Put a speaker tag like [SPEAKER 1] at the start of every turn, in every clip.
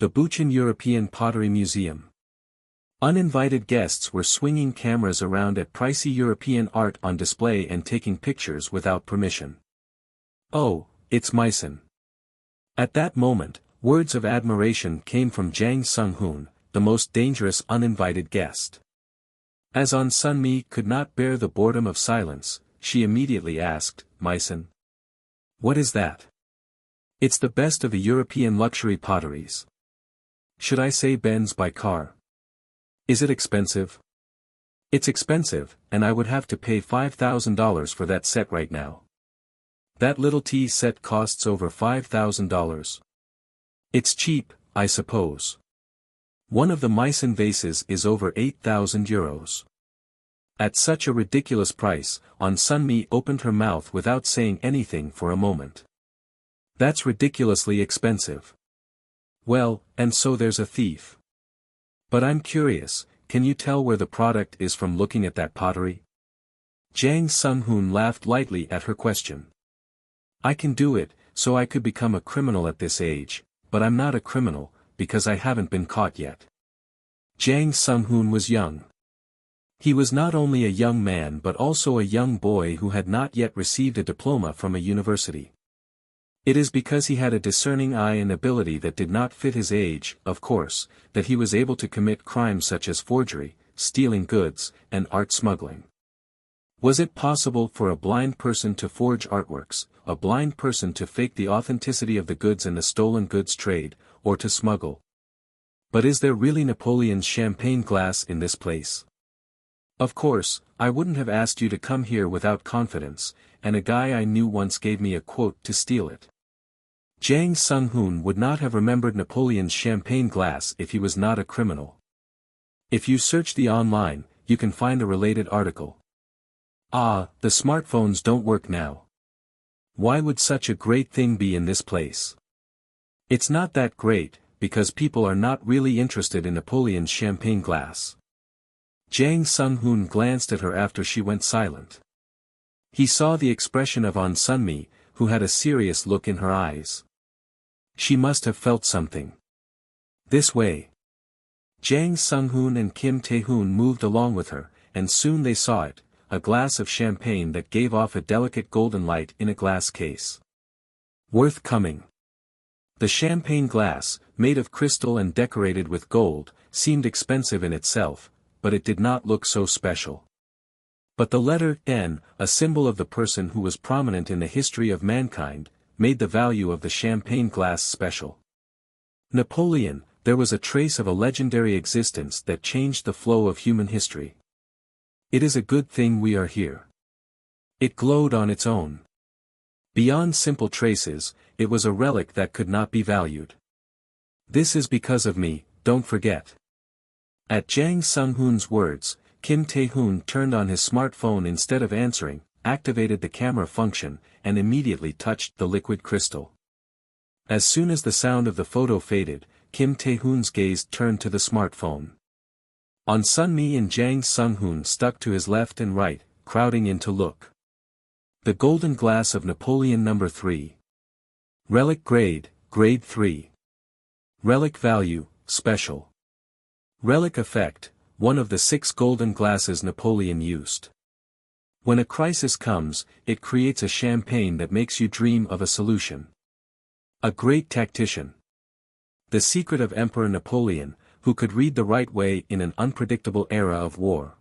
[SPEAKER 1] The Buchan European Pottery Museum. Uninvited guests were swinging cameras around at pricey European art on display and taking pictures without permission. "Oh, it's Myson." At that moment, words of admiration came from Jang Sung-hoon, the most dangerous uninvited guest. As On Sun-mi could not bear the boredom of silence, she immediately asked, "Myson? What is that?" "It's the best of the European luxury potteries. Should I say Benz by car? Is it expensive?" "It's expensive, and I would have to pay $5,000 for that set right now." "That little tea set costs over $5,000. It's cheap, I suppose. One of the Meissen vases is over €8,000. At such a ridiculous price, On Sun-mi opened her mouth without saying anything for a moment. "That's ridiculously expensive." "Well, and so there's a thief. But I'm curious, can you tell where the product is from looking at that pottery?" Jang Sung-hoon laughed lightly at her question. "I can do it, so I could become a criminal at this age, but I'm not a criminal, because I haven't been caught yet." Jang Sung-hoon was young. He was not only a young man but also a young boy who had not yet received a diploma from a university. It is because he had a discerning eye and ability that did not fit his age, of course, that he was able to commit crimes such as forgery, stealing goods, and art smuggling. Was it possible for a blind person to forge artworks, a blind person to fake the authenticity of the goods in the stolen goods trade, or to smuggle? But is there really Napoleon's champagne glass in this place? Of course, I wouldn't have asked you to come here without confidence, and a guy I knew once gave me a quote to steal it. Jang Sung-hoon would not have remembered Napoleon's champagne glass if he was not a criminal. If you search the online, you can find a related article. Ah, the smartphones don't work now. Why would such a great thing be in this place? It's not that great, because people are not really interested in Napoleon's champagne glass. Jang Sung-hoon glanced at her after she went silent. He saw the expression of On Sun-mi, who had a serious look in her eyes. She must have felt something. This way. Jang Sung-hoon and Kim Tae-hoon moved along with her, and soon they saw it, a glass of champagne that gave off a delicate golden light in a glass case. Worth coming. The champagne glass, made of crystal and decorated with gold, seemed expensive in itself, but it did not look so special. But the letter N, a symbol of the person who was prominent in the history of mankind, made the value of the champagne glass special. Napoleon, there was a trace of a legendary existence that changed the flow of human history. It is a good thing we are here. It glowed on its own. Beyond simple traces, it was a relic that could not be valued. This is because of me, don't forget. At Jang Sung-hoon's words, Kim Tae-hoon turned on his smartphone instead of answering, activated the camera function, and immediately touched the liquid crystal. As soon as the sound of the photo faded, Kim Tae-hoon's gaze turned to the smartphone. On Sun-mi and Jang Sung-hoon stuck to his left and right, crowding in to look. The golden glass of Napoleon No. 3. Relic grade, grade 3. Relic value, special. Relic effect, one of the 6 golden glasses Napoleon used. When a crisis comes, it creates a champagne that makes you dream of a solution. A great tactician. The secret of Emperor Napoleon, who could read the right way in an unpredictable era of war.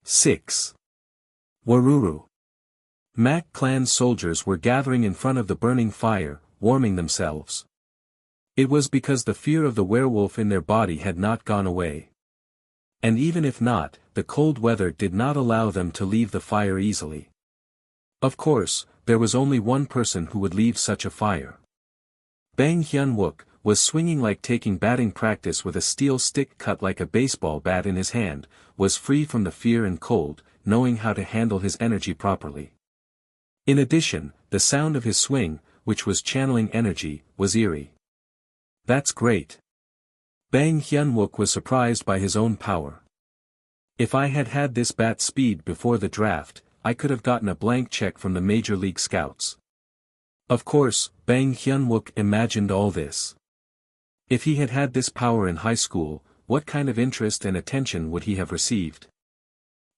[SPEAKER 1] 6. Waruru. Mac clan soldiers were gathering in front of the burning fire, warming themselves. It was because the fear of the werewolf in their body had not gone away. And even if not, the cold weather did not allow them to leave the fire easily. Of course, there was only one person who would leave such a fire. Bang Hyun-wook was swinging like taking batting practice with a steel stick cut like a baseball bat in his hand, was free from the fear and cold, knowing how to handle his energy properly. In addition, the sound of his swing, which was channeling energy, was eerie. That's great. Bang Hyun-wook was surprised by his own power. If I had had this bat speed before the draft, I could have gotten a blank check from the Major League Scouts. Of course, Bang Hyun-wook imagined all this. If he had had this power in high school, what kind of interest and attention would he have received?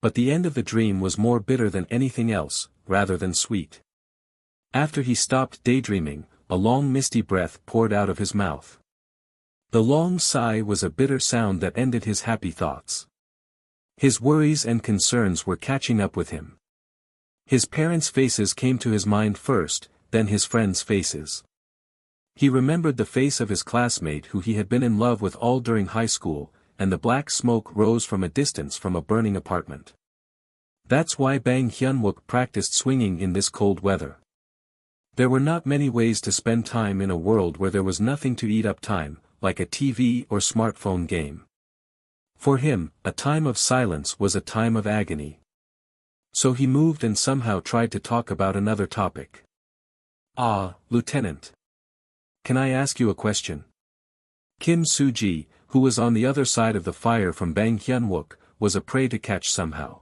[SPEAKER 1] But the end of the dream was more bitter than anything else, rather than sweet. After he stopped daydreaming, a long misty breath poured out of his mouth. The long sigh was a bitter sound that ended his happy thoughts. His worries and concerns were catching up with him. His parents' faces came to his mind first, then his friends' faces. He remembered the face of his classmate who he had been in love with all during high school, and the black smoke rose from a distance from a burning apartment. That's why Bang Hyun-wook practiced swinging in this cold weather. There were not many ways to spend time in a world where there was nothing to eat up time, like a TV or smartphone game. For him, a time of silence was a time of agony. So he moved and somehow tried to talk about another topic. "Ah, Lieutenant. Can I ask you a question?" Kim Soo-ji, who was on the other side of the fire from Bang Hyun-wook, was a prey to catch somehow.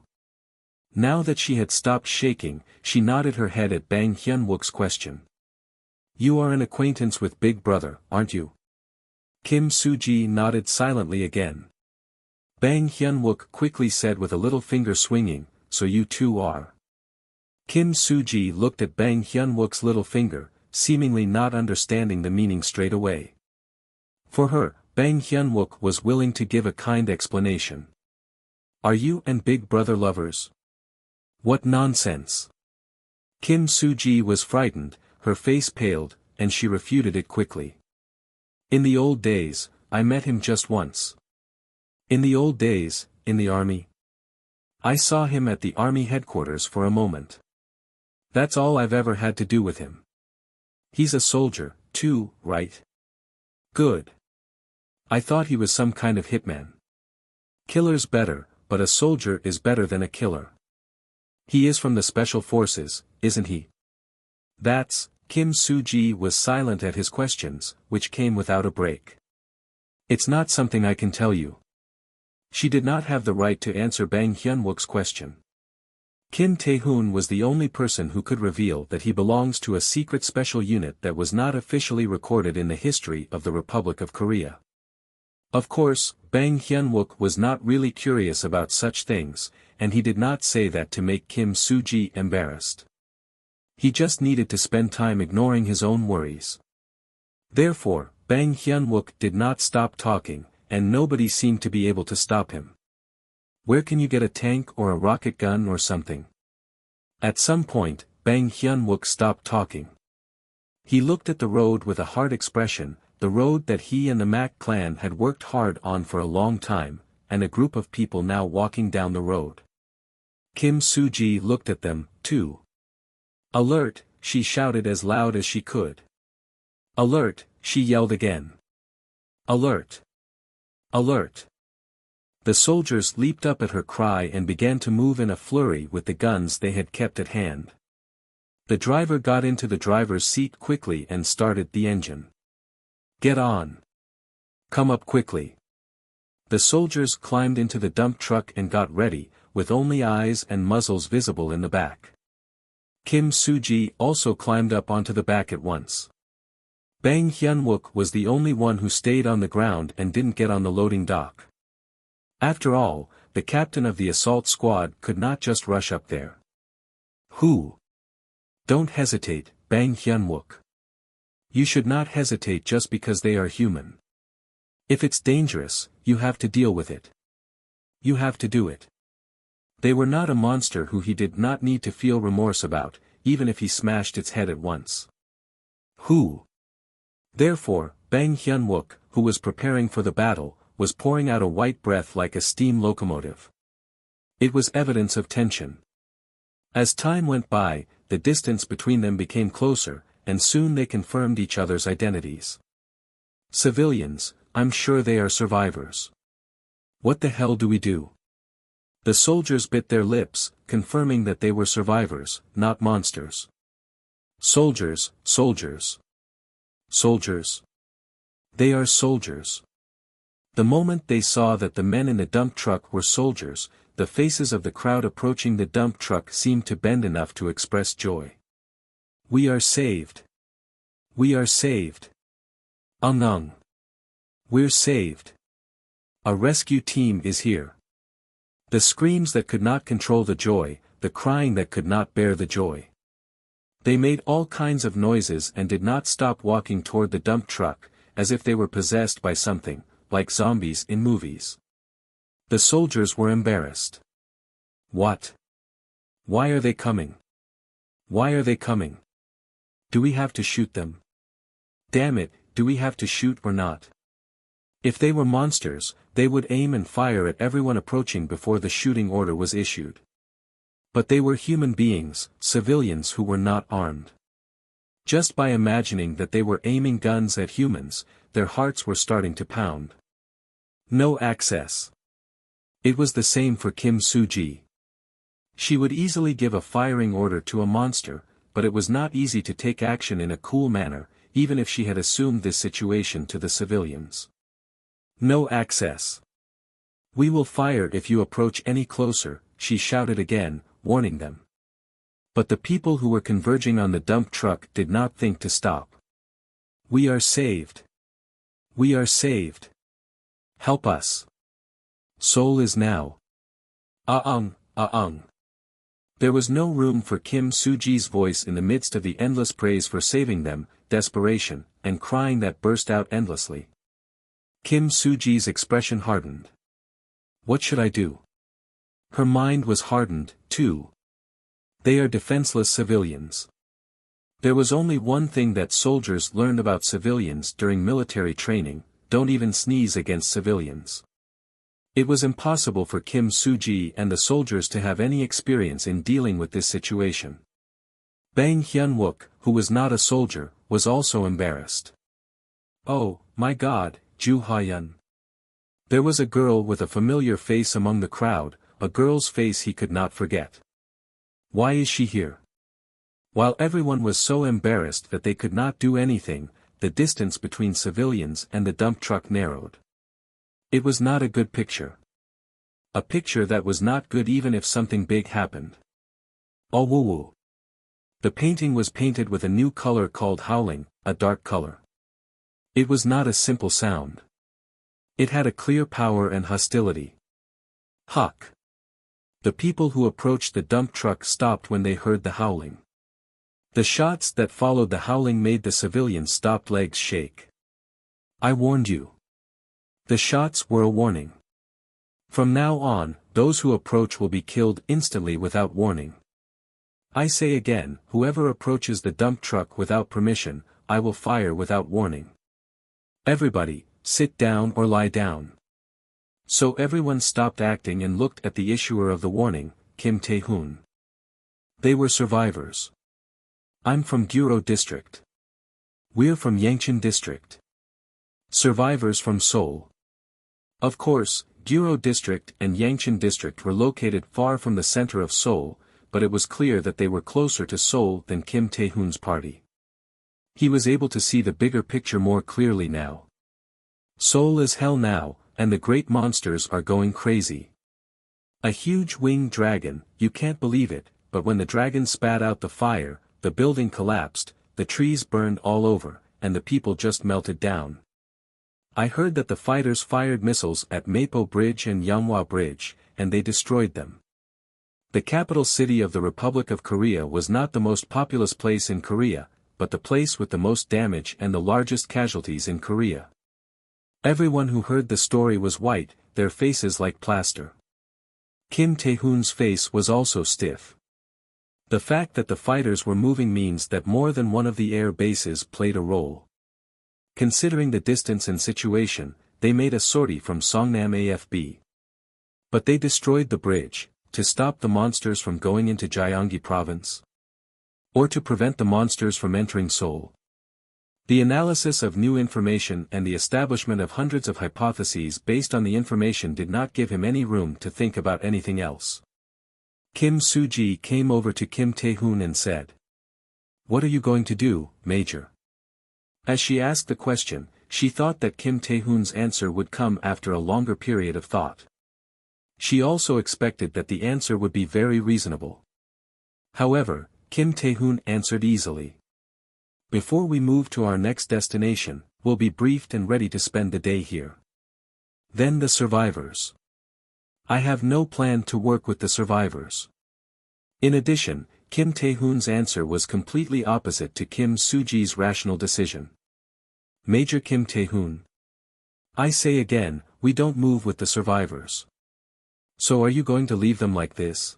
[SPEAKER 1] Now that she had stopped shaking, she nodded her head at Bang Hyun-wook's question. "You are an acquaintance with Big Brother, aren't you?" Kim Soo-ji nodded silently again. Bang Hyun-wook quickly said with a little finger swinging, "So you two are." Kim Soo-ji looked at Bang Hyun-wook's little finger, seemingly not understanding the meaning straight away. For her, Bang Hyun-wook was willing to give a kind explanation. "Are you and Big Brother lovers?" "What nonsense!" Kim Soo-ji was frightened, her face paled, and she refuted it quickly. "In the old days, I met him just once." "In the old days, in the army?" "I saw him at the army headquarters for a moment. That's all I've ever had to do with him." "He's a soldier, too, right?" "Good. I thought he was some kind of hitman." "Killer's better, but a soldier is better than a killer." "He is from the special forces, isn't he?" Kim Soo-ji was silent at his questions, which came without a break. "It's not something I can tell you." She did not have the right to answer Bang Hyun-wook's question. Kim Tae-hoon was the only person who could reveal that he belongs to a secret special unit that was not officially recorded in the history of the Republic of Korea. Of course, Bang Hyun-wook was not really curious about such things, and he did not say that to make Kim Soo-ji embarrassed. He just needed to spend time ignoring his own worries. Therefore, Bang Hyun-wook did not stop talking, and nobody seemed to be able to stop him. "Where can you get a tank or a rocket gun or something?" At some point, Bang Hyun-wook stopped talking. He looked at the road with a hard expression, the road that he and the Mac clan had worked hard on for a long time, and a group of people now walking down the road. Kim Soo-ji looked at them, too. "Alert!" she shouted as loud as she could. "Alert!" she yelled again. "Alert! Alert!" The soldiers leaped up at her cry and began to move in a flurry with the guns they had kept at hand. The driver got into the driver's seat quickly and started the engine. "Get on! Come up quickly!" The soldiers climbed into the dump truck and got ready, with only eyes and muzzles visible in the back. Kim Soo-ji also climbed up onto the back at once. Bang Hyun-wook was the only one who stayed on the ground and didn't get on the loading dock. After all, the captain of the assault squad could not just rush up there. "Who? Don't hesitate, Bang Hyun-wook. You should not hesitate just because they are human. If it's dangerous, you have to deal with it. You have to do it." They were not a monster who he did not need to feel remorse about, even if he smashed its head at once. "Who?" Therefore, Bang Hyun-wook, who was preparing for the battle, was pouring out a white breath like a steam locomotive. It was evidence of tension. As time went by, the distance between them became closer, and soon they confirmed each other's identities. "Civilians, I'm sure they are survivors. What the hell do we do?" The soldiers bit their lips, confirming that they were survivors, not monsters. "Soldiers, soldiers. Soldiers. They are soldiers." The moment they saw that the men in the dump truck were soldiers, the faces of the crowd approaching the dump truck seemed to bend enough to express joy. "We are saved. We are saved. Ung. We're saved. A rescue team is here. The screams that could not control the joy, the crying that could not bear the joy. They made all kinds of noises and did not stop walking toward the dump truck, as if they were possessed by something, like zombies in movies. The soldiers were embarrassed. What? Why are they coming? Why are they coming? Do we have to shoot them? Damn it, do we have to shoot or not? If they were monsters, they would aim and fire at everyone approaching before the shooting order was issued. But they were human beings, civilians who were not armed. Just by imagining that they were aiming guns at humans, their hearts were starting to pound. No access. It was the same for Kim Soo-ji. She would easily give a firing order to a monster, but it was not easy to take action in a cool manner, even if she had assumed this situation to the civilians. No access. We will fire if you approach any closer, she shouted again, warning them. But the people who were converging on the dump truck did not think to stop. We are saved. We are Help us. Seoul is now. There was no room for Kim Soo-ji's voice in the midst of the endless praise for saving them, desperation, and crying that burst out endlessly. Kim Soo-ji's expression hardened. What should I do? Her mind was hardened, too. They are defenseless civilians. There was only one thing that soldiers learned about civilians during military training: don't even sneeze against civilians. It was impossible for Kim Soo-ji and the soldiers to have any experience in dealing with this situation. Bang Hyun-wook, who was not a soldier, was also embarrassed. Oh, my God, Ju Ha-yeon. There was a girl with a familiar face among the crowd, a girl's face he could not forget. Why is she here? While everyone was so embarrassed that they could not do anything, the distance between civilians and the dump truck narrowed. It was not a good picture. A picture that was not good even if something big happened. Oh woo woo. The painting was painted with a new color called howling, a dark color. It was not a simple sound. It had a clear power and hostility. Huck. The people who approached the dump truck stopped when they heard the howling. The shots that followed the howling made the civilians' stopped legs shake. I warned you. The shots were a warning. From now on, those who approach will be killed instantly without warning. I say again, whoever approaches the dump truck without permission, I will fire without warning. Everybody, sit down or lie down. So everyone stopped acting and looked at the issuer of the warning, Kim Tae-hoon. They were survivors. I'm from Guro District. We're from Yangcheon District. Survivors from Seoul. Of course, Guro District and Yangcheon District were located far from the center of Seoul, but it was clear that they were closer to Seoul than Kim Tae-hoon's party. He was able to see the bigger picture more clearly now. Seoul is hell now, and the great monsters are going crazy. A huge winged dragon, you can't believe it, but when the dragon spat out the fire, the building collapsed, the trees burned all over, and the people just melted down. I heard that the fighters fired missiles at Mapo Bridge and Manhwa Bridge, and they destroyed them. The capital city of the Republic of Korea was not the most populous place in Korea, but the place with the most damage and the largest casualties in Korea. Everyone who heard the story was white, their faces like plaster. Kim Tae-hoon's face was also stiff. The fact that the fighters were moving means that more than one of the air bases played a role. Considering the distance and situation, they made a sortie from Songnam AFB. But they destroyed the bridge, to stop the monsters from going into Gyeonggi province? Or to prevent the monsters from entering Seoul? The analysis of new information and the establishment of hundreds of hypotheses based on the information did not give him any room to think about anything else. Kim Soo-ji came over to Kim Tae-hoon and said, "What are you going to do, Major?" As she asked the question, she thought that Kim Tae-hoon's answer would come after a longer period of thought. She also expected that the answer would be very reasonable. However, Kim Tae-hoon answered easily. "Before we move to our next destination, will be briefed and ready to spend the day here. Then the survivors. I have no plan to work with the survivors. In addition, Kim Tae-hoon's answer was completely opposite to Kim Soo-ji's rational decision. Major Kim Tae-hoon. I say again, we don't move with the survivors. So are you going to leave them like this?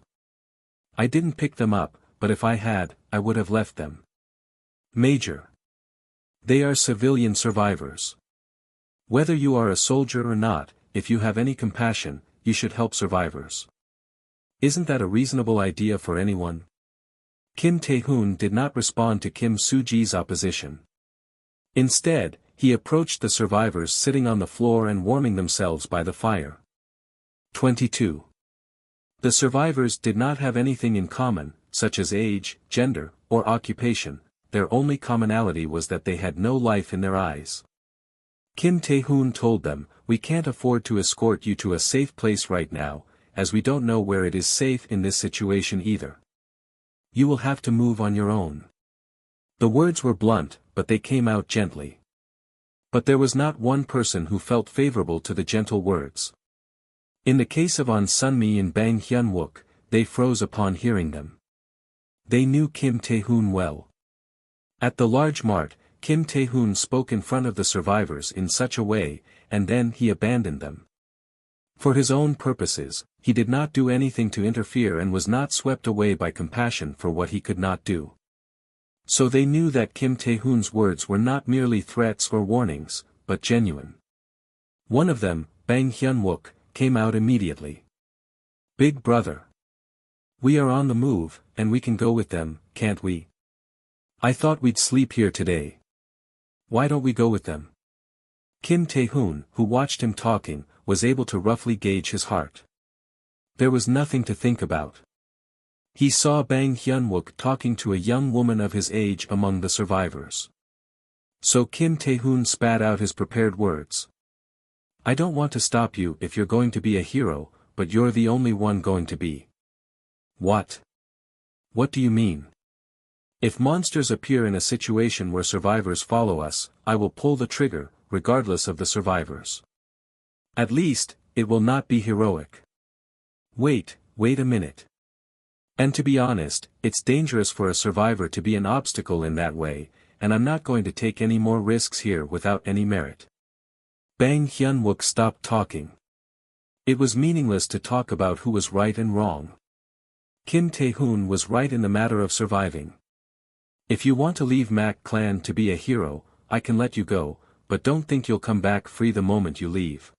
[SPEAKER 1] I didn't pick them up, but if I had, I would have left them. Major. They are civilian survivors. Whether you are a soldier or not, if you have any compassion, you should help survivors. Isn't that a reasonable idea for anyone? Kim Tae-hoon did not respond to Kim Soo-ji's opposition. Instead, he approached the survivors sitting on the floor and warming themselves by the fire. 22. The survivors did not have anything in common, such as age, gender, or occupation. Their only commonality was that they had no life in their eyes. Kim Tae-hoon told them, "We can't afford to escort you to a safe place right now, as we don't know where it is safe in this situation either. You will have to move on your own." The words were blunt, but they came out gently. But there was not one person who felt favorable to the gentle words. In the case of On Sunmi and Bang Hyun-wook, they froze upon hearing them. They knew Kim Tae-hoon well. At the large mart, Kim Tae-hoon spoke in front of the survivors in such a way, and then he abandoned them. For his own purposes, he did not do anything to interfere and was not swept away by compassion for what he could not do. So they knew that Kim Tae-hoon's words were not merely threats or warnings, but genuine. One of them, Bang Hyun-wook, came out immediately. "Big brother. We are on the move, and we can go with them, can't we? I thought we'd sleep here today. Why don't we go with them?" Kim Tae-hoon, who watched him talking, was able to roughly gauge his heart. There was nothing to think about. He saw Bang Hyun-wook talking to a young woman of his age among the survivors. So Kim Tae-hoon spat out his prepared words. "I don't want to stop you if you're going to be a hero, but you're the only one going to be." "What? What do you mean?" "If monsters appear in a situation where survivors follow us, I will pull the trigger, regardless of the survivors. At least, it will not be heroic." Wait a minute. And to be honest, it's dangerous for a survivor to be an obstacle in that way, and I'm not going to take any more risks here without any merit. Bang Hyun-wook stopped talking. It was meaningless to talk about who was right and wrong. Kim Tae-hoon was right in the matter of surviving. "If you want to leave Mac Clan to be a hero, I can let you go, but don't think you'll come back free the moment you leave."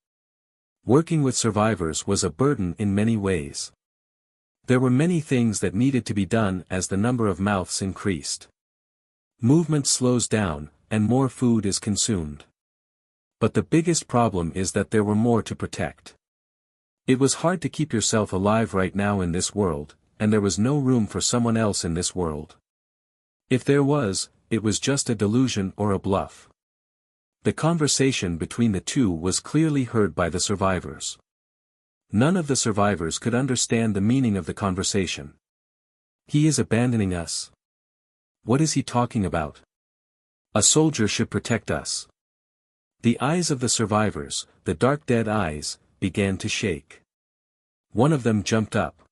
[SPEAKER 1] Working with survivors was a burden in many ways. There were many things that needed to be done as the number of mouths increased. Movement slows down, and more food is consumed. But the biggest problem is that there were more to protect. It was hard to keep yourself alive right now in this world, and there was no room for someone else in this world. If there was, it was just a delusion or a bluff. The conversation between the two was clearly heard by the survivors. None of the survivors could understand the meaning of the conversation. "He is abandoning us. What is he talking about? A soldier should protect us." The eyes of the survivors, the dark dead eyes, began to shake. One of them jumped up.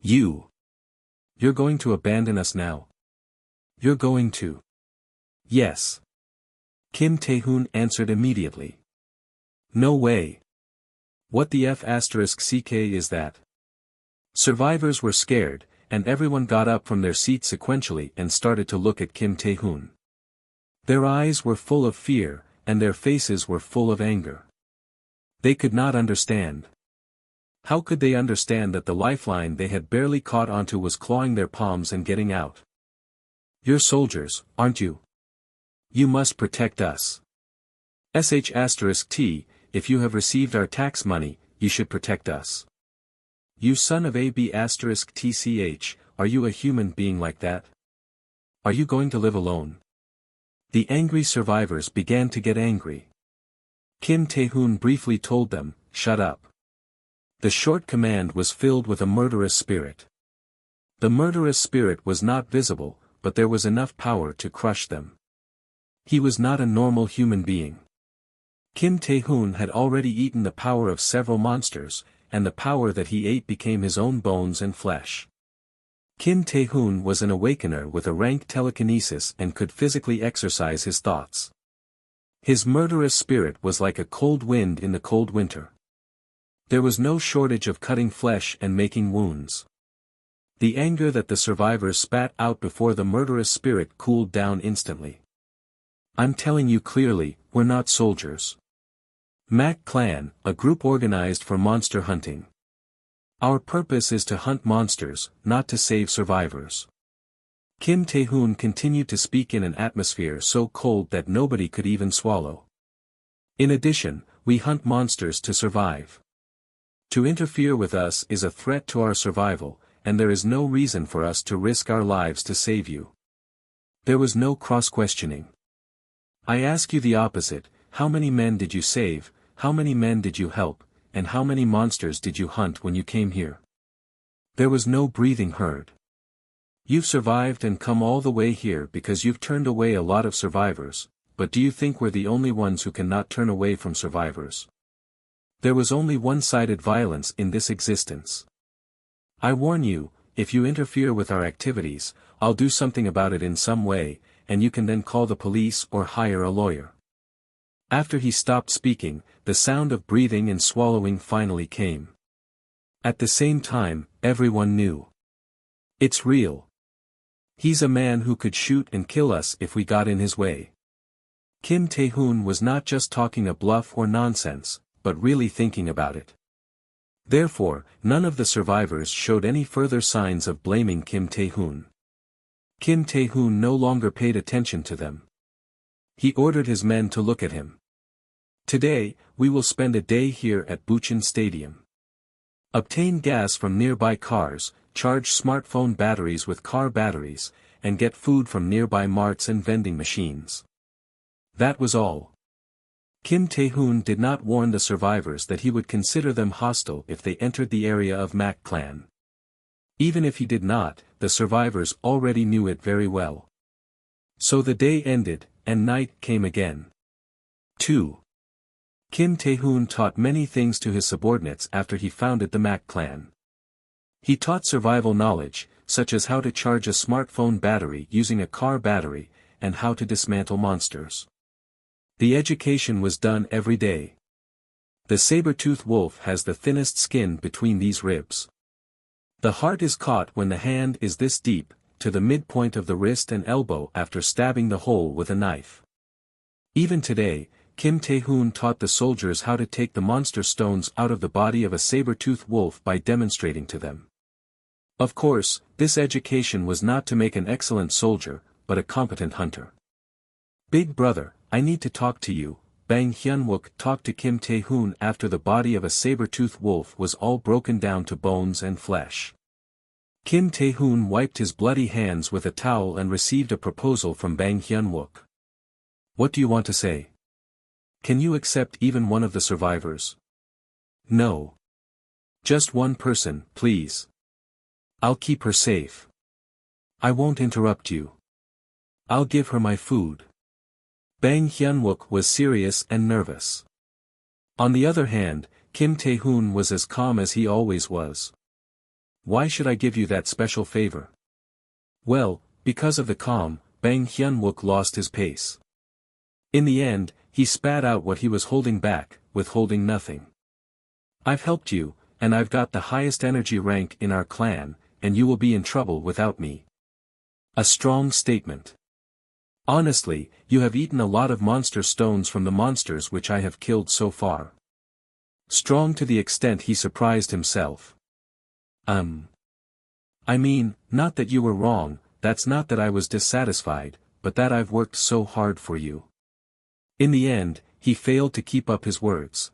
[SPEAKER 1] You're going to abandon us now? You're going to?" "Yes." Kim Tae-hoon answered immediately. "No way. What the F*** is that?" Survivors were scared, and everyone got up from their seats sequentially and started to look at Kim Tae-hoon. Their eyes were full of fear, and their faces were full of anger. They could not understand. How could they understand that the lifeline they had barely caught onto was clawing their palms and getting out? "You're soldiers, aren't you? You must protect us. **T, if you have received our tax money, you should protect us. You son of a b***tch, are you a human being like that? Are you going to live alone?" The angry survivors began to get angry. Kim Tae-hoon briefly told them, "Shut up." The short command was filled with a murderous spirit. The murderous spirit was not visible, but there was enough power to crush them. He was not a normal human being. Kim Tae-hoon had already eaten the power of several monsters, and the power that he ate became his own bones and flesh. Kim Tae-hoon was an awakener with a rank telekinesis and could physically exercise his thoughts. His murderous spirit was like a cold wind in the cold winter. There was no shortage of cutting flesh and making wounds. The anger that the survivors spat out before the murderous spirit cooled down instantly. I'm telling you clearly, we're not soldiers. Mac Clan, a group organized for monster hunting. Our purpose is to hunt monsters, not to save survivors. Kim Tae-hoon continued to speak in an atmosphere so cold that nobody could even swallow. In addition, we hunt monsters to survive. To interfere with us is a threat to our survival, and there is no reason for us to risk our lives to save you. There was no cross-questioning. I ask you the opposite, how many men did you save, how many men did you help, and how many monsters did you hunt when you came here? There was no breathing heard. You've survived and come all the way here because you've turned away a lot of survivors, but do you think we're the only ones who cannot turn away from survivors? There was only one-sided violence in this existence. I warn you, if you interfere with our activities, I'll do something about it in some way, and you can then call the police or hire a lawyer. After he stopped speaking, the sound of breathing and swallowing finally came. At the same time, everyone knew. It's real. He's a man who could shoot and kill us if we got in his way. Kim Tae-hoon was not just talking a bluff or nonsense, but really thinking about it. Therefore, none of the survivors showed any further signs of blaming Kim Tae-hoon. Kim Tae-hoon no longer paid attention to them. He ordered his men to look at him. Today, we will spend a day here at Bucheon Stadium. Obtain gas from nearby cars, charge smartphone batteries with car batteries, and get food from nearby marts and vending machines. That was all. Kim Tae-hoon did not warn the survivors that he would consider them hostile if they entered the area of Mac Clan. Even if he did not, the survivors already knew it very well. So the day ended, and night came again. 2. Kim Tae-hoon taught many things to his subordinates after he founded the Mac Clan. He taught survival knowledge, such as how to charge a smartphone battery using a car battery, and how to dismantle monsters. The education was done every day. The saber-toothed wolf has the thinnest skin between these ribs. The heart is caught when the hand is this deep, to the midpoint of the wrist and elbow after stabbing the hole with a knife. Even today, Kim Tae-hoon taught the soldiers how to take the monster stones out of the body of a saber-toothed wolf by demonstrating to them. Of course, this education was not to make an excellent soldier, but a competent hunter. Big brother, I need to talk to you, Bang Hyun-wook talked to Kim Tae-hoon after the body of a saber-toothed wolf was all broken down to bones and flesh. Kim Tae-hoon wiped his bloody hands with a towel and received a proposal from Bang Hyun-wook. What do you want to say? Can you accept even one of the survivors? No. Just one person, please. I'll keep her safe. I won't interrupt you. I'll give her my food. Bang Hyun-wook was serious and nervous. On the other hand, Kim Tae-hoon was as calm as he always was. Why should I give you that special favor? Well, because of the calm, Bang Hyun-wook lost his pace. In the end, he spat out what he was holding back, withholding nothing. I've helped you, and I've got the highest energy rank in our clan, and you will be in trouble without me. A strong statement. Honestly, you have eaten a lot of monster stones from the monsters which I have killed so far. Strong to the extent he surprised himself. I mean, not that you were wrong, that's not that I was dissatisfied, but that I've worked so hard for you. In the end, he failed to keep up his words.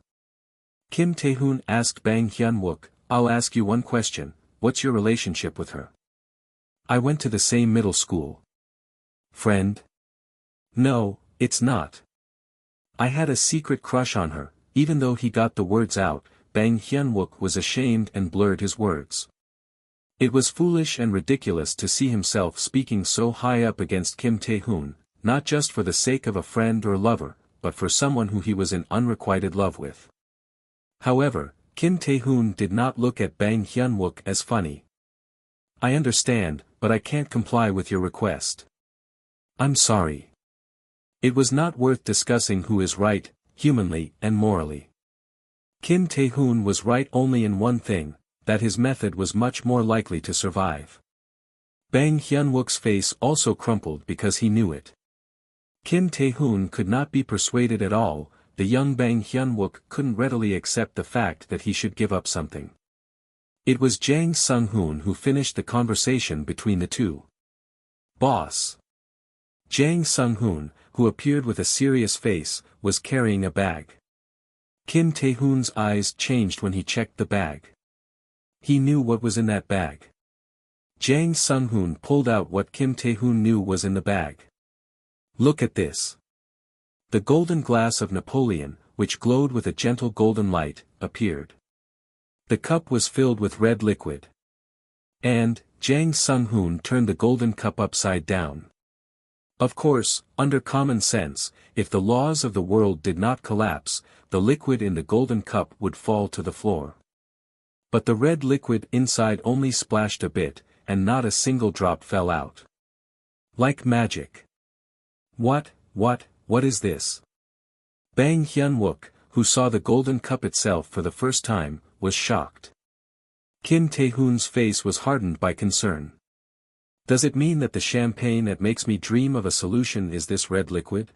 [SPEAKER 1] Kim Tae-hoon asked Bang Hyun-wook, I'll ask you one question, what's your relationship with her? I went to the same middle school. Friend? No, it's not. I had a secret crush on her. Even though he got the words out, Bang Hyun-wook was ashamed and blurred his words. It was foolish and ridiculous to see himself speaking so high up against Kim Tae-hoon, not just for the sake of a friend or lover, but for someone who he was in unrequited love with. However, Kim Tae-hoon did not look at Bang Hyun-wook as funny. "I understand, but I can't comply with your request. I'm sorry. It was not worth discussing who is right, humanly and morally." Kim Tae-hoon was right only in one thing, that his method was much more likely to survive. Bang Hyun-wook's face also crumpled because he knew it. Kim Tae-hoon could not be persuaded at all. The young Bang Hyun-wook couldn't readily accept the fact that he should give up something. It was Jang Sung-hoon who finished the conversation between the two. "Boss." Jang Sung-hoon, who appeared with a serious face, was carrying a bag. Kim Tae-hoon's eyes changed when he checked the bag. He knew what was in that bag. Jang Sung-hoon pulled out what Kim Tae-hoon knew was in the bag. "Look at this." The golden glass of Napoleon, which glowed with a gentle golden light, appeared. The cup was filled with red liquid. And, Jang Sung-hoon turned the golden cup upside down. Of course, under common sense, if the laws of the world did not collapse, the liquid in the golden cup would fall to the floor. But the red liquid inside only splashed a bit, and not a single drop fell out. Like magic. What is this?" Bang Hyun-wook, who saw the golden cup itself for the first time, was shocked. Kim Tae-hoon's face was hardened by concern. "Does it mean that the champagne that makes me dream of a solution is this red liquid?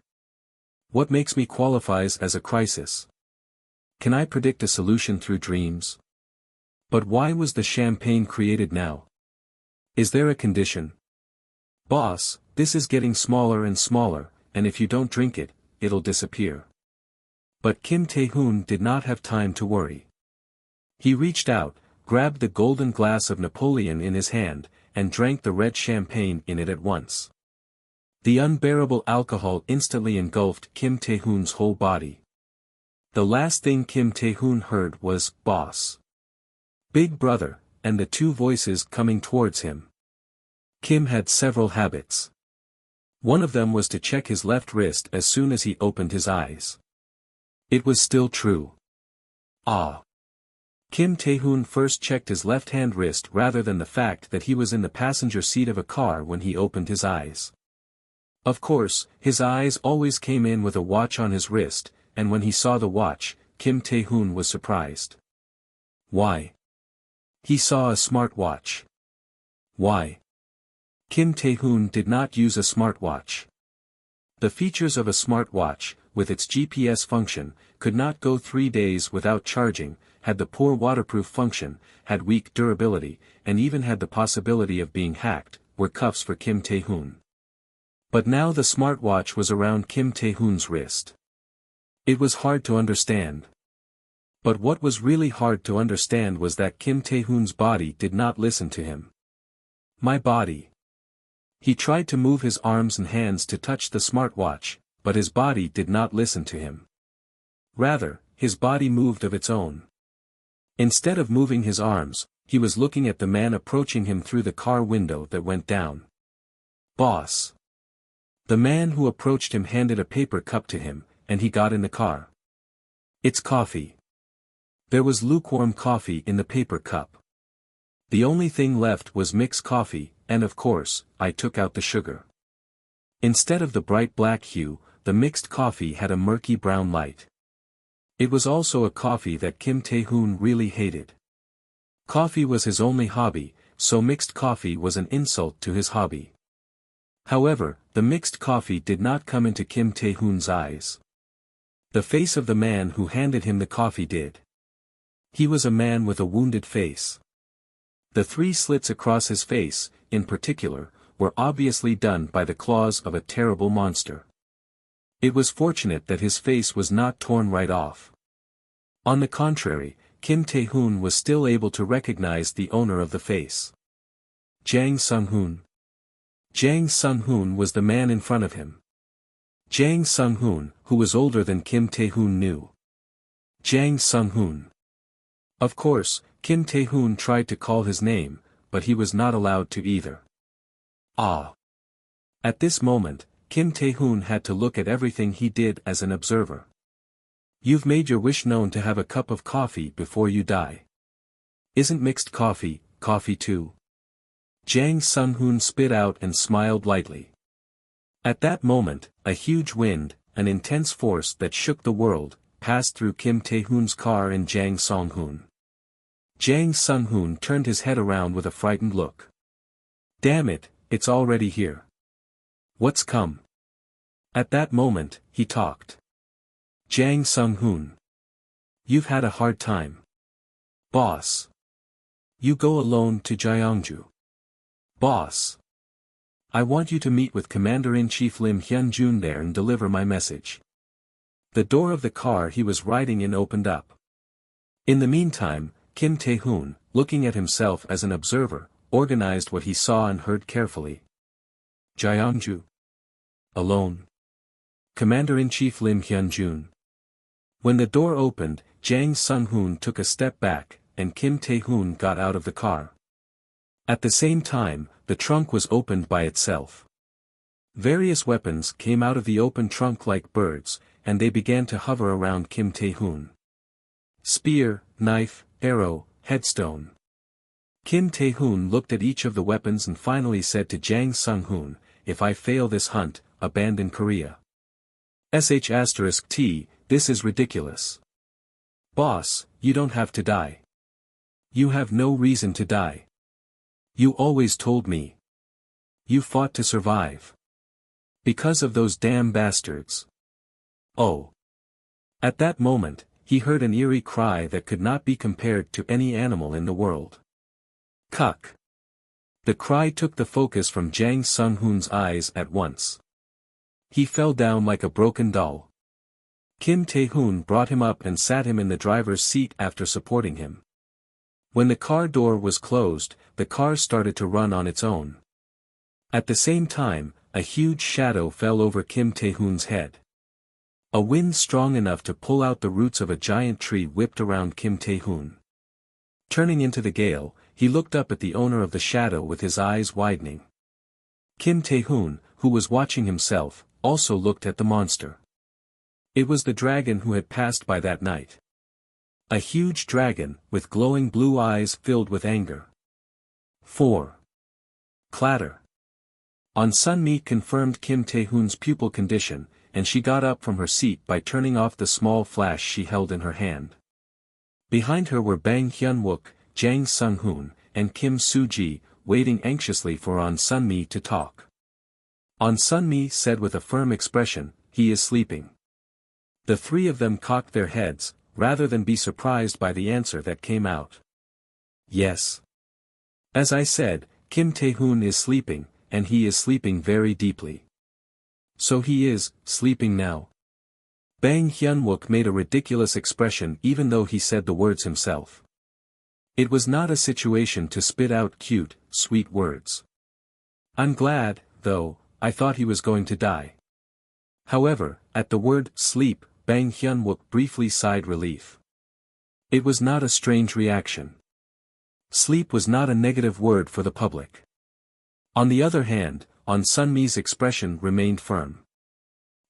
[SPEAKER 1] What makes me qualifies as a crisis? Can I predict a solution through dreams? But why was the champagne created now? Is there a condition? Boss, this is getting smaller and smaller, and if you don't drink it, it'll disappear." But Kim Tae-hoon did not have time to worry. He reached out, grabbed the golden glass of Napoleon in his hand, and drank the red champagne in it at once. The unbearable alcohol instantly engulfed Kim Tae-hoon's whole body. The last thing Kim Tae-hoon heard was, "Boss. Big brother," and the two voices coming towards him. Kim had several habits. One of them was to check his left wrist as soon as he opened his eyes. It was still true. Ah. Kim Tae-hoon first checked his left-hand wrist rather than the fact that he was in the passenger seat of a car when he opened his eyes. Of course, his eyes always came in with a watch on his wrist, and when he saw the watch, Kim Tae-hoon was surprised. Why? He saw a smartwatch. Why? Kim Tae-hoon did not use a smartwatch. The features of a smartwatch, with its GPS function, could not go 3 days without charging, had the poor waterproof function, had weak durability, and even had the possibility of being hacked, were cuffs for Kim Tae-hoon. But now the smartwatch was around Kim Tae-hoon's wrist. It was hard to understand. But what was really hard to understand was that Kim Tae-hoon's body did not listen to him. My body. He tried to move his arms and hands to touch the smartwatch, but his body did not listen to him. Rather, his body moved of its own. Instead of moving his arms, he was looking at the man approaching him through the car window that went down. Boss. The man who approached him handed a paper cup to him, and he got in the car. It's coffee. There was lukewarm coffee in the paper cup. The only thing left was mixed coffee, and of course, I took out the sugar. Instead of the bright black hue, the mixed coffee had a murky brown light. It was also a coffee that Kim Tae-hoon really hated. Coffee was his only hobby, so mixed coffee was an insult to his hobby. However, the mixed coffee did not come into Kim Tae-hoon's eyes. The face of the man who handed him the coffee did. He was a man with a wounded face. The 3 slits across his face, in particular, were obviously done by the claws of a terrible monster. It was fortunate that his face was not torn right off. On the contrary, Kim Tae-hoon was still able to recognize the owner of the face. Jang Sung-hoon. Jang Sung-hoon was the man in front of him. Jang Sung-hoon, who was older than Kim Tae-hoon, knew. Jang Sung-hoon. Of course, Kim Tae-hoon tried to call his name, but he was not allowed to either. Ah. At this moment, Kim Tae-hoon had to look at everything he did as an observer. You've made your wish known to have a cup of coffee before you die. Isn't mixed coffee, coffee too? Jang Sung-hoon spit out and smiled lightly. At that moment, a huge wind, an intense force that shook the world, passed through Kim Tae-hoon's car and Jang Sung-hoon. Jang Sung-hoon turned his head around with a frightened look. Damn it, it's already here. What's come? At that moment, he talked. Jang Sung-hoon. You've had a hard time. Boss. You go alone to Gyeongju. Boss. I want you to meet with Commander-in-Chief Lim Hyun-jun there and deliver my message. The door of the car he was riding in opened up. In the meantime, Kim Tae-hoon, looking at himself as an observer, organized what he saw and heard carefully. Gyeongju. Alone. Commander-in-Chief Lim Hyun-jun. When the door opened, Jang Sung-hoon took a step back, and Kim Tae-hoon got out of the car. At the same time, the trunk was opened by itself. Various weapons came out of the open trunk like birds, and they began to hover around Kim Tae-hoon. Spear, knife, arrow, headstone. Kim Tae-hoon looked at each of the weapons and finally said to Jang Sung-hoon, if I fail this hunt, abandon Korea. *T, this is ridiculous. Boss, you don't have to die. You have no reason to die. You always told me. You fought to survive. Because of those damn bastards. Oh. At that moment, he heard an eerie cry that could not be compared to any animal in the world. Cuck. The cry took the focus from Jang Sung-hoon's eyes at once. He fell down like a broken doll. Kim Tae-hoon brought him up and sat him in the driver's seat after supporting him. When the car door was closed, the car started to run on its own. At the same time, a huge shadow fell over Kim Tae-hoon's head. A wind strong enough to pull out the roots of a giant tree whipped around Kim Tae-hoon. Turning into the gale, he looked up at the owner of the shadow with his eyes widening. Kim Tae-hoon, who was watching himself, also looked at the monster. It was the dragon who had passed by that night. A huge dragon, with glowing blue eyes filled with anger. 4. Clatter. On Sunmi confirmed Kim Tae-hoon's pupil condition, and she got up from her seat by turning off the small flash she held in her hand. Behind her were Bang Hyun-wook, Jang Sung-hoon, and Kim Soo-ji, waiting anxiously for On Sunmi to talk. On Sunmi said with a firm expression, he is sleeping. The three of them cocked their heads, rather than be surprised by the answer that came out. Yes. As I said, Kim Tae-hoon is sleeping, and he is sleeping very deeply. So he is, sleeping now. Bang Hyun-wook made a ridiculous expression even though he said the words himself. It was not a situation to spit out cute, sweet words. I'm glad, though, I thought he was going to die. However, at the word, sleep, Bang Hyun-wook briefly sighed relief. It was not a strange reaction. Sleep was not a negative word for the public. On the other hand, On Sunmi's expression remained firm.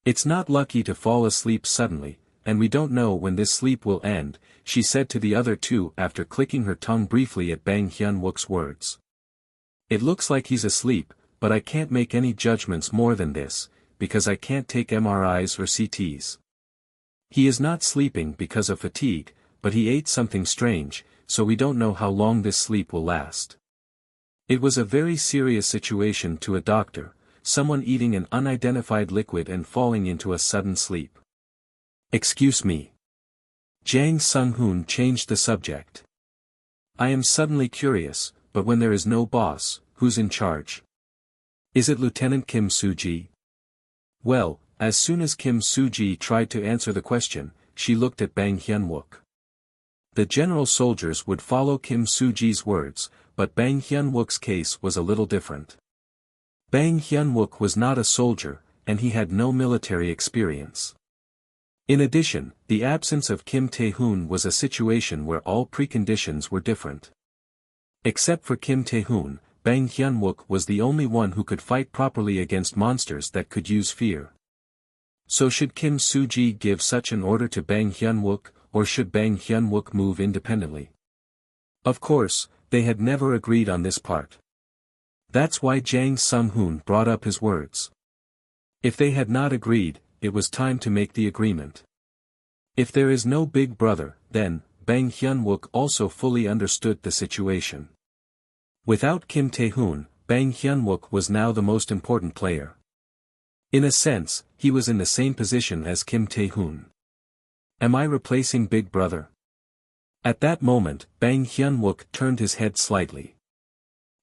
[SPEAKER 1] It's not lucky to fall asleep suddenly, and we don't know when this sleep will end, she said to the other two after clicking her tongue briefly at Bang Hyun-wook's words. It looks like he's asleep, but I can't make any judgments more than this, because I can't take MRIs or CTs. He is not sleeping because of fatigue, but he ate something strange, so we don't know how long this sleep will last. It was a very serious situation to a doctor, someone eating an unidentified liquid and falling into a sudden sleep. Excuse me. Jang Sung-hoon changed the subject. I am suddenly curious, but when there is no boss, who's in charge? Is it Lieutenant Kim Soo-ji? Well, as soon as Kim Soo-ji tried to answer the question, she looked at Bang Hyun-wook. The general soldiers would follow Kim Soo-ji's words, but Bang Hyun-wook's case was a little different. Bang Hyun-wook was not a soldier, and he had no military experience. In addition, the absence of Kim Tae-hoon was a situation where all preconditions were different. Except for Kim Tae-hoon, Bang Hyun-wook was the only one who could fight properly against monsters that could use fear. So should Kim Soo-ji give such an order to Bang Hyun-wook, or should Bang Hyun-wook move independently? Of course, they had never agreed on this part. That's why Jang Sung-hoon brought up his words. If they had not agreed, it was time to make the agreement. If there is no big brother, then, Bang Hyun-wook also fully understood the situation. Without Kim Tae-hoon, Bang Hyun-wook was now the most important player. In a sense, he was in the same position as Kim Tae-hoon. Am I replacing Big Brother? At that moment, Bang Hyun-wook turned his head slightly.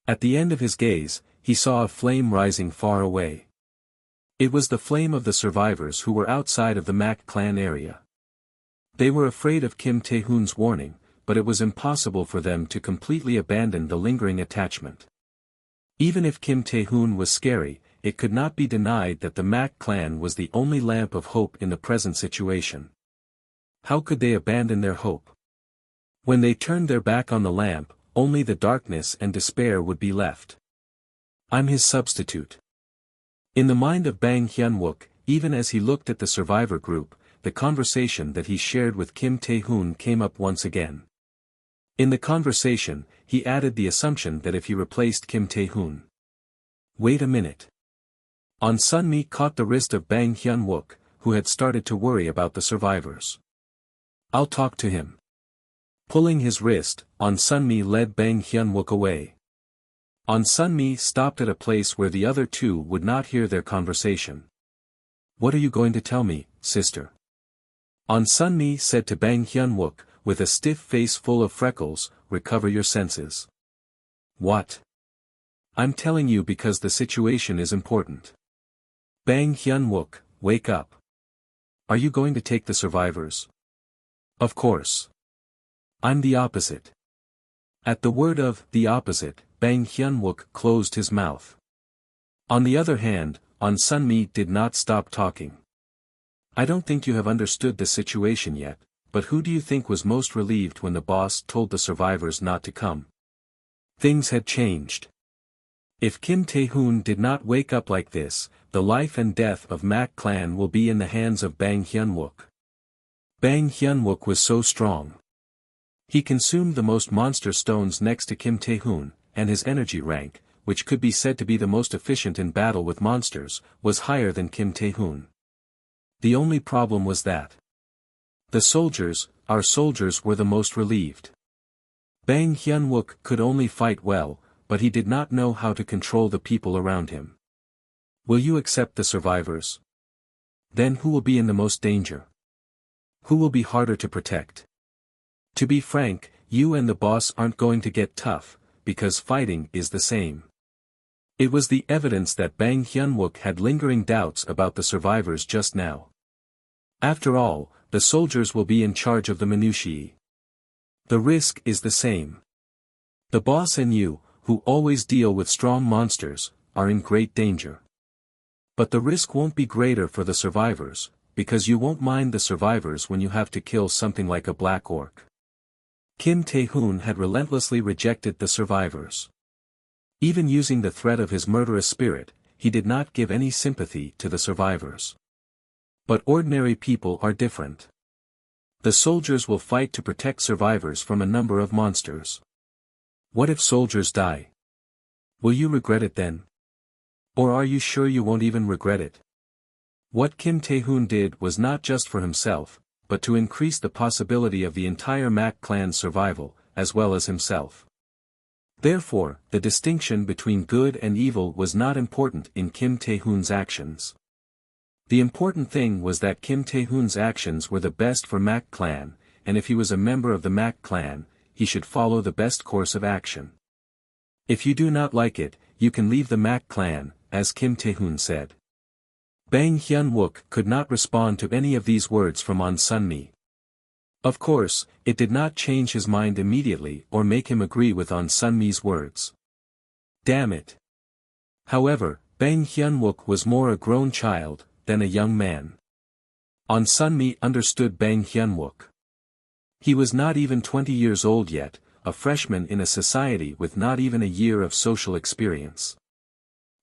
[SPEAKER 1] At the end of his gaze, he saw a flame rising far away. It was the flame of the survivors who were outside of the Mak clan area. They were afraid of Kim Tae-hoon's warning, but it was impossible for them to completely abandon the lingering attachment. Even if Kim Tae-hoon was scary, it could not be denied that the Mak clan was the only lamp of hope in the present situation. How could they abandon their hope? When they turned their back on the lamp, only the darkness and despair would be left. I'm his substitute. In the mind of Bang Hyun-wook, even as he looked at the survivor group, the conversation that he shared with Kim Tae-hoon came up once again. In the conversation, he added the assumption that if he replaced Kim Tae-hoon. Wait a minute. On Sun-mi caught the wrist of Bang Hyun-wook, who had started to worry about the survivors. I'll talk to him. Pulling his wrist, On Sun-mi led Bang Hyun-wook away. On Sun-mi stopped at a place where the other two would not hear their conversation. What are you going to tell me, sister? On Sun-mi said to Bang Hyun-wook, with a stiff face full of freckles, recover your senses. What? I'm telling you because the situation is important. Bang Hyun-wook, wake up. Are you going to take the survivors? Of course. I'm the opposite. At the word of the opposite, Bang Hyun-wook closed his mouth. On the other hand, On Sun-mi did not stop talking. I don't think you have understood the situation yet, but who do you think was most relieved when the boss told the survivors not to come? Things had changed. If Kim Tae-hoon did not wake up like this, the life and death of Mak clan will be in the hands of Bang Hyun-wook. Bang Hyun-wook was so strong. He consumed the most monster stones next to Kim Tae-hoon, and his energy rank, which could be said to be the most efficient in battle with monsters, was higher than Kim Tae-hoon. The only problem was that the soldiers, our soldiers were the most relieved. Bang Hyun-wook could only fight well, but he did not know how to control the people around him. Will you accept the survivors? Then who will be in the most danger? Who will be harder to protect? To be frank, you and the boss aren't going to get tough, because fighting is the same. It was the evidence that Bang Hyun-wook had lingering doubts about the survivors just now. After all, the soldiers will be in charge of the minutiae. The risk is the same. The boss and you, who always deal with strong monsters, are in great danger. But the risk won't be greater for the survivors, because you won't mind the survivors when you have to kill something like a black orc. Kim Tae-hoon had relentlessly rejected the survivors. Even using the threat of his murderous spirit, he did not give any sympathy to the survivors. But ordinary people are different. The soldiers will fight to protect survivors from a number of monsters. What if soldiers die? Will you regret it then? Or are you sure you won't even regret it? What Kim Tae-hoon did was not just for himself, but to increase the possibility of the entire Mak clan's survival, as well as himself. Therefore, the distinction between good and evil was not important in Kim Tae-hoon's actions. The important thing was that Kim Tae-hoon's actions were the best for Mak clan, and if he was a member of the Mak clan, he should follow the best course of action. If you do not like it, you can leave the Mak clan, as Kim Tae-hoon said. Bang Hyun-wook could not respond to any of these words from On Sun-mi. Of course, it did not change his mind immediately or make him agree with On Sun-mi's words. Damn it. However, Bang Hyun-wook was more a grown child than a young man. On Sun-mi understood Bang Hyun-wook. He was not even 20 years old yet, a freshman in a society with not even a year of social experience.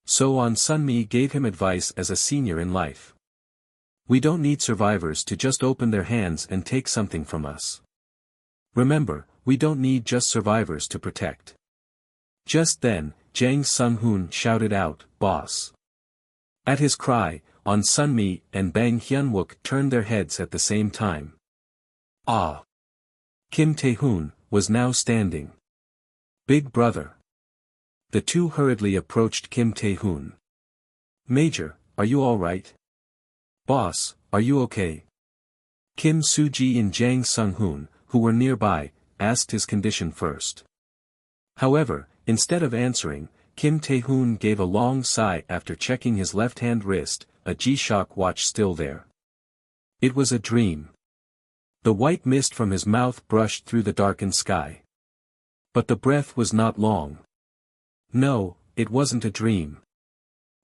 [SPEAKER 1] So On Sunmi gave him advice as a senior in life. We don't need survivors to just open their hands and take something from us. Remember, we don't need just survivors to protect. Just then, Jang Sung-hoon shouted out, "Boss!" At his cry, On Sunmi and Bang Hyun-wook turned their heads at the same time. Ah! Kim Tae-hoon was now standing. "Big brother." The two hurriedly approached Kim Tae-hoon. "Major, are you all right?" "Boss, are you okay?" Kim Soo-ji and Jang Sung-hoon, who were nearby, asked his condition first. However, instead of answering, Kim Tae-hoon gave a long sigh after checking his left-hand wrist, a G-Shock watch still there. It was a dream. The white mist from his mouth brushed through the darkened sky. But the breath was not long. No, it wasn't a dream.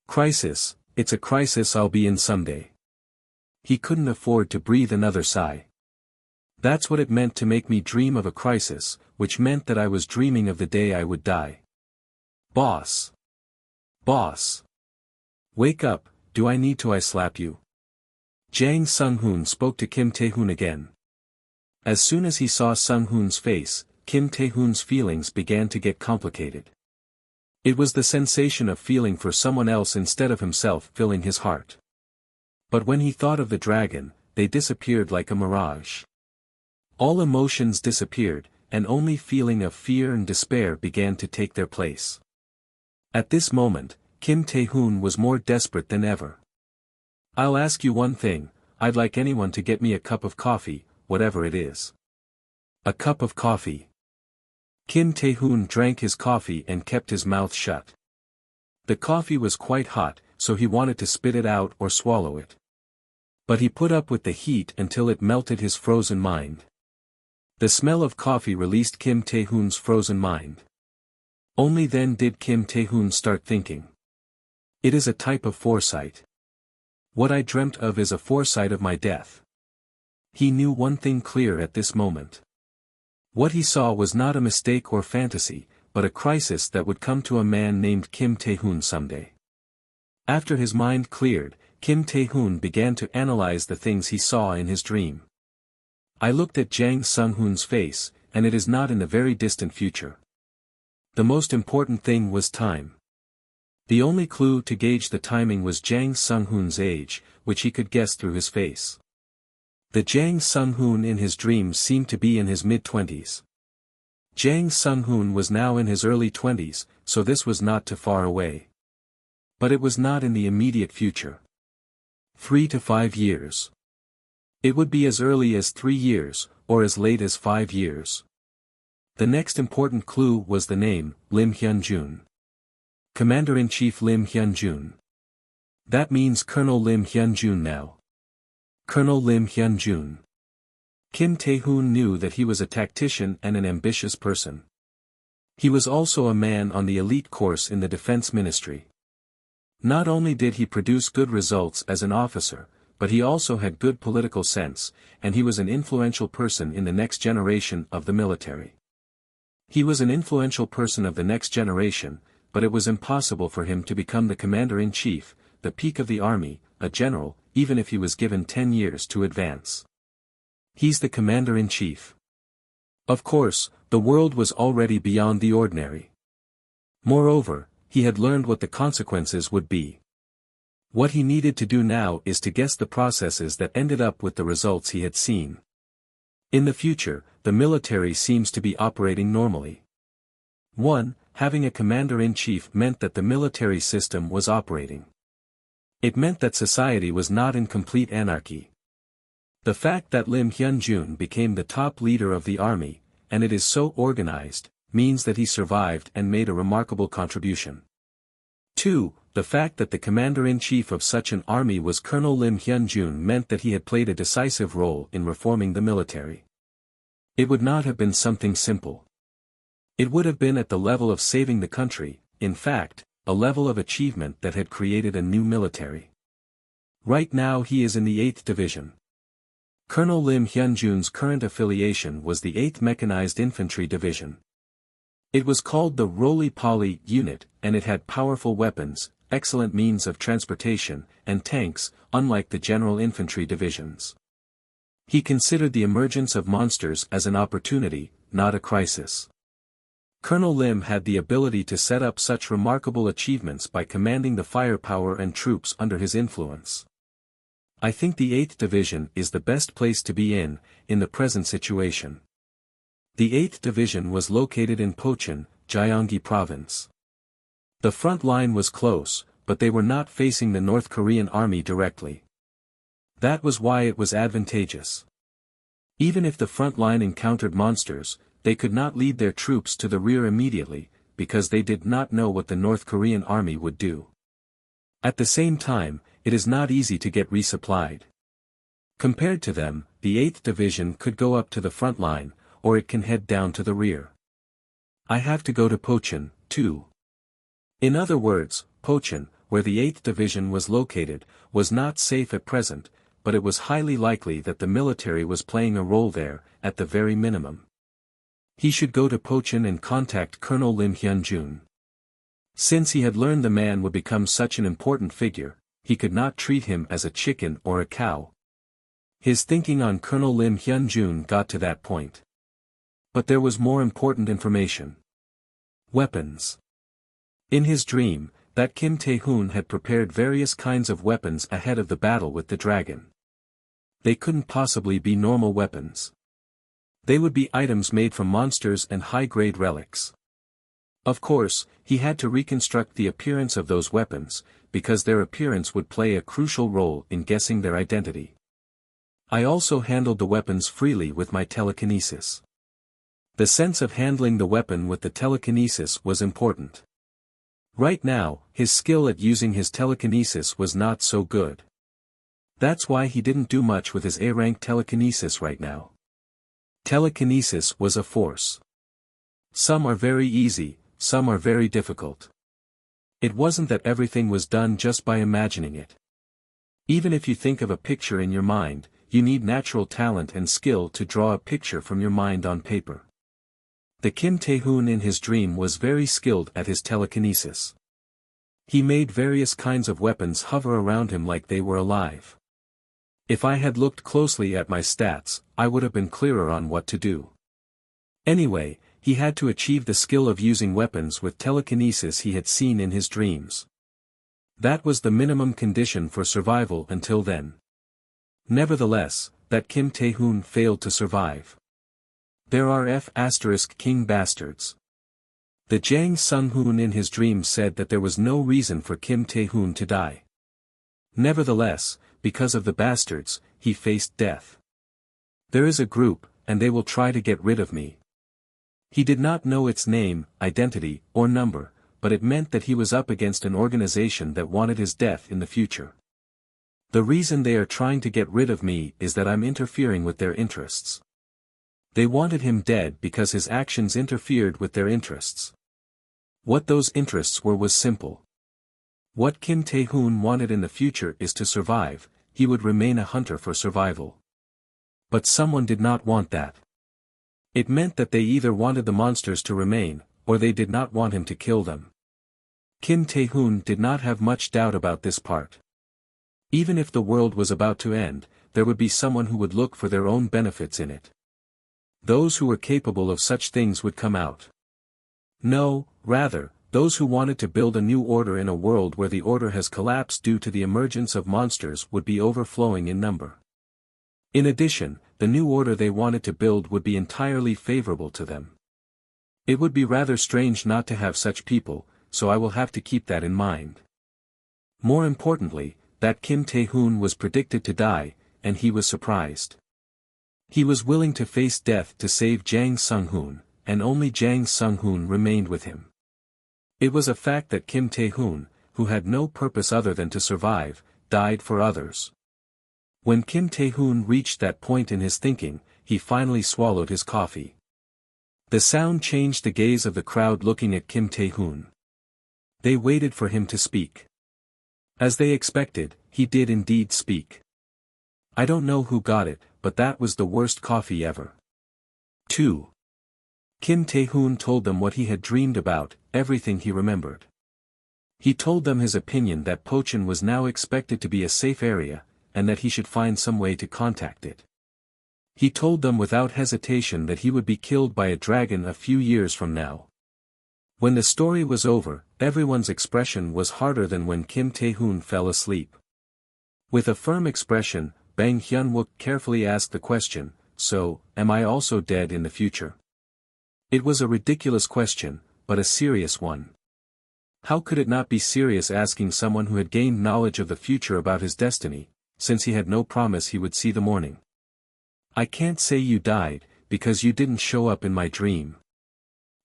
[SPEAKER 1] Crisis, it's a crisis I'll be in someday. He couldn't afford to breathe another sigh. That's what it meant to make me dream of a crisis, which meant that I was dreaming of the day I would die. Boss! Boss! Wake up, do I need to slap you? Jang Sung-hoon spoke to Kim Tae-hoon again. As soon as he saw Sung-hoon's face, Kim Tae-hoon's feelings began to get complicated. It was the sensation of feeling for someone else instead of himself filling his heart. But when he thought of the dragon, they disappeared like a mirage. All emotions disappeared, and only feeling of fear and despair began to take their place. At this moment, Kim Tae-hoon was more desperate than ever. "I'll ask you one thing, I'd like anyone to get me a cup of coffee, whatever it is." A cup of coffee. Kim Tae-hoon drank his coffee and kept his mouth shut. The coffee was quite hot, so he wanted to spit it out or swallow it. But he put up with the heat until it melted his frozen mind. The smell of coffee released Kim Tae-hoon's frozen mind. Only then did Kim Tae-hoon start thinking. It is a type of foresight. What I dreamt of is a foresight of my death. He knew one thing clear at this moment. What he saw was not a mistake or fantasy, but a crisis that would come to a man named Kim Tae-hoon someday. After his mind cleared, Kim Tae-hoon began to analyze the things he saw in his dream. I looked at Jang Sung-hoon's face, and it is not in the very distant future. The most important thing was time. The only clue to gauge the timing was Jang Sung-hoon's age, which he could guess through his face. The Jang Sung-hoon in his dreams seemed to be in his mid-20s. Jang Sung-hoon was now in his early 20s, so this was not too far away. But it was not in the immediate future. 3 to 5 years. It would be as early as 3 years, or as late as 5 years. The next important clue was the name, Lim Hyun-jun. Commander-in-Chief Lim Hyun-jun. That means Colonel Lim Hyun-jun now. Colonel Lim Hyun-jun. Kim Tae-hoon knew that he was a tactician and an ambitious person. He was also a man on the elite course in the defense ministry. Not only did he produce good results as an officer, but he also had good political sense, and he was an influential person in the next generation of the military. He was an influential person of the next generation, but it was impossible for him to become the commander-in-chief, the peak of the army, a general, even if he was given 10 years to advance. He's the commander-in-chief. Of course, the world was already beyond the ordinary. Moreover, he had learned what the consequences would be. What he needed to do now is to guess the processes that ended up with the results he had seen. In the future, the military seems to be operating normally. 1. Having a commander-in-chief meant that the military system was operating. It meant that society was not in complete anarchy. The fact that Lim Hyun-jun became the top leader of the army, and it is so organized, means that he survived and made a remarkable contribution. 2. The fact that the commander-in-chief of such an army was Colonel Lim Hyun-jun meant that he had played a decisive role in reforming the military. It would not have been something simple. It would have been at the level of saving the country, in fact, a level of achievement that had created a new military. Right now he is in the 8th Division. Colonel Lim Hyun-jun's current affiliation was the 8th Mechanized Infantry Division. It was called the Roly-Poly unit, and it had powerful weapons, excellent means of transportation, and tanks, unlike the general infantry divisions. He considered the emergence of monsters as an opportunity, not a crisis. Colonel Lim had the ability to set up such remarkable achievements by commanding the firepower and troops under his influence. I think the 8th Division is the best place to be in the present situation. The 8th Division was located in Pocheon, Gyeonggi Province. The front line was close, but they were not facing the North Korean army directly. That was why it was advantageous. Even if the front line encountered monsters, they could not lead their troops to the rear immediately, because they did not know what the North Korean army would do. At the same time, it is not easy to get resupplied. Compared to them, the 8th Division could go up to the front line, or it can head down to the rear. I have to go to Pocheon, too. In other words, Pocheon, where the 8th Division was located, was not safe at present, but it was highly likely that the military was playing a role there, at the very minimum. He should go to Pocheon and contact Colonel Lim Hyun-jun. Since he had learned the man would become such an important figure, he could not treat him as a chicken or a cow. His thinking on Colonel Lim Hyun-jun got to that point. But there was more important information. Weapons. In his dream, that Kim Tae-hoon had prepared various kinds of weapons ahead of the battle with the dragon. They couldn't possibly be normal weapons. They would be items made from monsters and high-grade relics. Of course, he had to reconstruct the appearance of those weapons, because their appearance would play a crucial role in guessing their identity. I also handled the weapons freely with my telekinesis. The sense of handling the weapon with the telekinesis was important. Right now, his skill at using his telekinesis was not so good. That's why he didn't do much with his A-rank telekinesis right now. Telekinesis was a force. Some are very easy, some are very difficult. It wasn't that everything was done just by imagining it. Even if you think of a picture in your mind, you need natural talent and skill to draw a picture from your mind on paper. The Kim Tae-hoon in his dream was very skilled at his telekinesis. He made various kinds of weapons hover around him like they were alive. If I had looked closely at my stats, I would have been clearer on what to do. Anyway, he had to achieve the skill of using weapons with telekinesis he had seen in his dreams. That was the minimum condition for survival until then. Nevertheless, that Kim Tae-hoon failed to survive. There are King bastards. The Jang Sung-hoon in his dream said that there was no reason for Kim Tae-hoon to die. Nevertheless, because of the bastards, he faced death. There is a group, and they will try to get rid of me. He did not know its name, identity, or number, but it meant that he was up against an organization that wanted his death in the future. The reason they are trying to get rid of me is that I'm interfering with their interests. They wanted him dead because his actions interfered with their interests. What those interests were was simple. What Kim Tae-hoon wanted in the future is to survive, he would remain a hunter for survival. But someone did not want that. It meant that they either wanted the monsters to remain, or they did not want him to kill them. Kim Tae-hoon did not have much doubt about this part. Even if the world was about to end, there would be someone who would look for their own benefits in it. Those who were capable of such things would come out. No, rather, those who wanted to build a new order in a world where the order has collapsed due to the emergence of monsters would be overflowing in number. In addition, the new order they wanted to build would be entirely favorable to them. It would be rather strange not to have such people, so I will have to keep that in mind. More importantly, that Kim Tae-hoon was predicted to die, and he was surprised. He was willing to face death to save Jang Sung-hoon, and only Jang Sung-hoon remained with him. It was a fact that Kim Tae-hoon, who had no purpose other than to survive, died for others. When Kim Tae-hoon reached that point in his thinking, he finally swallowed his coffee. The sound changed the gaze of the crowd looking at Kim Tae-hoon. They waited for him to speak. As they expected, he did indeed speak. I don't know who got it, but that was the worst coffee ever. 2. Kim Tae-hoon told them what he had dreamed about, everything he remembered. He told them his opinion that Pocheon was now expected to be a safe area, and that he should find some way to contact it. He told them without hesitation that he would be killed by a dragon a few years from now. When the story was over, everyone's expression was harder than when Kim Tae-hoon fell asleep. With a firm expression, Bang Hyun-wook carefully asked the question, "So, am I also dead in the future?" It was a ridiculous question, but a serious one. How could it not be serious asking someone who had gained knowledge of the future about his destiny, since he had no promise he would see the morning? "I can't say you died, because you didn't show up in my dream.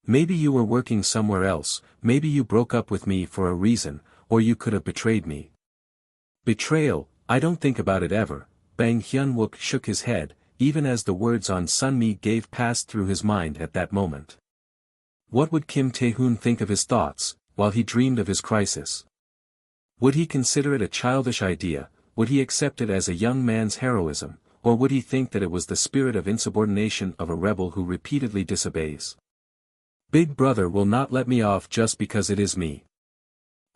[SPEAKER 1] Maybe you were working somewhere else, maybe you broke up with me for a reason, or you could have betrayed me." Betrayal, I don't think about it ever. Bang Hyun-wook shook his head, even as the words on Sunmi gave passed through his mind at that moment. What would Kim Tae-hoon think of his thoughts, while he dreamed of his crisis? Would he consider it a childish idea, would he accept it as a young man's heroism, or would he think that it was the spirit of insubordination of a rebel who repeatedly disobeys? Big Brother will not let me off just because it is me.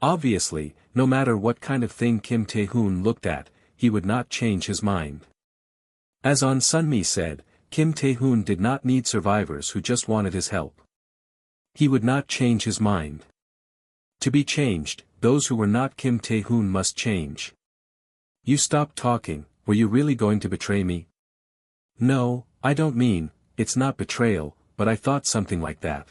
[SPEAKER 1] Obviously, no matter what kind of thing Kim Tae-hoon looked at, he would not change his mind. As On Sunmi said, Kim Tae-hoon did not need survivors who just wanted his help. He would not change his mind. To be changed, those who were not Kim Tae-hoon must change. "You stopped talking, were you really going to betray me?" "No, I don't mean, it's not betrayal, but I thought something like that.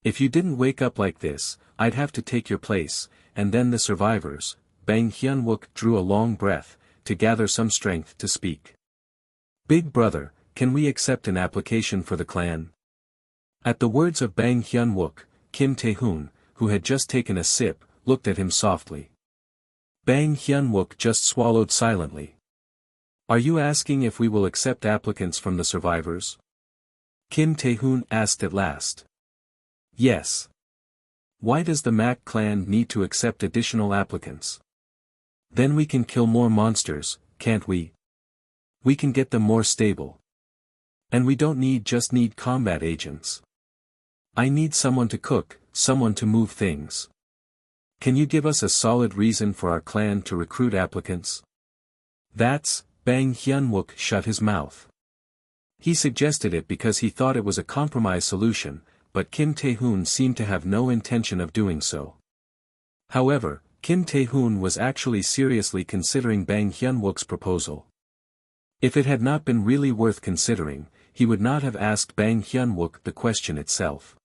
[SPEAKER 1] If you didn't wake up like this, I'd have to take your place," and then the survivors, Bang Hyun-wook drew a long breath, to gather some strength to speak. "Big Brother, can we accept an application for the clan?" At the words of Bang Hyun-wook, Kim Tae-hoon, who had just taken a sip, looked at him softly. Bang Hyun-wook just swallowed silently. "Are you asking if we will accept applicants from the survivors?" Kim Tae-hoon asked at last. "Yes. Why does the Mac clan need to accept additional applicants? Then we can kill more monsters, can't we? We can get them more stable. And we don't just need combat agents. I need someone to cook, someone to move things. Can you give us a solid reason for our clan to recruit applicants?" "That's," Bang Hyun-wook shut his mouth. He suggested it because he thought it was a compromise solution, but Kim Tae-hoon seemed to have no intention of doing so. However, Kim Tae-hoon was actually seriously considering Bang Hyun-wook's proposal. If it had not been really worth considering, he would not have asked Bang Hyun-wook the question itself.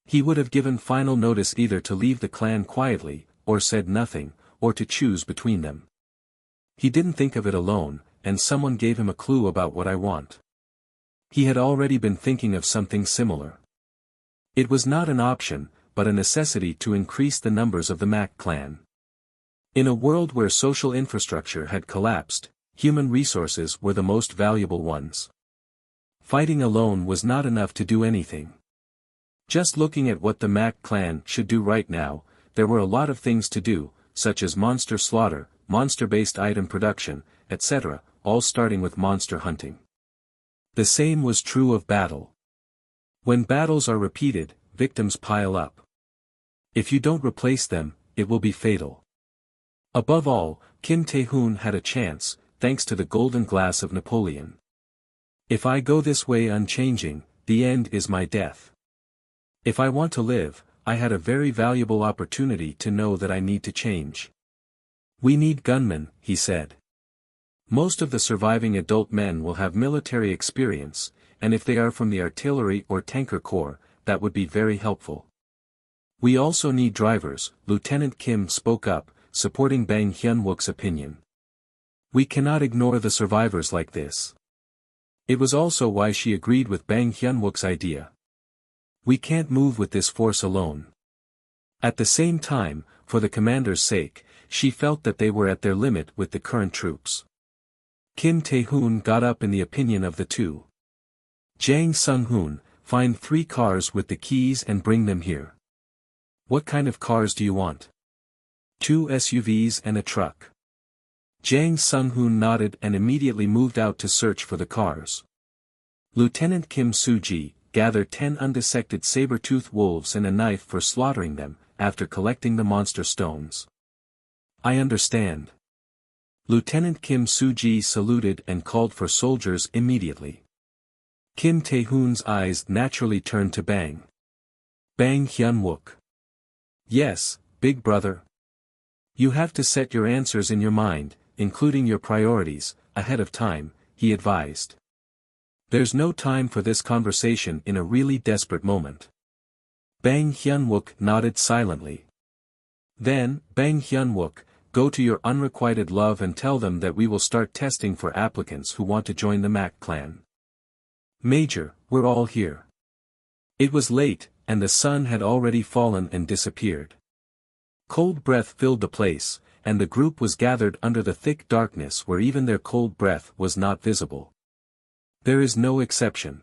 [SPEAKER 1] He would have given final notice either to leave the clan quietly, or said nothing, or to choose between them. He didn't think of it alone, and someone gave him a clue about what I want. He had already been thinking of something similar. It was not an option, but a necessity to increase the numbers of the Mac clan. In a world where social infrastructure had collapsed, human resources were the most valuable ones. Fighting alone was not enough to do anything. Just looking at what the Mac clan should do right now, there were a lot of things to do, such as monster slaughter, monster-based item production, etc., all starting with monster hunting. The same was true of battle. When battles are repeated, victims pile up. If you don't replace them, it will be fatal. Above all, Kim Tae-hoon had a chance, thanks to the golden glass of Napoleon. "If I go this way unchanging, the end is my death. If I want to live, I had a very valuable opportunity to know that I need to change. We need gunmen," he said. "Most of the surviving adult men will have military experience, and if they are from the artillery or tanker corps, that would be very helpful. We also need drivers," Lieutenant Kim spoke up, supporting Bang Hyun-wook's opinion. "We cannot ignore the survivors like this." It was also why she agreed with Bang Hyun-wook's idea. "We can't move with this force alone." At the same time, for the commander's sake, she felt that they were at their limit with the current troops. Kim Tae-hoon got up in the opinion of the two. "Jang Sung-hoon, find 3 cars with the keys and bring them here." "What kind of cars do you want?" 2 SUVs and a truck." Jang Sung-hoon nodded and immediately moved out to search for the cars. Lieutenant Kim Soo-ji, gather 10 undissected saber-toothed wolves and a knife for slaughtering them, after collecting the monster stones. I understand. Lieutenant Kim Soo-ji saluted and called for soldiers immediately. Kim Tae-hoon's eyes naturally turned to Bang. Bang Hyun-wook. Yes, big brother. You have to set your answers in your mind, including your priorities, ahead of time, he advised. There's no time for this conversation in a really desperate moment. Bang Hyun-wook nodded silently. Then, Bang Hyun-wook, go to your unrequited love and tell them that we will start testing for applicants who want to join the Mac clan. Major, we're all here. It was late, and the sun had already fallen and disappeared. Cold breath filled the place, and the group was gathered under the thick darkness where even their cold breath was not visible. There is no exception.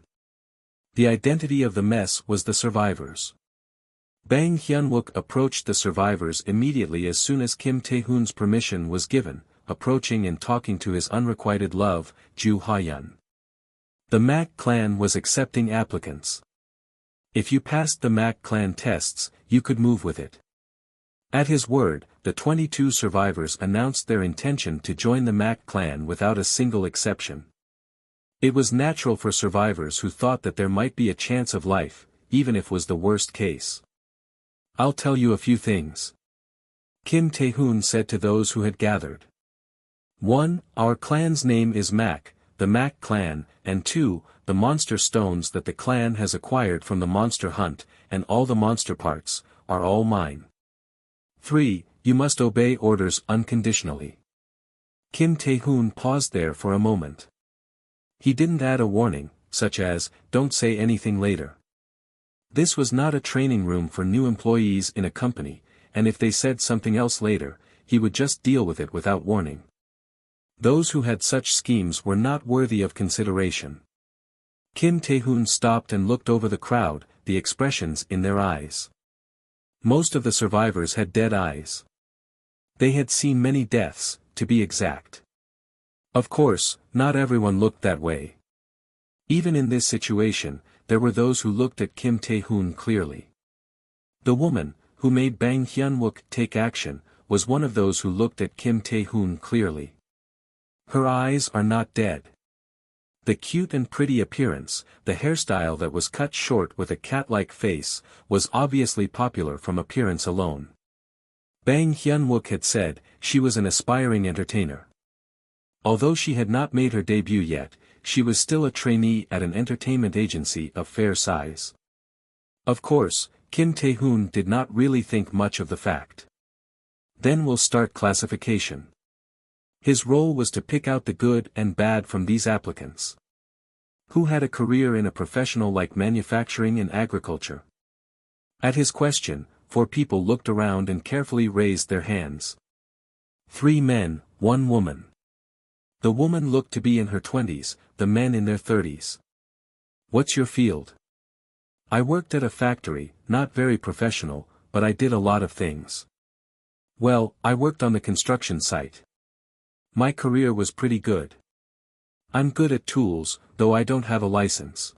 [SPEAKER 1] The identity of the mess was the survivors. Bang Hyun-wook approached the survivors immediately as soon as Kim Tae-hoon's permission was given, approaching and talking to his unrequited love, Ju Ha-yeon. The Mac clan was accepting applicants. If you passed the Mac clan tests, you could move with it. At his word, the 22 survivors announced their intention to join the Mac clan without a single exception. It was natural for survivors who thought that there might be a chance of life, even if it was the worst case. I'll tell you a few things. Kim Tae-hoon said to those who had gathered. 1. Our clan's name is Mac, the Mac clan, and 2. The monster stones that the clan has acquired from the monster hunt, and all the monster parts, are all mine. 3. You must obey orders unconditionally. Kim Tae-hoon paused there for a moment. He didn't add a warning, such as, don't say anything later. This was not a training room for new employees in a company, and if they said something else later, he would just deal with it without warning. Those who had such schemes were not worthy of consideration. Kim Tae-hoon stopped and looked over the crowd, the expressions in their eyes. Most of the survivors had dead eyes. They had seen many deaths, to be exact. Of course, not everyone looked that way. Even in this situation, there were those who looked at Kim Tae-hoon clearly. The woman, who made Bang Hyun-wook take action, was one of those who looked at Kim Tae-hoon clearly. Her eyes are not dead. The cute and pretty appearance, the hairstyle that was cut short with a cat-like face, was obviously popular from appearance alone. Bang Hyun-wook had said, she was an aspiring entertainer. Although she had not made her debut yet, she was still a trainee at an entertainment agency of fair size. Of course, Kim Tae-hoon did not really think much of the fact. Then we'll start classification. His role was to pick out the good and bad from these applicants. Who had a career in a professional like manufacturing and agriculture? At his question, 4 people looked around and carefully raised their hands. 3 men, 1 woman. The woman looked to be in her 20s, the men in their 30s. What's your field? I worked at a factory, not very professional, but I did a lot of things. Well, I worked on the construction site. My career was pretty good. I'm good at tools, though I don't have a license.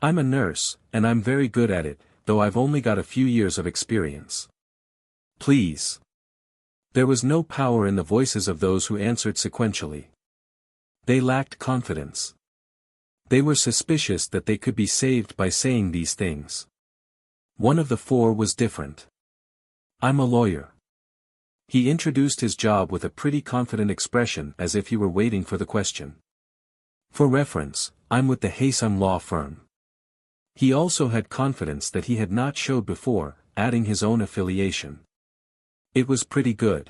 [SPEAKER 1] I'm a nurse, and I'm very good at it, though I've only got a few years of experience. Please. There was no power in the voices of those who answered sequentially. They lacked confidence. They were suspicious that they could be saved by saying these things. One of the 4 was different. I'm a lawyer. He introduced his job with a pretty confident expression as if he were waiting for the question. For reference, I'm with the Haesung law firm. He also had confidence that he had not showed before, adding his own affiliation. It was pretty good.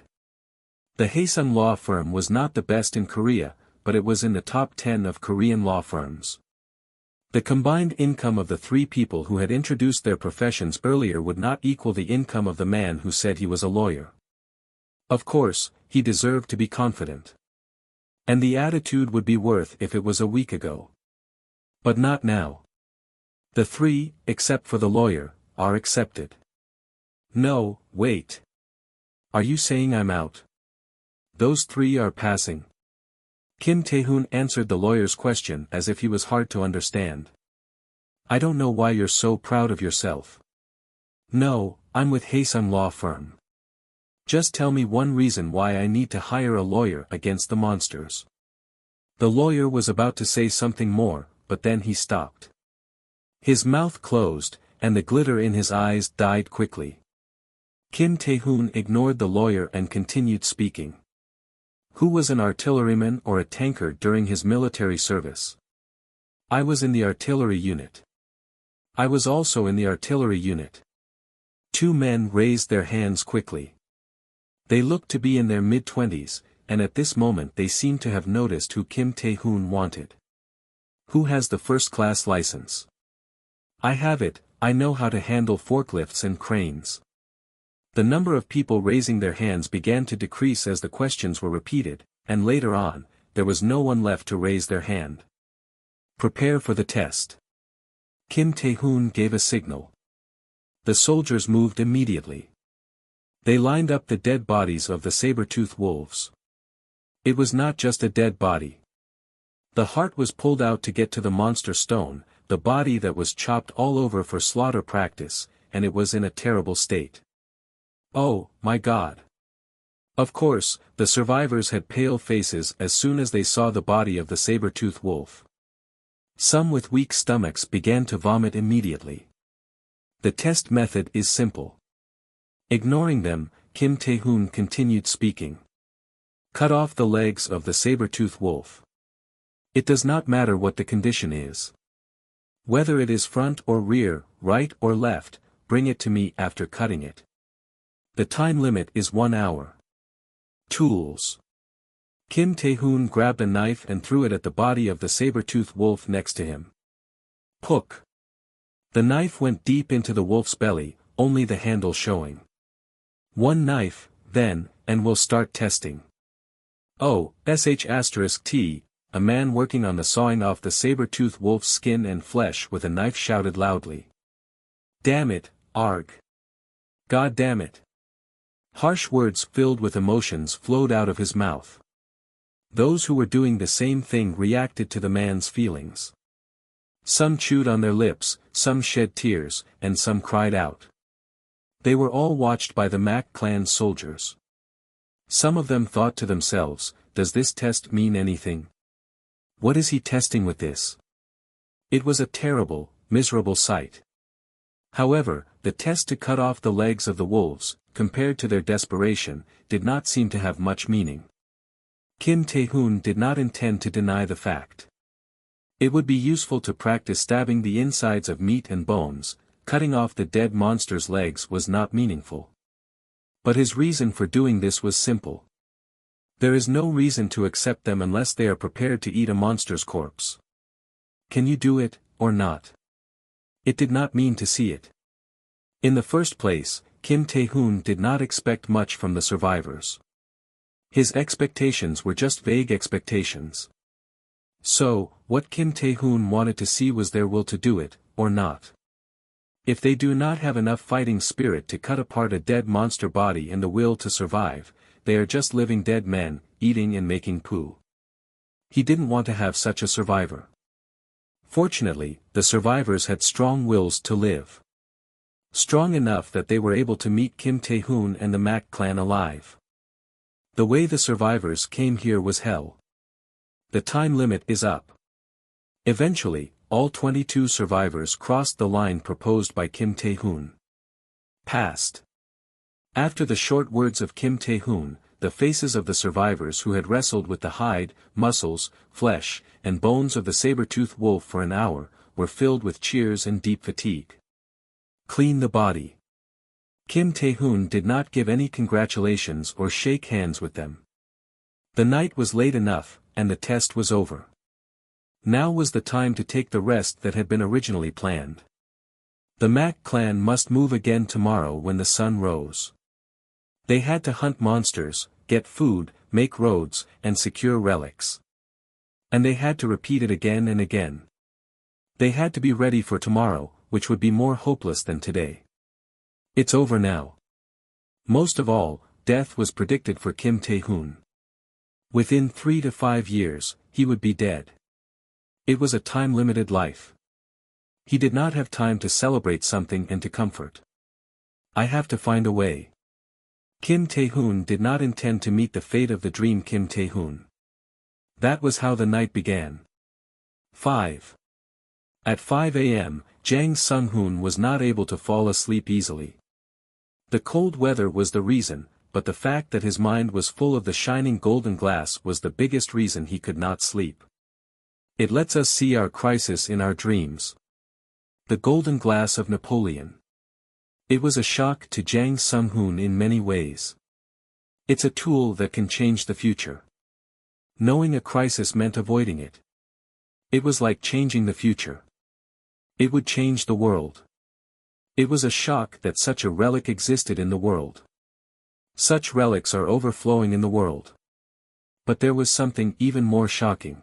[SPEAKER 1] The Haesung law firm was not the best in Korea, but it was in the top 10 of Korean law firms. The combined income of the 3 people who had introduced their professions earlier would not equal the income of the man who said he was a lawyer. Of course, he deserved to be confident. And the attitude would be worth if it was a week ago. But not now. The 3, except for the lawyer, are accepted. No, wait. Are you saying I'm out? Those 3 are passing. Kim Tae-hoon answered the lawyer's question as if he was hard to understand. I don't know why you're so proud of yourself. No, I'm with Haesung Law Firm. Just tell me one reason why I need to hire a lawyer against the monsters. The lawyer was about to say something more, but then he stopped. His mouth closed, and the glitter in his eyes died quickly. Kim Tae-hoon ignored the lawyer and continued speaking. Who was an artilleryman or a tanker during his military service? I was in the artillery unit. I was also in the artillery unit. Two men raised their hands quickly. They looked to be in their mid-20s, and at this moment they seemed to have noticed who Kim Tae-hoon wanted. Who has the first-class license? I have it, I know how to handle forklifts and cranes. The number of people raising their hands began to decrease as the questions were repeated, and later on, there was no one left to raise their hand. Prepare for the test. Kim Tae-hoon gave a signal. The soldiers moved immediately. They lined up the dead bodies of the saber-toothed wolves. It was not just a dead body. The heart was pulled out to get to the monster stone, the body that was chopped all over for slaughter practice, and it was in a terrible state. Oh, my God! Of course, the survivors had pale faces as soon as they saw the body of the saber-toothed wolf. Some with weak stomachs began to vomit immediately. The test method is simple. Ignoring them, Kim Tae-hoon continued speaking. Cut off the legs of the saber-toothed wolf. It does not matter what the condition is. Whether it is front or rear, right or left, bring it to me after cutting it. The time limit is 1 hour. Tools. Kim Tae-hoon grabbed a knife and threw it at the body of the saber-toothed wolf next to him. Pook. The knife went deep into the wolf's belly, only the handle showing. One knife, then, and we'll start testing. Oh, sh*t, a man working on the sawing off the saber-toothed wolf's skin and flesh with a knife shouted loudly. Damn it, arg. God damn it. Harsh words filled with emotions flowed out of his mouth. Those who were doing the same thing reacted to the man's feelings. Some chewed on their lips, some shed tears, and some cried out. They were all watched by the Mac clan soldiers. Some of them thought to themselves, does this test mean anything? What is he testing with this? It was a terrible, miserable sight. However, the test to cut off the legs of the wolves, compared to their desperation, did not seem to have much meaning. Kim Tae-hoon did not intend to deny the fact. It would be useful to practice stabbing the insides of meat and bones, cutting off the dead monster's legs was not meaningful. But his reason for doing this was simple. There is no reason to accept them unless they are prepared to eat a monster's corpse. Can you do it, or not? It did not mean to see it. In the first place, Kim Tae-hoon did not expect much from the survivors. His expectations were just vague expectations. So, what Kim Tae-hoon wanted to see was their will to do it, or not. If they do not have enough fighting spirit to cut apart a dead monster body and the will to survive, they are just living dead men, eating and making poo. He didn't want to have such a survivor. Fortunately, the survivors had strong wills to live. Strong enough that they were able to meet Kim Tae-hoon and the Mac clan alive. The way the survivors came here was hell. The time limit is up. Eventually, all 22 survivors crossed the line proposed by Kim Tae-hoon. Passed. After the short words of Kim Tae-hoon, the faces of the survivors who had wrestled with the hide, muscles, flesh, and bones of the saber-toothed wolf for an hour, were filled with cheers and deep fatigue. Clean the body. Kim Tae-hoon did not give any congratulations or shake hands with them. The night was late enough, and the test was over. Now was the time to take the rest that had been originally planned. The Mac clan must move again tomorrow when the sun rose. They had to hunt monsters, get food, make roads, and secure relics. And they had to repeat it again and again. They had to be ready for tomorrow, which would be more hopeless than today. It's over now. Most of all, death was predicted for Kim Tae-hoon. Within 3 to 5 years, he would be dead. It was a time-limited life. He did not have time to celebrate something and to comfort. I have to find a way. Kim Tae-hoon did not intend to meet the fate of the dream Kim Tae-hoon. That was how the night began. 5. At 5 a.m., Jang Sung-hoon was not able to fall asleep easily. The cold weather was the reason, but the fact that his mind was full of the shining golden glass was the biggest reason he could not sleep. It lets us see our crisis in our dreams. The golden glass of Napoleon. It was a shock to Jang Sung-hoon in many ways. It's a tool that can change the future. Knowing a crisis meant avoiding it. It was like changing the future. It would change the world. It was a shock that such a relic existed in the world. Such relics are overflowing in the world. But there was something even more shocking.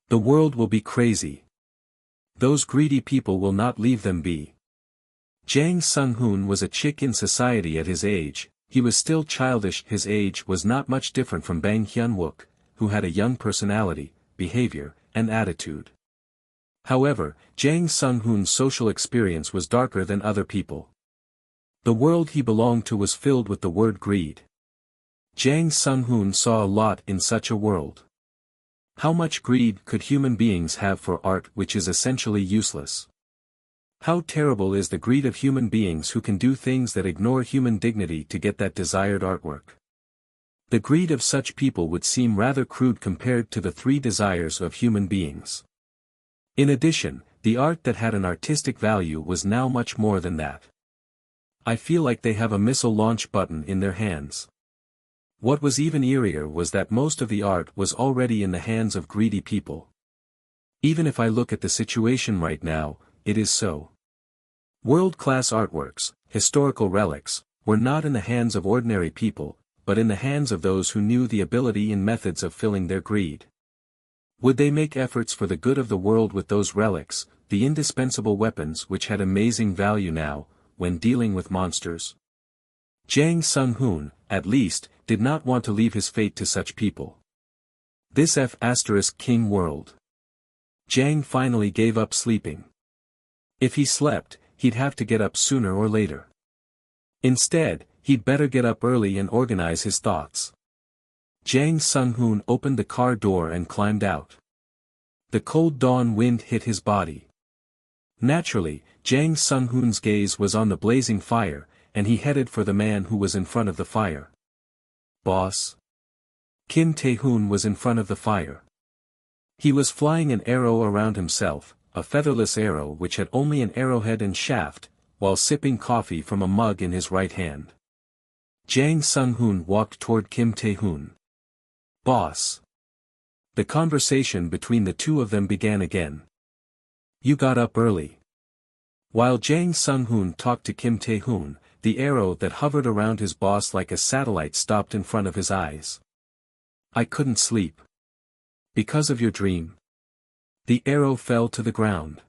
[SPEAKER 1] The world will be crazy. Those greedy people will not leave them be. Jang Sung-hoon was a chick in society at his age. He was still childish. His age was not much different from Bang Hyun-wook, who had a young personality, behavior, and attitude. However, Jang Sung-hoon's social experience was darker than other people. The world he belonged to was filled with the word greed. Jang Sung-hoon saw a lot in such a world. How much greed could human beings have for art which is essentially useless? How terrible is the greed of human beings who can do things that ignore human dignity to get that desired artwork? The greed of such people would seem rather crude compared to the three desires of human beings. In addition, the art that had an artistic value was now much more than that. I feel like they have a missile launch button in their hands. What was even eerier was that most of the art was already in the hands of greedy people. Even if I look at the situation right now, it is so. World-class artworks, historical relics, were not in the hands of ordinary people, but in the hands of those who knew the ability and methods of filling their greed. Would they make efforts for the good of the world with those relics, the indispensable weapons which had amazing value now, when dealing with monsters? Jang Sung-hoon, at least, did not want to leave his fate to such people. This King world. Jang finally gave up sleeping. If he slept, he'd have to get up sooner or later. Instead, he'd better get up early and organize his thoughts. Jang Sung-hoon opened the car door and climbed out. The cold dawn wind hit his body. Naturally, Jang Sung-hoon's gaze was on the blazing fire, and he headed for the man who was in front of the fire. Boss? Kim Tae-hoon was in front of the fire. He was flying an arrow around himself, a featherless arrow which had only an arrowhead and shaft, while sipping coffee from a mug in his right hand. Jang Sung-hoon walked toward Kim Tae-hoon. Boss. The conversation between the two of them began again. You got up early. While Jang Sung-hoon talked to Kim Tae-hoon, the arrow that hovered around his boss like a satellite stopped in front of his eyes. I couldn't sleep. Because of your dream. The arrow fell to the ground.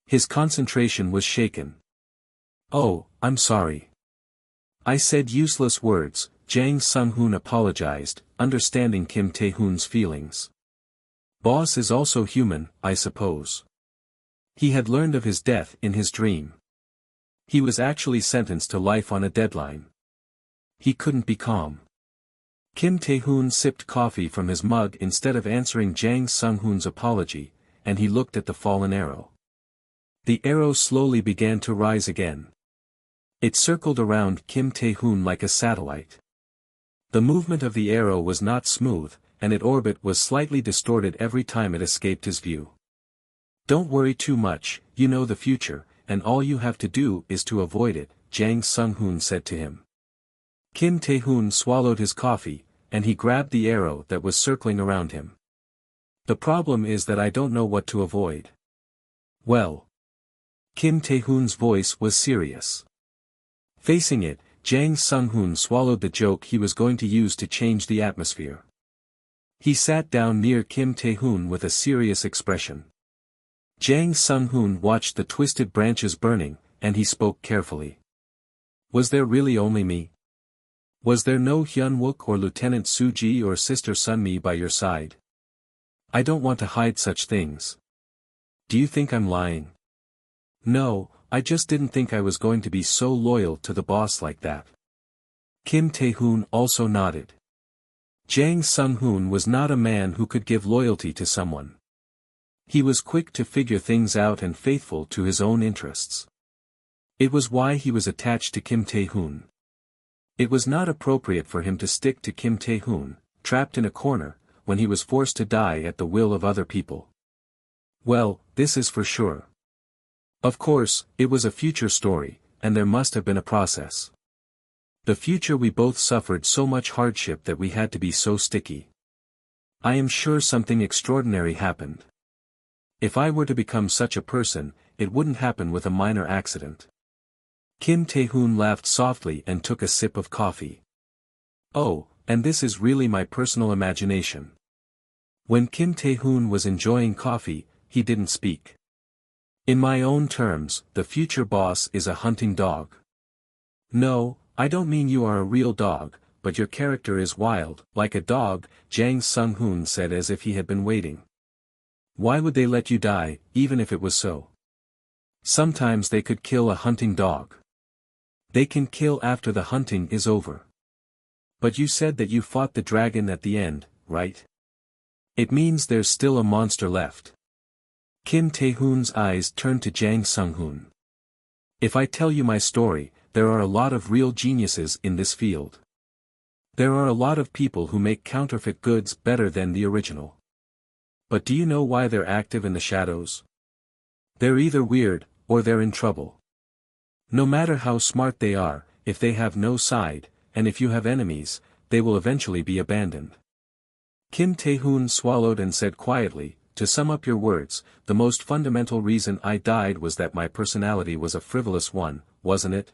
[SPEAKER 1] His concentration was shaken. Oh, I'm sorry. I said useless words. Jang Sung-hoon apologized, understanding Kim Tae-hoon's feelings. Boss is also human, I suppose. He had learned of his death in his dream. He was actually sentenced to life on a deadline. He couldn't be calm. Kim Tae-hoon sipped coffee from his mug instead of answering Jang Sung-hoon's apology, and he looked at the fallen arrow. The arrow slowly began to rise again. It circled around Kim Tae-hoon like a satellite. The movement of the arrow was not smooth, and its orbit was slightly distorted every time it escaped his view. Don't worry too much, you know the future, and all you have to do is to avoid it, Jang Sung-hoon said to him. Kim Tae-hoon swallowed his coffee, and he grabbed the arrow that was circling around him. The problem is that I don't know what to avoid. Well. Kim Tae-hoon's voice was serious. Facing it, Jang Sung-hoon swallowed the joke he was going to use to change the atmosphere. He sat down near Kim Tae-hoon with a serious expression. Jang Sung-hoon watched the twisted branches burning, and he spoke carefully. Was there really only me? Was there no Hyun-wook or Lieutenant Soo-ji or Sister Sun-mi by your side? I don't want to hide such things. Do you think I'm lying? No, I just didn't think I was going to be so loyal to the boss like that. Kim Tae-hoon also nodded. Jang Sung-hoon was not a man who could give loyalty to someone. He was quick to figure things out and faithful to his own interests. It was why he was attached to Kim Tae-hoon. It was not appropriate for him to stick to Kim Tae-hoon, trapped in a corner, when he was forced to die at the will of other people. Well, this is for sure. Of course, it was a future story, and there must have been a process. The future we both suffered so much hardship that we had to be so sticky. I am sure something extraordinary happened. If I were to become such a person, it wouldn't happen with a minor accident. Kim Tae-hoon laughed softly and took a sip of coffee. Oh, and this is really my personal imagination. When Kim Tae-hoon was enjoying coffee, he didn't speak. In my own terms, the future boss is a hunting dog. No, I don't mean you are a real dog, but your character is wild, like a dog, Jang Sung-hoon said as if he had been waiting. Why would they let you die, even if it was so? Sometimes they could kill a hunting dog. They can kill after the hunting is over. But you said that you fought the dragon at the end, right? It means there's still a monster left. Kim Tae-hoon's eyes turned to Jang Sung-hoon. If I tell you my story, there are a lot of real geniuses in this field. There are a lot of people who make counterfeit goods better than the original. But do you know why they're active in the shadows? They're either weird, or they're in trouble. No matter how smart they are, if they have no side, and if you have enemies, they will eventually be abandoned. Kim Tae-hoon swallowed and said quietly, to sum up your words, the most fundamental reason I died was that my personality was a frivolous one, wasn't it?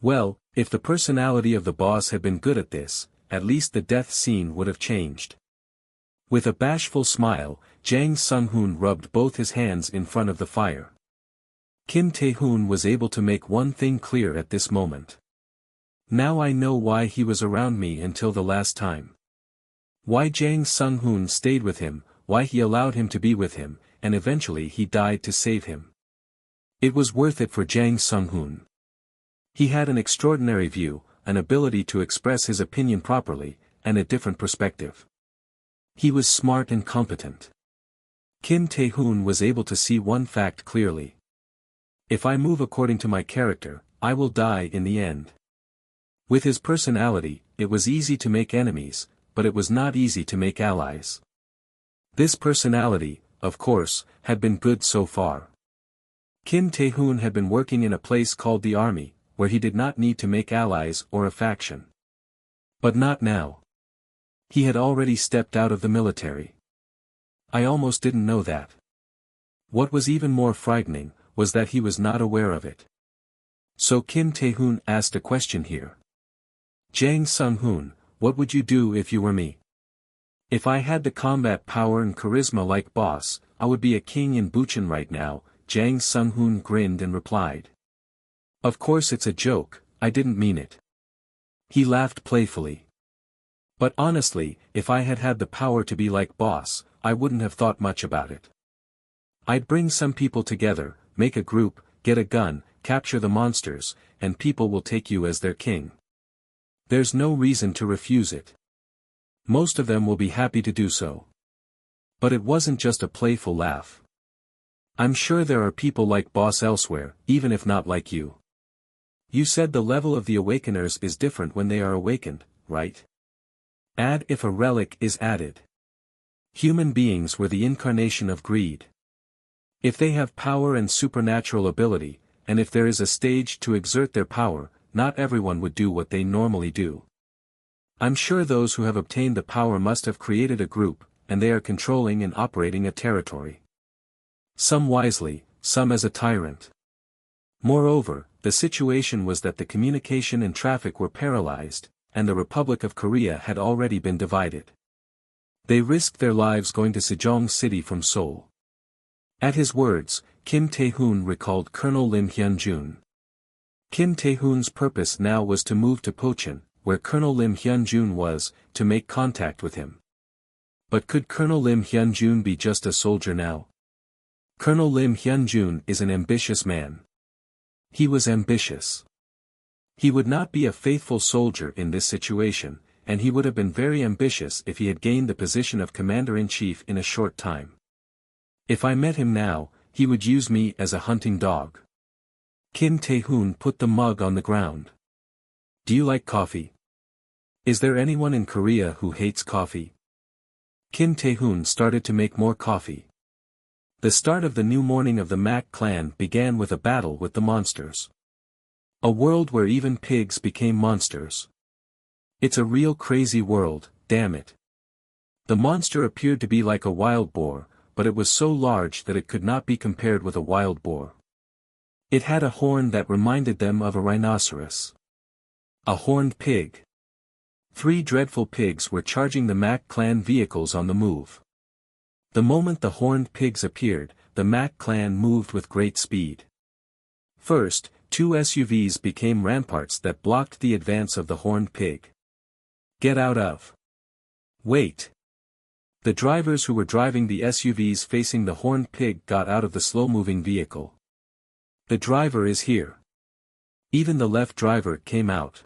[SPEAKER 1] Well, if the personality of the boss had been good at this, at least the death scene would have changed. With a bashful smile, Jang Sung-hoon rubbed both his hands in front of the fire. Kim Tae-hoon was able to make one thing clear at this moment. Now I know why he was around me until the last time. Why Jang Sung-hoon stayed with him, why he allowed him to be with him, and eventually he died to save him. It was worth it for Jang Sung-hoon. He had an extraordinary view, an ability to express his opinion properly, and a different perspective. He was smart and competent. Kim Tae-hoon was able to see one fact clearly. If I move according to my character, I will die in the end. With his personality, it was easy to make enemies, but it was not easy to make allies. This personality, of course, had been good so far. Kim Tae-hoon had been working in a place called the army, where he did not need to make allies or a faction. But not now. He had already stepped out of the military. I almost didn't know that. What was even more frightening, was that he was not aware of it. So Kim Tae-hoon asked a question here. Jang Sung-hoon, what would you do if you were me? If I had the combat power and charisma like boss, I would be a king in Bucheon right now, Jang Sung-hoon grinned and replied. Of course it's a joke, I didn't mean it. He laughed playfully. But honestly, if I had had the power to be like boss, I wouldn't have thought much about it. I'd bring some people together, make a group, get a gun, capture the monsters, and people will take you as their king. There's no reason to refuse it. Most of them will be happy to do so. But it wasn't just a playful laugh. I'm sure there are people like boss elsewhere, even if not like you. You said the level of the awakeners is different when they are awakened, right? Add if a relic is added. Human beings were the incarnation of greed. If they have power and supernatural ability, and if there is a stage to exert their power, not everyone would do what they normally do. I'm sure those who have obtained the power must have created a group, and they are controlling and operating a territory. Some wisely, some as a tyrant. Moreover, the situation was that the communication and traffic were paralyzed, and the Republic of Korea had already been divided. They risked their lives going to Sejong City from Seoul. At his words, Kim Tae-hoon recalled Colonel Lim Hyun-jun. Kim Tae-hoon's purpose now was to move to Pocheon, where Colonel Lim Hyun-jun was, to make contact with him. But could Colonel Lim Hyun-jun be just a soldier now? Colonel Lim Hyun-jun is an ambitious man. He was ambitious. He would not be a faithful soldier in this situation, and he would have been very ambitious if he had gained the position of commander-in-chief in a short time. If I met him now, he would use me as a hunting dog. Kim Tae-hoon put the mug on the ground. Do you like coffee? Is there anyone in Korea who hates coffee? Kim Tae-hoon started to make more coffee. The start of the new morning of the Mac clan began with a battle with the monsters. A world where even pigs became monsters. It's a real crazy world, damn it. The monster appeared to be like a wild boar, but it was so large that it could not be compared with a wild boar. It had a horn that reminded them of a rhinoceros. A horned pig. 3 dreadful pigs were charging the Mac clan vehicles on the move. The moment the horned pigs appeared, the Mac clan moved with great speed. First, 2 SUVs became ramparts that blocked the advance of the horned pig. Get out of. Wait. The drivers who were driving the SUVs facing the horned pig got out of the slow-moving vehicle. The driver is here. Even the left driver came out.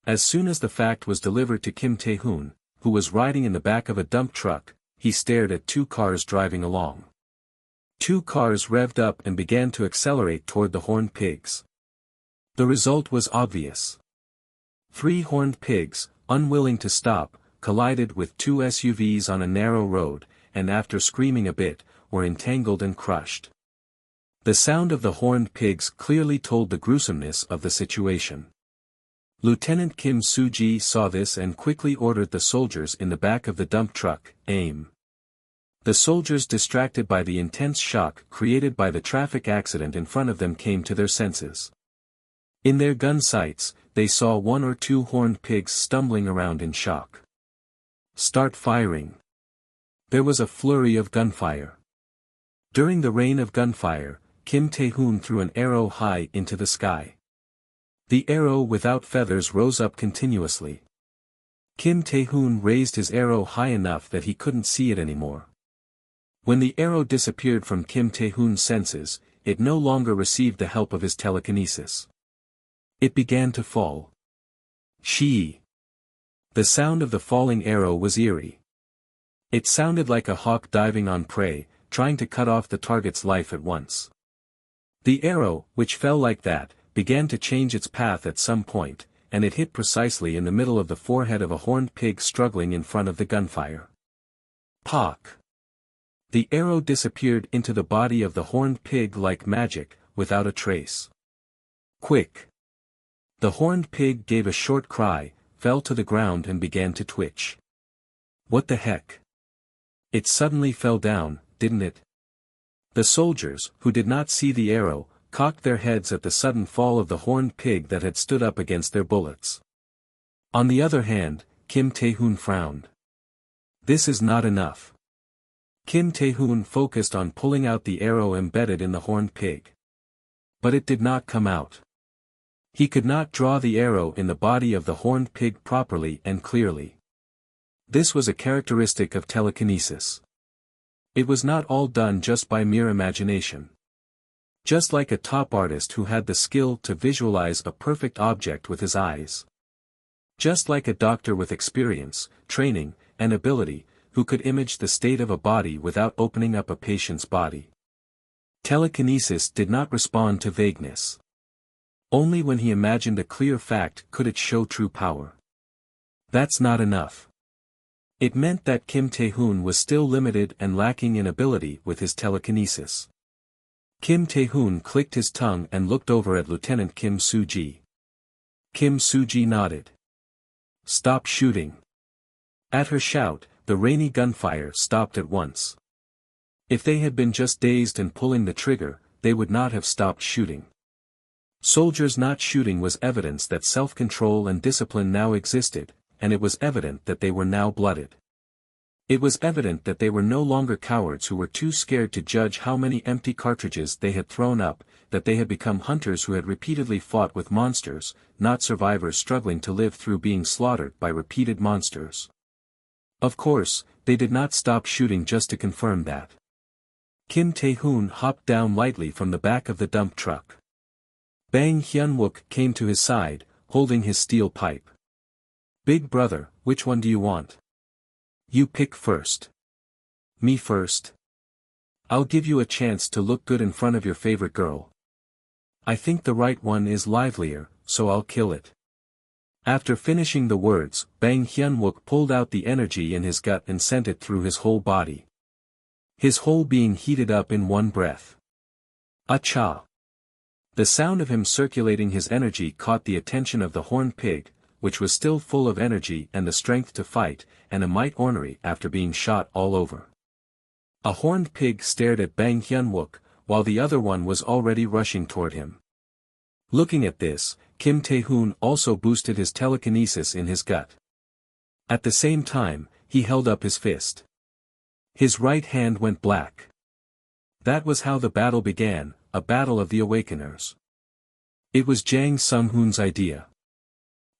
[SPEAKER 1] As soon as the fact was delivered to Kim Tae-hoon, who was riding in the back of a dump truck, he stared at 2 cars driving along. 2 cars revved up and began to accelerate toward the horned pigs. The result was obvious. 3 horned pigs, unwilling to stop, collided with 2 SUVs on a narrow road, and after screaming a bit, were entangled and crushed. The sound of the horned pigs clearly told the gruesomeness of the situation. Lieutenant Kim Soo-ji saw this and quickly ordered the soldiers in the back of the dump truck, aim. The soldiers, distracted by the intense shock created by the traffic accident in front of them, came to their senses. In their gun sights, they saw 1 or 2 horned pigs stumbling around in shock. Start firing. There was a flurry of gunfire. During the rain of gunfire, Kim Tae-hoon threw an arrow high into the sky. The arrow without feathers rose up continuously. Kim Tae-hoon raised his arrow high enough that he couldn't see it anymore. When the arrow disappeared from Kim Tae-hoon's senses, it no longer received the help of his telekinesis. It began to fall. Shee. The sound of the falling arrow was eerie. It sounded like a hawk diving on prey, trying to cut off the target's life at once. The arrow, which fell like that, began to change its path at some point, and it hit precisely in the middle of the forehead of a horned pig struggling in front of the gunfire. Pock! The arrow disappeared into the body of the horned pig like magic, without a trace. Quick! The horned pig gave a short cry, fell to the ground and began to twitch. What the heck? It suddenly fell down, didn't it? The soldiers, who did not see the arrow, cocked their heads at the sudden fall of the horned pig that had stood up against their bullets. On the other hand, Kim Tae-hoon frowned. This is not enough. Kim Tae-hoon focused on pulling out the arrow embedded in the horned pig. But it did not come out. He could not draw the arrow in the body of the horned pig properly and clearly. This was a characteristic of telekinesis. It was not all done just by mere imagination. Just like a top artist who had the skill to visualize a perfect object with his eyes. Just like a doctor with experience, training, and ability, who could image the state of a body without opening up a patient's body. Telekinesis did not respond to vagueness. Only when he imagined a clear fact could it show true power. That's not enough. It meant that Kim Tae-hoon was still limited and lacking in ability with his telekinesis. Kim Tae-hoon clicked his tongue and looked over at Lieutenant Kim Soo-ji. Kim Soo-ji nodded. Stop shooting. At her shout, the rainy gunfire stopped at once. If they had been just dazed and pulling the trigger, they would not have stopped shooting. Soldiers not shooting was evidence that self-control and discipline now existed, and it was evident that they were now blooded. It was evident that they were no longer cowards who were too scared to judge how many empty cartridges they had thrown up, that they had become hunters who had repeatedly fought with monsters, not survivors struggling to live through being slaughtered by repeated monsters. Of course, they did not stop shooting just to confirm that. Kim Tae-hoon hopped down lightly from the back of the dump truck. Bang Hyun-wook came to his side, holding his steel pipe. Big brother, which one do you want? You pick first. Me first. I'll give you a chance to look good in front of your favorite girl. I think the right one is livelier, so I'll kill it. After finishing the words, Bang Hyun-wook pulled out the energy in his gut and sent it through his whole body. His whole being heated up in one breath. Acha! The sound of him circulating his energy caught the attention of the horned pig, which was still full of energy and the strength to fight, and a mite ornery after being shot all over. A horned pig stared at Bang Hyun-wook, while the other one was already rushing toward him. Looking at this, Kim Tae-hoon also boosted his telekinesis in his gut. At the same time, he held up his fist. His right hand went black. That was how the battle began, a battle of the awakeners. It was Jang Sung-hoon's idea.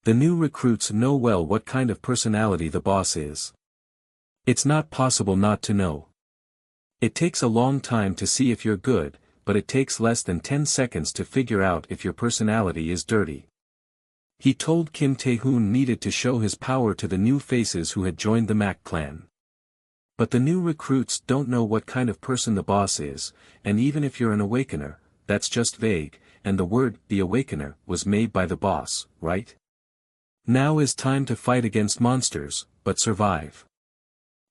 [SPEAKER 1] The new recruits know well what kind of personality the boss is. It's not possible not to know. It takes a long time to see if you're good, but it takes less than 10 seconds to figure out if your personality is dirty. He told Kim Tae-hoon needed to show his power to the new faces who had joined the Mac clan. But the new recruits don't know what kind of person the boss is, and even if you're an awakener, that's just vague, and the word, the awakener, was made by the boss, right? Now is time to fight against monsters, but survive.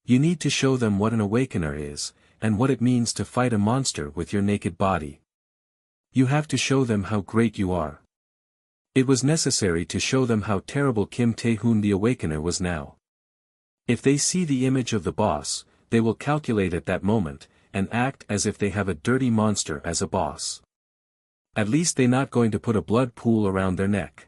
[SPEAKER 1] You need to show them what an awakener is, and what it means to fight a monster with your naked body. You have to show them how great you are. It was necessary to show them how terrible Kim Tae-hoon the Awakener was now. If they see the image of the boss, they will calculate at that moment, and act as if they have a dirty monster as a boss. At least they're not going to put a blood pool around their neck.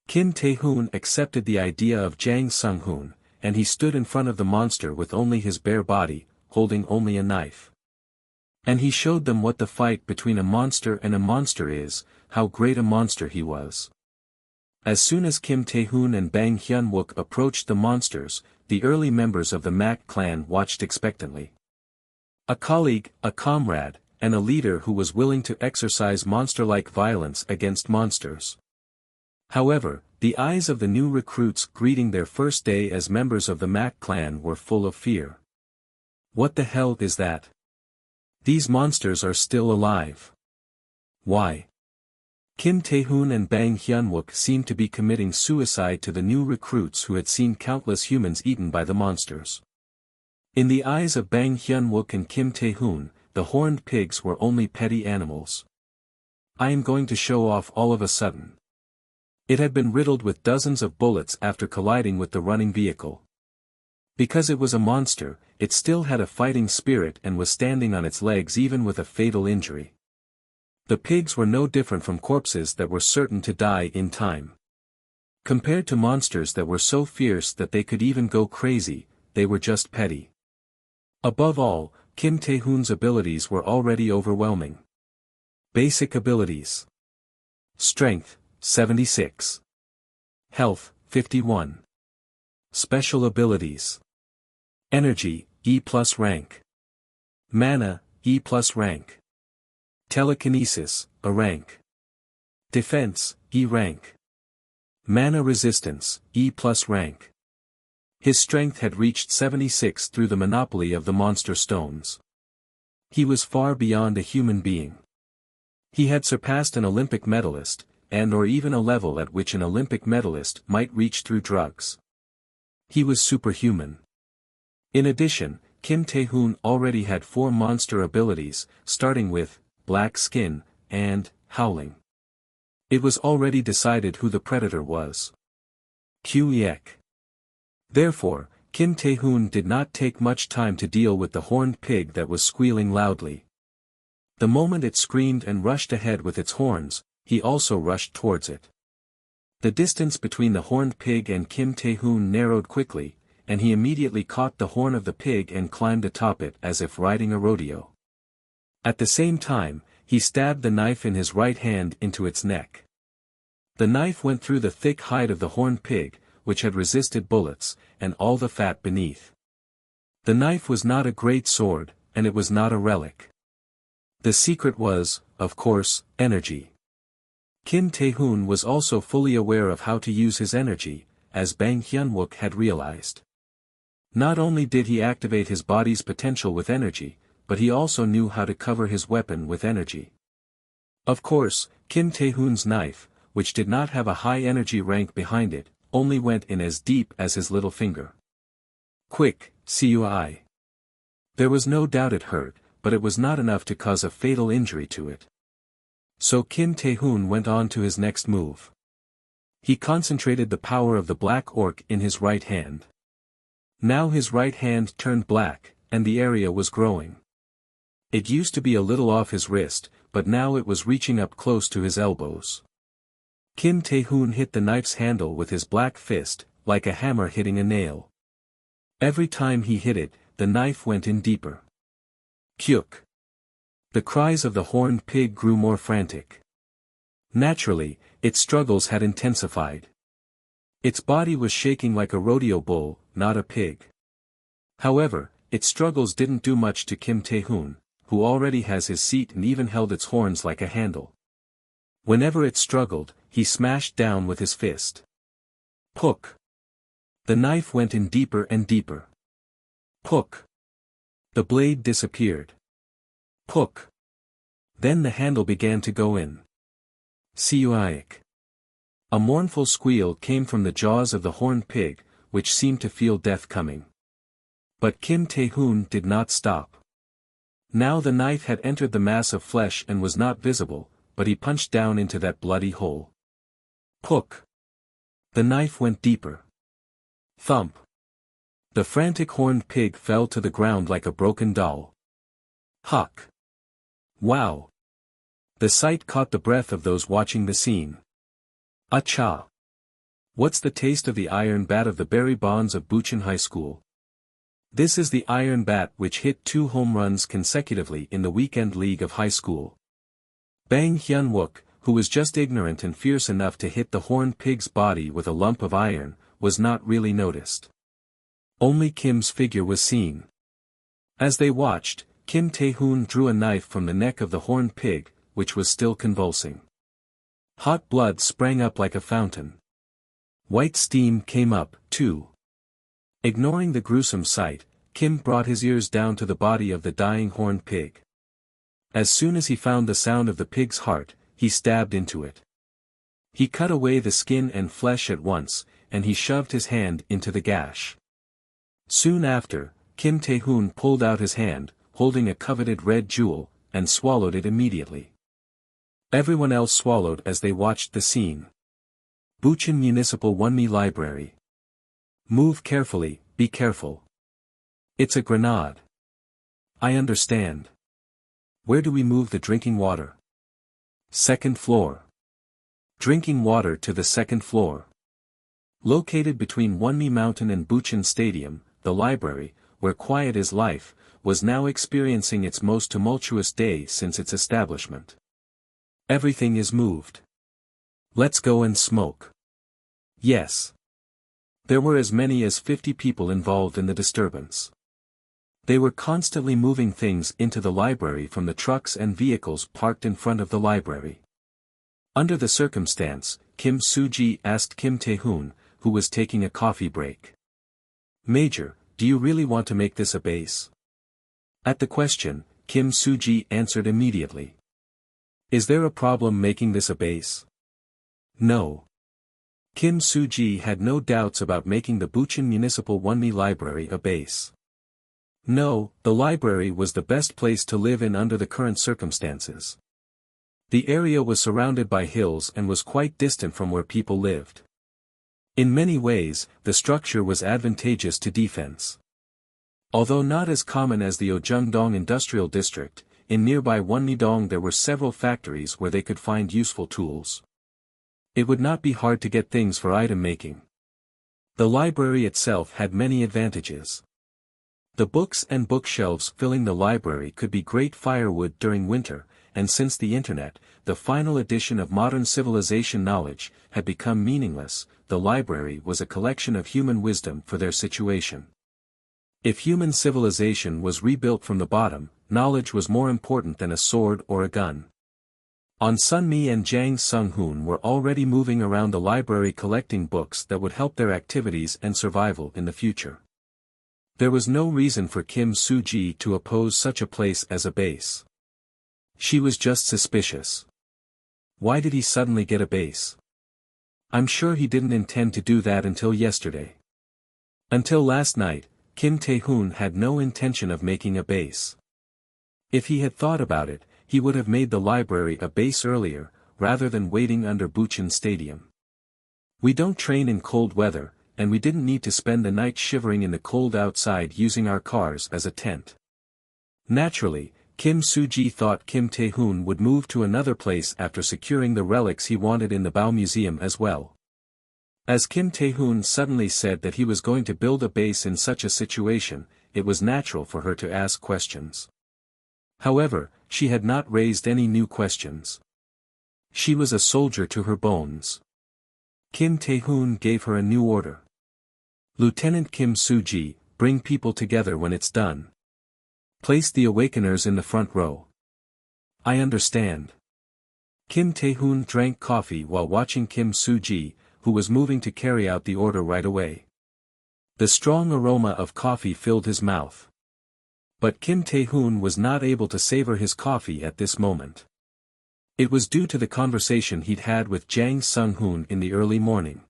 [SPEAKER 1] Kim Tae-hoon accepted the idea of Jang Sung-hoon, and he stood in front of the monster with only his bare body, holding only a knife. And he showed them what the fight between a monster and a monster is, how great a monster he was. As soon as Kim Tae-hoon and Bang Hyun-wook approached the monsters, the early members of the Mac clan watched expectantly. A colleague, a comrade, and a leader who was willing to exercise monster-like violence against monsters. However, the eyes of the new recruits greeting their first day as members of the Mac clan were full of fear. What the hell is that? These monsters are still alive. Why? Kim Tae-hoon and Bang Hyun-wook seemed to be committing suicide to the new recruits who had seen countless humans eaten by the monsters. In the eyes of Bang Hyun-wook and Kim Tae-hoon, the horned pigs were only petty animals. I am going to show off all of a sudden. It had been riddled with dozens of bullets after colliding with the running vehicle. Because it was a monster, it still had a fighting spirit and was standing on its legs even with a fatal injury. The pigs were no different from corpses that were certain to die in time. Compared to monsters that were so fierce that they could even go crazy, they were just petty. Above all, Kim Tae-hoon's abilities were already overwhelming. Basic abilities. Strength, 76. Health, 51. Special abilities. Energy, E+ rank. Mana, E+ rank. Telekinesis, A rank. Defense, E rank. Mana resistance, E+ rank. His strength had reached 76 through the monopoly of the monster stones. He was far beyond a human being. He had surpassed an Olympic medalist, and or even a level at which an Olympic medalist might reach through drugs. He was superhuman. In addition, Kim Tae-hoon already had 4 monster abilities, starting with black skin, and howling. It was already decided who the predator was. Qyek. Therefore, Kim Tae-hoon did not take much time to deal with the horned pig that was squealing loudly. The moment it screamed and rushed ahead with its horns, he also rushed towards it. The distance between the horned pig and Kim Tae-hoon narrowed quickly, and he immediately caught the horn of the pig and climbed atop it as if riding a rodeo. At the same time, he stabbed the knife in his right hand into its neck. The knife went through the thick hide of the horned pig, which had resisted bullets, and all the fat beneath. The knife was not a great sword, and it was not a relic. The secret was, of course, energy. Kim Tae-hoon was also fully aware of how to use his energy, as Bang Hyun-wook had realized. Not only did he activate his body's potential with energy, but he also knew how to cover his weapon with energy. Of course, Kim Tae-hoon's knife, which did not have a high energy rank behind it, only went in as deep as his little finger. Quick, CUI. There was no doubt it hurt, but it was not enough to cause a fatal injury to it. So Kim Tae-hoon went on to his next move. He concentrated the power of the black orc in his right hand. Now his right hand turned black, and the area was growing. It used to be a little off his wrist, but now it was reaching up close to his elbows. Kim Tae-hoon hit the knife's handle with his black fist, like a hammer hitting a nail. Every time he hit it, the knife went in deeper. Kyuk. The cries of the horned pig grew more frantic. Naturally, its struggles had intensified. Its body was shaking like a rodeo bull, not a pig. However, its struggles didn't do much to Kim Tae-hoon, who already has his seat and even held its horns like a handle. Whenever it struggled, he smashed down with his fist. Pook. The knife went in deeper and deeper. Pook. The blade disappeared. Pook. Then the handle began to go in. Siuaik. A mournful squeal came from the jaws of the horned pig, which seemed to feel death coming. But Kim Tae-hoon did not stop. Now the knife had entered the mass of flesh and was not visible, but he punched down into that bloody hole. Pook. The knife went deeper. Thump. The frantic horned pig fell to the ground like a broken doll. Huck. Wow. The sight caught the breath of those watching the scene. Acha. What's the taste of the iron bat of the Barry Bonds of Bucheon High School? This is the iron bat which hit 2 home runs consecutively in the weekend league of high school. Bang Hyun-wook, who was just ignorant and fierce enough to hit the horned pig's body with a lump of iron, was not really noticed. Only Kim's figure was seen. As they watched, Kim Tae-hoon drew a knife from the neck of the horned pig, which was still convulsing. Hot blood sprang up like a fountain. White steam came up, too. Ignoring the gruesome sight, Kim brought his ears down to the body of the dying horned pig. As soon as he found the sound of the pig's heart, he stabbed into it. He cut away the skin and flesh at once, and he shoved his hand into the gash. Soon after, Kim Tae-hoon pulled out his hand, holding a coveted red jewel, and swallowed it immediately. Everyone else swallowed as they watched the scene. Bucheon Municipal Wonmi Library. Move carefully, be careful. It's a grenade. I understand. Where do we move the drinking water? Second floor. Drinking water to the second floor. Located between Wonmi Mountain and Bucheon Stadium, the library, where quiet is life, was now experiencing its most tumultuous day since its establishment. Everything is moved. Let's go and smoke. Yes. There were as many as 50 people involved in the disturbance. They were constantly moving things into the library from the trucks and vehicles parked in front of the library. Under the circumstance, Kim Soo-ji asked Kim Tae-hoon, who was taking a coffee break. Major, do you really want to make this a base? At the question, Kim Soo-ji answered immediately. Is there a problem making this a base? No. Kim Soo-ji had no doubts about making the Bucheon Municipal Wonmi Library a base. No, the library was the best place to live in under the current circumstances. The area was surrounded by hills and was quite distant from where people lived. In many ways, the structure was advantageous to defense. Although not as common as the Ojungdong Industrial District, in nearby Wonmi-dong there were several factories where they could find useful tools. It would not be hard to get things for item making. The library itself had many advantages. The books and bookshelves filling the library could be great firewood during winter, and since the internet, the final edition of modern civilization knowledge, had become meaningless, the library was a collection of human wisdom for their situation. If human civilization was rebuilt from the bottom, knowledge was more important than a sword or a gun. On Sunmi and Jang Sung-hoon were already moving around the library collecting books that would help their activities and survival in the future. There was no reason for Kim Soo-ji to oppose such a place as a base. She was just suspicious. Why did he suddenly get a base? I'm sure he didn't intend to do that until yesterday. Until last night, Kim Tae-hoon had no intention of making a base. If he had thought about it, he would have made the library a base earlier, rather than waiting under Bucheon Stadium. We don't train in cold weather, and we didn't need to spend the night shivering in the cold outside using our cars as a tent. Naturally, Kim Soo-ji thought Kim Tae-hoon would move to another place after securing the relics he wanted in the Bao Museum as well. As Kim Tae-hoon suddenly said that he was going to build a base in such a situation, it was natural for her to ask questions. However, she had not raised any new questions. She was a soldier to her bones. Kim Tae-hoon gave her a new order. Lieutenant Kim Soo-ji, bring people together when it's done. Place the awakeners in the front row. I understand. Kim Tae-hoon drank coffee while watching Kim Soo-ji, who was moving to carry out the order right away. The strong aroma of coffee filled his mouth. But Kim Tae-hoon was not able to savor his coffee at this moment. It was due to the conversation he'd had with Jang Sung-hoon in the early morning.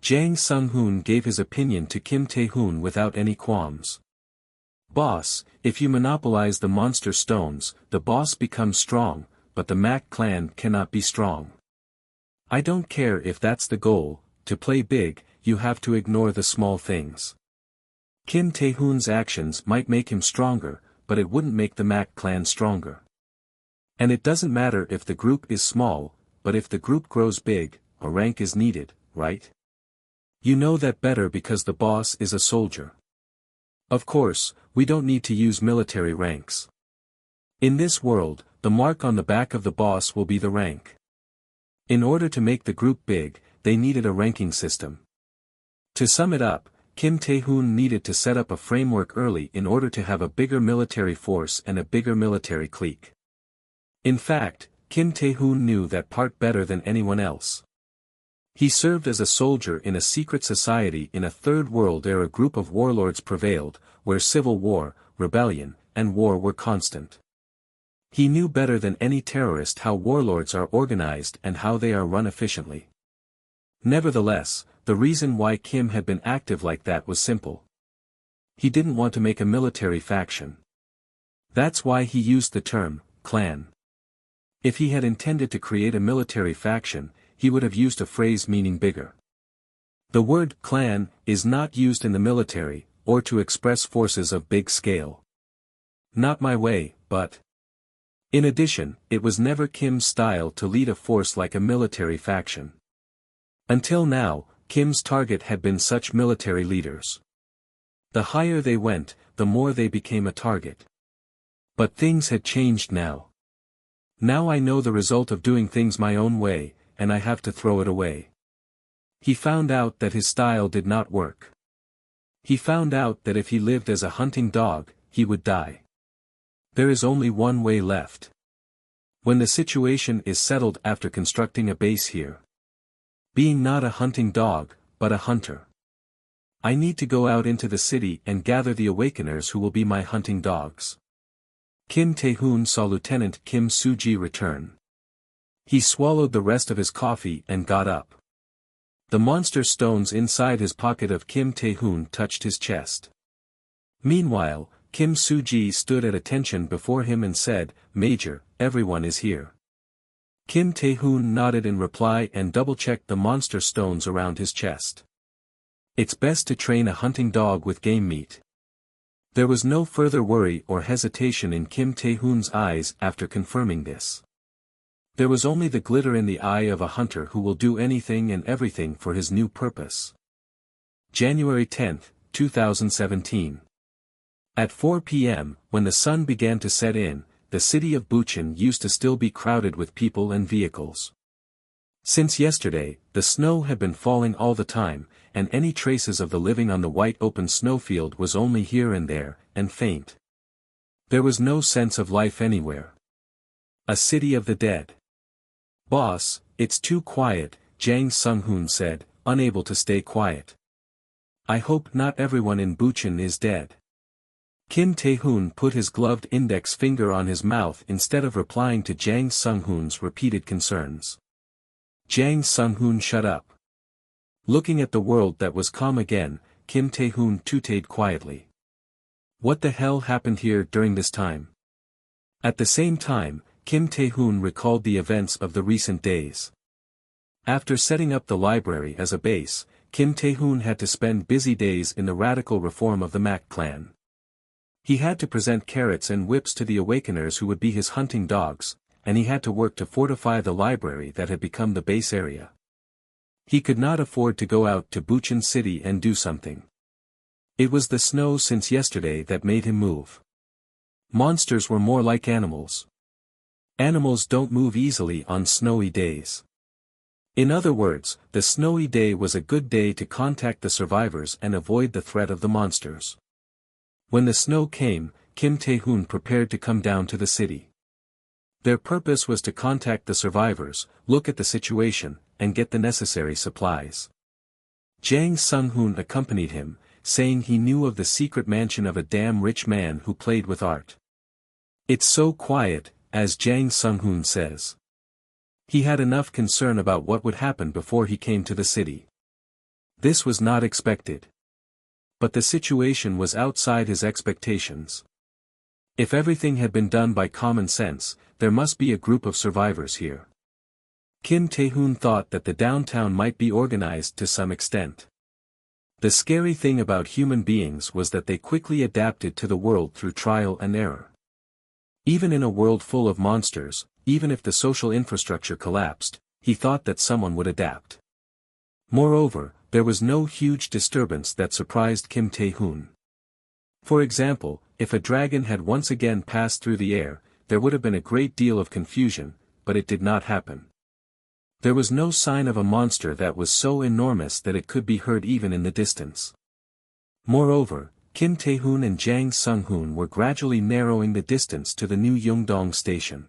[SPEAKER 1] Jang Sung-hoon gave his opinion to Kim Tae-hoon without any qualms. Boss, if you monopolize the monster stones, the boss becomes strong, but the Mac clan cannot be strong. I don't care if that's the goal, to play big, you have to ignore the small things. Kim Tae-hoon's actions might make him stronger, but it wouldn't make the Mac clan stronger. And it doesn't matter if the group is small, but if the group grows big, a rank is needed, right? You know that better because the boss is a soldier. Of course, we don't need to use military ranks. In this world, the mark on the back of the boss will be the rank. In order to make the group big, they needed a ranking system. To sum it up, Kim Tae-hoon needed to set up a framework early in order to have a bigger military force and a bigger military clique. In fact, Kim Tae-hoon knew that part better than anyone else. He served as a soldier in a secret society in a third world ere a group of warlords prevailed, where civil war, rebellion, and war were constant. He knew better than any terrorist how warlords are organized and how they are run efficiently. Nevertheless, the reason why Kim had been active like that was simple. He didn't want to make a military faction. That's why he used the term, clan. If he had intended to create a military faction, he would have used a phrase meaning bigger. The word clan is not used in the military, or to express forces of big scale. Not my way, but. In addition, it was never Kim's style to lead a force like a military faction. Until now, Kim's target had been such military leaders. The higher they went, the more they became a target. But things had changed now. Now I know the result of doing things my own way, and I have to throw it away. He found out that his style did not work. He found out that if he lived as a hunting dog, he would die. There is only one way left. When the situation is settled after constructing a base here. Being not a hunting dog, but a hunter. I need to go out into the city and gather the awakeners who will be my hunting dogs. Kim Tae-hoon saw Lieutenant Kim Soo-ji return. He swallowed the rest of his coffee and got up. The monster stones inside his pocket of Kim Tae-hoon touched his chest. Meanwhile, Kim Soo-ji stood at attention before him and said, "Major, everyone is here." Kim Tae-hoon nodded in reply and double-checked the monster stones around his chest. It's best to train a hunting dog with game meat. There was no further worry or hesitation in Kim Tae-hoon's eyes after confirming this. There was only the glitter in the eye of a hunter who will do anything and everything for his new purpose. January 10, 2017. At 4 p.m., when the sun began to set in, the city of Bucheon used to still be crowded with people and vehicles. Since yesterday, the snow had been falling all the time, and any traces of the living on the white open snowfield was only here and there, and faint. There was no sense of life anywhere. A city of the dead. "Boss, it's too quiet," Jang Sung-hoon said, unable to stay quiet. "I hope not everyone in Bucheon is dead." Kim Tae-hoon put his gloved index finger on his mouth instead of replying to Jang Sung-hoon's repeated concerns. Jang Sung-hoon shut up. Looking at the world that was calm again, Kim Tae-hoon tooted quietly. What the hell happened here during this time? At the same time, Kim Tae-hoon recalled the events of the recent days. After setting up the library as a base, Kim Tae-hoon had to spend busy days in the radical reform of the Mac clan. He had to present carrots and whips to the awakeners who would be his hunting dogs, and he had to work to fortify the library that had become the base area. He could not afford to go out to Bucheon City and do something. It was the snow since yesterday that made him move. Monsters were more like animals. Animals don't move easily on snowy days. In other words, the snowy day was a good day to contact the survivors and avoid the threat of the monsters. When the snow came, Kim Tae-hoon prepared to come down to the city. Their purpose was to contact the survivors, look at the situation, and get the necessary supplies. Jang Sung-hoon accompanied him, saying he knew of the secret mansion of a damn rich man who played with art. "It's so quiet," as Jang Sung-hoon says. He had enough concern about what would happen before he came to the city. This was not expected. But the situation was outside his expectations. If everything had been done by common sense, there must be a group of survivors here. Kim Tae-hoon thought that the downtown might be organized to some extent. The scary thing about human beings was that they quickly adapted to the world through trial and error. Even in a world full of monsters, even if the social infrastructure collapsed, he thought that someone would adapt. Moreover, there was no huge disturbance that surprised Kim Tae-hoon. For example, if a dragon had once again passed through the air, there would have been a great deal of confusion, but it did not happen. There was no sign of a monster that was so enormous that it could be heard even in the distance. Moreover, Kim Tae-hoon and Jang Sung-hoon were gradually narrowing the distance to the new Yeongdong station.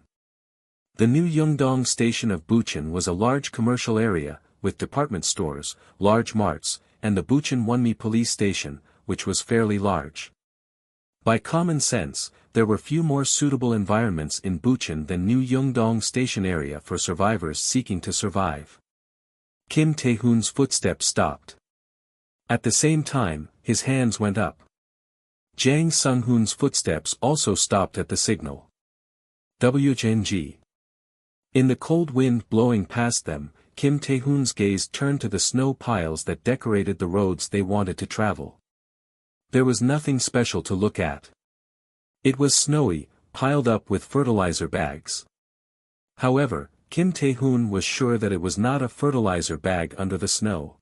[SPEAKER 1] The new Yeongdong station of Bucheon was a large commercial area, with department stores, large marts, and the Bucheon Wonmi police station, which was fairly large. By common sense, there were few more suitable environments in Bucheon than New Yeongdong station area for survivors seeking to survive. Kim Tae-hoon's footsteps stopped. At the same time, his hands went up. Jang Sung-hoon's footsteps also stopped at the signal. WJNG. In the cold wind blowing past them, Kim Tae-hoon's gaze turned to the snow piles that decorated the roads they wanted to travel. There was nothing special to look at. It was snowy, piled up with fertilizer bags. However, Kim Tae-hoon was sure that it was not a fertilizer bag under the snow.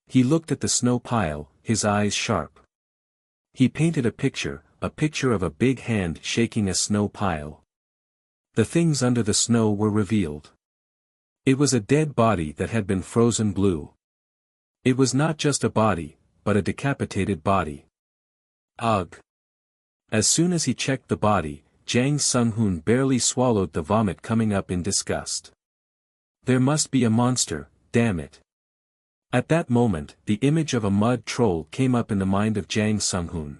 [SPEAKER 1] He looked at the snow pile, his eyes sharp. He painted a picture of a big hand shaking a snow pile. The things under the snow were revealed. It was a dead body that had been frozen blue. It was not just a body, but a decapitated body. Ugh! As soon as he checked the body, Jang Sung-hoon barely swallowed the vomit coming up in disgust. There must be a monster, damn it. At that moment, the image of a mud troll came up in the mind of Jang Sung-hoon.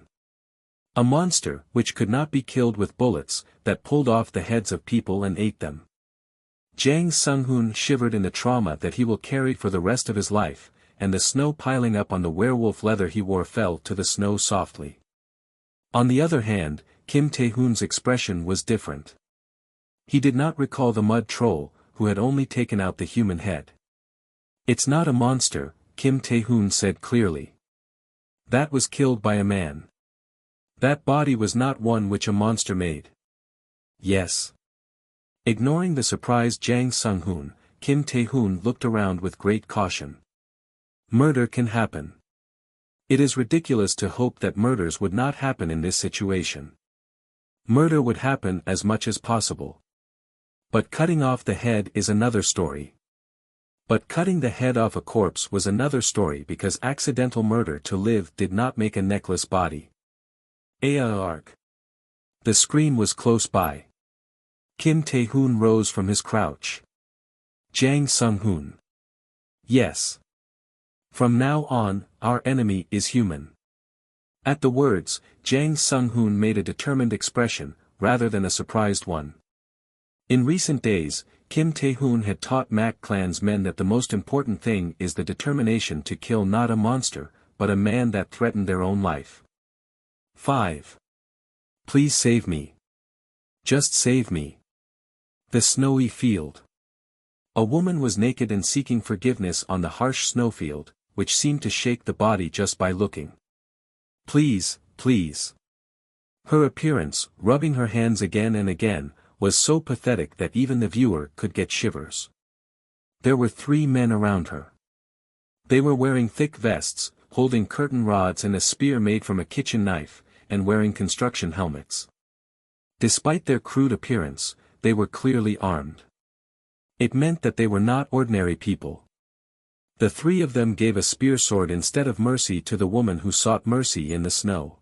[SPEAKER 1] A monster, which could not be killed with bullets, that pulled off the heads of people and ate them. Jang Sung-hoon shivered in the trauma that he will carry for the rest of his life, and the snow piling up on the werewolf leather he wore fell to the snow softly. On the other hand, Kim Tae-hoon's expression was different. He did not recall the mud troll, who had only taken out the human head. "It's not a monster," Kim Tae-hoon said clearly. "That was killed by a man. That body was not one which a monster made." "Yes." Ignoring the surprised Jang Sung-hoon, Kim Tae-hoon looked around with great caution. Murder can happen. It is ridiculous to hope that murders would not happen in this situation. Murder would happen as much as possible. But cutting off the head is another story. But cutting the head off a corpse was another story because accidental murder to live did not make a necklace body. Arg. The scream was close by. Kim Tae-hoon rose from his crouch. Jang Sung-hoon. Yes. From now on, our enemy is human. At the words, Jang Sung-hoon made a determined expression, rather than a surprised one. In recent days, Kim Tae-hoon had taught Mak clan's men that the most important thing is the determination to kill not a monster, but a man that threatened their own life. 5. Please save me. Just save me. The snowy field. A woman was naked and seeking forgiveness on the harsh snowfield, which seemed to shake the body just by looking. Please, please. Her appearance, rubbing her hands again and again, was so pathetic that even the viewer could get shivers. There were 3 men around her. They were wearing thick vests, holding curtain rods and a spear made from a kitchen knife, and wearing construction helmets. Despite their crude appearance, they were clearly armed. It meant that they were not ordinary people. The 3 of them gave a spear sword instead of mercy to the woman who sought mercy in the snow.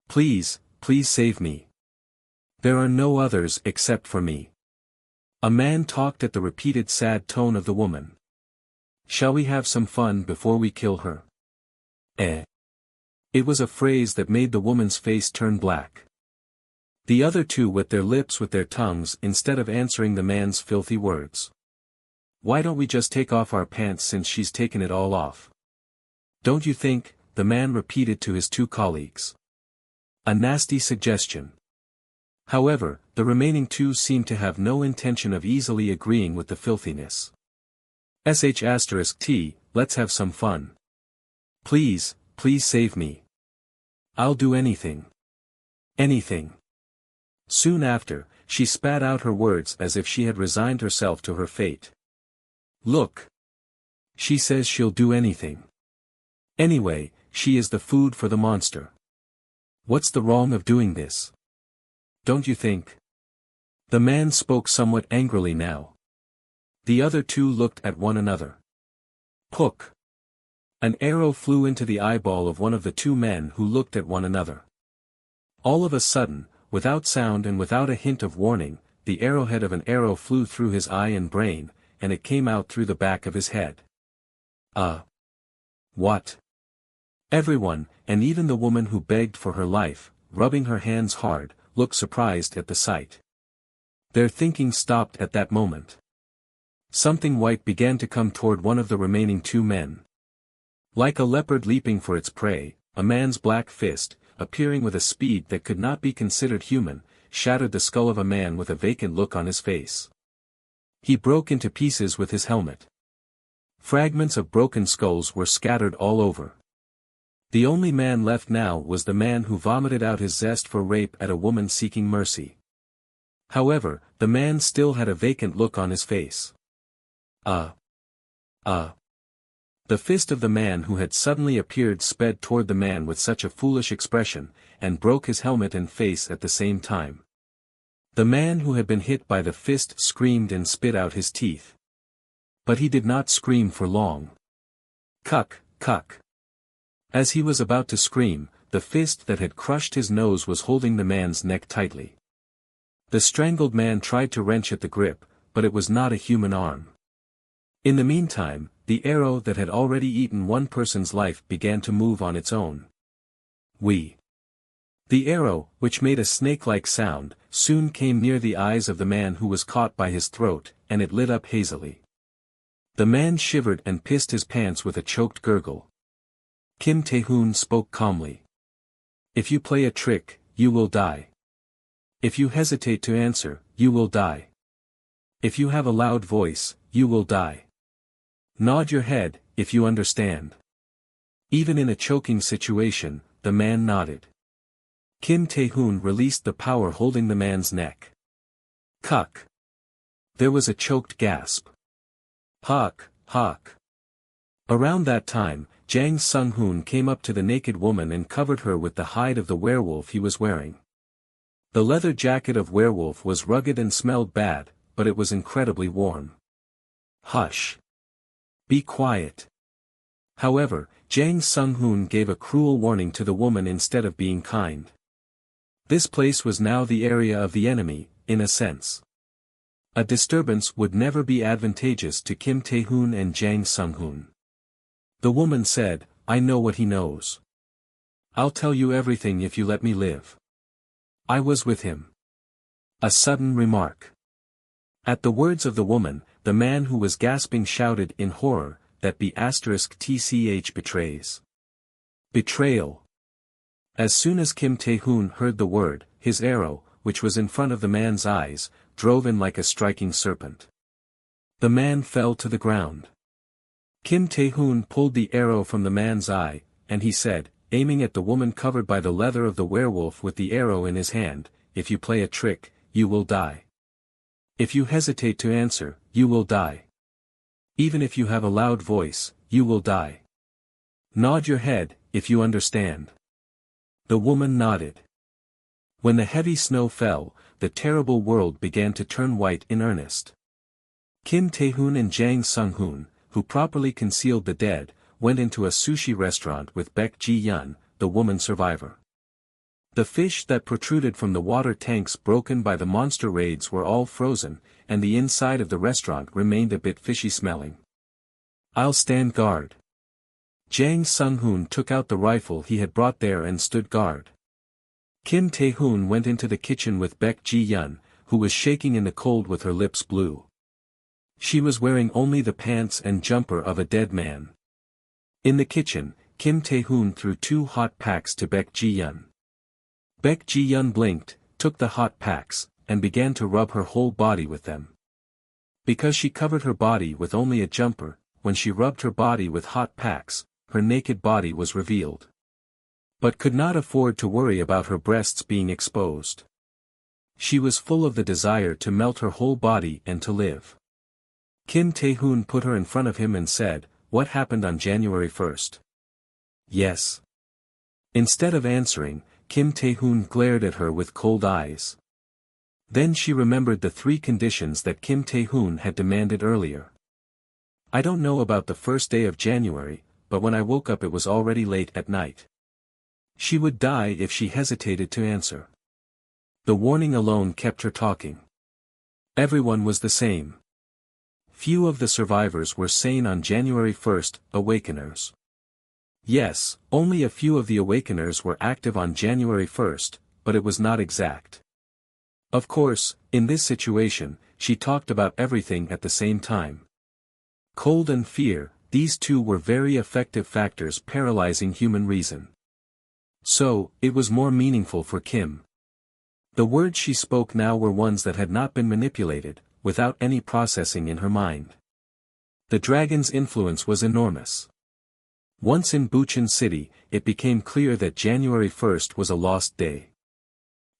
[SPEAKER 1] Please, please save me. There are no others except for me. A man talked at the repeated sad tone of the woman. Shall we have some fun before we kill her? It was a phrase that made the woman's face turn black. The other 2 wet their lips with their tongues instead of answering the man's filthy words. Why don't we just take off our pants since she's taken it all off? Don't you think, the man repeated to his 2 colleagues. A nasty suggestion. However, the remaining 2 seemed to have no intention of easily agreeing with the filthiness. *T, let's have some fun. Please, please save me. I'll do anything. Anything. Soon after, she spat out her words as if she had resigned herself to her fate. Look. She says she'll do anything. Anyway, she is the food for the monster. What's the wrong of doing this? Don't you think? The man spoke somewhat angrily now. The other 2 looked at one another. Pook. An arrow flew into the eyeball of one of the 2 men who looked at one another. All of a sudden, without sound and without a hint of warning, the arrowhead of an arrow flew through his eye and brain, and it came out through the back of his head. What? Everyone, and even the woman who begged for her life, rubbing her hands hard, looked surprised at the sight. Their thinking stopped at that moment. Something white began to come toward one of the remaining 2 men. Like a leopard leaping for its prey, a man's black fist, appearing with a speed that could not be considered human, shattered the skull of a man with a vacant look on his face. He broke into pieces with his helmet. Fragments of broken skulls were scattered all over. The only man left now was the man who vomited out his zest for rape at a woman seeking mercy. However, the man still had a vacant look on his face. The fist of the man who had suddenly appeared sped toward the man with such a foolish expression, and broke his helmet and face at the same time. The man who had been hit by the fist screamed and spit out his teeth. But he did not scream for long. Cuck, cuck. As he was about to scream, the fist that had crushed his nose was holding the man's neck tightly. The strangled man tried to wrench at the grip, but it was not a human arm. In the meantime, the arrow that had already eaten one person's life began to move on its own. The arrow, which made a snake-like sound, soon came near the eyes of the man who was caught by his throat, and it lit up hazily. The man shivered and pissed his pants with a choked gurgle. Kim Tae-hoon spoke calmly. If you play a trick, you will die. If you hesitate to answer, you will die. If you have a loud voice, you will die. Nod your head, if you understand. Even in a choking situation, the man nodded. Kim Tae-hoon released the power holding the man's neck. Cuck. There was a choked gasp. Hawk, hawk. Around that time, Jang Sung-hoon came up to the naked woman and covered her with the hide of the werewolf he was wearing. The leather jacket of werewolf was rugged and smelled bad, but it was incredibly warm. Hush. Be quiet. However, Jang Sung-hoon gave a cruel warning to the woman instead of being kind. This place was now the area of the enemy, in a sense. A disturbance would never be advantageous to Kim Tae-hoon and Jang Sung-hoon. The woman said, I know what he knows. I'll tell you everything if you let me live. I was with him. A sudden remark. At the words of the woman, the man who was gasping shouted in horror, that *tch betrays. Betrayal. As soon as Kim Tae-hoon heard the word, his arrow, which was in front of the man's eyes, drove in like a striking serpent. The man fell to the ground. Kim Tae-hoon pulled the arrow from the man's eye, and he said, aiming at the woman covered by the leather of the werewolf with the arrow in his hand, if you play a trick, you will die. If you hesitate to answer, you will die. Even if you have a loud voice, you will die. Nod your head, if you understand. The woman nodded. When the heavy snow fell, the terrible world began to turn white in earnest. Kim Tae-hoon and Jang Sung-hoon, who properly concealed the dead, went into a sushi restaurant with Baek Ji-yeon, the woman survivor. The fish that protruded from the water tanks broken by the monster raids were all frozen, and the inside of the restaurant remained a bit fishy smelling. I'll stand guard. Jang Sung-hoon took out the rifle he had brought there and stood guard. Kim Tae-hoon went into the kitchen with Baek Ji-yeon, who was shaking in the cold with her lips blue. She was wearing only the pants and jumper of a dead man. In the kitchen, Kim Tae-hoon threw 2 hot packs to Baek Ji-yeon. Baek Ji-yeon blinked, took the hot packs, and began to rub her whole body with them. Because she covered her body with only a jumper, when she rubbed her body with hot packs, her naked body was revealed. But could not afford to worry about her breasts being exposed. She was full of the desire to melt her whole body and to live. Kim Tae-hoon put her in front of him and said, what happened on January 1st? Yes. Instead of answering, Kim Tae-hoon glared at her with cold eyes. Then she remembered the 3 conditions that Kim Tae-hoon had demanded earlier. I don't know about the first day of January, but when I woke up it was already late at night. She would die if she hesitated to answer. The warning alone kept her talking. Everyone was the same. Few of the survivors were sane on January 1st, awakeners. Yes, only a few of the awakeners were active on January 1st, but it was not exact. Of course, in this situation, she talked about everything at the same time. Cold and fear, these 2 were very effective factors paralyzing human reason. So, it was more meaningful for Kim. The words she spoke now were ones that had not been manipulated, without any processing in her mind. The dragon's influence was enormous. Once in Bucheon City, it became clear that January 1st was a lost day.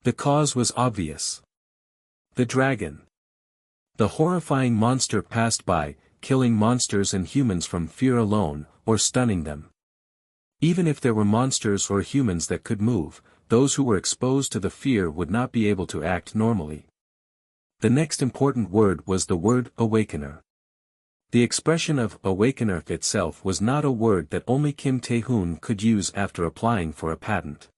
[SPEAKER 1] The cause was obvious. The dragon. The horrifying monster passed by, killing monsters and humans from fear alone, or stunning them. Even if there were monsters or humans that could move, those who were exposed to the fear would not be able to act normally. The next important word was the word awakener. The expression of awakener itself was not a word that only Kim Tae-hoon could use after applying for a patent.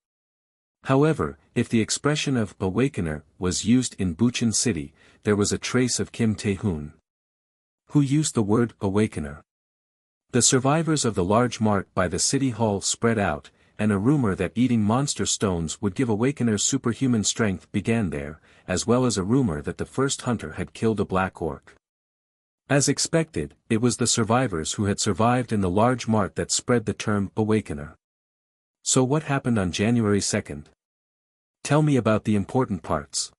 [SPEAKER 1] However, if the expression of awakener was used in Bucheon City, there was a trace of Kim Tae-hoon, who used the word awakener. The survivors of the large mart by the city hall spread out, and a rumor that eating monster stones would give awakeners superhuman strength began there, as well as a rumor that the first hunter had killed a black orc. As expected, it was the survivors who had survived in the large mart that spread the term awakener. So what happened on January 2nd? Tell me about the important parts.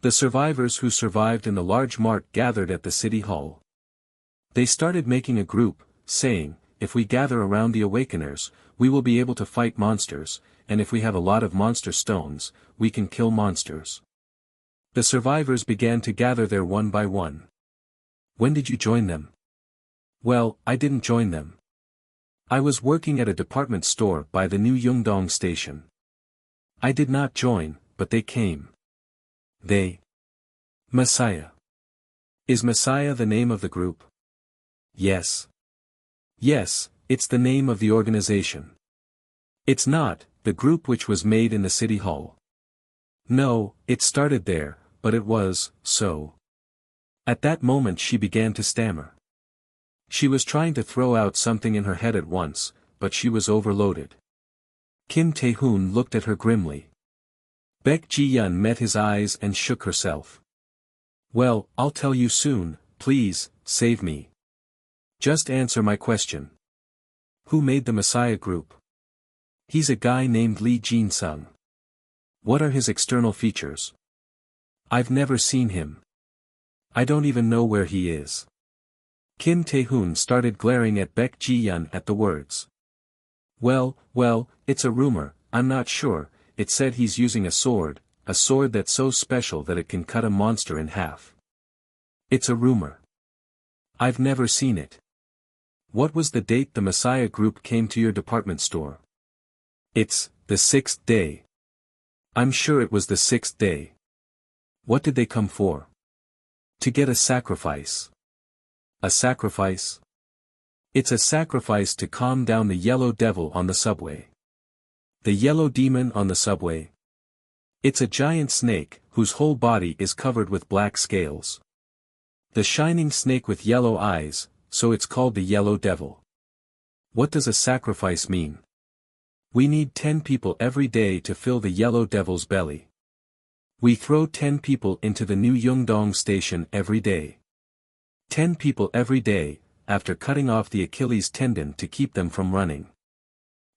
[SPEAKER 1] The survivors who survived in the large mart gathered at the city hall. They started making a group, saying, if we gather around the awakeners, we will be able to fight monsters, and if we have a lot of monster stones, we can kill monsters. The survivors began to gather there one by one. When did you join them? Well, I didn't join them. I was working at a department store by the new Yeongdong station. I did not join, but they came. They. Messiah. Is Messiah the name of the group? Yes. Yes, it's the name of the organization. It's not, the group which was made in the city hall. No, it started there, but it was, so. At that moment she began to stammer. She was trying to throw out something in her head at once, but she was overloaded. Kim Tae-hoon looked at her grimly. Baek Ji-yeon met his eyes and shook herself. Well, I'll tell you soon, please, save me. Just answer my question. Who made the Messiah group? He's a guy named Lee Jin-sung. What are his external features? I've never seen him. I don't even know where he is. Kim Tae-hoon started glaring at Baek Ji-yeon at the words. Well, it's a rumor, I'm not sure, it said he's using a sword that's so special that it can cut a monster in half. It's a rumor. I've never seen it. What was the date the Messiah group came to your department store? It's, the 6th day. I'm sure it was the 6th day. What did they come for? To get a sacrifice. A sacrifice? It's a sacrifice to calm down the yellow devil on the subway. The yellow demon on the subway? It's a giant snake, whose whole body is covered with black scales. The shining snake with yellow eyes, so it's called the yellow devil. What does a sacrifice mean? We need 10 people every day to fill the yellow devil's belly. We throw 10 people into the new Yeongdong station every day. 10 people every day, after cutting off the Achilles tendon to keep them from running.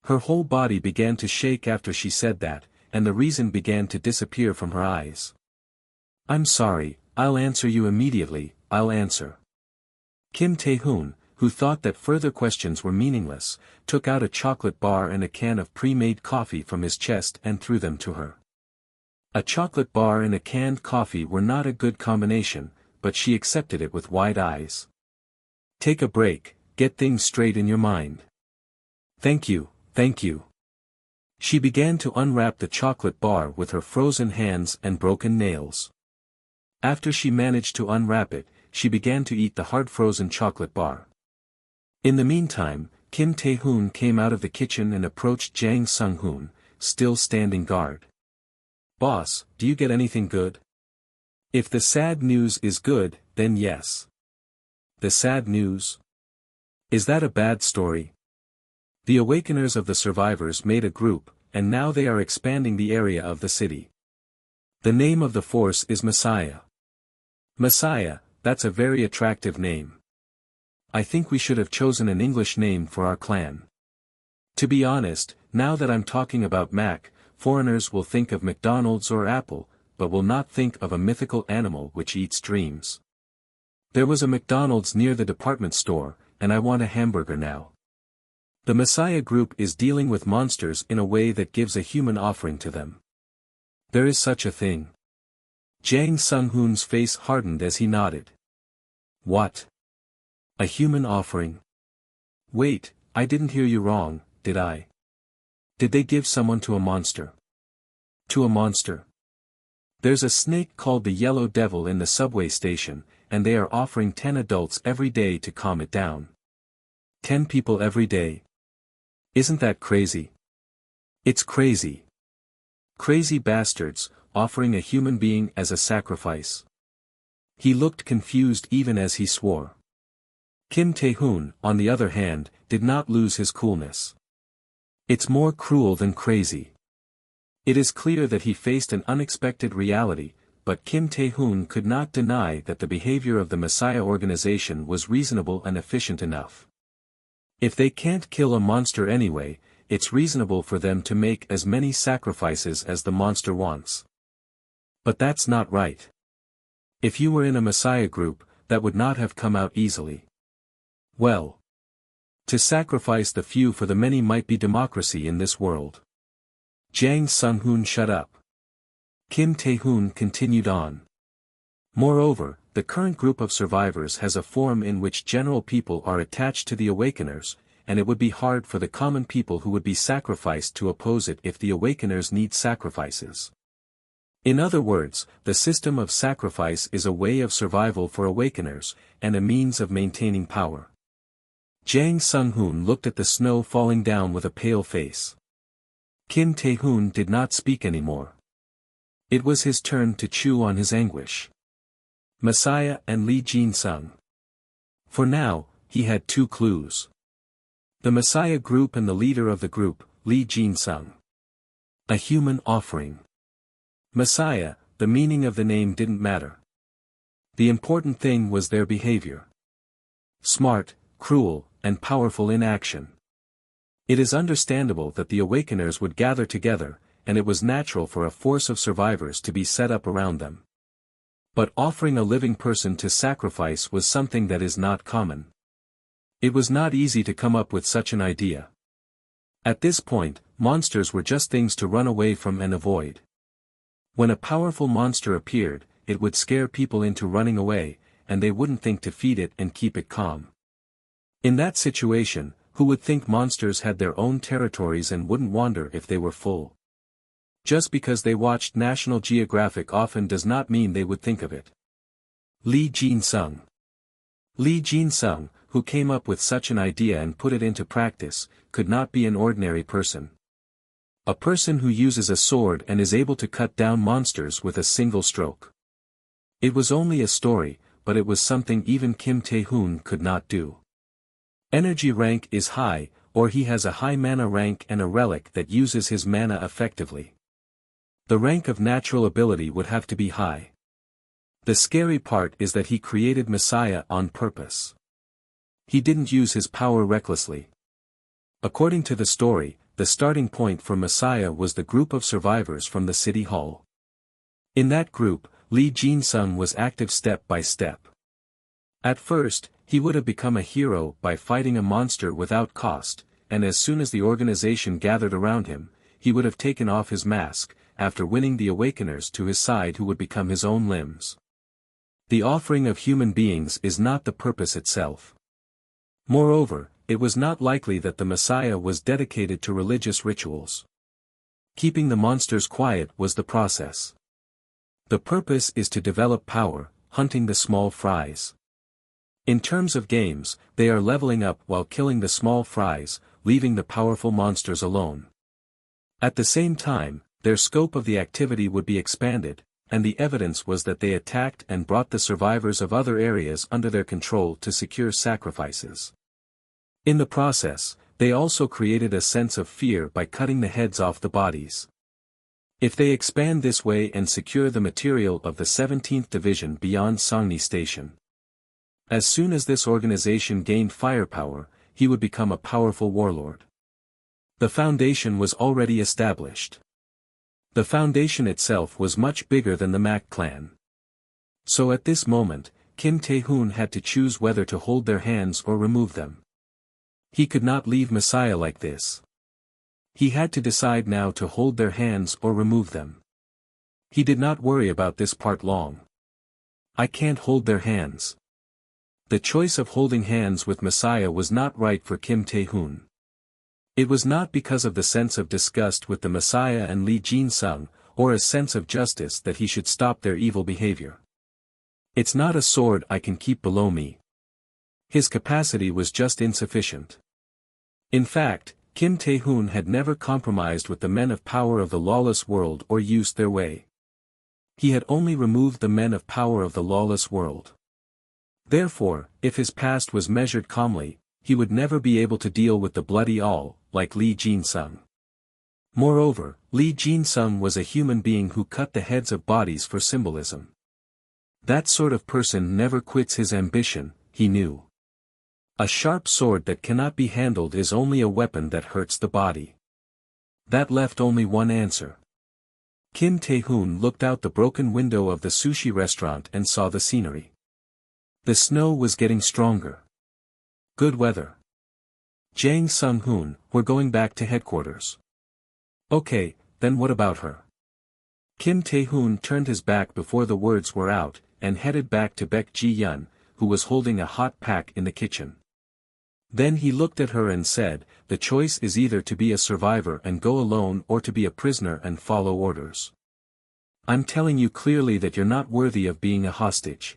[SPEAKER 1] Her whole body began to shake after she said that, and the reason began to disappear from her eyes. I'm sorry, I'll answer you immediately, I'll answer. Kim Tae-hoon, who thought that further questions were meaningless, took out a chocolate bar and a can of pre-made coffee from his chest and threw them to her. A chocolate bar and a canned coffee were not a good combination, but she accepted it with wide eyes. Take a break, get things straight in your mind. Thank you, thank you. She began to unwrap the chocolate bar with her frozen hands and broken nails. After she managed to unwrap it, she began to eat the hard-frozen chocolate bar. In the meantime, Kim Tae-hoon came out of the kitchen and approached Jang Sung-hoon, still standing guard. Boss, do you get anything good? If the sad news is good, then yes. The sad news? Is that a bad story? The awakeners of the survivors made a group, and now they are expanding the area of the city. The name of the force is Messiah. Messiah, that's a very attractive name. I think we should have chosen an English name for our clan. To be honest, now that I'm talking about Mac, foreigners will think of McDonald's or Apple, but will not think of a mythical animal which eats dreams. There was a McDonald's near the department store, and I want a hamburger now. The Messiah group is dealing with monsters in a way that gives a human offering to them. There is such a thing. Jang Sung-hoon's face hardened as he nodded. What? A human offering? Wait, I didn't hear you wrong, did I? Did they give someone to a monster? To a monster? There's a snake called the Yellow Devil in the subway station, and they are offering 10 adults every day to calm it down. 10 people every day. Isn't that crazy? It's crazy. Crazy bastards, offering a human being as a sacrifice. He looked confused even as he swore. Kim Tae-hoon, on the other hand, did not lose his coolness. It's more cruel than crazy. It is clear that he faced an unexpected reality, but Kim Tae-hoon could not deny that the behavior of the Messiah organization was reasonable and efficient enough. If they can't kill a monster anyway, it's reasonable for them to make as many sacrifices as the monster wants. But that's not right. If you were in a Messiah group, that would not have come out easily. Well, to sacrifice the few for the many might be democracy in this world. Jang Sung-hoon shut up. Kim Tae-hoon continued on. Moreover, the current group of survivors has a form in which general people are attached to the awakeners, and it would be hard for the common people who would be sacrificed to oppose it if the awakeners need sacrifices. In other words, the system of sacrifice is a way of survival for awakeners, and a means of maintaining power. Jang Sung-hoon looked at the snow falling down with a pale face. Kim Tae-hoon did not speak anymore. It was his turn to chew on his anguish. Messiah and Lee Jin-sung. For now, he had two clues. The Messiah group and the leader of the group, Lee Jin-sung. A human offering. Messiah, the meaning of the name didn't matter. The important thing was their behavior. Smart, cruel, and powerful in action. It is understandable that the Awakeners would gather together, and it was natural for a force of survivors to be set up around them. But offering a living person to sacrifice was something that is not common. It was not easy to come up with such an idea. At this point, monsters were just things to run away from and avoid. When a powerful monster appeared, it would scare people into running away, and they wouldn't think to feed it and keep it calm. In that situation, who would think monsters had their own territories and wouldn't wander if they were full? Just because they watched National Geographic often does not mean they would think of it. Lee Jin-sung. Lee Jin-sung, who came up with such an idea and put it into practice, could not be an ordinary person. A person who uses a sword and is able to cut down monsters with a single stroke. It was only a story, but it was something even Kim Tae-hoon could not do. Energy rank is high, or he has a high mana rank and a relic that uses his mana effectively. The rank of natural ability would have to be high. The scary part is that he created Messiah on purpose. He didn't use his power recklessly. According to the story, the starting point for Messiah was the group of survivors from the city hall. In that group, Lee Jin-sung was active step by step. At first, he would have become a hero by fighting a monster without cost, and as soon as the organization gathered around him, he would have taken off his mask, after winning the Awakeners to his side who would become his own limbs. The offering of human beings is not the purpose itself. Moreover, it was not likely that the Messiah was dedicated to religious rituals. Keeping the monsters quiet was the process. The purpose is to develop power, hunting the small fries. In terms of games, they are leveling up while killing the small fries, leaving the powerful monsters alone. At the same time, their scope of the activity would be expanded, and the evidence was that they attacked and brought the survivors of other areas under their control to secure sacrifices. In the process, they also created a sense of fear by cutting the heads off the bodies. If they expand this way and secure the material of the 17th Division beyond Songni Station. As soon as this organization gained firepower, he would become a powerful warlord. The foundation was already established. The foundation itself was much bigger than the Mac clan. So at this moment, Kim Tae-hoon had to choose whether to hold their hands or remove them. He could not leave Messiah like this. He had to decide now to hold their hands or remove them. He did not worry about this part long. I can't hold their hands. The choice of holding hands with Messiah was not right for Kim Tae-hoon. It was not because of the sense of disgust with the Messiah and Lee Jin-sung, or a sense of justice that he should stop their evil behavior. It's not a sword I can keep below me. His capacity was just insufficient. In fact, Kim Tae-hoon had never compromised with the men of power of the lawless world or used their way. He had only removed the men of power of the lawless world. Therefore, if his past was measured calmly, he would never be able to deal with the bloody all, like Lee Jin-sung. Moreover, Lee Jin-sung was a human being who cut the heads of bodies for symbolism. That sort of person never quits his ambition, he knew. A sharp sword that cannot be handled is only a weapon that hurts the body. That left only one answer. Kim Tae-hoon looked out the broken window of the sushi restaurant and saw the scenery. The snow was getting stronger. Good weather. Jang Sung-hoon, we're going back to headquarters. Okay, then what about her? Kim Tae-hoon turned his back before the words were out, and headed back to Baek Ji-yeon, who was holding a hot pack in the kitchen. Then he looked at her and said, the choice is either to be a survivor and go alone or to be a prisoner and follow orders. I'm telling you clearly that you're not worthy of being a hostage.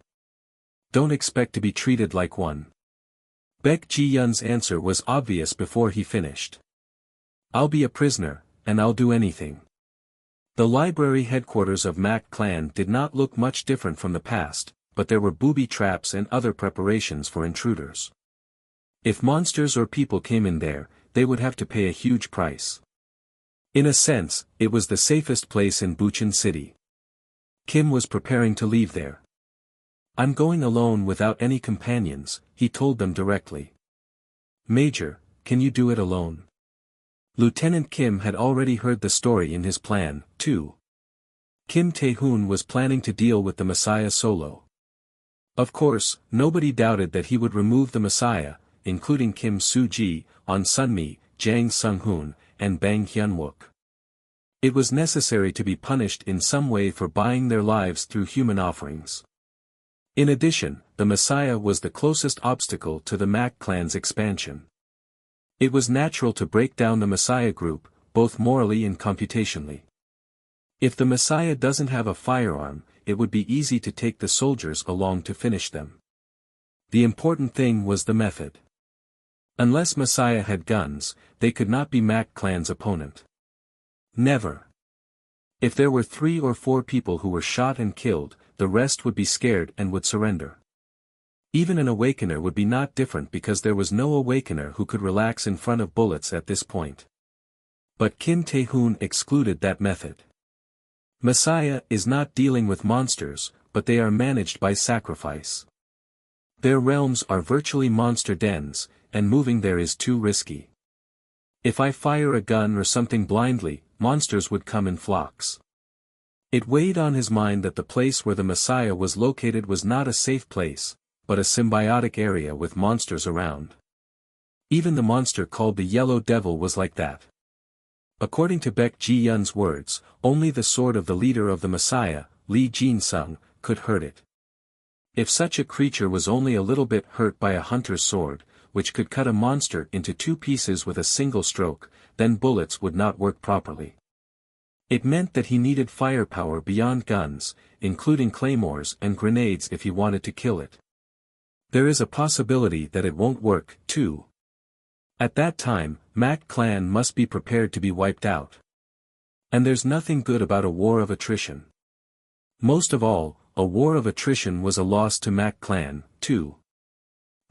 [SPEAKER 1] Don't expect to be treated like one. Baek Ji-yeon's answer was obvious before he finished. I'll be a prisoner, and I'll do anything. The library headquarters of Mak clan did not look much different from the past, but there were booby traps and other preparations for intruders. If monsters or people came in there, they would have to pay a huge price. In a sense, it was the safest place in Bucheon City. Kim was preparing to leave there. I'm going alone without any companions, he told them directly. Major, can you do it alone? Lieutenant Kim had already heard the story in his plan, too. Kim Tae-hoon was planning to deal with the Messiah solo. Of course, nobody doubted that he would remove the Messiah, including Kim Soo-ji, On Sunmi, Jang Sung-hoon, and Bang Hyun-wook. It was necessary to be punished in some way for buying their lives through human offerings. In addition, the Messiah was the closest obstacle to the Mak clan's expansion. It was natural to break down the Messiah group, both morally and computationally. If the Messiah doesn't have a firearm, it would be easy to take the soldiers along to finish them. The important thing was the method. Unless Messiah had guns, they could not be Mak clan's opponent. Never. If there were 3 or 4 people who were shot and killed, the rest would be scared and would surrender. Even an awakener would be not different because there was no awakener who could relax in front of bullets at this point. But Kim Tae-hoon excluded that method. Messiah is not dealing with monsters, but they are managed by sacrifice. Their realms are virtually monster dens, and moving there is too risky. If I fire a gun or something blindly, monsters would come in flocks. It weighed on his mind that the place where the Messiah was located was not a safe place, but a symbiotic area with monsters around. Even the monster called the Yellow Devil was like that. According to Baek Ji-yeon's words, only the sword of the leader of the Messiah, Lee Jin-sung, could hurt it. If such a creature was only a little bit hurt by a hunter's sword, which could cut a monster into 2 pieces with a single stroke, then bullets would not work properly. It meant that he needed firepower beyond guns, including claymores and grenades if he wanted to kill it. There is a possibility that it won't work, too. At that time, Mak clan must be prepared to be wiped out. And there's nothing good about a war of attrition. Most of all, a war of attrition was a loss to Mak clan, too.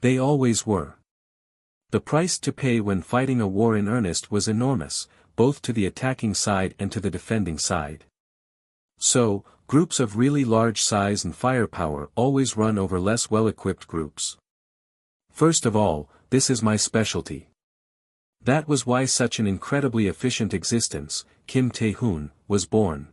[SPEAKER 1] They always were. The price to pay when fighting a war in earnest was enormous, both to the attacking side and to the defending side. So, groups of really large size and firepower always run over less well-equipped groups. First of all, this is my specialty. That was why such an incredibly efficient existence, Kim Tae-hoon, was born.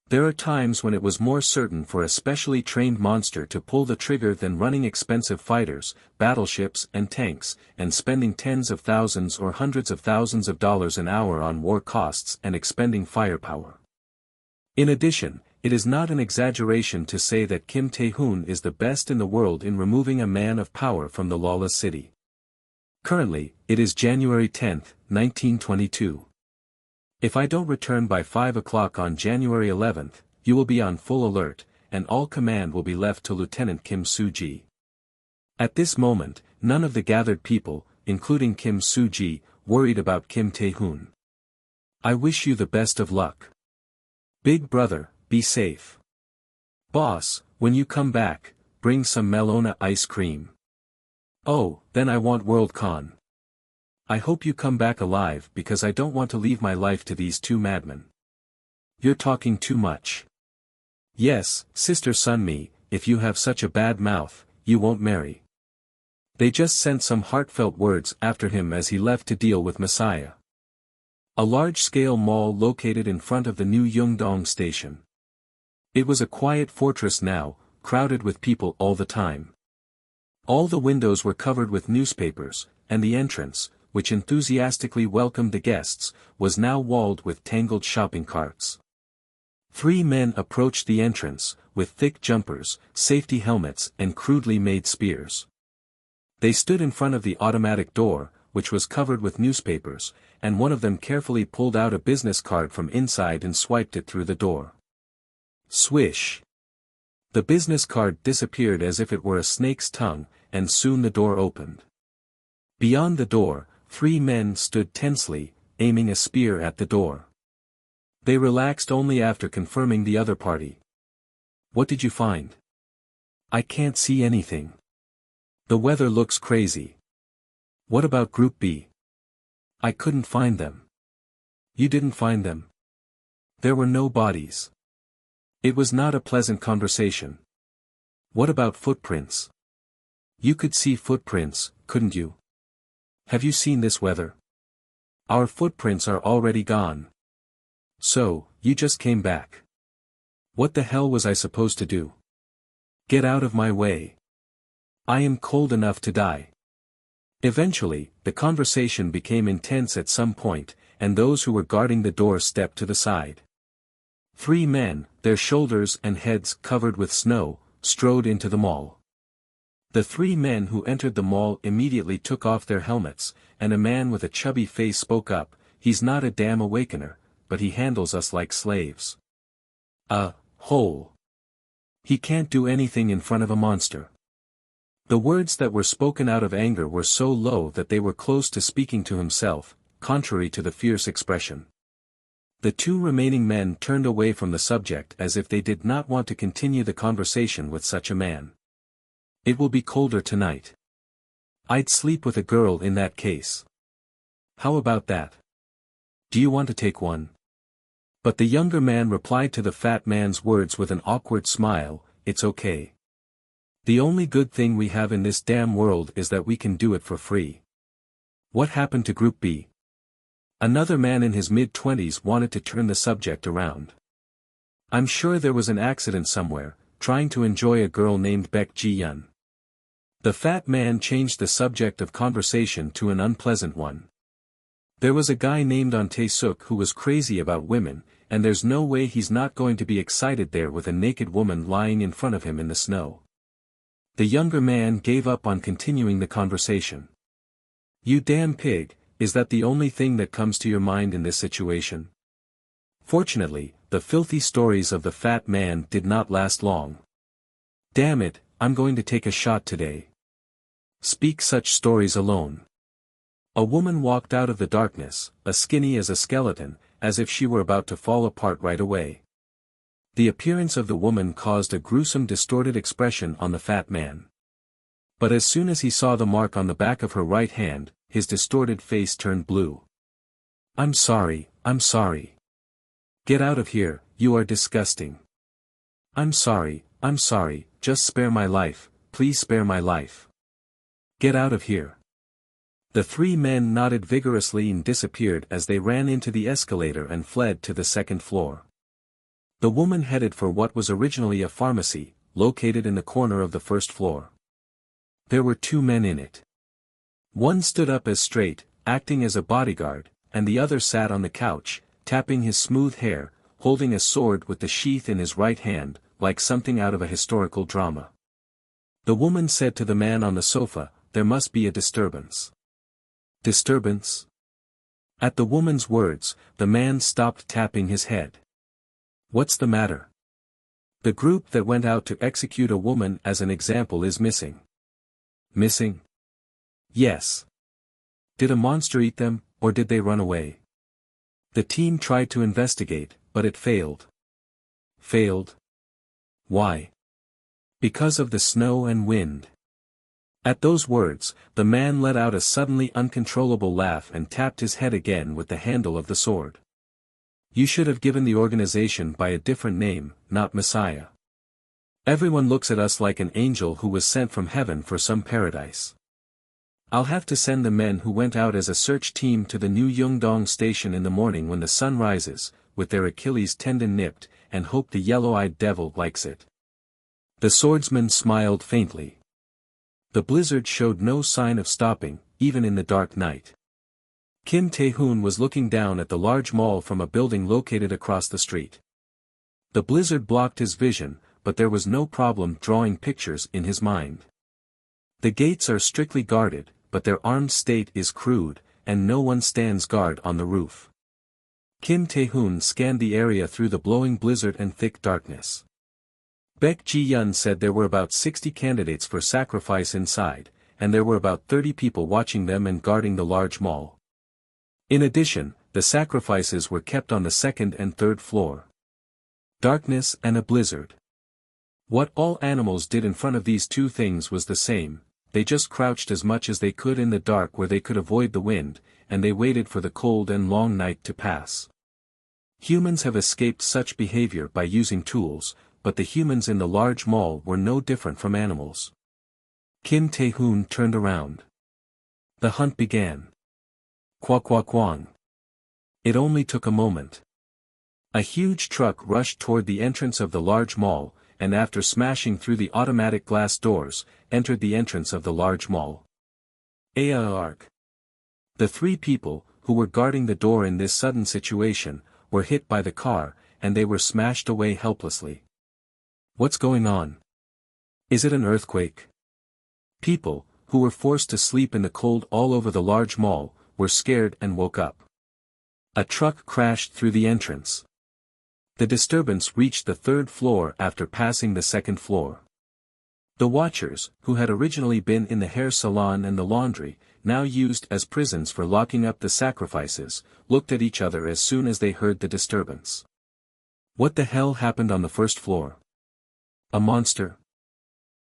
[SPEAKER 1] There are times when it was more certain for a specially trained monster to pull the trigger than running expensive fighters, battleships and tanks, and spending tens of thousands or hundreds of thousands of dollars an hour on war costs and expending firepower. In addition, it is not an exaggeration to say that Kim Tae-hoon is the best in the world in removing a man of power from the lawless city. Currently, it is January 10, 1922. If I don't return by 5 o'clock on January 11, you will be on full alert, and all command will be left to Lieutenant Kim Soo-ji. At this moment, none of the gathered people, including Kim Soo-ji, worried about Kim Tae-hoon. I wish you the best of luck. Big brother, be safe. Boss, when you come back, bring some Melona ice cream. Oh, then I want Worldcon. I hope you come back alive because I don't want to leave my life to these 2 madmen. You're talking too much. Yes, Sister Sunmi, if you have such a bad mouth, you won't marry. They just sent some heartfelt words after him as he left to deal with Messiah. A large-scale mall located in front of the new Yeongdong station. It was a quiet fortress now, crowded with people all the time. All the windows were covered with newspapers, and the entrance, which enthusiastically welcomed the guests, was now walled with tangled shopping carts. 3 men approached the entrance, with thick jumpers, safety helmets and crudely made spears. They stood in front of the automatic door, which was covered with newspapers, and one of them carefully pulled out a business card from inside and swiped it through the door. Swish! The business card disappeared as if it were a snake's tongue, and soon the door opened. Beyond the door, 3 men stood tensely, aiming a spear at the door. They relaxed only after confirming the other party. What did you find? I can't see anything. The weather looks crazy. What about Group B? I couldn't find them. You didn't find them? There were no bodies. It was not a pleasant conversation. What about footprints? You could see footprints, couldn't you? Have you seen this weather? Our footprints are already gone. So, you just came back. What the hell was I supposed to do? Get out of my way. I am cold enough to die. Eventually, the conversation became intense at some point, and those who were guarding the door stepped to the side. 3 men, their shoulders and heads covered with snow, strode into the mall. The 3 men who entered the mall immediately took off their helmets, and a man with a chubby face spoke up, "He's not a damn awakener, but he handles us like slaves. Hole. He can't do anything in front of a monster." The words that were spoken out of anger were so low that they were close to speaking to himself, contrary to the fierce expression. The 2 remaining men turned away from the subject as if they did not want to continue the conversation with such a man. It will be colder tonight. I'd sleep with a girl in that case. How about that? Do you want to take one? But the younger man replied to the fat man's words with an awkward smile, "It's okay. The only good thing we have in this damn world is that we can do it for free." What happened to Group B? Another man in his mid-20s wanted to turn the subject around. "I'm sure there was an accident somewhere, trying to enjoy a girl named Baek Ji-yeon." The fat man changed the subject of conversation to an unpleasant one. "There was a guy named On Tae-suk who was crazy about women, and there's no way he's not going to be excited there with a naked woman lying in front of him in the snow." The younger man gave up on continuing the conversation. "You damn pig, is that the only thing that comes to your mind in this situation?" Fortunately, the filthy stories of the fat man did not last long. "Damn it, I'm going to take a shot today." Speak such stories alone. A woman walked out of the darkness, as skinny as a skeleton, as if she were about to fall apart right away. The appearance of the woman caused a gruesome distorted expression on the fat man. But as soon as he saw the mark on the back of her right hand, his distorted face turned blue. I'm sorry. Get out of here, you are disgusting." I'm sorry, just spare my life, please spare my life. Get out of here." The 3 men nodded vigorously and disappeared as they ran into the escalator and fled to the 2nd floor. The woman headed for what was originally a pharmacy, located in the corner of the 1st floor. There were 2 men in it. One stood up as straight, acting as a bodyguard, and the other sat on the couch, tapping his smooth hair, holding a sword with the sheath in his right hand, like something out of a historical drama. The woman said to the man on the sofa, "There must be a disturbance." Disturbance? At the woman's words, the man stopped tapping his head. What's the matter? The group that went out to execute a woman as an example is missing. Missing? Yes. Did a monster eat them, or did they run away? The team tried to investigate, but it failed. Failed? Why? Because of the snow and wind. At those words, the man let out a suddenly uncontrollable laugh and tapped his head again with the handle of the sword. You should have given the organization by a different name, not Messiah. Everyone looks at us like an angel who was sent from heaven for some paradise. I'll have to send the men who went out as a search team to the new Yeongdong station in the morning when the sun rises, with their Achilles tendon nipped, and hope the yellow-eyed devil likes it. The swordsman smiled faintly. The blizzard showed no sign of stopping, even in the dark night. Kim Tae-hoon was looking down at the large mall from a building located across the street. The blizzard blocked his vision, but there was no problem drawing pictures in his mind. The gates are strictly guarded, but their armed state is crude, and no one stands guard on the roof. Kim Tae-hoon scanned the area through the blowing blizzard and thick darkness. Baek Ji-yeon said there were about 60 candidates for sacrifice inside, and there were about 30 people watching them and guarding the large mall. In addition, the sacrifices were kept on the second and third floor. Darkness and a blizzard. What all animals did in front of these two things was the same, they just crouched as much as they could in the dark where they could avoid the wind, and they waited for the cold and long night to pass. Humans have escaped such behavior by using tools, but the humans in the large mall were no different from animals. Kim Tae-hoon turned around. The hunt began. Kwak kwak kwang. It only took a moment. A huge truck rushed toward the entrance of the large mall, and after smashing through the automatic glass doors, entered the entrance of the large mall. Arg. The three people, who were guarding the door in this sudden situation, were hit by the car, and they were smashed away helplessly. What's going on? Is it an earthquake? People, who were forced to sleep in the cold all over the large mall, were scared and woke up. A truck crashed through the entrance. The disturbance reached the third floor after passing the second floor. The watchers, who had originally been in the hair salon and the laundry, now used as prisons for locking up the sacrifices, looked at each other as soon as they heard the disturbance. What the hell happened on the first floor? A monster?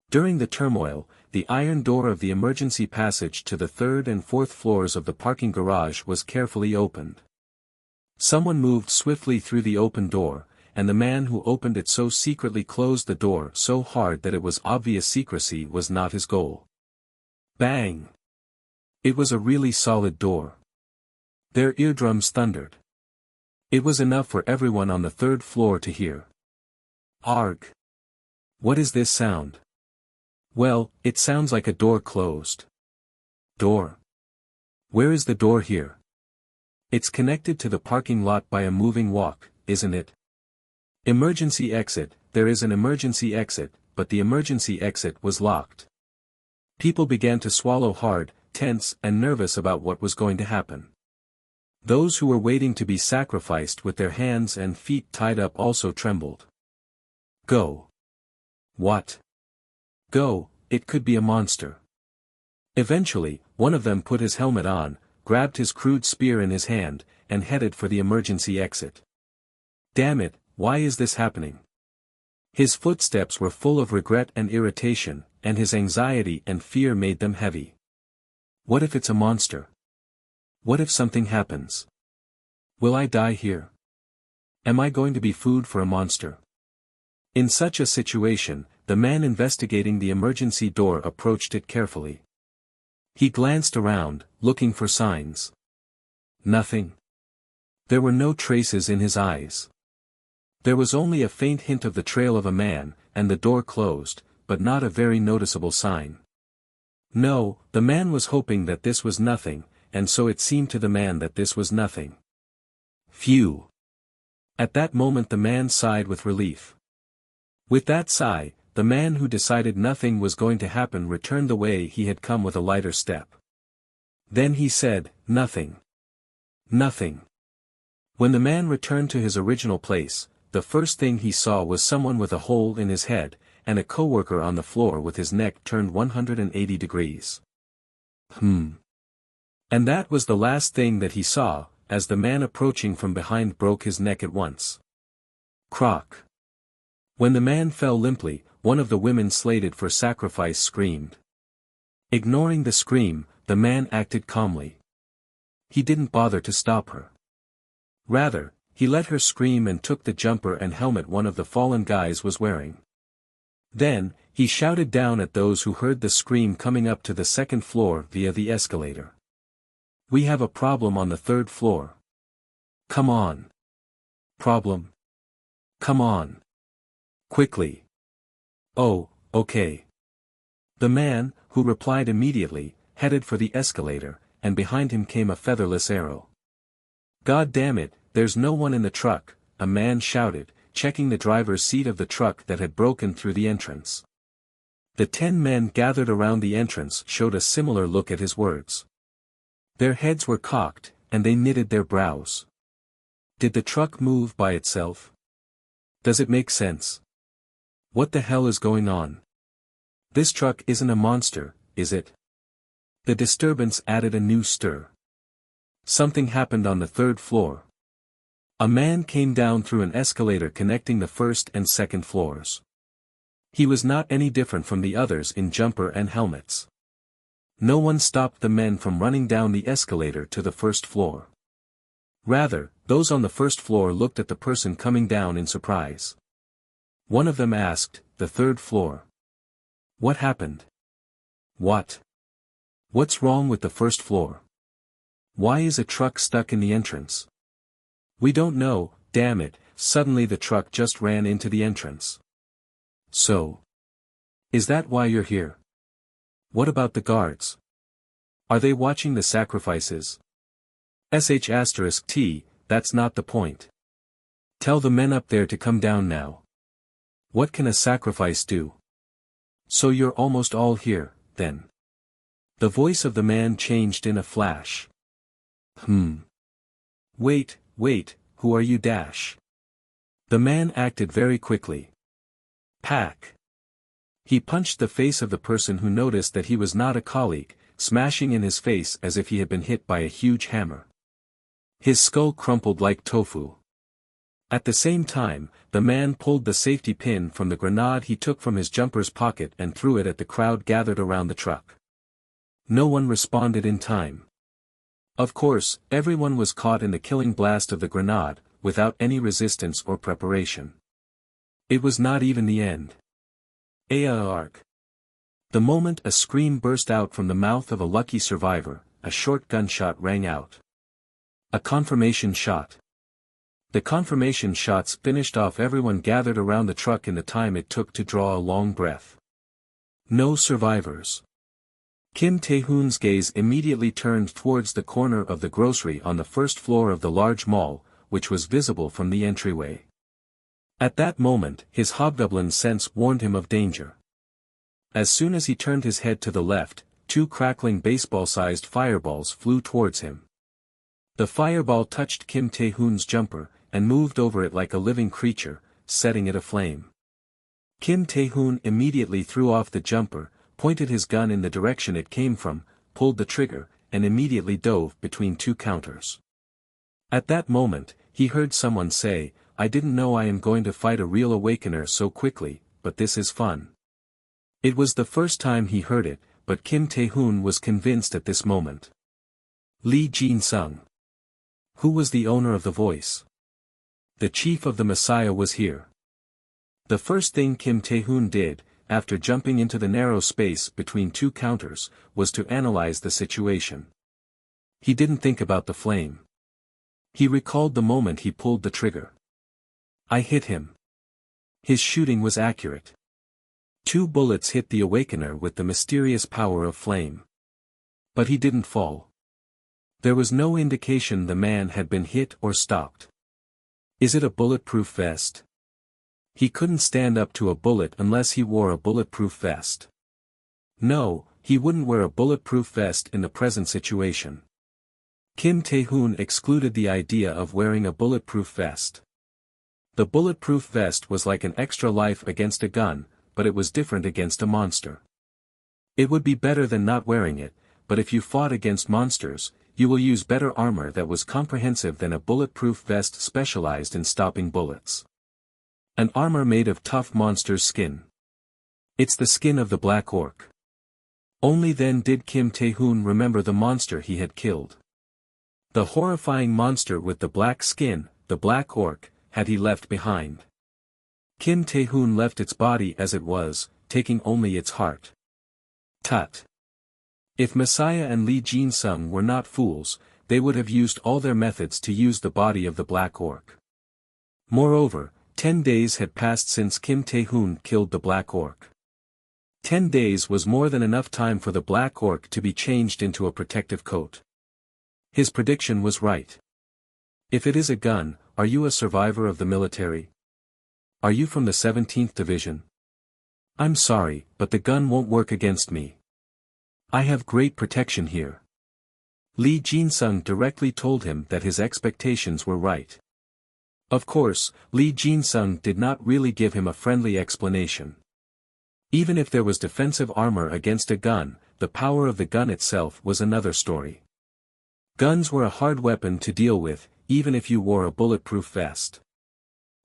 [SPEAKER 1] During the turmoil, the iron door of the emergency passage to the third and fourth floors of the parking garage was carefully opened. Someone moved swiftly through the open door, and the man who opened it so secretly closed the door so hard that it was obvious secrecy was not his goal. Bang! It was a really solid door. Their eardrums thundered. It was enough for everyone on the third floor to hear. Arg! What is this sound? Well, it sounds like a door closed. Door? Where is the door here? It's connected to the parking lot by a moving walk, isn't it? Emergency exit, there is an emergency exit, but the emergency exit was locked. People began to swallow hard, tense and nervous about what was going to happen. Those who were waiting to be sacrificed with their hands and feet tied up also trembled. Go. What? Go, it could be a monster. Eventually, one of them put his helmet on, grabbed his crude spear in his hand, and headed for the emergency exit. Damn it, why is this happening? His footsteps were full of regret and irritation, and his anxiety and fear made them heavy. What if it's a monster? What if something happens? Will I die here? Am I going to be food for a monster? In such a situation, the man investigating the emergency door approached it carefully. He glanced around, looking for signs. Nothing. There were no traces in his eyes. There was only a faint hint of the trail of a man, and the door closed, but not a very noticeable sign. No, the man was hoping that this was nothing, and so it seemed to the man that this was nothing. Phew. At that moment the man sighed with relief. With that sigh, the man who decided nothing was going to happen returned the way he had come with a lighter step. Then he said, nothing. Nothing. When the man returned to his original place, the first thing he saw was someone with a hole in his head, and a coworker on the floor with his neck turned 180 degrees. And that was the last thing that he saw, as the man approaching from behind broke his neck at once. Croc. When the man fell limply, one of the women slated for sacrifice screamed. Ignoring the scream, the man acted calmly. He didn't bother to stop her. Rather, he let her scream and took the jumper and helmet one of the fallen guys was wearing. Then, he shouted down at those who heard the scream coming up to the second floor via the escalator. We have a problem on the third floor. Come on. Problem. Come on. Quickly. Oh, okay. The man, who replied immediately, headed for the escalator, and behind him came a featherless arrow. God damn it, there's no one in the truck, a man shouted, checking the driver's seat of the truck that had broken through the entrance. The 10 men gathered around the entrance showed a similar look at his words. Their heads were cocked, and they knitted their brows. Did the truck move by itself? Does it make sense? What the hell is going on? This truck isn't a monster, is it? The disturbance added a new stir. Something happened on the third floor. A man came down through an escalator connecting the first and second floors. He was not any different from the others in jumper and helmets. No one stopped the men from running down the escalator to the first floor. Rather, those on the first floor looked at the person coming down in surprise. One of them asked, "The third floor. What happened? What? What's wrong with the first floor? Why is a truck stuck in the entrance?" "We don't know, damn it, suddenly the truck just ran into the entrance." "So? Is that why you're here? What about the guards? Are they watching the sacrifices?" *T, that's not the point. Tell the men up there to come down now. What can a sacrifice do? So you're almost all here, then. The voice of the man changed in a flash. Wait, who are you dash? The man acted very quickly. Pack. He punched the face of the person who noticed that he was not a colleague, smashing in his face as if he had been hit by a huge hammer. His skull crumpled like tofu. At the same time, the man pulled the safety pin from the grenade he took from his jumper's pocket and threw it at the crowd gathered around the truck. No one responded in time. Of course, everyone was caught in the killing blast of the grenade, without any resistance or preparation. It was not even the end. Arg. The moment a scream burst out from the mouth of a lucky survivor, a short gunshot rang out. A confirmation shot. The confirmation shots finished off everyone gathered around the truck in the time it took to draw a long breath. No survivors. Kim Tae-hoon's gaze immediately turned towards the corner of the grocery on the first floor of the large mall, which was visible from the entryway. At that moment, his hobgoblin sense warned him of danger. As soon as he turned his head to the left, two crackling baseball-sized fireballs flew towards him. The fireball touched Kim Tae-hoon's jumper, and moved over it like a living creature, setting it aflame. Kim Tae-hoon immediately threw off the jumper, pointed his gun in the direction it came from, pulled the trigger, and immediately dove between two counters. At that moment, he heard someone say, "I didn't know I am going to fight a real awakener so quickly, but this is fun." It was the first time he heard it, but Kim Tae-hoon was convinced at this moment. Lee Jin-sung. Who was the owner of the voice? The chief of the Messiah was here. The first thing Kim Tae-hoon did, after jumping into the narrow space between two counters, was to analyze the situation. He didn't think about the flame. He recalled the moment he pulled the trigger. I hit him. His shooting was accurate. 2 bullets hit the awakener with the mysterious power of flame. But he didn't fall. There was no indication the man had been hit or stopped. Is it a bulletproof vest? He couldn't stand up to a bullet unless he wore a bulletproof vest. No, he wouldn't wear a bulletproof vest in the present situation. Kim Tae-hoon excluded the idea of wearing a bulletproof vest. The bulletproof vest was like an extra life against a gun, but it was different against a monster. It would be better than not wearing it, but if you fought against monsters, you will use better armor that was comprehensive than a bulletproof vest specialized in stopping bullets. An armor made of tough monster's skin. It's the skin of the Black Orc. Only then did Kim Tae-hoon remember the monster he had killed. The horrifying monster with the black skin, the Black Orc, had he left behind. Kim Tae-hoon left its body as it was, taking only its heart. Tut. If Messiah and Lee Jin-sung were not fools, they would have used all their methods to use the body of the Black Orc. Moreover, 10 days had passed since Kim Tae-hoon killed the Black Orc. 10 days was more than enough time for the Black Orc to be changed into a protective coat. His prediction was right. If it is a gun, are you a survivor of the military? Are you from the 17th Division? I'm sorry, but the gun won't work against me. I have great protection here. Lee Jin-sung directly told him that his expectations were right. Of course, Lee Jin-sung did not really give him a friendly explanation. Even if there was defensive armor against a gun, the power of the gun itself was another story. Guns were a hard weapon to deal with, even if you wore a bulletproof vest.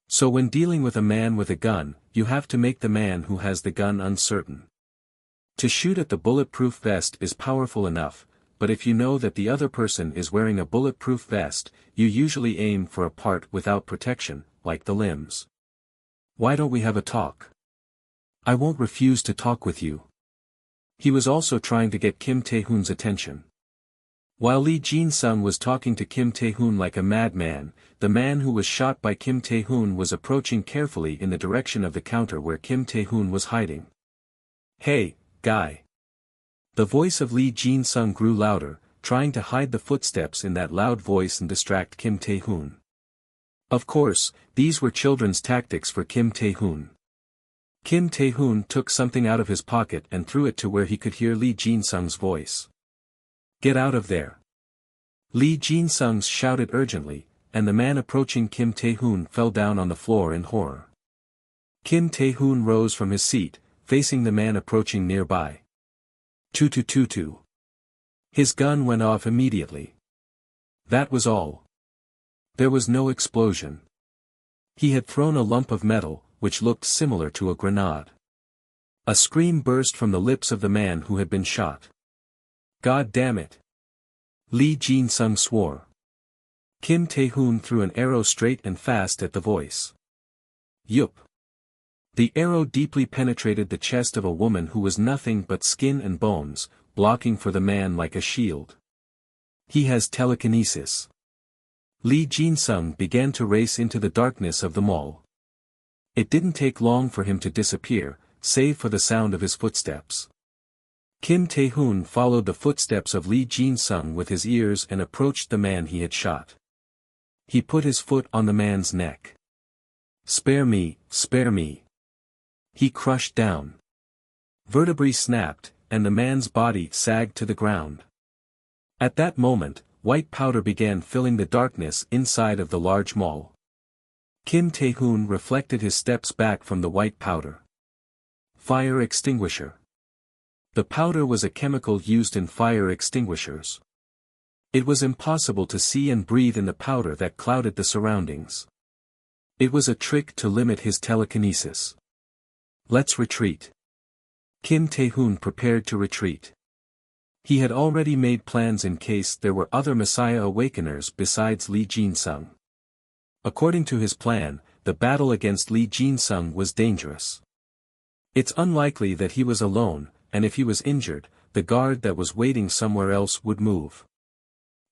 [SPEAKER 1] So when dealing with a man with a gun, you have to make the man who has the gun uncertain. To shoot at the bulletproof vest is powerful enough, but if you know that the other person is wearing a bulletproof vest, you usually aim for a part without protection, like the limbs. Why don't we have a talk? I won't refuse to talk with you. He was also trying to get Kim Tae-hoon's attention. While Lee Jin-sung was talking to Kim Tae-hoon like a madman, the man who was shot by Kim Tae-hoon was approaching carefully in the direction of the counter where Kim Tae-hoon was hiding. "Hey, guy." The voice of Lee Jin-sung grew louder, trying to hide the footsteps in that loud voice and distract Kim Tae-hoon. Of course, these were children's tactics for Kim Tae-hoon. Kim Tae-hoon took something out of his pocket and threw it to where he could hear Lee Jin-sung's voice. "Get out of there." Lee Jin-sung shouted urgently, and the man approaching Kim Tae-hoon fell down on the floor in horror. Kim Tae-hoon rose from his seat, facing the man approaching nearby. Tutu. His gun went off immediately. That was all. There was no explosion. He had thrown a lump of metal, which looked similar to a grenade. A scream burst from the lips of the man who had been shot. "God damn it!" Lee Jin-sung swore. Kim Tae-hoon threw an arrow straight and fast at the voice. Yup. The arrow deeply penetrated the chest of a woman who was nothing but skin and bones, blocking for the man like a shield. He has telekinesis. Lee Jin-sung began to race into the darkness of the mall. It didn't take long for him to disappear, save for the sound of his footsteps. Kim Tae-hoon followed the footsteps of Lee Jin-sung with his ears and approached the man he had shot. He put his foot on the man's neck. Spare me, spare me." He crushed down. Vertebrae snapped, and the man's body sagged to the ground. At that moment, white powder began filling the darkness inside of the large mall. Kim Tae-hoon reflected his steps back from the white powder. Fire extinguisher. The powder was a chemical used in fire extinguishers. It was impossible to see and breathe in the powder that clouded the surroundings. It was a trick to limit his telekinesis. "Let's retreat." Kim Tae-hoon prepared to retreat. He had already made plans in case there were other Messiah Awakeners besides Lee Jin-sung. According to his plan, the battle against Lee Jin-sung was dangerous. It's unlikely that he was alone, and if he was injured, the guard that was waiting somewhere else would move.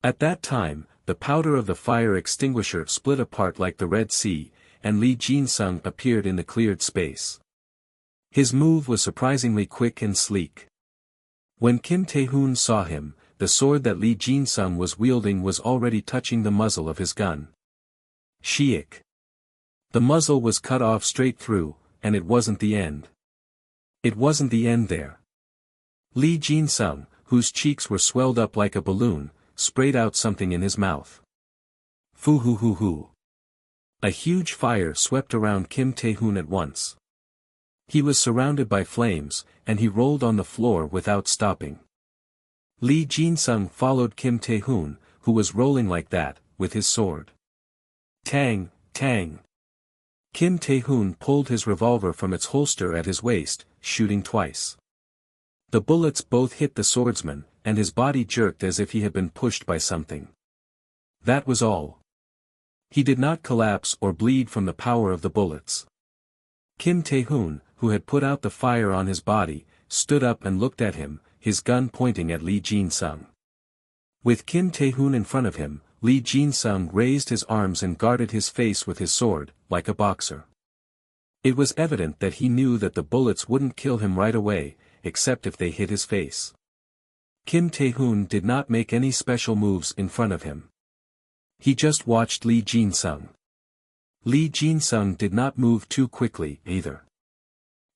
[SPEAKER 1] At that time, the powder of the fire extinguisher split apart like the Red Sea, and Lee Jin-sung appeared in the cleared space. His move was surprisingly quick and sleek. When Kim Tae-hoon saw him, the sword that Lee Jin-sung was wielding was already touching the muzzle of his gun. Shrieks. The muzzle was cut off straight through, and it wasn't the end. It wasn't the end there. Lee Jin-sung, whose cheeks were swelled up like a balloon, sprayed out something in his mouth. Foo-hoo-hoo-hoo. A huge fire swept around Kim Tae-hoon at once. He was surrounded by flames, and he rolled on the floor without stopping. Lee Jin-sung followed Kim Tae-hoon, who was rolling like that, with his sword. Tang, tang. Kim Tae-hoon pulled his revolver from its holster at his waist, shooting twice. The bullets both hit the swordsman, and his body jerked as if he had been pushed by something. That was all. He did not collapse or bleed from the power of the bullets. Kim Tae-hoon, who had put out the fire on his body, stood up and looked at him, his gun pointing at Lee Jin-sung. With Kim Tae-hoon in front of him, Lee Jin-sung raised his arms and guarded his face with his sword, like a boxer. It was evident that he knew that the bullets wouldn't kill him right away, except if they hit his face. Kim Tae-hoon did not make any special moves in front of him. He just watched Lee Jin-sung. Lee Jin-sung did not move too quickly, either.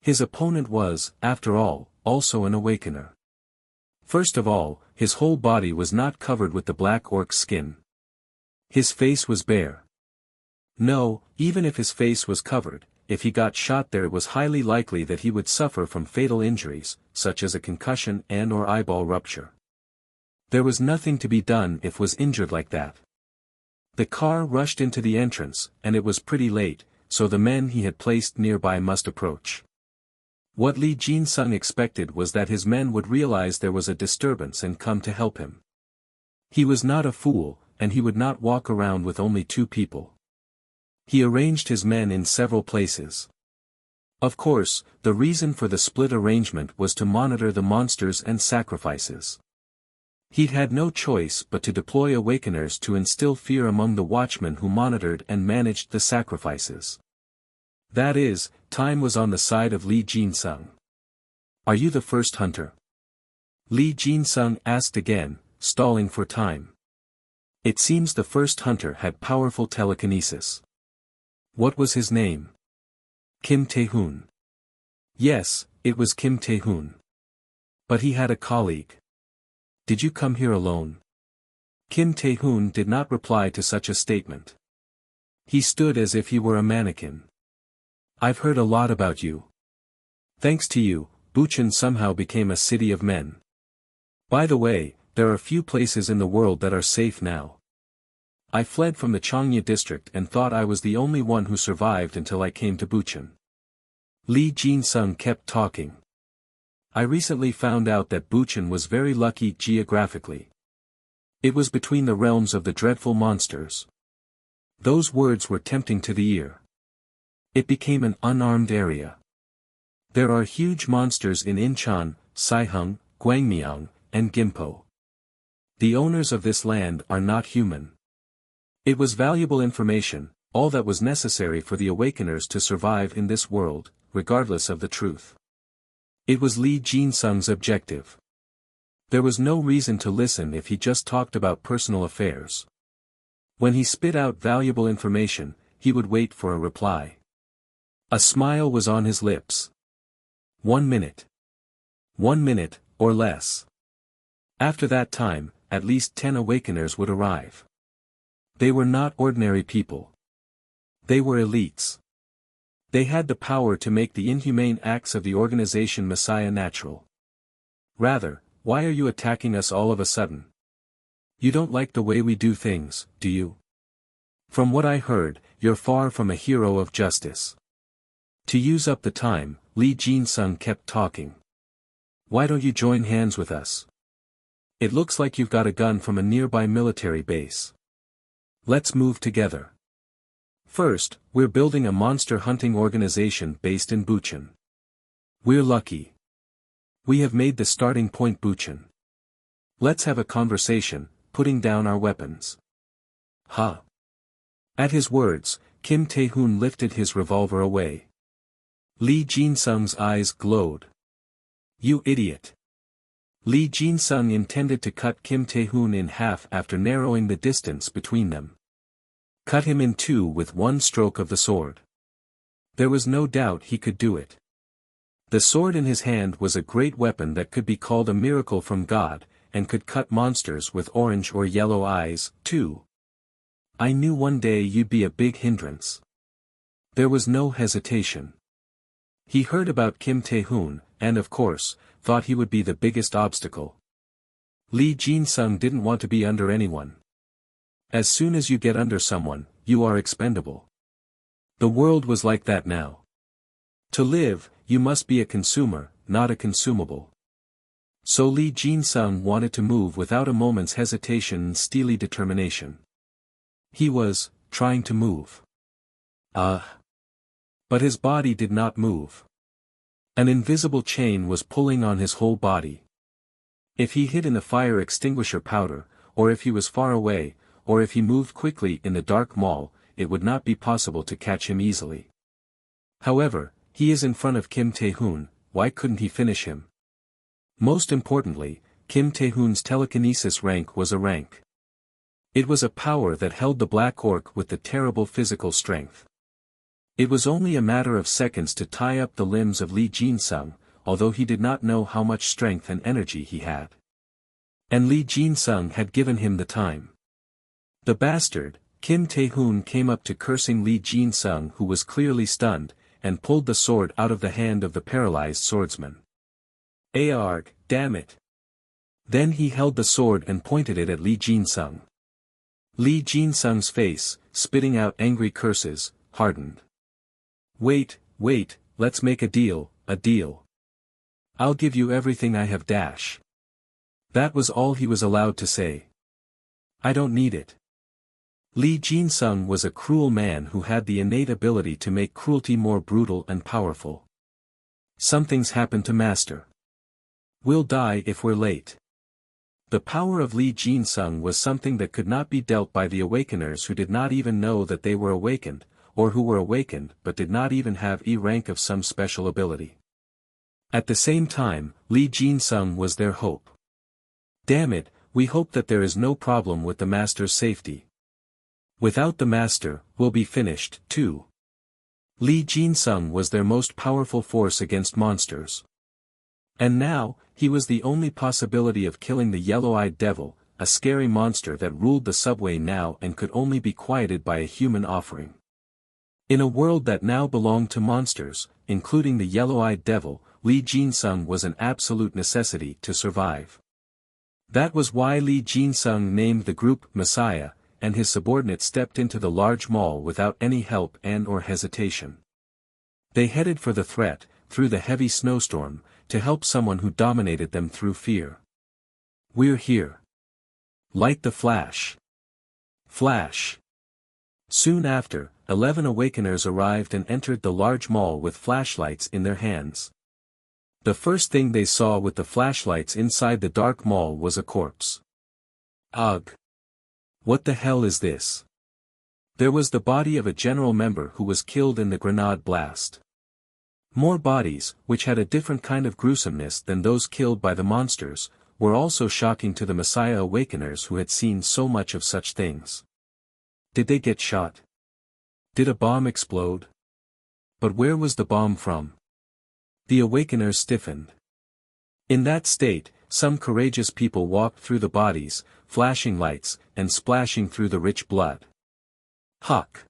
[SPEAKER 1] His opponent was, after all, also an awakener. First of all, his whole body was not covered with the black orc's skin. His face was bare. No, even if his face was covered, if he got shot there it was highly likely that he would suffer from fatal injuries, such as a concussion and/or eyeball rupture. There was nothing to be done if was injured like that. The car rushed into the entrance, and it was pretty late, so the men he had placed nearby must approach. What Lee Jin-sung expected was that his men would realize there was a disturbance and come to help him. He was not a fool, and he would not walk around with only 2 people. He arranged his men in several places. Of course, the reason for the split arrangement was to monitor the monsters and sacrifices. He'd had no choice but to deploy awakeners to instill fear among the watchmen who monitored and managed the sacrifices. That is, time was on the side of Lee Jin-sung. "Are you the first hunter?" Lee Jin-sung asked again, stalling for time. It seems the first hunter had powerful telekinesis. What was his name? Kim Tae-hoon. Yes, it was Kim Tae-hoon. But he had a colleague. Did you come here alone? Kim Tae-hoon did not reply to such a statement. He stood as if he were a mannequin. I've heard a lot about you. Thanks to you, Bucheon somehow became a city of men. By the way, there are few places in the world that are safe now. I fled from the Changya district and thought I was the only one who survived until I came to Bucheon. Lee Jin-sung kept talking. I recently found out that Bucheon was very lucky geographically. It was between the realms of the dreadful monsters. Those words were tempting to the ear. It became an unarmed area. There are huge monsters in Incheon, Saihung, Gwangmyeong, and Gimpo. The owners of this land are not human. It was valuable information, all that was necessary for the awakeners to survive in this world, regardless of the truth. It was Lee Jin-sung's objective. There was no reason to listen if he just talked about personal affairs. When he spit out valuable information, he would wait for a reply. A smile was on his lips. 1 minute. 1 minute, or less. After that time, at least 10 awakeners would arrive. They were not ordinary people. They were elites. They had the power to make the inhumane acts of the organization Messiah natural. Rather, why are you attacking us all of a sudden? You don't like the way we do things, do you? From what I heard, you're far from a hero of justice. To use up the time, Lee Jin-sung kept talking. Why don't you join hands with us? It looks like you've got a gun from a nearby military base. Let's move together. First, we're building a monster hunting organization based in Bucheon. We're lucky. We have made the starting point Bucheon. Let's have a conversation, putting down our weapons. Ha! At his words, Kim Tae-hoon lifted his revolver away. Lee Jin-sung's eyes glowed. You idiot! Lee Jin-sung intended to cut Kim Tae-hoon in half after narrowing the distance between them. Cut him in 2 with 1 stroke of the sword. There was no doubt he could do it. The sword in his hand was a great weapon that could be called a miracle from God, and could cut monsters with orange or yellow eyes, too. I knew one day you'd be a big hindrance. There was no hesitation. He heard about Kim Tae-hoon, and of course, thought he would be the biggest obstacle. Lee Jin-sung didn't want to be under anyone. As soon as you get under someone, you are expendable. The world was like that now. To live, you must be a consumer, not a consumable. So Lee Jin-sung wanted to move without a moment's hesitation and steely determination. He was trying to move. But his body did not move. An invisible chain was pulling on his whole body. If he hid in the fire extinguisher powder, or if he was far away, or if he moved quickly in the dark mall, it would not be possible to catch him easily. However, he is in front of Kim Tae-hoon, why couldn't he finish him? Most importantly, Kim Tae-hoon's telekinesis rank was a rank. It was a power that held the Black Orc with the terrible physical strength. It was only a matter of seconds to tie up the limbs of Lee Jin-sung, although he did not know how much strength and energy he had. And Lee Jin-sung had given him the time. The bastard, Kim Tae-hoon came up to cursing Lee Jin-sung who was clearly stunned, and pulled the sword out of the hand of the paralyzed swordsman. Arg, damn it. Then he held the sword and pointed it at Lee Jin-sung. Lee Jin-sung's face, spitting out angry curses, hardened. Wait, let's make a deal, a deal. I'll give you everything I have dash. That was all he was allowed to say. I don't need it. Lee Jin-sung was a cruel man who had the innate ability to make cruelty more brutal and powerful. Something's happened to Master. We'll die if we're late. The power of Lee Jin-sung was something that could not be dealt by the awakeners who did not even know that they were awakened, or who were awakened but did not even have a rank of some special ability. At the same time, Lee Jin-sung was their hope. Damn it, we hope that there is no problem with the Master's safety. Without the Master, we'll be finished, too. Lee Jin-sung was their most powerful force against monsters. And now, he was the only possibility of killing the yellow-eyed devil, a scary monster that ruled the subway now and could only be quieted by a human offering. In a world that now belonged to monsters, including the yellow-eyed devil, Lee Jin-sung was an absolute necessity to survive. That was why Lee Jin-sung named the group Messiah, and his subordinates stepped into the large mall without any help and/or hesitation. They headed for the threat, through the heavy snowstorm, to help someone who dominated them through fear. We're here. Light the flash. Flash. Soon after, 11 awakeners arrived and entered the large mall with flashlights in their hands. The first thing they saw with the flashlights inside the dark mall was a corpse. Ugh. What the hell is this? There was the body of a general member who was killed in the grenade blast. More bodies, which had a different kind of gruesomeness than those killed by the monsters, were also shocking to the Messiah awakeners who had seen so much of such things. Did they get shot? Did a bomb explode? But where was the bomb from? The awakeners stiffened. In that state, some courageous people walked through the bodies, flashing lights, and splashing through the rich blood. Huck!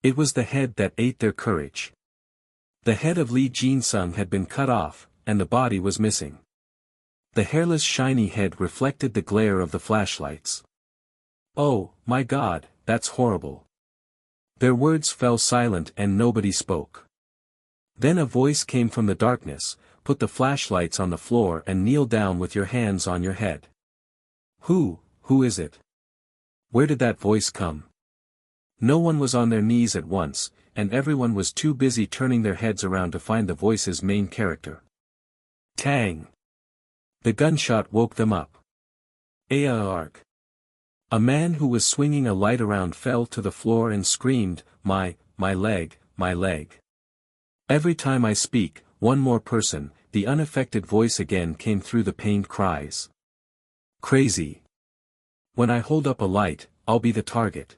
[SPEAKER 1] It was the head that ate their courage. The head of Lee Jin-sung had been cut off, and the body was missing. The hairless shiny head reflected the glare of the flashlights. Oh, my God, that's horrible. Their words fell silent and nobody spoke. Then a voice came from the darkness, put the flashlights on the floor and kneel down with your hands on your head. Who is it? Where did that voice come? No one was on their knees at once, and everyone was too busy turning their heads around to find the voice's main character. Tang! The gunshot woke them up. Arg! A man who was swinging a light around fell to the floor and screamed, my leg, my leg. Every time I speak, one more person, the unaffected voice again came through the pained cries. Crazy. When I hold up a light, I'll be the target.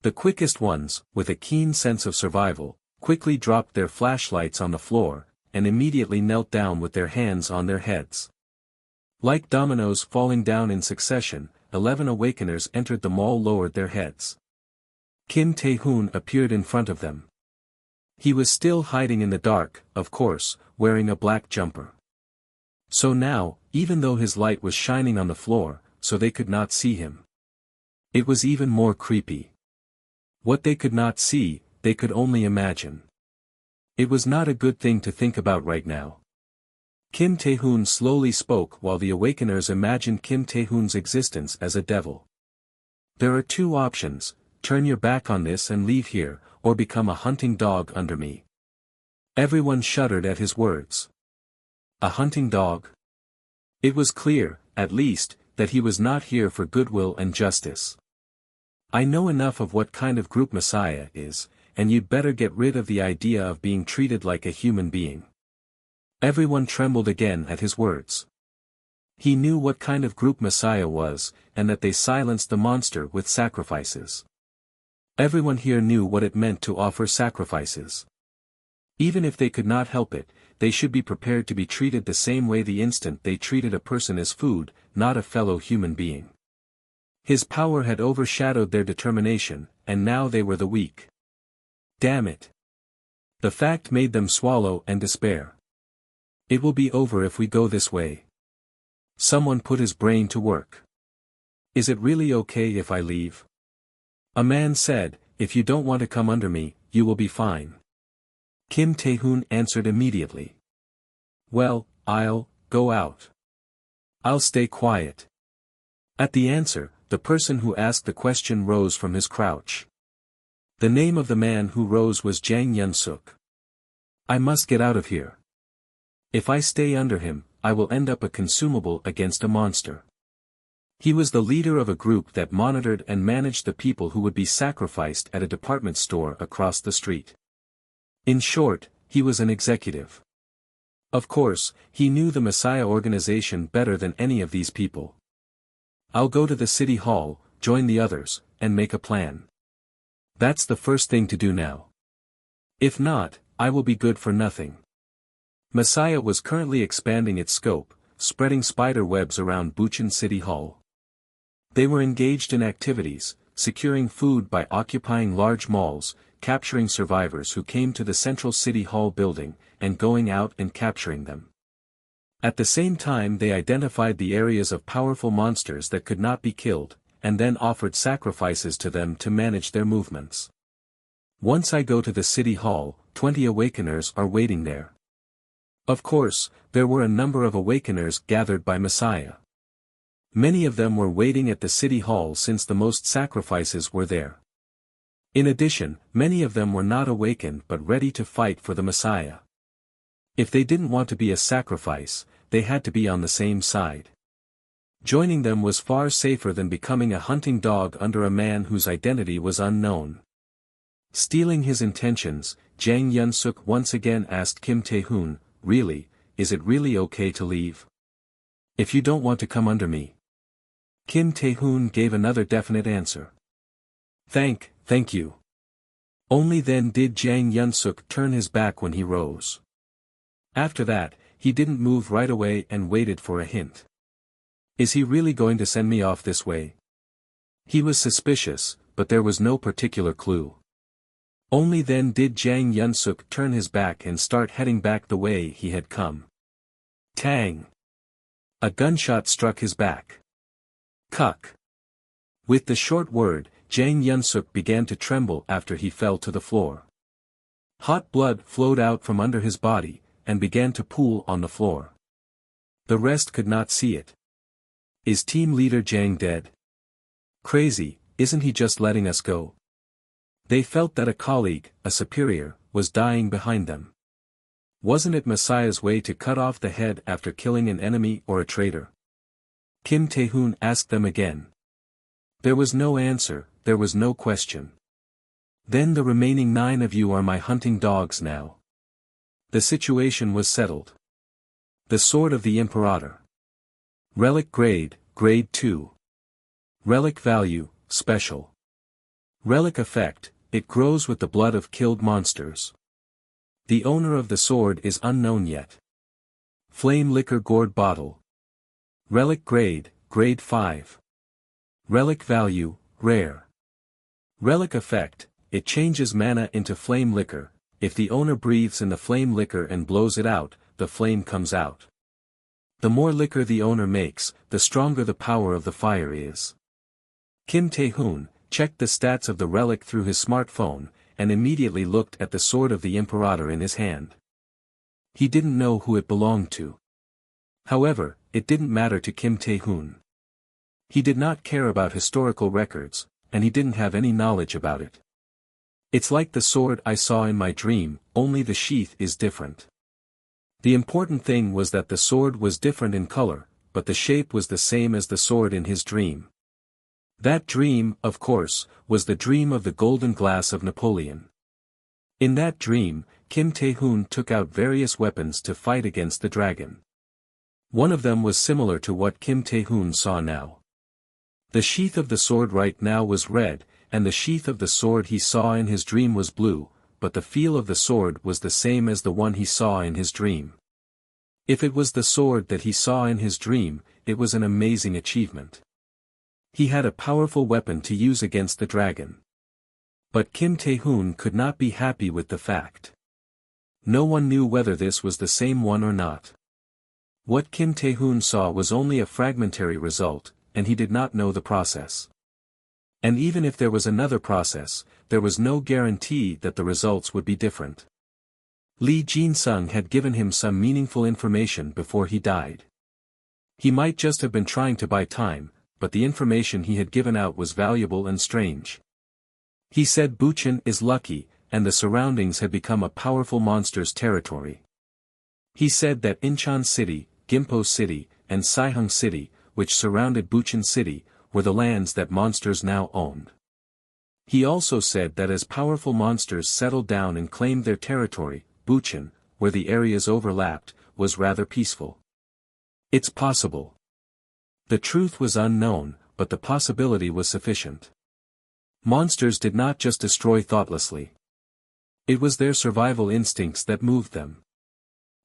[SPEAKER 1] The quickest ones, with a keen sense of survival, quickly dropped their flashlights on the floor, and immediately knelt down with their hands on their heads. Like dominoes falling down in succession, 11 awakeners entered the mall, lowered their heads. Kim Tae-hoon appeared in front of them. He was still hiding in the dark, of course, wearing a black jumper. So now, even though his light was shining on the floor, so they could not see him. It was even more creepy. What they could not see, they could only imagine. It was not a good thing to think about right now. Kim Tae-hoon slowly spoke while the awakeners imagined Kim Tae-hoon's existence as a devil. There are two options, turn your back on this and leave here, or become a hunting dog under me. Everyone shuddered at his words. A hunting dog? It was clear, at least, that he was not here for goodwill and justice. I know enough of what kind of group Messiah is, and you'd better get rid of the idea of being treated like a human being. Everyone trembled again at his words. He knew what kind of group Messiah was, and that they silenced the monster with sacrifices. Everyone here knew what it meant to offer sacrifices. Even if they could not help it, they should be prepared to be treated the same way the instant they treated a person as food, not a fellow human being. His power had overshadowed their determination, and now they were the weak. Damn it! The fact made them swallow and despair. It will be over if we go this way. Someone put his brain to work. Is it really okay if I leave? A man said, if you don't want to come under me, you will be fine. Kim Tae-hoon answered immediately. Well, I'll go out. I'll stay quiet. At the answer, the person who asked the question rose from his crouch. The name of the man who rose was Jang Yun-suk. I must get out of here. If I stay under him, I will end up a consumable against a monster. He was the leader of a group that monitored and managed the people who would be sacrificed at a department store across the street. In short, he was an executive. Of course, he knew the Messiah organization better than any of these people. I'll go to the city hall, join the others, and make a plan. That's the first thing to do now. If not, I will be good for nothing. Messiah was currently expanding its scope, spreading spider webs around Bucheon City Hall. They were engaged in activities, securing food by occupying large malls, capturing survivors who came to the central City Hall building, and going out and capturing them. At the same time they identified the areas of powerful monsters that could not be killed, and then offered sacrifices to them to manage their movements. Once I go to the City Hall, 20 Awakeners are waiting there. Of course, there were a number of Awakeners gathered by Messiah. Many of them were waiting at the City Hall since the most sacrifices were there. In addition, many of them were not awakened but ready to fight for the Messiah. If they didn't want to be a sacrifice, they had to be on the same side. Joining them was far safer than becoming a hunting dog under a man whose identity was unknown. Stealing his intentions, Jang Yun-suk once again asked Kim Tae-hoon, really, is it really okay to leave? If you don't want to come under me. Kim Tae-hoon gave another definite answer. Thank you. Only then did Jang Yun-suk turn his back when he rose. After that, he didn't move right away and waited for a hint. Is he really going to send me off this way? He was suspicious, but there was no particular clue. Only then did Jang Yun-suk turn his back and start heading back the way he had come. Tang! A gunshot struck his back. Cuck! With the short word, Jang Yun-suk began to tremble after he fell to the floor. Hot blood flowed out from under his body, and began to pool on the floor. The rest could not see it. Is team leader Jang dead? Crazy, isn't he just letting us go? They felt that a colleague, a superior, was dying behind them. Wasn't it Messiah's way to cut off the head after killing an enemy or a traitor? Kim Tae-hoon asked them again. There was no answer, there was no question. Then the remaining 9 of you are my hunting dogs now. The situation was settled. The Sword of the Imperator. Relic Grade, Grade 2. Relic Value, Special. Relic Effect, it grows with the blood of killed monsters. The owner of the sword is unknown yet. Flame Liquor Gourd Bottle. Relic Grade, Grade 5. Relic Value, Rare. Relic Effect, it changes mana into flame liquor. If the owner breathes in the flame liquor and blows it out, the flame comes out. The more liquor the owner makes, the stronger the power of the fire is. Kim Tae-hoon checked the stats of the relic through his smartphone, and immediately looked at the Sword of the Imperator in his hand. He didn't know who it belonged to. However, it didn't matter to Kim Tae-hoon. He did not care about historical records, and he didn't have any knowledge about it. It's like the sword I saw in my dream, only the sheath is different. The important thing was that the sword was different in color, but the shape was the same as the sword in his dream. That dream, of course, was the dream of the golden glass of Napoleon. In that dream, Kim Tae-hoon took out various weapons to fight against the dragon. One of them was similar to what Kim Tae-hoon saw now. The sheath of the sword right now was red, and the sheath of the sword he saw in his dream was blue, but the feel of the sword was the same as the one he saw in his dream. If it was the sword that he saw in his dream, it was an amazing achievement. He had a powerful weapon to use against the dragon. But Kim Tae-hoon could not be happy with the fact. No one knew whether this was the same one or not. What Kim Tae-hoon saw was only a fragmentary result, and he did not know the process. And even if there was another process, there was no guarantee that the results would be different. Lee Jin-sung had given him some meaningful information before he died. He might just have been trying to buy time, but the information he had given out was valuable and strange. He said Bucheon is lucky, and the surroundings had become a powerful monster's territory. He said that Incheon City, Gimpo City, and Saihung City, which surrounded Bucheon City, were the lands that monsters now owned. He also said that as powerful monsters settled down and claimed their territory, Bucheon, where the areas overlapped, was rather peaceful. It's possible. The truth was unknown, but the possibility was sufficient. Monsters did not just destroy thoughtlessly. It was their survival instincts that moved them.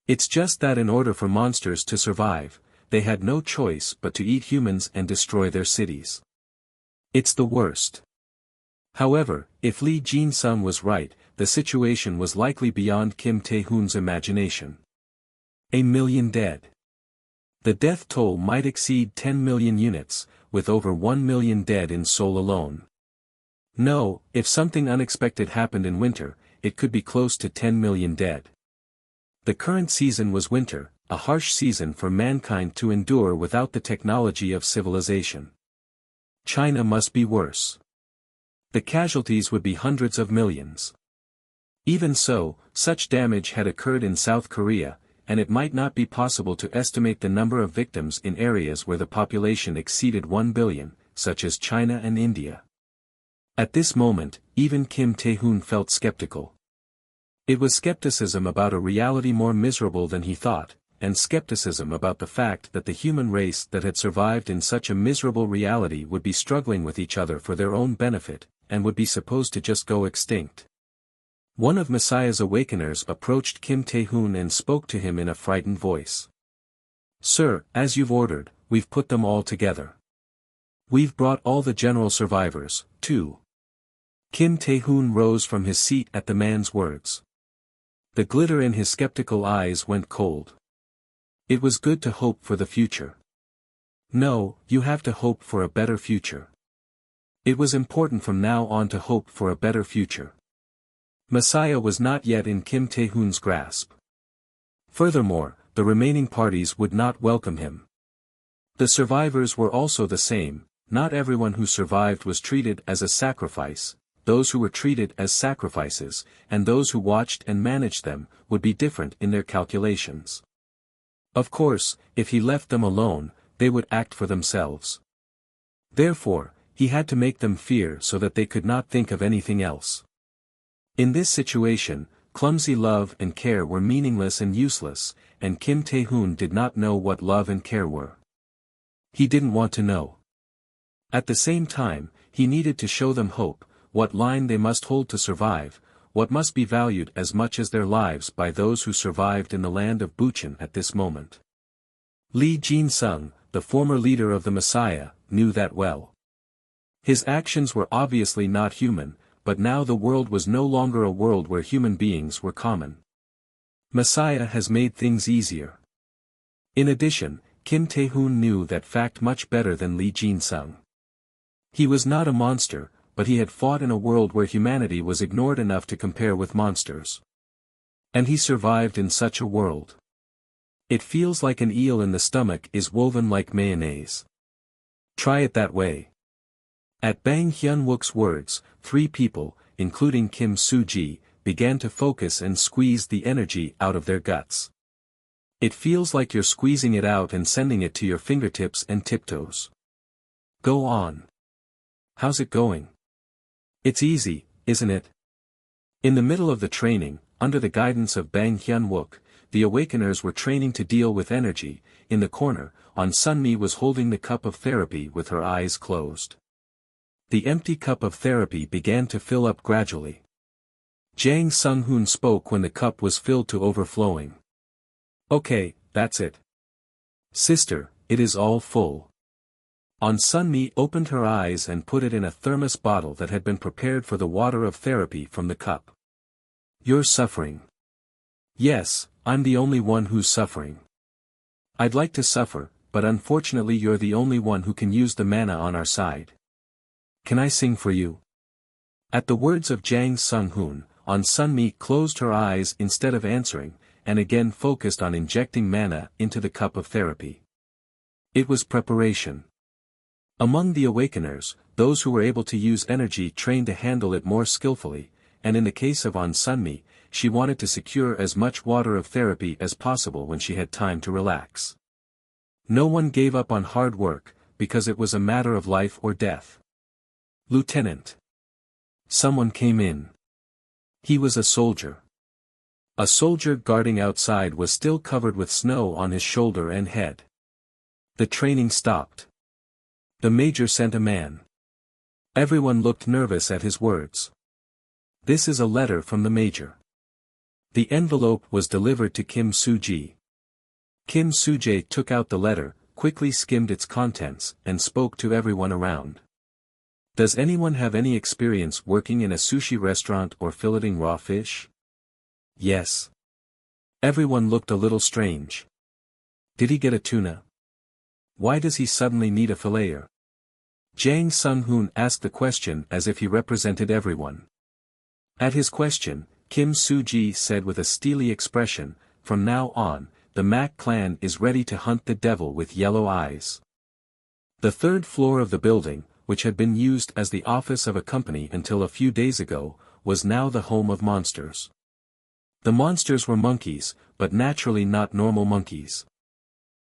[SPEAKER 1] It's just that in order for monsters to survive, they had no choice but to eat humans and destroy their cities. It's the worst. However, if Lee Jin-sung was right, the situation was likely beyond Kim Tae-hoon's imagination. 1 million dead. The death toll might exceed 10 million units, with over 1 million dead in Seoul alone. No, if something unexpected happened in winter, it could be close to 10 million dead. The current season was winter, a harsh season for mankind to endure without the technology of civilization. China must be worse. The casualties would be hundreds of millions. Even so, such damage had occurred in South Korea, and it might not be possible to estimate the number of victims in areas where the population exceeded 1 billion, such as China and India. At this moment, even Kim Tae-hoon felt skeptical. It was skepticism about a reality more miserable than he thought, and skepticism about the fact that the human race that had survived in such a miserable reality would be struggling with each other for their own benefit, and would be supposed to just go extinct. One of Messiah's awakeners approached Kim Tae-hoon and spoke to him in a frightened voice. "Sir, as you've ordered, we've put them all together. We've brought all the general survivors, too." Kim Tae-hoon rose from his seat at the man's words. The glitter in his skeptical eyes went cold. It was good to hope for the future. No, you have to hope for a better future. It was important from now on to hope for a better future. Messiah was not yet in Kim Tae-hoon's grasp. Furthermore, the remaining parties would not welcome him. The survivors were also the same. Not everyone who survived was treated as a sacrifice. Those who were treated as sacrifices, and those who watched and managed them, would be different in their calculations. Of course, if he left them alone, they would act for themselves. Therefore, he had to make them fear so that they could not think of anything else. In this situation, clumsy love and care were meaningless and useless, and Kim Tae-hoon did not know what love and care were. He didn't want to know. At the same time, he needed to show them hope, what line they must hold to survive, what must be valued as much as their lives by those who survived in the land of Bucheon at this moment. Lee Jin-sung, the former leader of the Messiah, knew that well. His actions were obviously not human, but now the world was no longer a world where human beings were common. Messiah has made things easier. In addition, Kim Tae-hoon knew that fact much better than Lee Jin-sung. He was not a monster, but he had fought in a world where humanity was ignored enough to compare with monsters. And he survived in such a world. It feels like an eel in the stomach is woven like mayonnaise. Try it that way. At Bang Hyun-wook's words, 3 people, including Kim Soo-ji, began to focus and squeeze the energy out of their guts. It feels like you're squeezing it out and sending it to your fingertips and tiptoes. Go on. How's it going? It's easy, isn't it? In the middle of the training, under the guidance of Bang Hyun-wook, the awakeners were training to deal with energy. In the corner, Sunmi was holding the cup of therapy with her eyes closed. The empty cup of therapy began to fill up gradually. Jang Sung-hoon spoke when the cup was filled to overflowing. "Okay, that's it. Sister, it is all full." Sunmi opened her eyes and put it in a thermos bottle that had been prepared for the water of therapy from the cup. "You're suffering. Yes, I'm the only one who's suffering. I'd like to suffer, but unfortunately you're the only one who can use the mana on our side. Can I sing for you? At the words of Jang Sung-hoon, Sunmi closed her eyes instead of answering, and again focused on injecting mana into the cup of therapy. It was preparation. Among the awakeners, those who were able to use energy trained to handle it more skillfully, and in the case of Sunmi, she wanted to secure as much water of therapy as possible when she had time to relax. No one gave up on hard work, because it was a matter of life or death. Lieutenant. Someone came in. He was a soldier. A soldier guarding outside was still covered with snow on his shoulder and head. The training stopped. The major sent a man. Everyone looked nervous at his words. This is a letter from the major. The envelope was delivered to Kim Soo-ji. Kim Soo-jae took out the letter, quickly skimmed its contents, and spoke to everyone around. Does anyone have any experience working in a sushi restaurant or filleting raw fish? Yes. Everyone looked a little strange. Did he get a tuna? Why does he suddenly need a filleter? Jang Sung-hoon asked the question as if he represented everyone. At his question, Kim Soo-ji said with a steely expression, "From now on, the Mac clan is ready to hunt the devil with yellow eyes." The third floor of the building, which had been used as the office of a company until a few days ago, was now the home of monsters. The monsters were monkeys, but naturally not normal monkeys.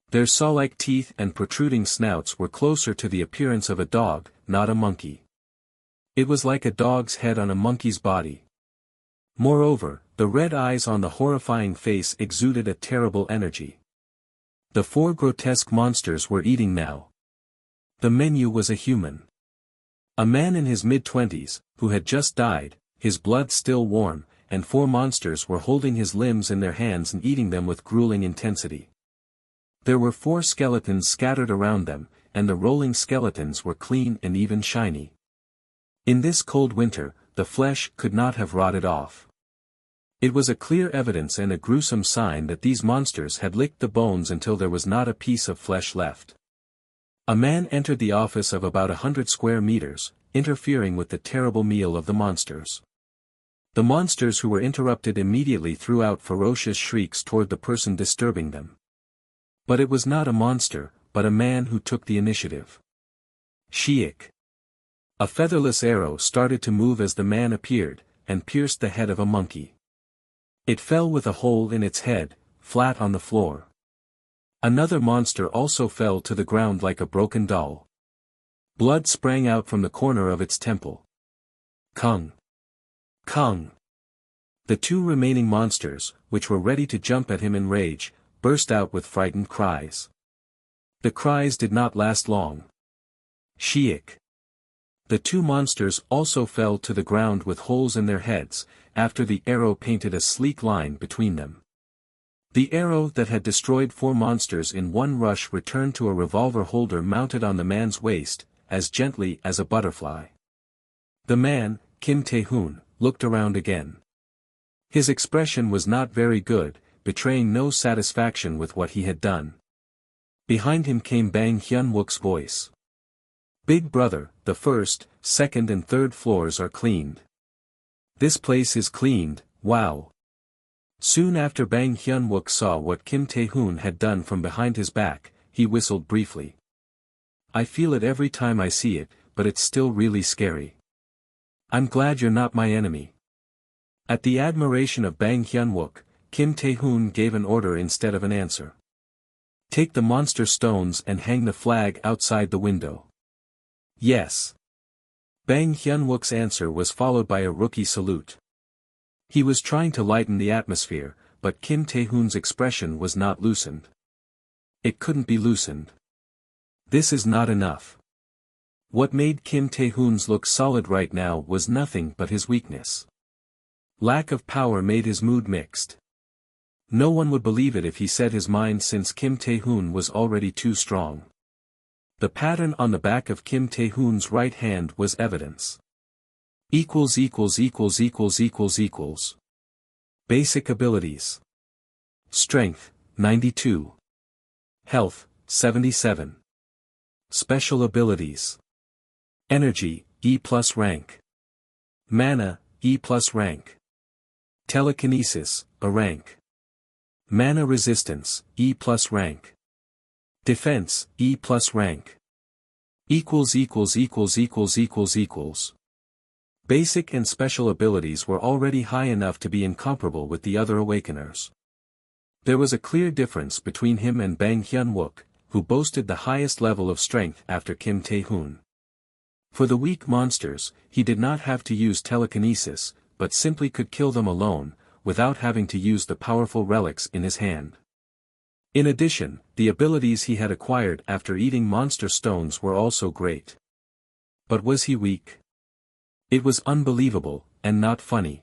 [SPEAKER 1] Their saw-like teeth and protruding snouts were closer to the appearance of a dog, not a monkey. It was like a dog's head on a monkey's body. Moreover, the red eyes on the horrifying face exuded a terrible energy. The four grotesque monsters were eating now. The menu was a human. A man in his mid-twenties, who had just died, his blood still warm, and four monsters were holding his limbs in their hands and eating them with grueling intensity. There were four skeletons scattered around them, and the rolling skeletons were clean and even shiny. In this cold winter, the flesh could not have rotted off. It was a clear evidence and a gruesome sign that these monsters had licked the bones until there was not a piece of flesh left. A man entered the office of about 100 square meters, interfering with the terrible meal of the monsters. The monsters who were interrupted immediately threw out ferocious shrieks toward the person disturbing them. But it was not a monster, but a man who took the initiative. Shriek. A featherless arrow started to move as the man appeared, and pierced the head of a monkey. It fell with a hole in its head, flat on the floor. Another monster also fell to the ground like a broken doll. Blood sprang out from the corner of its temple. Kung! Kung! The two remaining monsters, which were ready to jump at him in rage, burst out with frightened cries. The cries did not last long. Shriek! The two monsters also fell to the ground with holes in their heads, after the arrow painted a sleek line between them. The arrow that had destroyed four monsters in one rush returned to a revolver holder mounted on the man's waist, as gently as a butterfly. The man, Kim Tae-hoon, looked around again. His expression was not very good, betraying no satisfaction with what he had done. Behind him came Bang Hyun-wook's voice. "Big brother, the first, second and third floors are cleaned. This place is cleaned, wow." Soon after Bang Hyun-wook saw what Kim Tae-hoon had done from behind his back, he whistled briefly. "I feel it every time I see it, but it's still really scary. I'm glad you're not my enemy." At the admiration of Bang Hyun-wook, Kim Tae-hoon gave an order instead of an answer. "Take the monster stones and hang the flag outside the window." "Yes." Bang Hyun-wook's answer was followed by a rookie salute. He was trying to lighten the atmosphere, but Kim Tae-hoon's expression was not loosened. It couldn't be loosened. This is not enough. What made Kim Tae-hoon's look solid right now was nothing but his weakness. Lack of power made his mood mixed. No one would believe it if he said his mind, since Kim Tae-hoon was already too strong. The pattern on the back of Kim Tae-hoon's right hand was evidence. == Basic abilities. Strength, 92. Health, 77. Special abilities. Energy, E+ rank. Mana, E+ rank. Telekinesis, A rank. Mana resistance, E+ rank. Defense, E+ rank. Basic and special abilities were already high enough to be incomparable with the other Awakeners. There was a clear difference between him and Bang Hyun-wook, who boasted the highest level of strength after Kim Tae-hoon. For the weak monsters, he did not have to use telekinesis, but simply could kill them alone, without having to use the powerful relics in his hand. In addition, the abilities he had acquired after eating monster stones were also great. But was he weak? It was unbelievable, and not funny.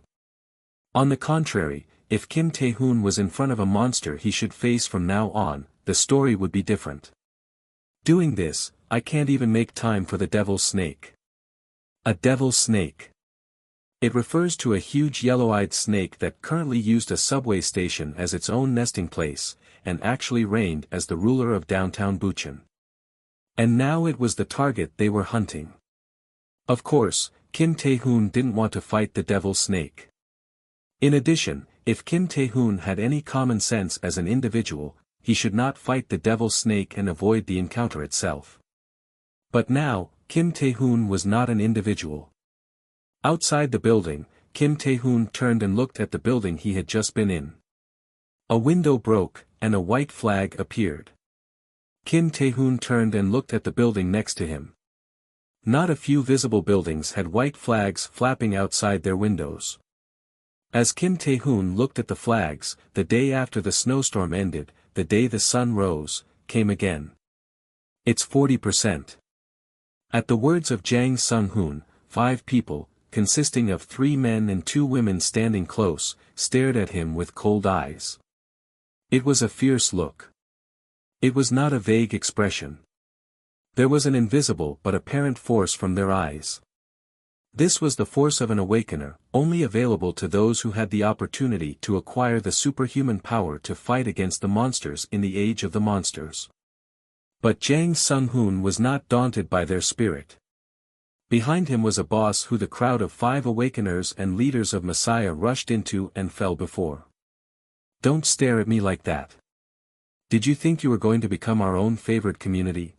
[SPEAKER 1] On the contrary, if Kim Tae-hoon was in front of a monster he should face from now on, the story would be different. Doing this, I can't even make time for the devil's snake. A devil's snake. It refers to a huge yellow-eyed snake that currently used a subway station as its own nesting place, and actually reigned as the ruler of downtown Bucheon. And now it was the target they were hunting. Of course, Kim Tae-hoon didn't want to fight the devil's snake. In addition, if Kim Tae-hoon had any common sense as an individual, he should not fight the devil's snake and avoid the encounter itself. But now, Kim Tae-hoon was not an individual. Outside the building, Kim Tae-hoon turned and looked at the building he had just been in. A window broke, and a white flag appeared. Kim Tae-hoon turned and looked at the building next to him. Not a few visible buildings had white flags flapping outside their windows. As Kim Tae-hoon looked at the flags, the day after the snowstorm ended, the day the sun rose, came again. It's 40%. At the words of Jang Sung-hoon, 5 people, consisting of 3 men and 2 women standing close, stared at him with cold eyes. It was a fierce look. It was not a vague expression. There was an invisible but apparent force from their eyes. This was the force of an awakener, only available to those who had the opportunity to acquire the superhuman power to fight against the monsters in the Age of the Monsters. But Jang Sung-hoon was not daunted by their spirit. Behind him was a boss who the crowd of 5 awakeners and leaders of Messiah rushed into and fell before. Don't stare at me like that. Did you think you were going to become our own favorite community?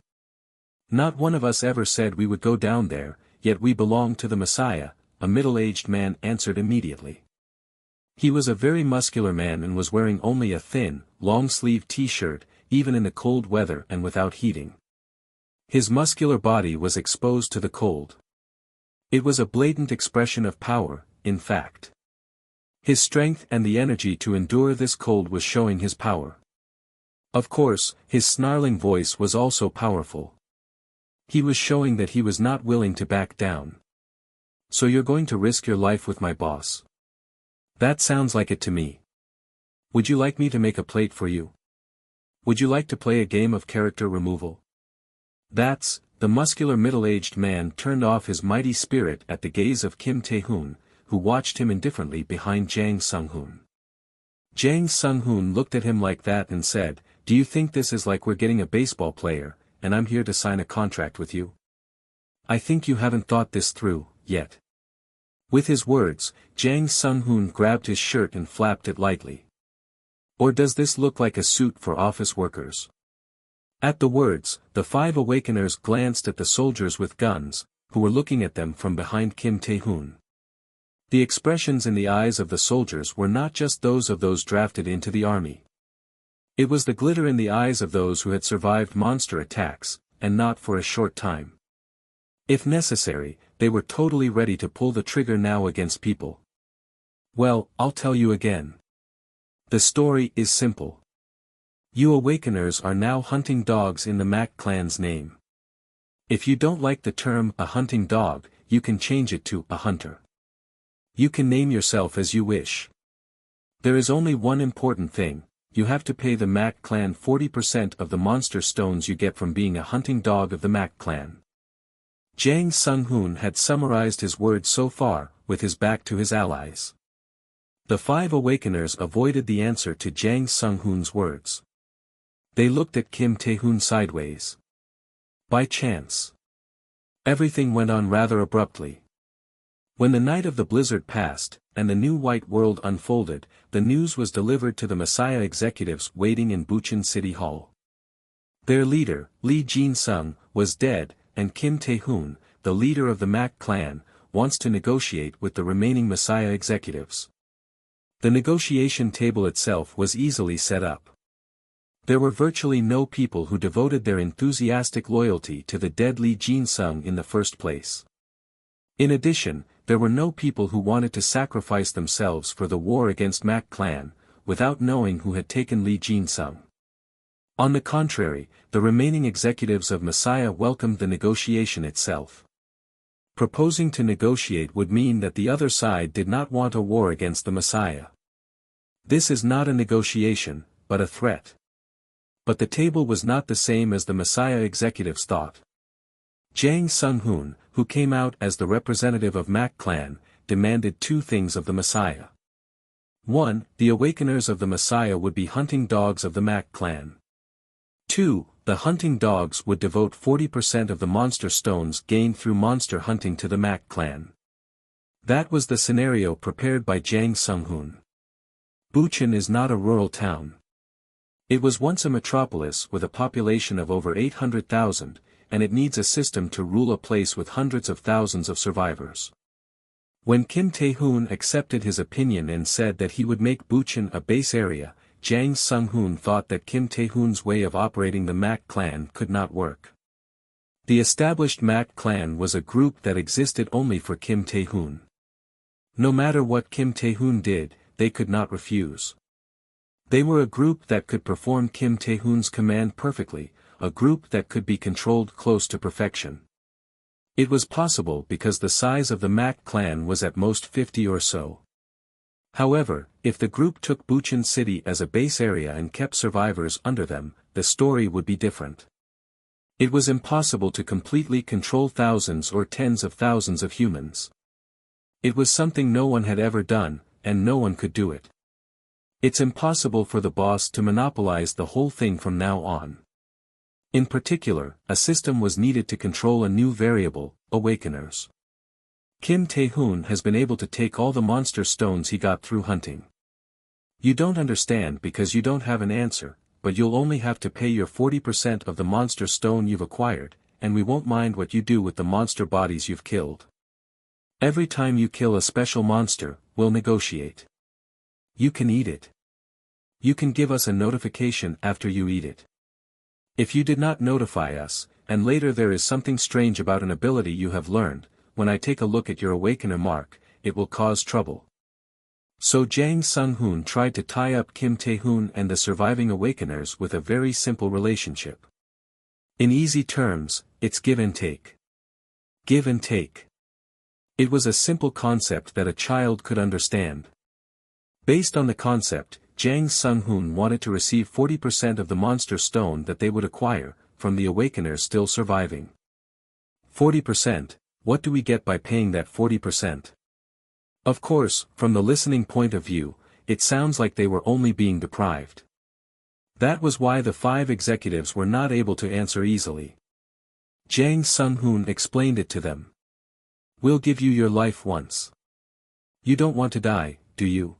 [SPEAKER 1] Not one of us ever said we would go down there, yet we belong to the Messiah, a middle-aged man answered immediately. He was a very muscular man and was wearing only a thin, long-sleeved t-shirt, even in the cold weather and without heating. His muscular body was exposed to the cold. It was a blatant expression of power, in fact. His strength and the energy to endure this cold was showing his power. Of course, his snarling voice was also powerful. He was showing that he was not willing to back down. So you're going to risk your life with my boss? That sounds like it to me. Would you like me to make a plate for you? Would you like to play a game of character removal? The muscular middle-aged man turned off his mighty spirit at the gaze of Kim Tae-hoon, who watched him indifferently behind Jang Sung-hoon. Jang Sung-hoon looked at him like that and said, "Do you think this is like we're getting a baseball player, and I'm here to sign a contract with you? I think you haven't thought this through, yet." With his words, Jang Sung-hoon grabbed his shirt and flapped it lightly. Or does this look like a suit for office workers? At the words, the 5 awakeners glanced at the soldiers with guns, who were looking at them from behind Kim Tae-hoon. The expressions in the eyes of the soldiers were not just those of those drafted into the army. It was the glitter in the eyes of those who had survived monster attacks, and not for a short time. If necessary, they were totally ready to pull the trigger now against people. Well, I'll tell you again. The story is simple. You awakeners are now hunting dogs in the Mac clan's name. If you don't like the term a hunting dog, you can change it to a hunter. You can name yourself as you wish. There is only one important thing. You have to pay the Mac clan 40% of the monster stones you get from being a hunting dog of the Mac clan. Jang Sung-hoon had summarized his words so far, with his back to his allies. The 5 awakeners avoided the answer to Jang Sung-hoon's words. They looked at Kim Tae-hoon sideways. By chance. Everything went on rather abruptly. When the night of the blizzard passed, and the new white world unfolded, the news was delivered to the Messiah executives waiting in Bucheon City Hall. Their leader, Lee Jin-sung, was dead, and Kim Tae-hoon, the leader of the Mak clan, wants to negotiate with the remaining Messiah executives. The negotiation table itself was easily set up. There were virtually no people who devoted their enthusiastic loyalty to the dead Lee Jin-sung in the first place. In addition, there were no people who wanted to sacrifice themselves for the war against Mak clan, without knowing who had taken Lee Jin-sung. On the contrary, the remaining executives of Messiah welcomed the negotiation itself. Proposing to negotiate would mean that the other side did not want a war against the Messiah. This is not a negotiation, but a threat. But the table was not the same as the Messiah executives thought. Jang Sung-hoon, who came out as the representative of Mak clan, demanded 2 things of the Messiah. 1. The awakeners of the Messiah would be hunting dogs of the Mak clan. 2. The hunting dogs would devote 40% of the monster stones gained through monster hunting to the Mak clan. That was the scenario prepared by Jang Sung-hoon. Bucheon is not a rural town. It was once a metropolis with a population of over 800,000, and it needs a system to rule a place with hundreds of thousands of survivors. When Kim Tae-hoon accepted his opinion and said that he would make Bucheon a base area, Jang Sung-hoon thought that Kim Tae-hoon's way of operating the Mak clan could not work. The established Mak clan was a group that existed only for Kim Tae-hoon. No matter what Kim Tae-hoon did, they could not refuse. They were a group that could perform Kim Tae-hoon's command perfectly, a group that could be controlled close to perfection. It was possible because the size of the Mak clan was at most 50 or so. However, if the group took Bucheon City as a base area and kept survivors under them, the story would be different. It was impossible to completely control thousands or tens of thousands of humans. It was something no one had ever done, and no one could do it. It's impossible for the boss to monopolize the whole thing from now on. In particular, a system was needed to control a new variable, awakeners. Kim Tae-hoon has been able to take all the monster stones he got through hunting. You don't understand because you don't have an answer, but you'll only have to pay your 40% of the monster stone you've acquired, and we won't mind what you do with the monster bodies you've killed. Every time you kill a special monster, we'll negotiate. You can eat it. You can give us a notification after you eat it. If you did not notify us, and later there is something strange about an ability you have learned, when I take a look at your awakener mark, it will cause trouble. So Jang Sung-hoon tried to tie up Kim Tae-hoon and the surviving awakeners with a very simple relationship. In easy terms, it's give and take. Give and take. It was a simple concept that a child could understand. Based on the concept, Jang Sung-hoon wanted to receive 40% of the monster stone that they would acquire, from the awakeners still surviving. 40%, what do we get by paying that 40%? Of course, from the listening point of view, it sounds like they were only being deprived. That was why the 5 executives were not able to answer easily. Jang Sung-hoon explained it to them. We'll give you your life once. You don't want to die, do you?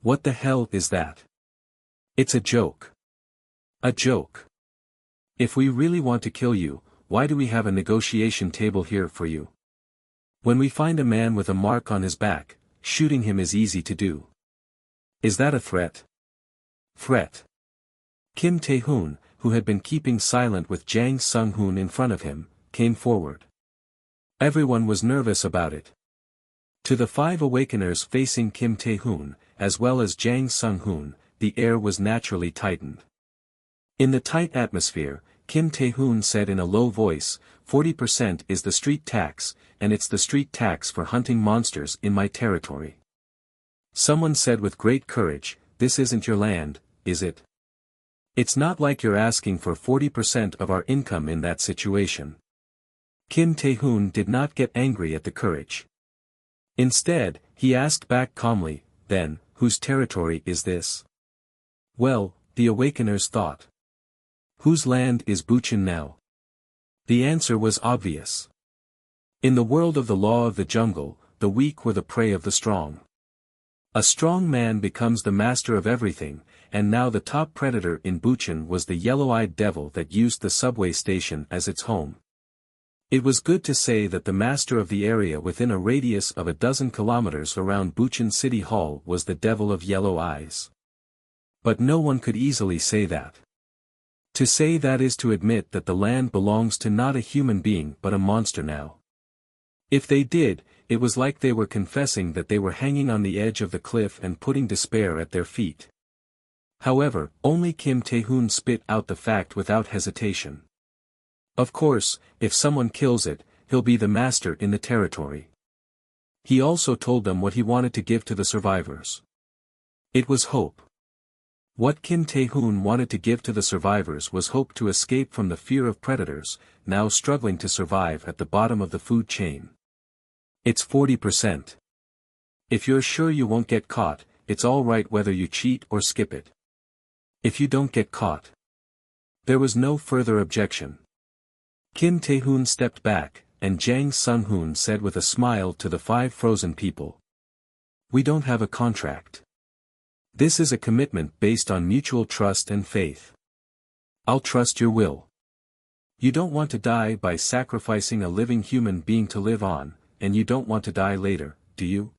[SPEAKER 1] What the hell is that? It's a joke. A joke. If we really want to kill you, why do we have a negotiation table here for you? When we find a man with a mark on his back, shooting him is easy to do. Is that a threat? Threat. Kim Tae-hoon, who had been keeping silent with Jang Sung-hoon in front of him, came forward. Everyone was nervous about it. To the 5 awakeners facing Kim Tae-hoon, as well as Jang Sung-hoon, the air was naturally tightened. In the tight atmosphere, Kim Tae-hoon said in a low voice, 40% is the street tax, and it's the street tax for hunting monsters in my territory. Someone said with great courage, this isn't your land, is it? It's not like you're asking for 40% of our income in that situation. Kim Tae-hoon did not get angry at the courage. Instead, he asked back calmly, then, whose territory is this? Well, the Awakeners thought. Whose land is Buchan now? The answer was obvious. In the world of the law of the jungle, the weak were the prey of the strong. A strong man becomes the master of everything, and now the top predator in Buchan was the yellow-eyed devil that used the subway station as its home. It was good to say that the master of the area within a radius of 12 kilometers around Buchan City Hall was the devil of yellow eyes. But no one could easily say that. To say that is to admit that the land belongs to not a human being but a monster now. If they did, it was like they were confessing that they were hanging on the edge of the cliff and putting despair at their feet. However, only Kim Tae-hoon spit out the fact without hesitation. Of course, if someone kills it, he'll be the master in the territory. He also told them what he wanted to give to the survivors. It was hope. What Kim Tae-hoon wanted to give to the survivors was hope to escape from the fear of predators, now struggling to survive at the bottom of the food chain. It's 40%. If you're sure you won't get caught, it's all right whether you cheat or skip it. If you don't get caught. There was no further objection. Kim Tae-hoon stepped back, and Jang Sung-hoon said with a smile to the 5 frozen people. We don't have a contract. This is a commitment based on mutual trust and faith. I'll trust your will. You don't want to die by sacrificing a living human being to live on, and you don't want to die later, do you?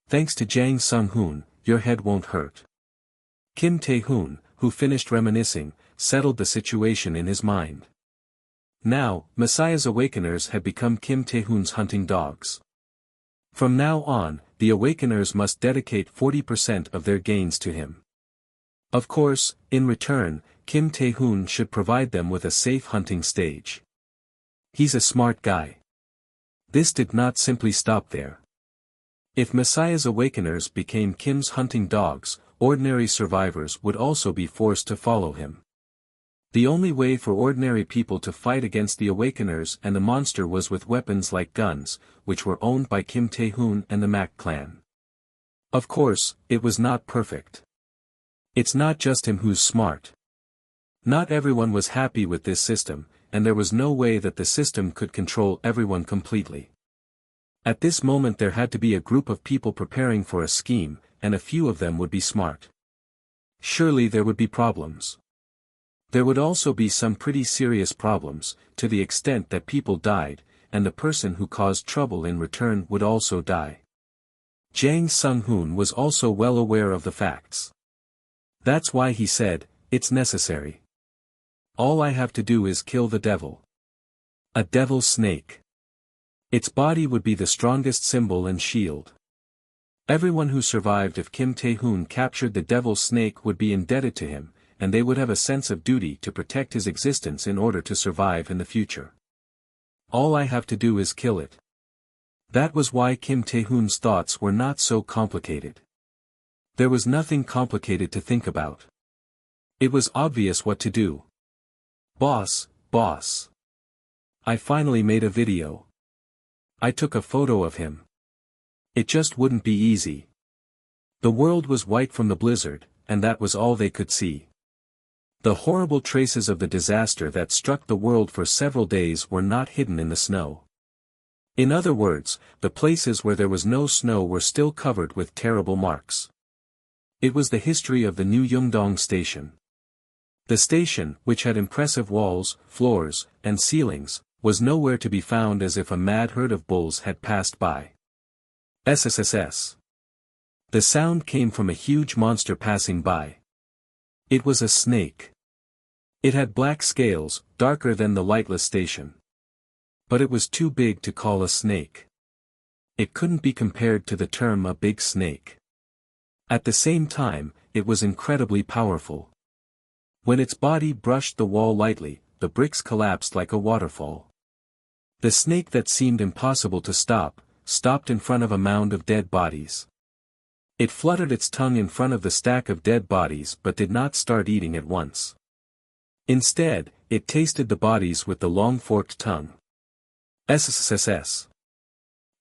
[SPEAKER 1] Thanks to Jang Sung-hoon, your head won't hurt. Kim Tae-hoon, who finished reminiscing, settled the situation in his mind. Now, Messiah's Awakeners had become Kim Tae-hoon's hunting dogs. From now on, the Awakeners must dedicate 40% of their gains to him. Of course, in return, Kim Tae-hoon should provide them with a safe hunting stage. He's a smart guy. This did not simply stop there. If Messiah's Awakeners became Kim's hunting dogs, ordinary survivors would also be forced to follow him. The only way for ordinary people to fight against the Awakeners and the monster was with weapons like guns, which were owned by Kim Tae-hoon and the Mak clan. Of course, it was not perfect. It's not just him who's smart. Not everyone was happy with this system, and there was no way that the system could control everyone completely. At this moment there had to be a group of people preparing for a scheme, and a few of them would be smart. Surely there would be problems. There would also be some pretty serious problems, to the extent that people died, and the person who caused trouble in return would also die. Jang Sung-hoon was also well aware of the facts. That's why he said, it's necessary. All I have to do is kill the devil. A devil snake. Its body would be the strongest symbol and shield. Everyone who survived if Kim Tae-hoon captured the devil snake would be indebted to him, and they would have a sense of duty to protect his existence in order to survive in the future. All I have to do is kill it. That was why Kim Tae-hoon's thoughts were not so complicated. There was nothing complicated to think about. It was obvious what to do. Boss. I finally made a video. I took a photo of him. It just wouldn't be easy. The world was white from the blizzard, and that was all they could see. The horrible traces of the disaster that struck the world for several days were not hidden in the snow. In other words, the places where there was no snow were still covered with terrible marks. It was the history of the new Yeongdong station. The station, which had impressive walls, floors, and ceilings, was nowhere to be found as if a mad herd of bulls had passed by. SSSS. The sound came from a huge monster passing by. It was a snake. It had black scales, darker than the lightless station. But it was too big to call a snake. It couldn't be compared to the term a big snake. At the same time, it was incredibly powerful. When its body brushed the wall lightly, the bricks collapsed like a waterfall. The snake that seemed impossible to stop, stopped in front of a mound of dead bodies. It fluttered its tongue in front of the stack of dead bodies but did not start eating at once. Instead, it tasted the bodies with the long forked tongue. SSSS.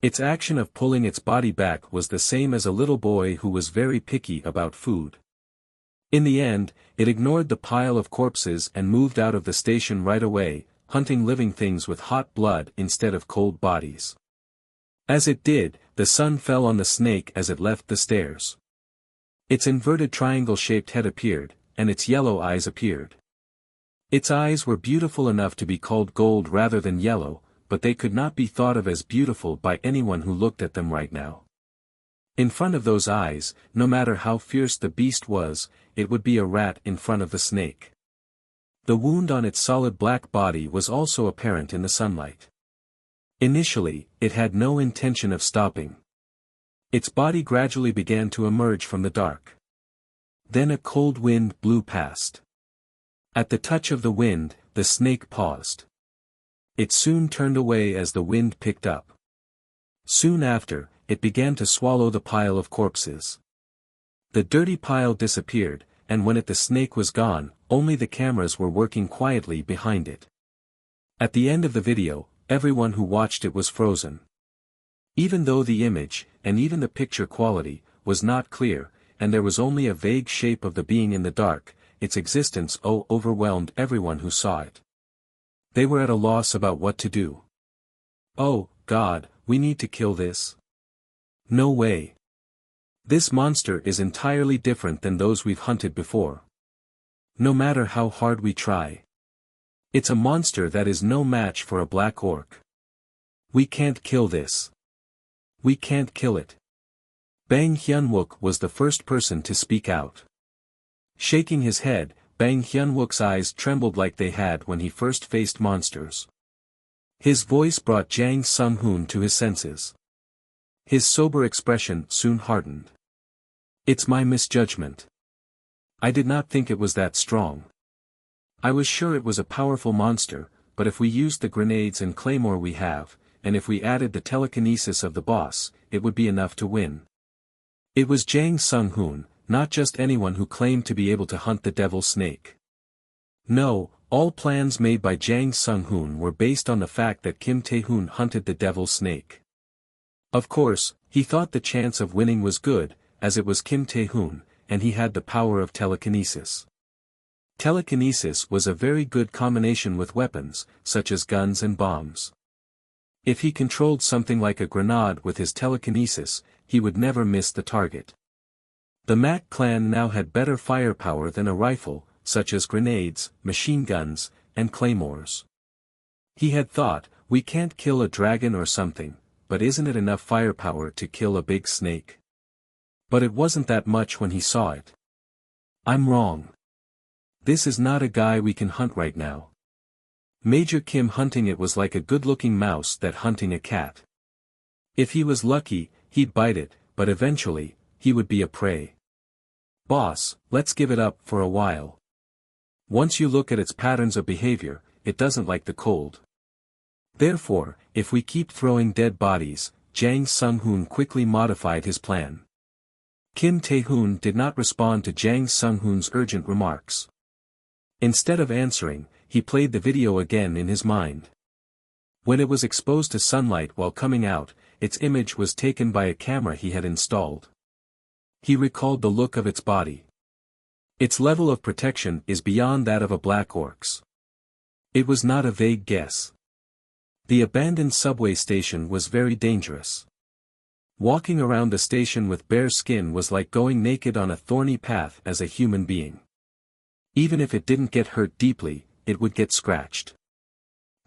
[SPEAKER 1] Its action of pulling its body back was the same as a little boy who was very picky about food. In the end, it ignored the pile of corpses and moved out of the station right away, hunting living things with hot blood instead of cold bodies. As it did, the sun fell on the snake as it left the stairs. Its inverted triangle-shaped head appeared, and its yellow eyes appeared. Its eyes were beautiful enough to be called gold rather than yellow, but they could not be thought of as beautiful by anyone who looked at them right now. In front of those eyes, no matter how fierce the beast was, it would be a rat in front of the snake. The wound on its solid black body was also apparent in the sunlight. Initially, it had no intention of stopping. Its body gradually began to emerge from the dark. Then a cold wind blew past. At the touch of the wind, the snake paused. It soon turned away as the wind picked up. Soon after, it began to swallow the pile of corpses. The dirty pile disappeared, and when the snake was gone, only the cameras were working quietly behind it. At the end of the video, everyone who watched it was frozen. Even though the image, and even the picture quality, was not clear, and there was only a vague shape of the being in the dark, its existence overwhelmed everyone who saw it. They were at a loss about what to do. Oh, God, we need to kill this. No way. This monster is entirely different than those we've hunted before. No matter how hard we try. It's a monster that is no match for a black orc. We can't kill this. We can't kill it. Bang Hyun-wook was the first person to speak out. Shaking his head, Bang Hyun-wook's eyes trembled like they had when he first faced monsters. His voice brought Jang Sung-hoon to his senses. His sober expression soon hardened. It's my misjudgment. I did not think it was that strong. I was sure it was a powerful monster, but if we used the grenades and claymore we have, and if we added the telekinesis of the boss, it would be enough to win. It was Jang Sung-hoon, not just anyone who claimed to be able to hunt the devil snake. No, all plans made by Jang Sung-hoon were based on the fact that Kim Tae-hoon hunted the devil snake. Of course, he thought the chance of winning was good, as it was Kim Tae-hoon, and he had the power of telekinesis. Telekinesis was a very good combination with weapons, such as guns and bombs. If he controlled something like a grenade with his telekinesis, he would never miss the target. The Mac clan now had better firepower than a rifle, such as grenades, machine guns, and claymores. He had thought, we can't kill a dragon or something, but isn't it enough firepower to kill a big snake? But it wasn't that much when he saw it. I'm wrong. This is not a guy we can hunt right now. Major Kim hunting it was like a good-looking mouse that hunting a cat. If he was lucky, he'd bite it, but eventually, he would be a prey. Boss, let's give it up for a while. Once you look at its patterns of behavior, it doesn't like the cold. Therefore, if we keep throwing dead bodies, Jang Sung-hoon quickly modified his plan. Kim Tae-hoon did not respond to Jang Sung-hoon's urgent remarks. Instead of answering, he played the video again in his mind. When it was exposed to sunlight while coming out, its image was taken by a camera he had installed. He recalled the look of its body. Its level of protection is beyond that of a black orc's. It was not a vague guess. The abandoned subway station was very dangerous. Walking around the station with bare skin was like going naked on a thorny path as a human being. Even if it didn't get hurt deeply, it would get scratched.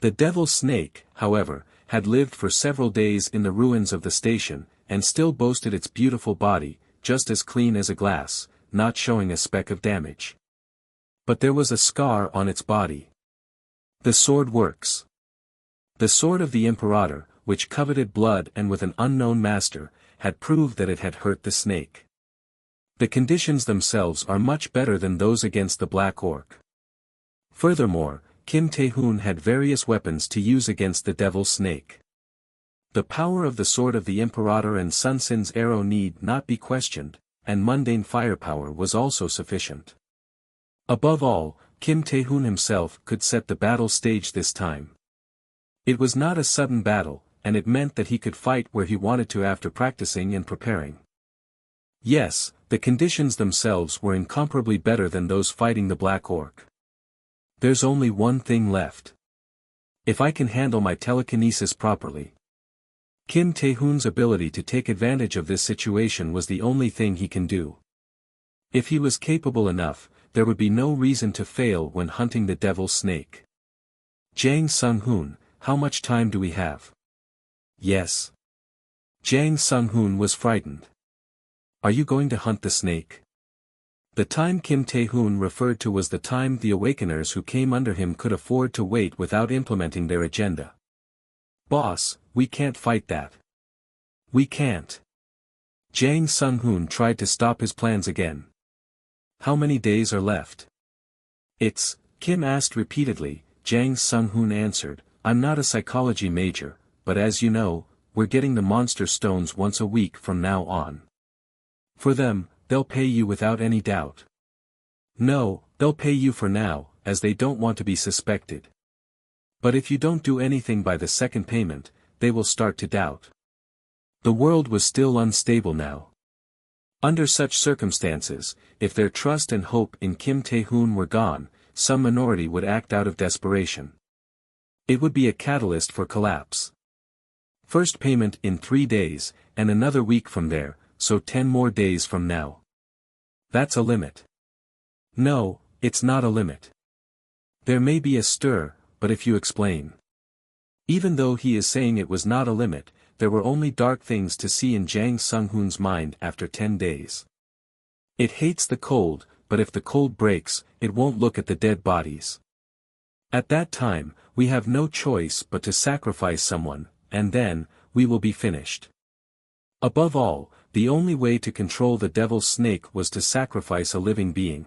[SPEAKER 1] The devil snake, however, had lived for several days in the ruins of the station, and still boasted its beautiful body, just as clean as a glass, not showing a speck of damage. But there was a scar on its body. The sword works. The sword of the Imperator, which coveted blood and with an unknown master, had proved that it had hurt the snake. The conditions themselves are much better than those against the black orc. Furthermore, Kim Tae-hoon had various weapons to use against the devil snake. The power of the sword of the Imperator and Sun Sin's arrow need not be questioned, and mundane firepower was also sufficient. Above all, Kim Tae-hoon himself could set the battle stage this time. It was not a sudden battle, and it meant that he could fight where he wanted to after practicing and preparing. Yes, the conditions themselves were incomparably better than those fighting the Black Orc. There's only one thing left. If I can handle my telekinesis properly. Kim Tae-hoon's ability to take advantage of this situation was the only thing he can do. If he was capable enough, there would be no reason to fail when hunting the devil's snake. Jang Sung-hoon, how much time do we have? Yes. Jang Sung-hoon was frightened. Are you going to hunt the snake? The time Kim Tae-hoon referred to was the time the awakeners who came under him could afford to wait without implementing their agenda. Boss, we can't fight that. We can't. Jang Sung-hoon tried to stop his plans again. How many days are left? Kim asked repeatedly. Jang Sung-hoon answered, I'm not a psychology major, but as you know, we're getting the monster stones once a week from now on. For them, they'll pay you without any doubt. No, they'll pay you for now, as they don't want to be suspected. But if you don't do anything by the second payment, they will start to doubt. The world was still unstable now. Under such circumstances, if their trust and hope in Kim Tae-hoon were gone, some minority would act out of desperation. It would be a catalyst for collapse. First payment in 3 days, and another week from there, so 10 more days from now. That's a limit. No, it's not a limit. There may be a stir, but if you explain. Even though he is saying it was not a limit, there were only dark things to see in Jang Sung-hoon's mind after 10 days. It hates the cold, but if the cold breaks, it won't look at the dead bodies. At that time, we have no choice but to sacrifice someone, and then, we will be finished. Above all, the only way to control the devil's snake was to sacrifice a living being.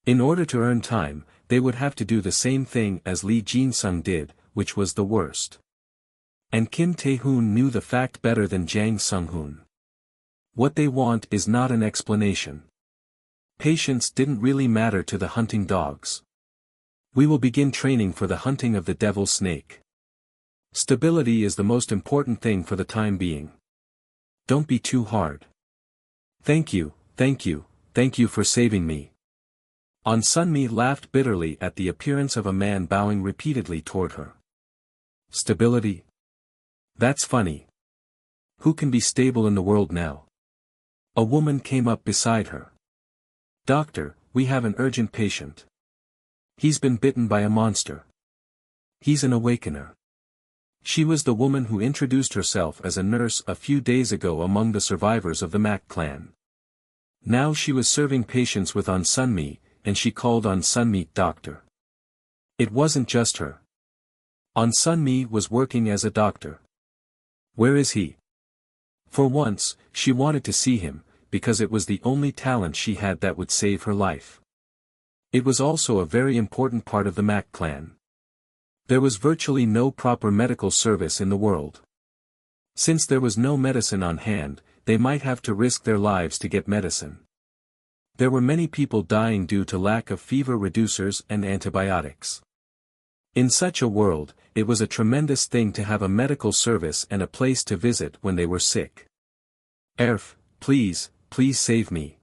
[SPEAKER 1] In order to earn time, they would have to do the same thing as Lee Jin-sung did, which was the worst. And Kim Tae-hoon knew the fact better than Jang Sung-hoon. What they want is not an explanation. Patience didn't really matter to the hunting dogs. We will begin training for the hunting of the devil's snake. Stability is the most important thing for the time being. Don't be too hard. Thank you for saving me. On Sunmi laughed bitterly at the appearance of a man bowing repeatedly toward her. Stability? That's funny. Who can be stable in the world now? A woman came up beside her. Doctor, we have an urgent patient. He's been bitten by a monster. He's an awakener. She was the woman who introduced herself as a nurse a few days ago among the survivors of the Mak clan. Now she was serving patients with On Sunmi, and she called On Sunmi doctor. It wasn't just her. On Sunmi was working as a doctor. Where is he? For once, she wanted to see him, because it was the only talent she had that would save her life. It was also a very important part of the Mak clan. There was virtually no proper medical service in the world. Since there was no medicine on hand, they might have to risk their lives to get medicine. There were many people dying due to lack of fever reducers and antibiotics. In such a world, it was a tremendous thing to have a medical service and a place to visit when they were sick. Erf, please save me.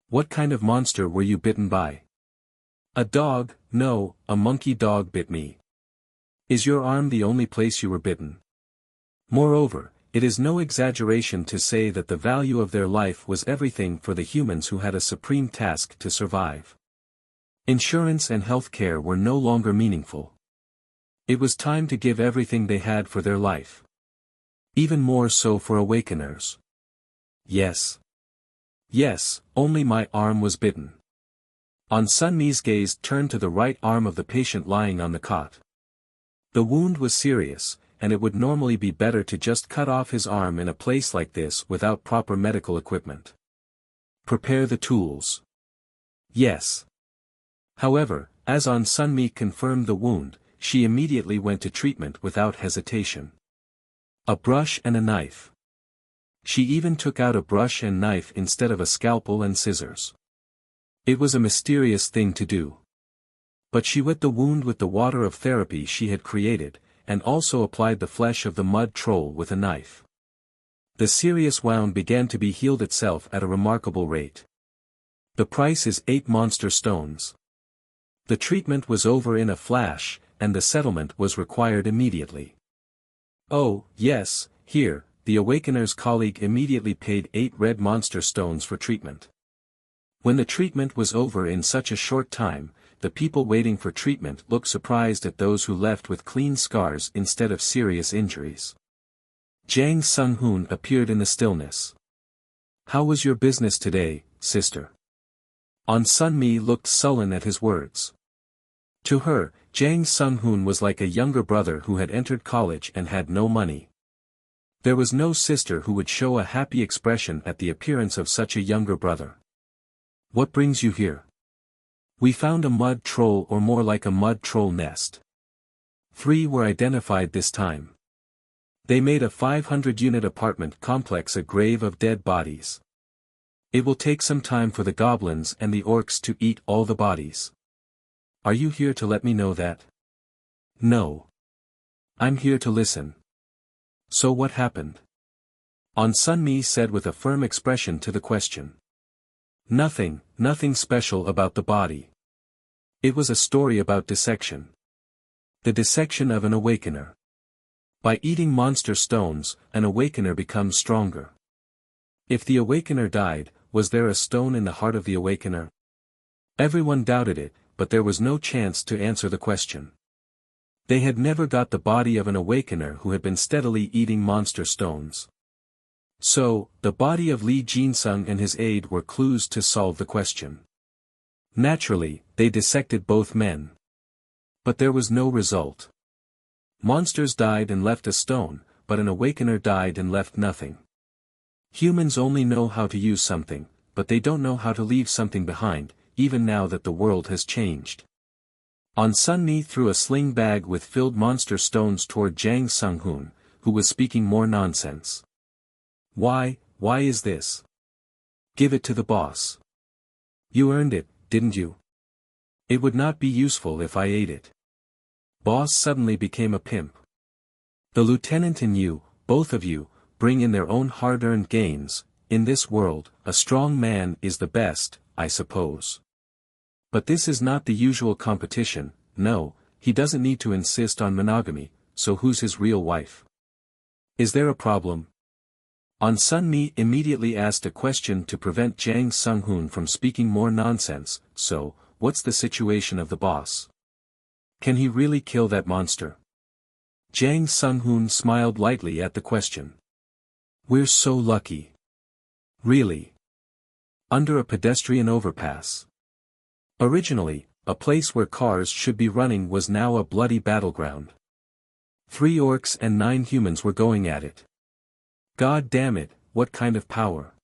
[SPEAKER 1] What kind of monster were you bitten by? A dog? No, a monkey dog bit me. Is your arm the only place you were bitten? Moreover, it is no exaggeration to say that the value of their life was everything for the humans who had a supreme task to survive. Insurance and health care were no longer meaningful. It was time to give everything they had for their life. Even more so for awakeners. Yes, only my arm was bitten. On Sunmi's gaze turned to the right arm of the patient lying on the cot. The wound was serious, and it would normally be better to just cut off his arm in a place like this without proper medical equipment. Prepare the tools. Yes. However, as On Sunmi confirmed the wound, she immediately went to treatment without hesitation. A brush and a knife. She even took out a brush and knife instead of a scalpel and scissors. It was a mysterious thing to do. But she wet the wound with the water of therapy she had created, and also applied the flesh of the mud troll with a knife. The serious wound began to be healed itself at a remarkable rate. The price is 8 monster stones. The treatment was over in a flash, and the settlement was required immediately. Oh, yes, here, the Awakener's colleague immediately paid 8 red monster stones for treatment. When the treatment was over in such a short time, the people waiting for treatment looked surprised at those who left with clean scars instead of serious injuries. Jang Sung-hoon appeared in the stillness. "How was your business today, sister?" On Sun-mi looked sullen at his words. To her, Jang Sung-hoon was like a younger brother who had entered college and had no money. There was no sister who would show a happy expression at the appearance of such a younger brother. "What brings you here?" "We found a mud troll, or more like a mud troll nest. 3 were identified this time. They made a 500-unit apartment complex a grave of dead bodies. It will take some time for the goblins and the orcs to eat all the bodies." "Are you here to let me know that?" "No. I'm here to listen." "So what happened?" On Sun-mi said with a firm expression to the question. Nothing special about the body. It was a story about dissection. The dissection of an awakener. By eating monster stones, an awakener becomes stronger. If the awakener died, was there a stone in the heart of the awakener? Everyone doubted it, but there was no chance to answer the question. They had never got the body of an awakener who had been steadily eating monster stones. So, the body of Lee Jinsung and his aide were clues to solve the question. Naturally, they dissected both men. But there was no result. Monsters died and left a stone, but an awakener died and left nothing. Humans only know how to use something, but they don't know how to leave something behind, even now that the world has changed. On Sun-mi threw a sling bag with filled monster stones toward Jang Sung-hoon, who was speaking more nonsense. Why is this? Give it to the boss. You earned it, didn't you? It would not be useful if I ate it. Boss suddenly became a pimp. The lieutenant and you, both of you, bring in their own hard-earned gains. In this world, a strong man is the best, I suppose. But this is not the usual competition. No, he doesn't need to insist on monogamy, so who's his real wife? Is there a problem? On Sun-mi immediately asked a question to prevent Jang Sung-hoon from speaking more nonsense. So, what's the situation of the boss? Can he really kill that monster? Jang Sung-hoon smiled lightly at the question. We're so lucky. Really? Under a pedestrian overpass. Originally, a place where cars should be running was now a bloody battleground. 3 orcs and 9 humans were going at it. God damn it, what kind of power?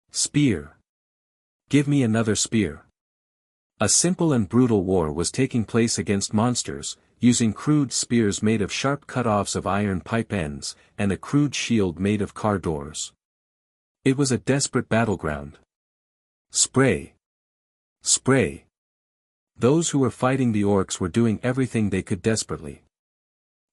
[SPEAKER 1] Spear. Give me another spear. A simple and brutal war was taking place against monsters, using crude spears made of sharp cut-offs of iron pipe ends, and a crude shield made of car doors. It was a desperate battleground. Spray. Spray. Those who were fighting the orcs were doing everything they could desperately.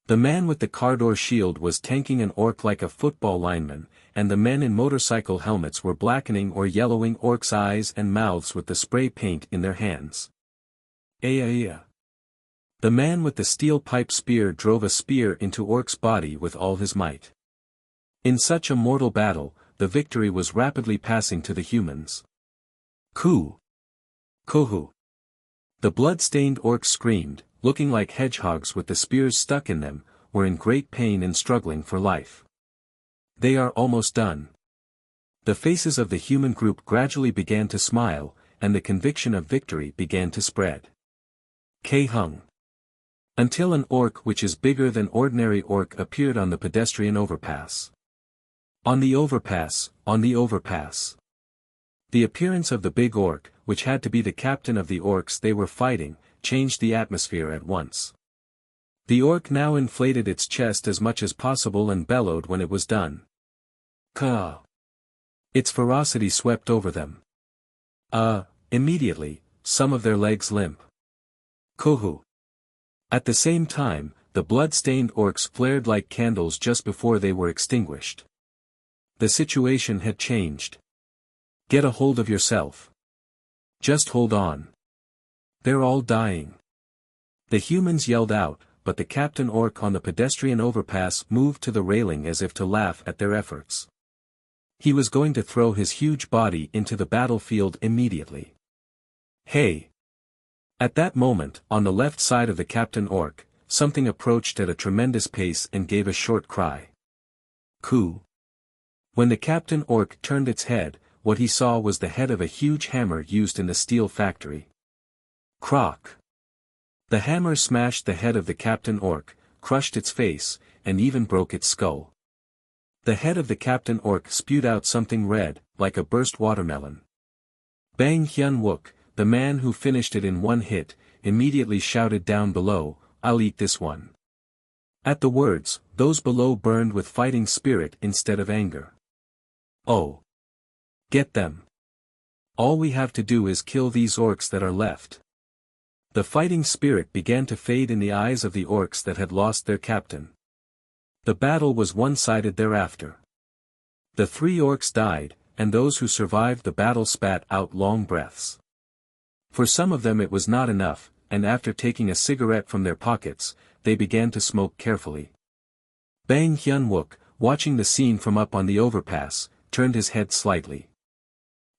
[SPEAKER 1] The man with the car door shield was tanking an orc like a football lineman, and the men in motorcycle helmets were blackening or yellowing orcs' eyes and mouths with the spray paint in their hands. The man with the steel pipe spear drove a spear into orc's body with all his might. In such a mortal battle, the victory was rapidly passing to the humans. Ku. Kohu. The blood-stained orcs screamed, looking like hedgehogs with the spears stuck in them, were in great pain and struggling for life. They are almost done. The faces of the human group gradually began to smile, and the conviction of victory began to spread. Taehoon. Until an orc which is bigger than ordinary orc appeared on the pedestrian overpass. On the overpass. The appearance of the big orc, which had to be the captain of the orcs they were fighting, changed the atmosphere at once. The orc now inflated its chest as much as possible and bellowed when it was done. Ka. Its ferocity swept over them. Immediately, some of their legs limp. Kohu. At the same time, the blood-stained orcs flared like candles just before they were extinguished. The situation had changed. Get a hold of yourself. Just hold on. They're all dying. The humans yelled out, but the captain orc on the pedestrian overpass moved to the railing as if to laugh at their efforts. He was going to throw his huge body into the battlefield immediately. Hey! At that moment, on the left side of the captain orc, something approached at a tremendous pace and gave a short cry. Coo! When the captain orc turned its head, what he saw was the head of a huge hammer used in the steel factory. Croc! The hammer smashed the head of the captain orc, crushed its face, and even broke its skull. The head of the captain orc spewed out something red, like a burst watermelon. Bang Hyun-wook, the man who finished it in one hit, immediately shouted down below, "I'll eat this one." At the words, those below burned with fighting spirit instead of anger. Oh! Get them! All we have to do is kill these orcs that are left. The fighting spirit began to fade in the eyes of the orcs that had lost their captain. The battle was one-sided thereafter. The 3 orcs died, and those who survived the battle spat out long breaths. For some of them it was not enough, and after taking a cigarette from their pockets, they began to smoke carefully. Bang Hyun-wook, watching the scene from up on the overpass, turned his head slightly.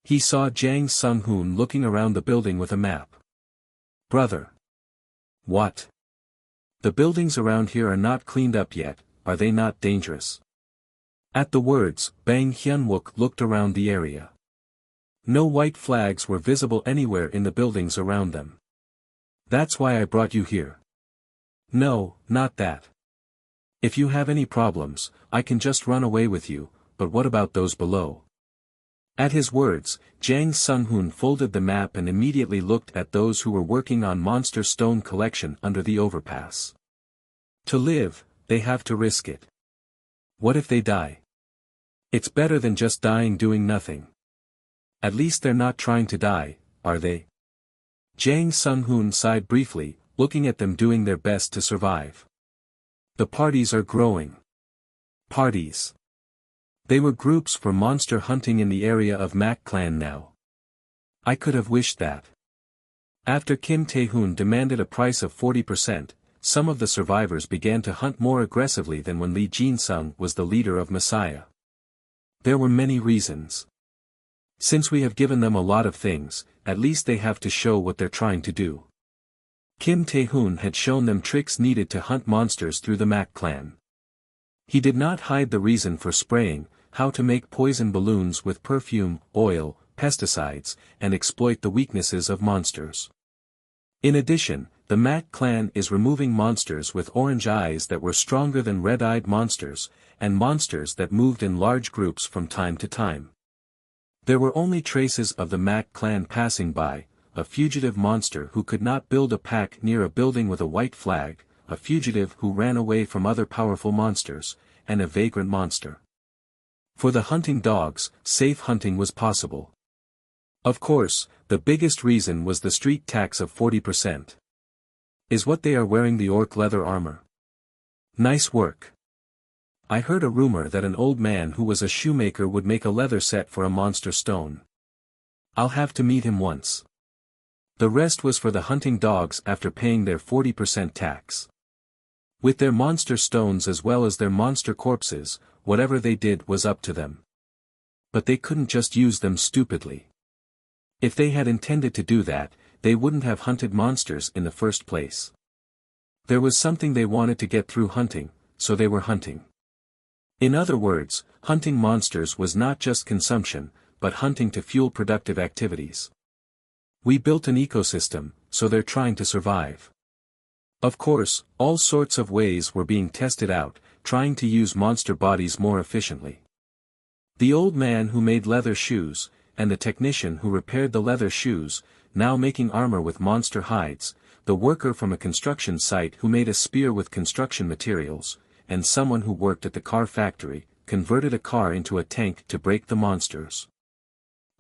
[SPEAKER 1] He saw Jang Sung-hoon looking around the building with a map. Brother! What? The buildings around here are not cleaned up yet, are they not dangerous? At the words, Bang Hyun-wook looked around the area. No white flags were visible anywhere in the buildings around them. That's why I brought you here. No, not that. If you have any problems, I can just run away with you, but what about those below? At his words, Jang Sung-hoon folded the map and immediately looked at those who were working on monster stone collection under the overpass. To live, they have to risk it. What if they die? It's better than just dying doing nothing. At least they're not trying to die, are they? Jang Sung-hoon sighed briefly, looking at them doing their best to survive. The parties are growing. Parties. They were groups for monster hunting in the area of Mac Clan now. I could have wished that. After Kim Tae-hoon demanded a price of 40%, some of the survivors began to hunt more aggressively than when Lee Jin-sung was the leader of Messiah. There were many reasons. Since we have given them a lot of things, at least they have to show what they're trying to do. Kim Tae-hoon had shown them tricks needed to hunt monsters through the Mac clan. He did not hide the reason for spraying, how to make poison balloons with perfume, oil, pesticides, and exploit the weaknesses of monsters. In addition, the Mac clan is removing monsters with orange eyes that were stronger than red-eyed monsters, and monsters that moved in large groups from time to time. There were only traces of the Mac clan passing by, a fugitive monster who could not build a pack near a building with a white flag, a fugitive who ran away from other powerful monsters, and a vagrant monster. For the hunting dogs, safe hunting was possible. Of course, the biggest reason was the street tax of 40%. Is what they are wearing the orc leather armor? Nice work. I heard a rumor that an old man who was a shoemaker would make a leather set for a monster stone. I'll have to meet him once. The rest was for the hunting dogs after paying their 40% tax. With their monster stones as well as their monster corpses, whatever they did was up to them. But they couldn't just use them stupidly. If they had intended to do that, they wouldn't have hunted monsters in the first place. There was something they wanted to get through hunting, so they were hunting. In other words, hunting monsters was not just consumption, but hunting to fuel productive activities. We built an ecosystem, so they're trying to survive. Of course, all sorts of ways were being tested out, trying to use monster bodies more efficiently. The old man who made leather shoes, and the technician who repaired the leather shoes, now making armor with monster hides, the worker from a construction site who made a spear with construction materials, and someone who worked at the car factory, converted a car into a tank to break the monsters.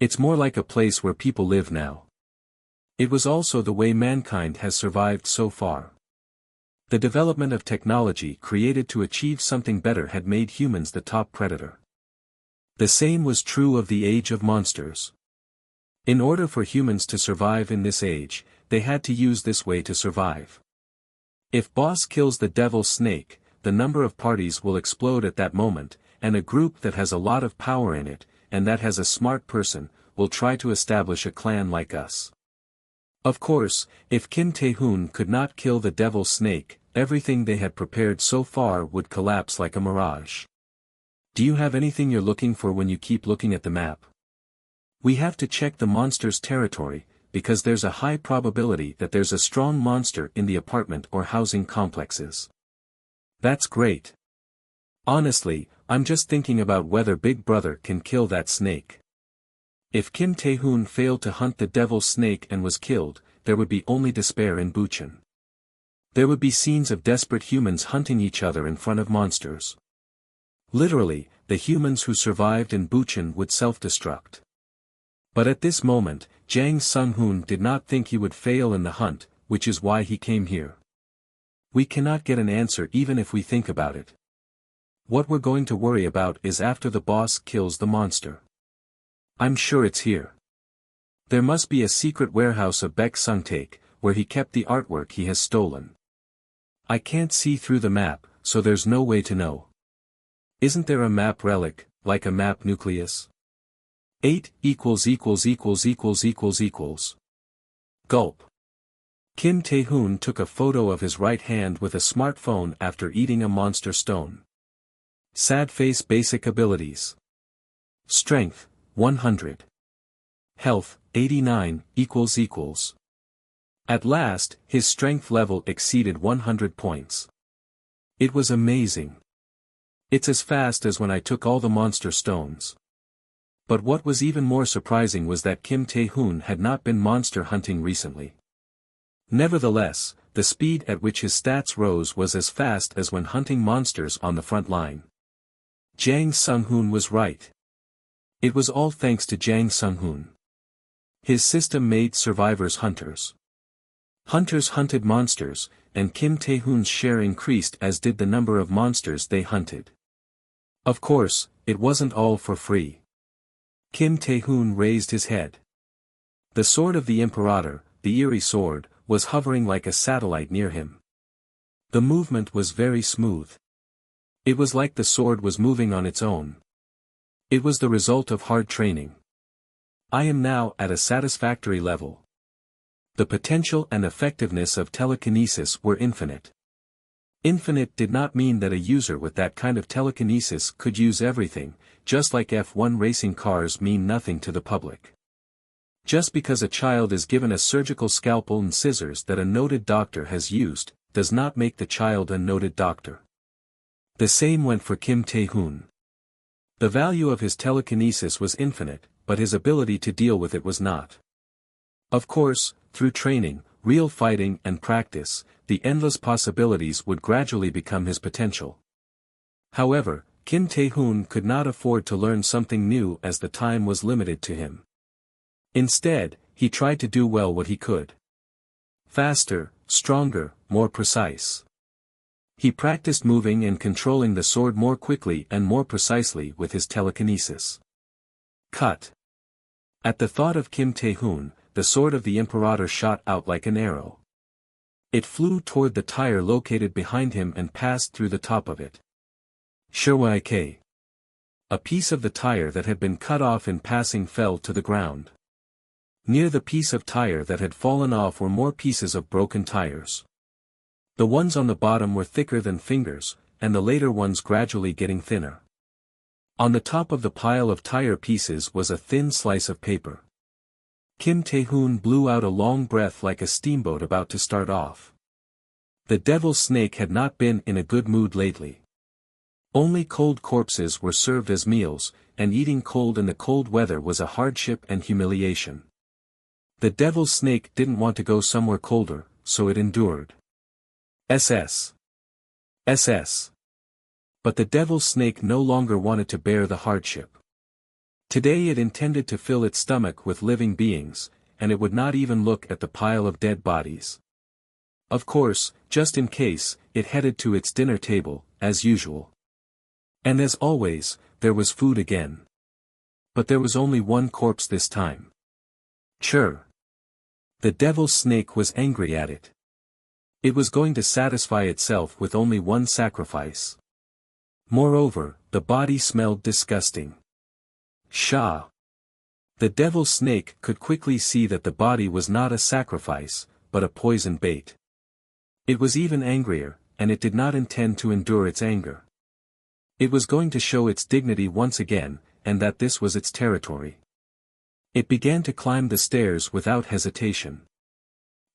[SPEAKER 1] It's more like a place where people live now. It was also the way mankind has survived so far. The development of technology created to achieve something better had made humans the top predator. The same was true of the age of monsters. In order for humans to survive in this age, they had to use this way to survive. If boss kills the devil snake, the number of parties will explode at that moment, and a group that has a lot of power in it, and that has a smart person, will try to establish a clan like us. Of course, if Kim Tae-hoon could not kill the devil snake, everything they had prepared so far would collapse like a mirage. Do you have anything you're looking for when you keep looking at the map? We have to check the monster's territory, because there's a high probability that there's a strong monster in the apartment or housing complexes. That's great. Honestly, I'm just thinking about whether Big Brother can kill that snake. If Kim Tae-hoon failed to hunt the devil snake and was killed, there would be only despair in Bucheon. There would be scenes of desperate humans hunting each other in front of monsters. Literally, the humans who survived in Bucheon would self-destruct. But at this moment, Jang Sung-hoon did not think he would fail in the hunt, which is why he came here. We cannot get an answer even if we think about it. What we're going to worry about is after the boss kills the monster. I'm sure it's here. There must be a secret warehouse of Baek Sung-taek, where he kept the artwork he has stolen. I can't see through the map, so there's no way to know. Isn't there a map relic, like a map nucleus? 8 ==========. Gulp. Kim Tae-hoon took a photo of his right hand with a smartphone after eating a monster stone. Sad face basic abilities. Strength, 100. Health, 89, ==. At last, his strength level exceeded 100 points. It was amazing. It's as fast as when I took all the monster stones. But what was even more surprising was that Kim Tae-hoon had not been monster hunting recently. Nevertheless, the speed at which his stats rose was as fast as when hunting monsters on the front line. Jang Sung-hoon was right. It was all thanks to Jang Sung-hoon. His system made survivors hunters. Hunters hunted monsters, and Kim Tae-hoon's share increased as did the number of monsters they hunted. Of course, it wasn't all for free. Kim Tae-hoon raised his head. The sword of the Imperator, the eerie sword, was hovering like a satellite near him. The movement was very smooth. It was like the sword was moving on its own. It was the result of hard training. I am now at a satisfactory level. The potential and effectiveness of telekinesis were infinite. Infinite did not mean that a user with that kind of telekinesis could use everything, just like F1 racing cars mean nothing to the public. Just because a child is given a surgical scalpel and scissors that a noted doctor has used, does not make the child a noted doctor. The same went for Kim Tae-hoon. The value of his telekinesis was infinite, but his ability to deal with it was not. Of course, through training, real fighting and practice, the endless possibilities would gradually become his potential. However, Kim Tae-hoon could not afford to learn something new as the time was limited to him. Instead, he tried to do well what he could. Faster, stronger, more precise. He practiced moving and controlling the sword more quickly and more precisely with his telekinesis. Cut. At the thought of Kim Tae-hoon, the sword of the Imperator shot out like an arrow. It flew toward the tire located behind him and passed through the top of it. Shwik. A piece of the tire that had been cut off in passing fell to the ground. Near the piece of tire that had fallen off were more pieces of broken tires. The ones on the bottom were thicker than fingers, and the later ones gradually getting thinner. On the top of the pile of tire pieces was a thin slice of paper. Kim Tae-hoon blew out a long breath like a steamboat about to start off. The devil snake had not been in a good mood lately. Only cold corpses were served as meals, and eating cold in the cold weather was a hardship and humiliation. The devil snake didn't want to go somewhere colder, so it endured. SS. But the devil snake no longer wanted to bear the hardship. Today it intended to fill its stomach with living beings, and it would not even look at the pile of dead bodies. Of course, just in case, it headed to its dinner table, as usual. And as always, there was food again. But there was only one corpse this time. Sure. The devil's snake was angry at it. It was going to satisfy itself with only one sacrifice. Moreover, the body smelled disgusting. Shah. The devil's snake could quickly see that the body was not a sacrifice, but a poison bait. It was even angrier, and it did not intend to endure its anger. It was going to show its dignity once again, and that this was its territory. It began to climb the stairs without hesitation.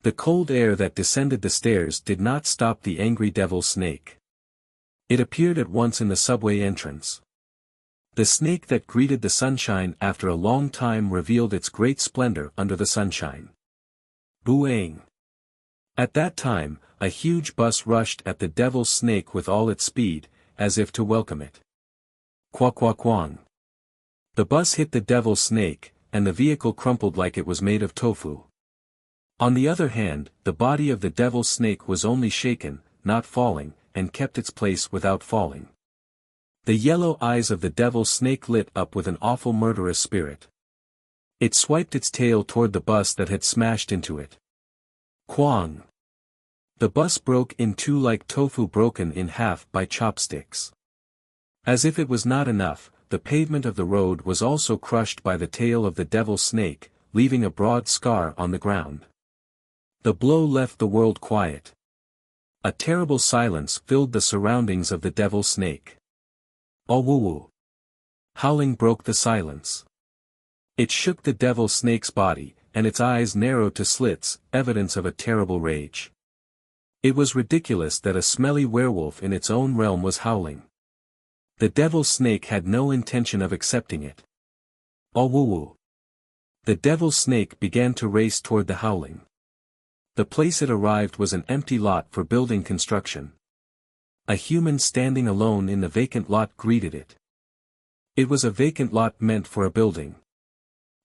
[SPEAKER 1] The cold air that descended the stairs did not stop the angry devil's snake. It appeared at once in the subway entrance. The snake that greeted the sunshine after a long time revealed its great splendor under the sunshine. Booing. At that time, a huge bus rushed at the devil's snake with all its speed, as if to welcome it. Quack quack quang. The bus hit the devil's snake, and the vehicle crumpled like it was made of tofu. On the other hand, the body of the devil's snake was only shaken, not falling, and kept its place without falling. The yellow eyes of the devil's snake lit up with an awful murderous spirit. It swiped its tail toward the bus that had smashed into it. Quang! The bus broke in two like tofu broken in half by chopsticks. As if it was not enough, the pavement of the road was also crushed by the tail of the devil's snake, leaving a broad scar on the ground. The blow left the world quiet. A terrible silence filled the surroundings of the devil's snake. Awoo! Howling broke the silence. It shook the devil's snake's body, and its eyes narrowed to slits, evidence of a terrible rage. It was ridiculous that a smelly werewolf in its own realm was howling. The devil's snake had no intention of accepting it. Awoo! The devil's snake began to race toward the howling. The place it arrived was an empty lot for building construction. A human standing alone in the vacant lot greeted it. It was a vacant lot meant for a building.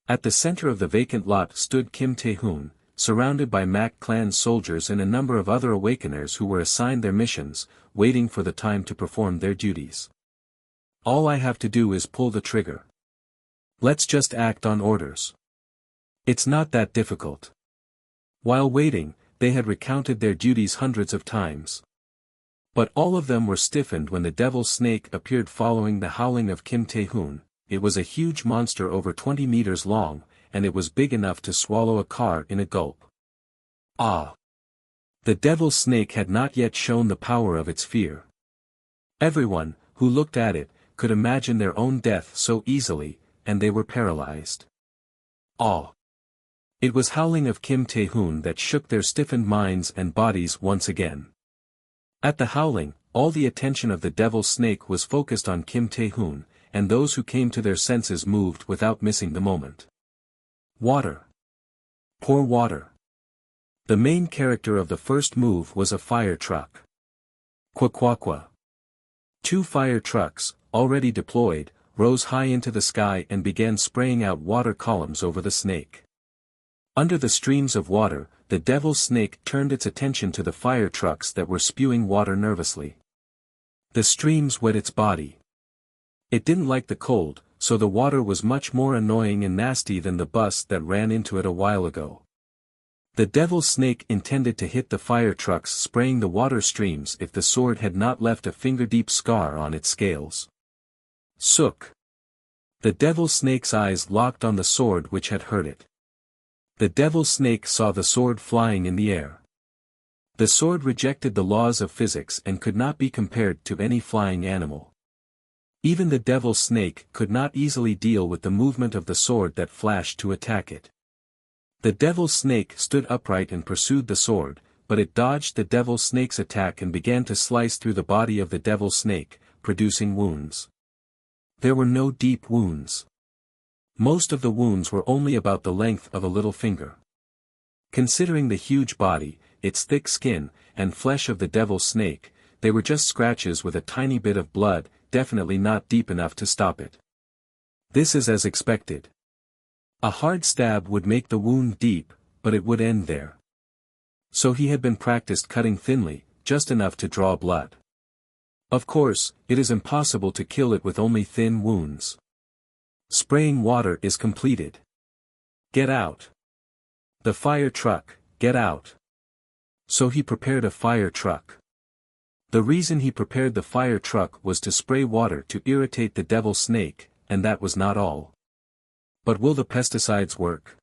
[SPEAKER 1] At the center of the vacant lot stood Kim Tae-hoon, surrounded by Mac Clan soldiers and a number of other awakeners who were assigned their missions, waiting for the time to perform their duties. All I have to do is pull the trigger. Let's just act on orders. It's not that difficult. While waiting, they had recounted their duties hundreds of times. But all of them were stiffened when the devil's snake appeared following the howling of Kim Tae-hoon. It was a huge monster over 20 meters long, and it was big enough to swallow a car in a gulp. Ah! The devil's snake had not yet shown the power of its fear. Everyone, who looked at it, could imagine their own death so easily, and they were paralyzed. Ah! It was howling of Kim Tae-hoon that shook their stiffened minds and bodies once again. At the howling, all the attention of the devil's snake was focused on Kim Tae-hoon, and those who came to their senses moved without missing the moment. Water. Pour water. The main character of the first move was a fire truck. Qua. 2 fire trucks, already deployed, rose high into the sky and began spraying out water columns over the snake. Under the streams of water, the devil's snake turned its attention to the fire trucks that were spewing water nervously. The streams wet its body. It didn't like the cold, so the water was much more annoying and nasty than the bus that ran into it a while ago. The devil's snake intended to hit the fire trucks spraying the water streams if the sword had not left a finger-deep scar on its scales. Sook! The devil's snake's eyes locked on the sword which had hurt it. The devil's snake saw the sword flying in the air. The sword rejected the laws of physics and could not be compared to any flying animal. Even the devil's snake could not easily deal with the movement of the sword that flashed to attack it. The devil's snake stood upright and pursued the sword, but it dodged the devil's snake's attack and began to slice through the body of the devil's snake, producing wounds. There were no deep wounds. Most of the wounds were only about the length of a little finger. Considering the huge body, its thick skin, and flesh of the devil's snake, they were just scratches with a tiny bit of blood, definitely not deep enough to stop it. This is as expected. A hard stab would make the wound deep, but it would end there. So he had been practiced cutting thinly, just enough to draw blood. Of course, it is impossible to kill it with only thin wounds. Spraying water is completed. Get out. The fire truck, get out. So he prepared a fire truck. The reason he prepared the fire truck was to spray water to irritate the devil snake, and that was not all. But will the pesticides work?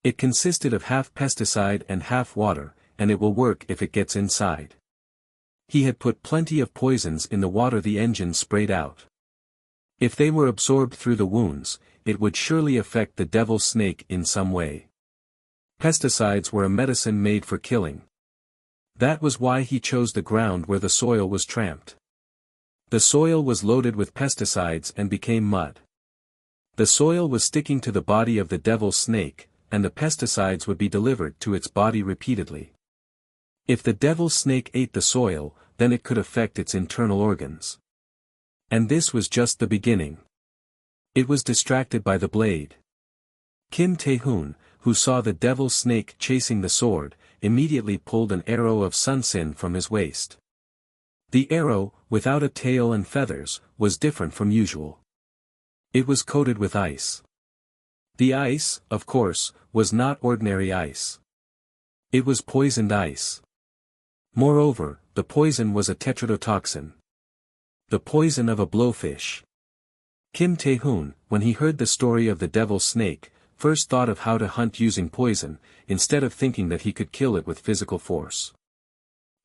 [SPEAKER 1] It consisted of half pesticide and half water, and it will work if it gets inside. He had put plenty of poisons in the water the engine sprayed out. If they were absorbed through the wounds, it would surely affect the devil snake in some way. Pesticides were a medicine made for killing. That was why he chose the ground where the soil was tramped. The soil was loaded with pesticides and became mud. The soil was sticking to the body of the devil snake, and the pesticides would be delivered to its body repeatedly. If the devil snake ate the soil, then it could affect its internal organs. And this was just the beginning. It was distracted by the blade. Kim Tae-hoon, who saw the devil snake chasing the sword, immediately pulled an arrow of sunsin from his waist. The arrow, without a tail and feathers, was different from usual. It was coated with ice. The ice, of course, was not ordinary ice. It was poisoned ice. Moreover, the poison was a tetrodotoxin. The poison of a blowfish. Kim Tae-hoon, when he heard the story of the devil snake, first thought of how to hunt using poison, instead of thinking that he could kill it with physical force.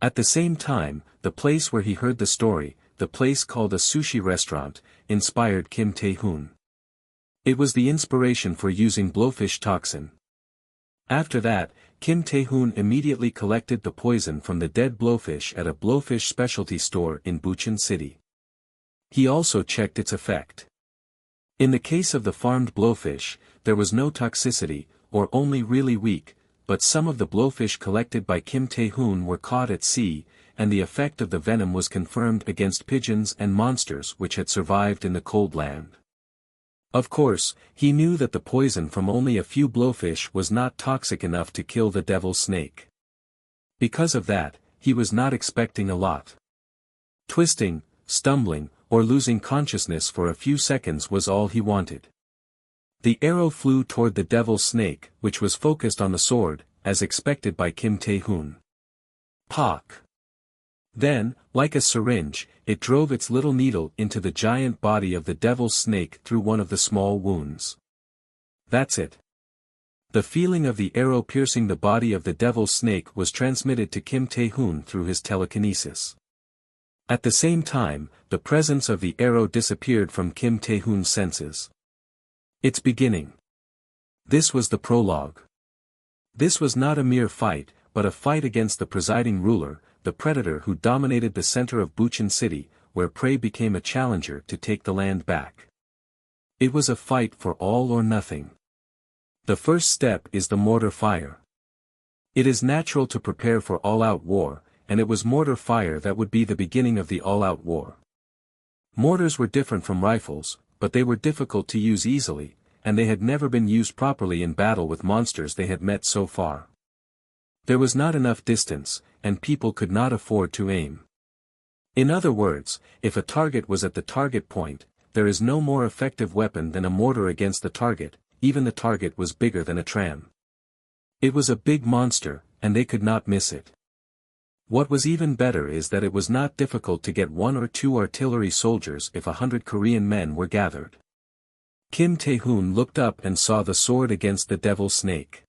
[SPEAKER 1] At the same time, the place where he heard the story, the place called a sushi restaurant, inspired Kim Tae-hoon. It was the inspiration for using blowfish toxin. After that, Kim Tae-hoon immediately collected the poison from the dead blowfish at a blowfish specialty store in Bucheon City. He also checked its effect. In the case of the farmed blowfish, there was no toxicity, or only really weak, but some of the blowfish collected by Kim Tae-hoon were caught at sea, and the effect of the venom was confirmed against pigeons and monsters which had survived in the cold land. Of course, he knew that the poison from only a few blowfish was not toxic enough to kill the devil snake. Because of that, he was not expecting a lot. Twisting, stumbling, or losing consciousness for a few seconds was all he wanted. The arrow flew toward the devil snake, which was focused on the sword, as expected by Kim Tae-hoon. Pock! Then, like a syringe, it drove its little needle into the giant body of the devil snake through one of the small wounds. That's it. The feeling of the arrow piercing the body of the devil snake was transmitted to Kim Tae-hoon through his telekinesis. At the same time, the presence of the arrow disappeared from Kim Tae-hoon's senses. Its beginning. This was the prologue. This was not a mere fight, but a fight against the presiding ruler, the predator who dominated the center of Bucheon City, where prey became a challenger to take the land back. It was a fight for all or nothing. The first step is the mortar fire. It is natural to prepare for all-out war, and it was mortar fire that would be the beginning of the all-out war. Mortars were different from rifles, but they were difficult to use easily, and they had never been used properly in battle with monsters they had met so far. There was not enough distance, and people could not afford to aim. In other words, if a target was at the target point, there is no more effective weapon than a mortar against the target, even the target was bigger than a tram. It was a big monster, and they could not miss it. What was even better is that it was not difficult to get 1 or 2 artillery soldiers if 100 Korean men were gathered. Kim Tae-hoon looked up and saw the sword against the devil snake.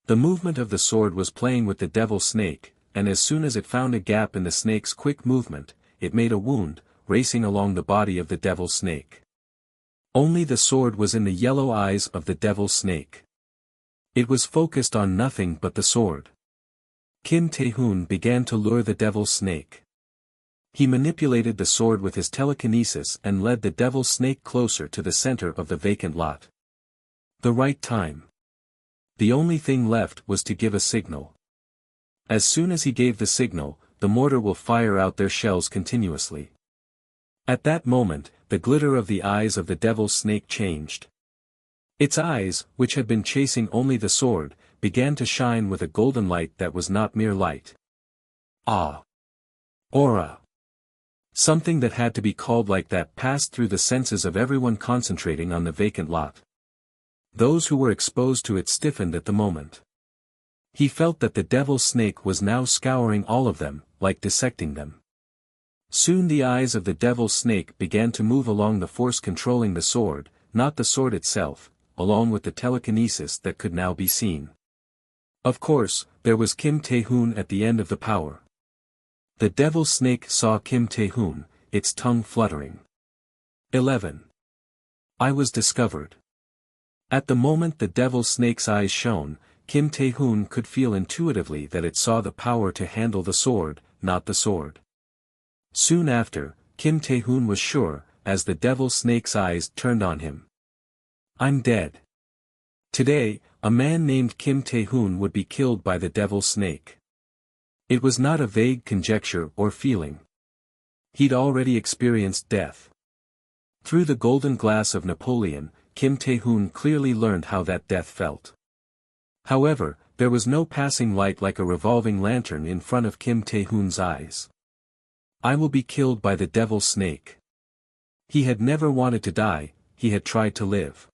[SPEAKER 1] The movement of the sword was playing with the devil snake, and as soon as it found a gap in the snake's quick movement, it made a wound, racing along the body of the devil snake. Only the sword was in the yellow eyes of the devil snake. It was focused on nothing but the sword. Kim Tae-hoon began to lure the devil snake. He manipulated the sword with his telekinesis and led the devil snake closer to the center of the vacant lot. The right time. The only thing left was to give a signal. As soon as he gave the signal, the mortar will fire out their shells continuously. At that moment, the glitter of the eyes of the devil snake changed. Its eyes, which had been chasing only the sword, began to shine with a golden light that was not mere light. Ah! Aura! Something that had to be called like that passed through the senses of everyone concentrating on the vacant lot. Those who were exposed to it stiffened at the moment. He felt that the devil's snake was now scouring all of them, like dissecting them. Soon the eyes of the devil's snake began to move along the force controlling the sword, not the sword itself, along with the telekinesis that could now be seen. Of course, there was Kim Tae-hoon at the end of the power. The devil's snake saw Kim Tae-hoon, its tongue fluttering. 11. I was discovered. At the moment the devil's snake's eyes shone, Kim Tae-hoon could feel intuitively that it saw the power to handle the sword, not the sword. Soon after, Kim Tae-hoon was sure, as the devil's snake's eyes turned on him. I'm dead. Today, a man named Kim Tae-hoon would be killed by the devil's snake. It was not a vague conjecture or feeling. He'd already experienced death. Through the golden glass of Napoleon, Kim Tae-hoon clearly learned how that death felt. However, there was no passing light like a revolving lantern in front of Kim Tae-hoon's eyes. I will be killed by the devil's snake. He had never wanted to die, he had tried to live.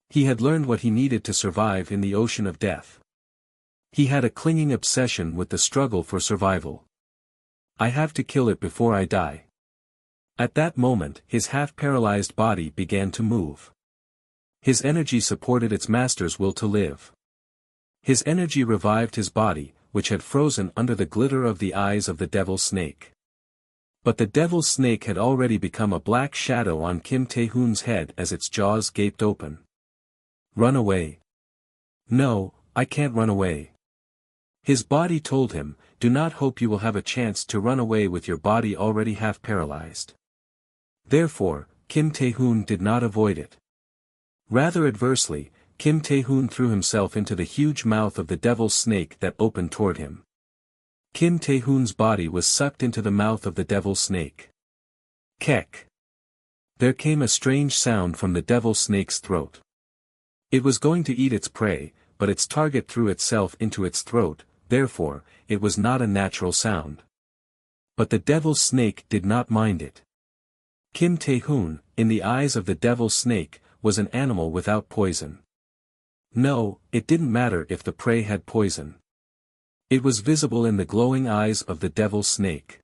[SPEAKER 1] He had learned what he needed to survive in the ocean of death. He had a clinging obsession with the struggle for survival. I have to kill it before I die. At that moment, his half-paralyzed body began to move. His energy supported its master's will to live. His energy revived his body, which had frozen under the glitter of the eyes of the devil's snake. But the devil's snake had already become a black shadow on Kim Tae-hoon's head as its jaws gaped open. Run away. No, I can't run away. His body told him, do not hope you will have a chance to run away with your body already half paralyzed. Therefore, Kim Tae-hoon did not avoid it. Rather adversely, Kim Tae-hoon threw himself into the huge mouth of the devil's snake that opened toward him. Kim Tae-hoon's body was sucked into the mouth of the devil's snake. Kek. There came a strange sound from the devil's snake's throat. It was going to eat its prey, but its target threw itself into its throat, therefore, it was not a natural sound. But the devil's snake did not mind it. Kim Tae-hoon, in the eyes of the devil's snake, was an animal without poison. No, it didn't matter if the prey had poison. It was visible in the glowing eyes of the devil's snake.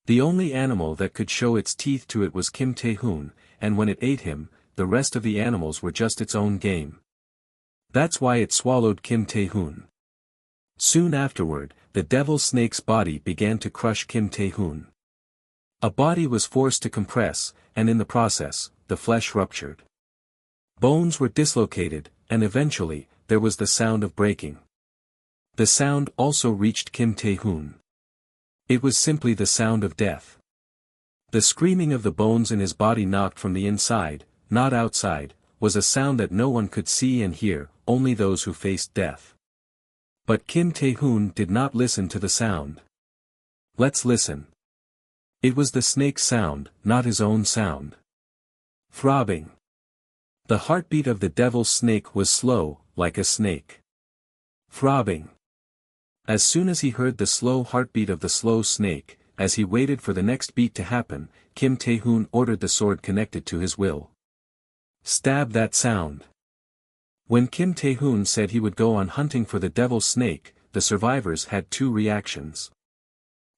[SPEAKER 1] The only animal that could show its teeth to it was Kim Tae-hoon, and when it ate him, the rest of the animals were just its own game. That's why it swallowed Kim Tae-hoon. Soon afterward, the devil's snake's body began to crush Kim Tae-hoon. A body was forced to compress, and in the process, the flesh ruptured. Bones were dislocated, and eventually, there was the sound of breaking. The sound also reached Kim Tae-hoon. It was simply the sound of death. The screaming of the bones in his body knocked from the inside, not outside, was a sound that no one could see and hear, only those who faced death. But Kim Tae-hoon did not listen to the sound. Let's listen. It was the snake's sound, not his own sound. Throbbing. The heartbeat of the devil's snake was slow, like a snake. Throbbing. As soon as he heard the slow heartbeat of the slow snake, as he waited for the next beat to happen, Kim Tae-hoon ordered the sword connected to his will. Stab that sound. When Kim Tae-hoon said he would go on hunting for the devil's snake, the survivors had two reactions.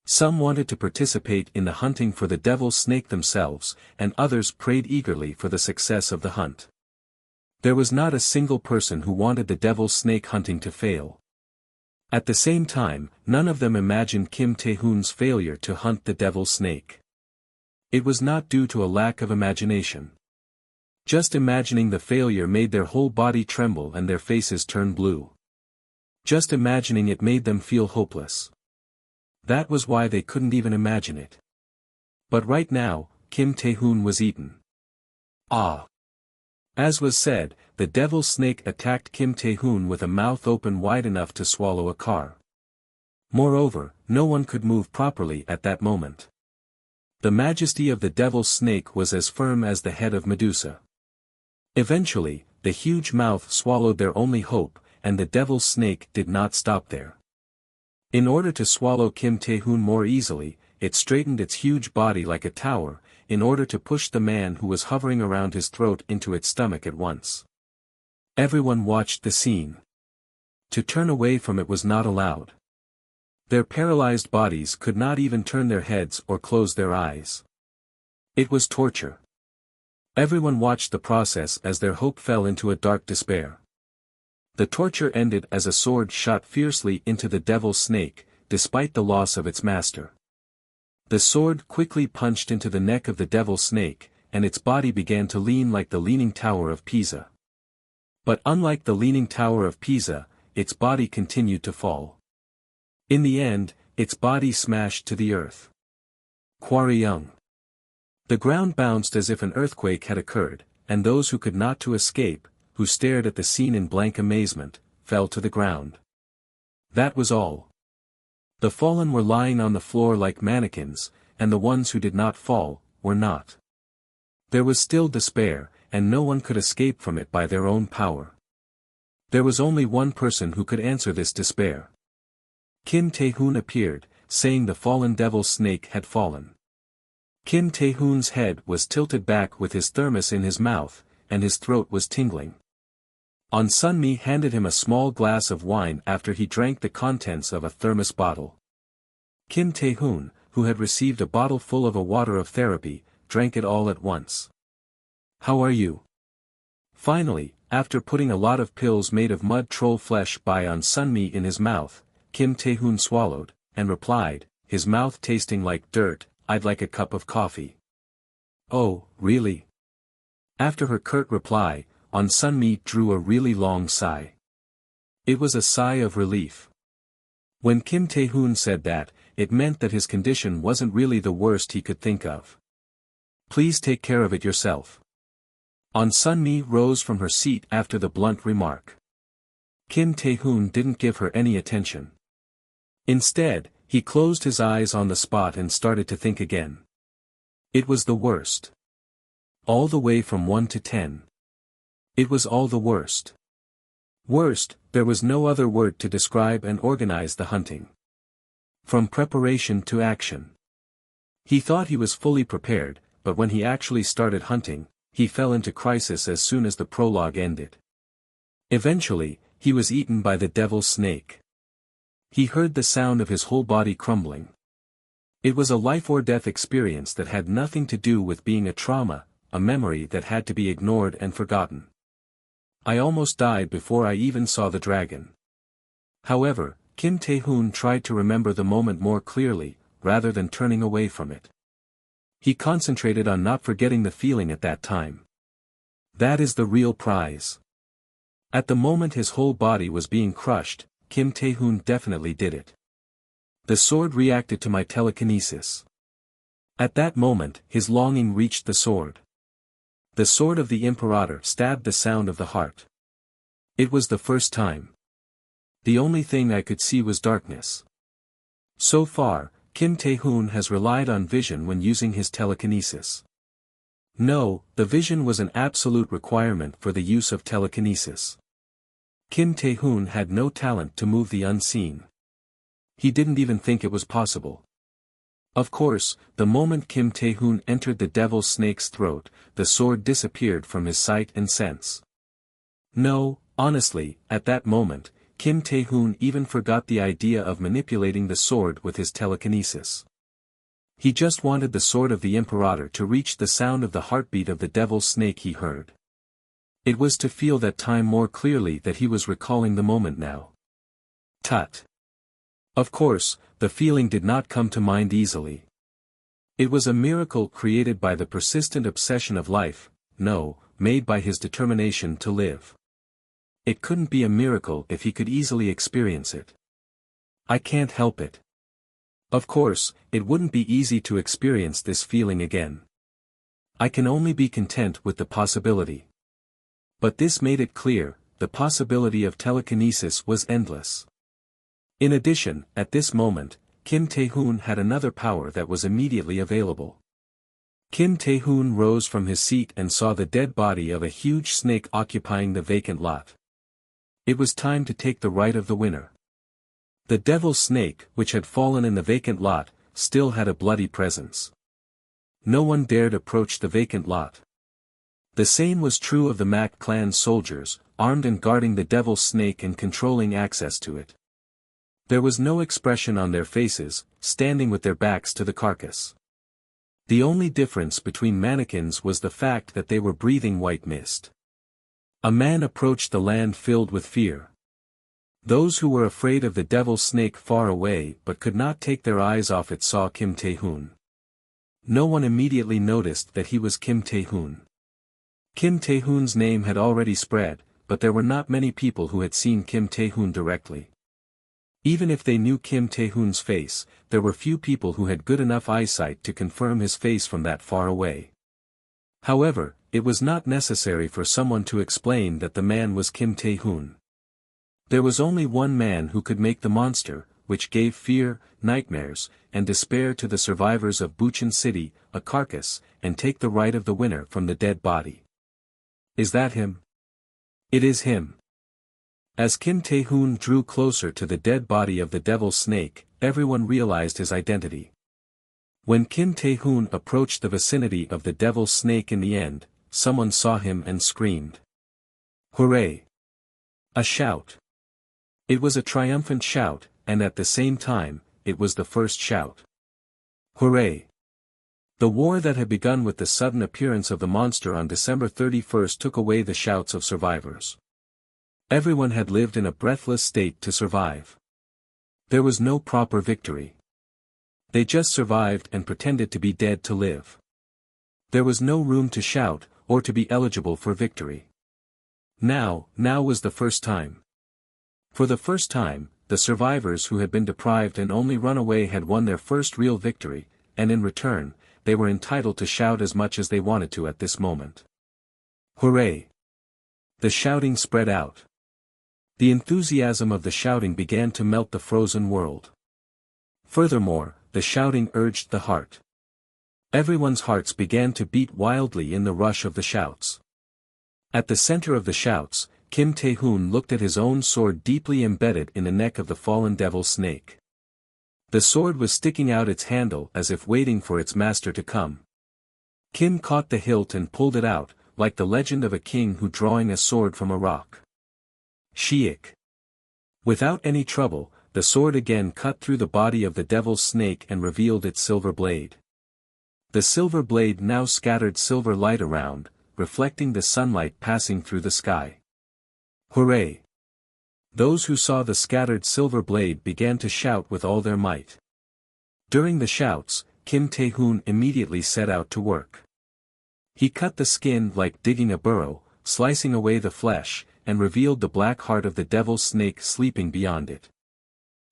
[SPEAKER 1] Some wanted to participate in the hunting for the devil's snake themselves, and others prayed eagerly for the success of the hunt. There was not a single person who wanted the devil's snake hunting to fail. At the same time, none of them imagined Kim Tae-hoon's failure to hunt the devil's snake. It was not due to a lack of imagination. Just imagining the failure made their whole body tremble and their faces turn blue. Just imagining it made them feel hopeless. That was why they couldn't even imagine it. But right now, Kim Tae-hoon was eaten. Ah! As was said, the devil's snake attacked Kim Tae-hoon with a mouth open wide enough to swallow a car. Moreover, no one could move properly at that moment. The majesty of the devil's snake was as firm as the head of Medusa. Eventually, the huge mouth swallowed their only hope, and the devil's snake did not stop there. In order to swallow Kim Tae-hoon more easily, it straightened its huge body like a tower, in order to push the man who was hovering around his throat into its stomach at once. Everyone watched the scene. To turn away from it was not allowed. Their paralyzed bodies could not even turn their heads or close their eyes. It was torture. Everyone watched the process as their hope fell into a dark despair. The torture ended as a sword shot fiercely into the devil's snake, despite the loss of its master. The sword quickly punched into the neck of the devil's snake, and its body began to lean like the Leaning Tower of Pisa. But unlike the Leaning Tower of Pisa, its body continued to fall. In the end, its body smashed to the earth. Young. The ground bounced as if an earthquake had occurred, and those who could not to escape, who stared at the scene in blank amazement, fell to the ground. That was all. The fallen were lying on the floor like mannequins, and the ones who did not fall, were not. There was still despair, and no one could escape from it by their own power. There was only one person who could answer this despair. Kim Tae-hoon appeared, saying the fallen devil's snake had fallen. Kim Tae-hoon's head was tilted back with his thermos in his mouth, and his throat was tingling. Sunmi handed him a small glass of wine after he drank the contents of a thermos bottle. Kim Tae-hoon, who had received a bottle full of a water of therapy, drank it all at once. "How are you?" Finally, after putting a lot of pills made of mud troll flesh by Sunmi in his mouth, Kim Tae-hoon swallowed, and replied, his mouth tasting like dirt, "I'd like a cup of coffee." "Oh, really?" After her curt reply, Sunmi drew a really long sigh. It was a sigh of relief. When Kim Tae-hoon said that, it meant that his condition wasn't really the worst he could think of. "Please take care of it yourself." Sunmi rose from her seat after the blunt remark. Kim Tae-hoon didn't give her any attention. Instead, he closed his eyes on the spot and started to think again. It was the worst. All the way from 1 to 10. It was all the worst. Worst, there was no other word to describe and organize the hunting. From preparation to action. He thought he was fully prepared, but when he actually started hunting, he fell into crisis as soon as the prologue ended. Eventually, he was eaten by the devil's snake. He heard the sound of his whole body crumbling. It was a life-or-death experience that had nothing to do with being a trauma, a memory that had to be ignored and forgotten. "I almost died before I even saw the dragon." However, Kim Tae-hoon tried to remember the moment more clearly, rather than turning away from it. He concentrated on not forgetting the feeling at that time. That is the real prize. At the moment his whole body was being crushed, Kim Tae-hoon definitely did it. The sword reacted to my telekinesis. At that moment, his longing reached the sword. The sword of the Imperator stabbed the sound of the heart. It was the first time. The only thing I could see was darkness. So far, Kim Tae-hoon has relied on vision when using his telekinesis. No, the vision was an absolute requirement for the use of telekinesis. Kim Tae-hoon had no talent to move the unseen. He didn't even think it was possible. Of course, the moment Kim Tae-hoon entered the devil's snake's throat, the sword disappeared from his sight and sense. No, honestly, at that moment, Kim Tae-hoon even forgot the idea of manipulating the sword with his telekinesis. He just wanted the sword of the Imperator to reach the sound of the heartbeat of the devil's snake he heard. It was to feel that time more clearly that he was recalling the moment now. Tut. Of course, the feeling did not come to mind easily. It was a miracle created by the persistent obsession of life, no, made by his determination to live. It couldn't be a miracle if he could easily experience it. I can't help it. Of course, it wouldn't be easy to experience this feeling again. I can only be content with the possibility. But this made it clear, the possibility of telekinesis was endless. In addition, at this moment, Kim Tae-hoon had another power that was immediately available. Kim Tae-hoon rose from his seat and saw the dead body of a huge snake occupying the vacant lot. It was time to take the right of the winner. The devil's snake, which had fallen in the vacant lot, still had a bloody presence. No one dared approach the vacant lot. The same was true of the Mac clan's soldiers, armed and guarding the devil's snake and controlling access to it. There was no expression on their faces, standing with their backs to the carcass. The only difference between mannequins was the fact that they were breathing white mist. A man approached the land filled with fear. Those who were afraid of the devil's snake far away but could not take their eyes off it saw Kim Tae-hoon. No one immediately noticed that he was Kim Tae-hoon. Kim Tae-hoon's name had already spread, but there were not many people who had seen Kim Tae-hoon directly. Even if they knew Kim Tae-hoon's face, there were few people who had good enough eyesight to confirm his face from that far away. However, it was not necessary for someone to explain that the man was Kim Tae-hoon. There was only one man who could make the monster, which gave fear, nightmares, and despair to the survivors of Bucheon City, a carcass, and take the right of the winner from the dead body. Is that him? It is him. As Kim Tae-hoon drew closer to the dead body of the devil's snake, everyone realized his identity. When Kim Tae-hoon approached the vicinity of the devil's snake in the end, someone saw him and screamed. Hooray! A shout. It was a triumphant shout, and at the same time, it was the first shout. Hooray! The war that had begun with the sudden appearance of the monster on December 31st took away the shouts of survivors. Everyone had lived in a breathless state to survive. There was no proper victory. They just survived and pretended to be dead to live. There was no room to shout, or to be eligible for victory. Now was the first time. For the first time, the survivors who had been deprived and only run away had won their first real victory, and in return, they were entitled to shout as much as they wanted to at this moment. Hooray! The shouting spread out. The enthusiasm of the shouting began to melt the frozen world. Furthermore, the shouting urged the heart. Everyone's hearts began to beat wildly in the rush of the shouts. At the center of the shouts, Kim Tae-hoon looked at his own sword deeply embedded in the neck of the fallen devil's snake. The sword was sticking out its handle as if waiting for its master to come. Kim caught the hilt and pulled it out, like the legend of a king who drawing a sword from a rock. Shrieks. Without any trouble, the sword again cut through the body of the devil's snake and revealed its silver blade. The silver blade now scattered silver light around, reflecting the sunlight passing through the sky. Hooray! Those who saw the scattered silver blade began to shout with all their might. During the shouts, Kim Tae-hoon immediately set out to work. He cut the skin like digging a burrow, slicing away the flesh, and revealed the black heart of the devil's snake sleeping beyond it.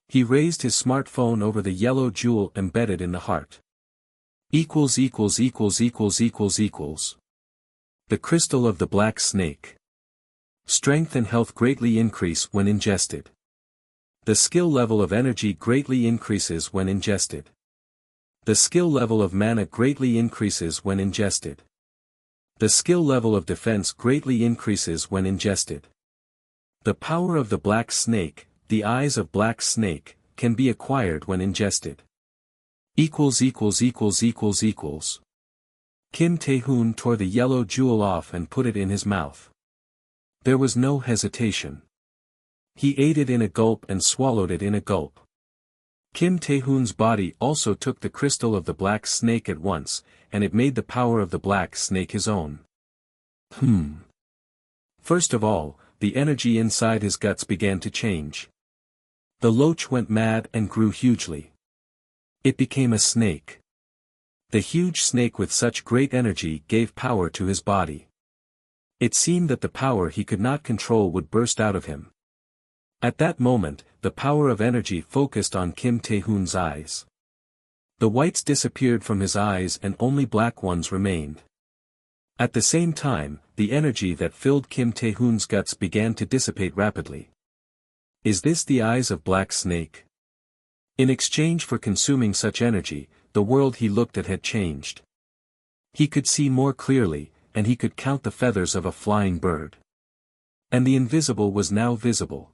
[SPEAKER 1] He raised his smartphone over the yellow jewel embedded in the heart. The crystal of the black snake. Strength and health greatly increase when ingested. The skill level of energy greatly increases when ingested. The skill level of mana greatly increases when ingested. The skill level of defense greatly increases when ingested. The power of the black snake, the eyes of black snake, can be acquired when ingested. Kim Tae-hoon tore the yellow jewel off and put it in his mouth. There was no hesitation. He ate it in a gulp and swallowed it in a gulp. Kim Tae-hoon's body also took the crystal of the black snake at once, and it made the power of the black snake his own. First of all, the energy inside his guts began to change. The loach went mad and grew hugely. It became a snake. The huge snake with such great energy gave power to his body. It seemed that the power he could not control would burst out of him. At that moment, the power of energy focused on Kim Tae-hoon's eyes. The whites disappeared from his eyes and only black ones remained. At the same time, the energy that filled Kim Tae-hoon's guts began to dissipate rapidly. Is this the eyes of Black Snake? In exchange for consuming such energy, the world he looked at had changed. He could see more clearly, and he could count the feathers of a flying bird. And the invisible was now visible.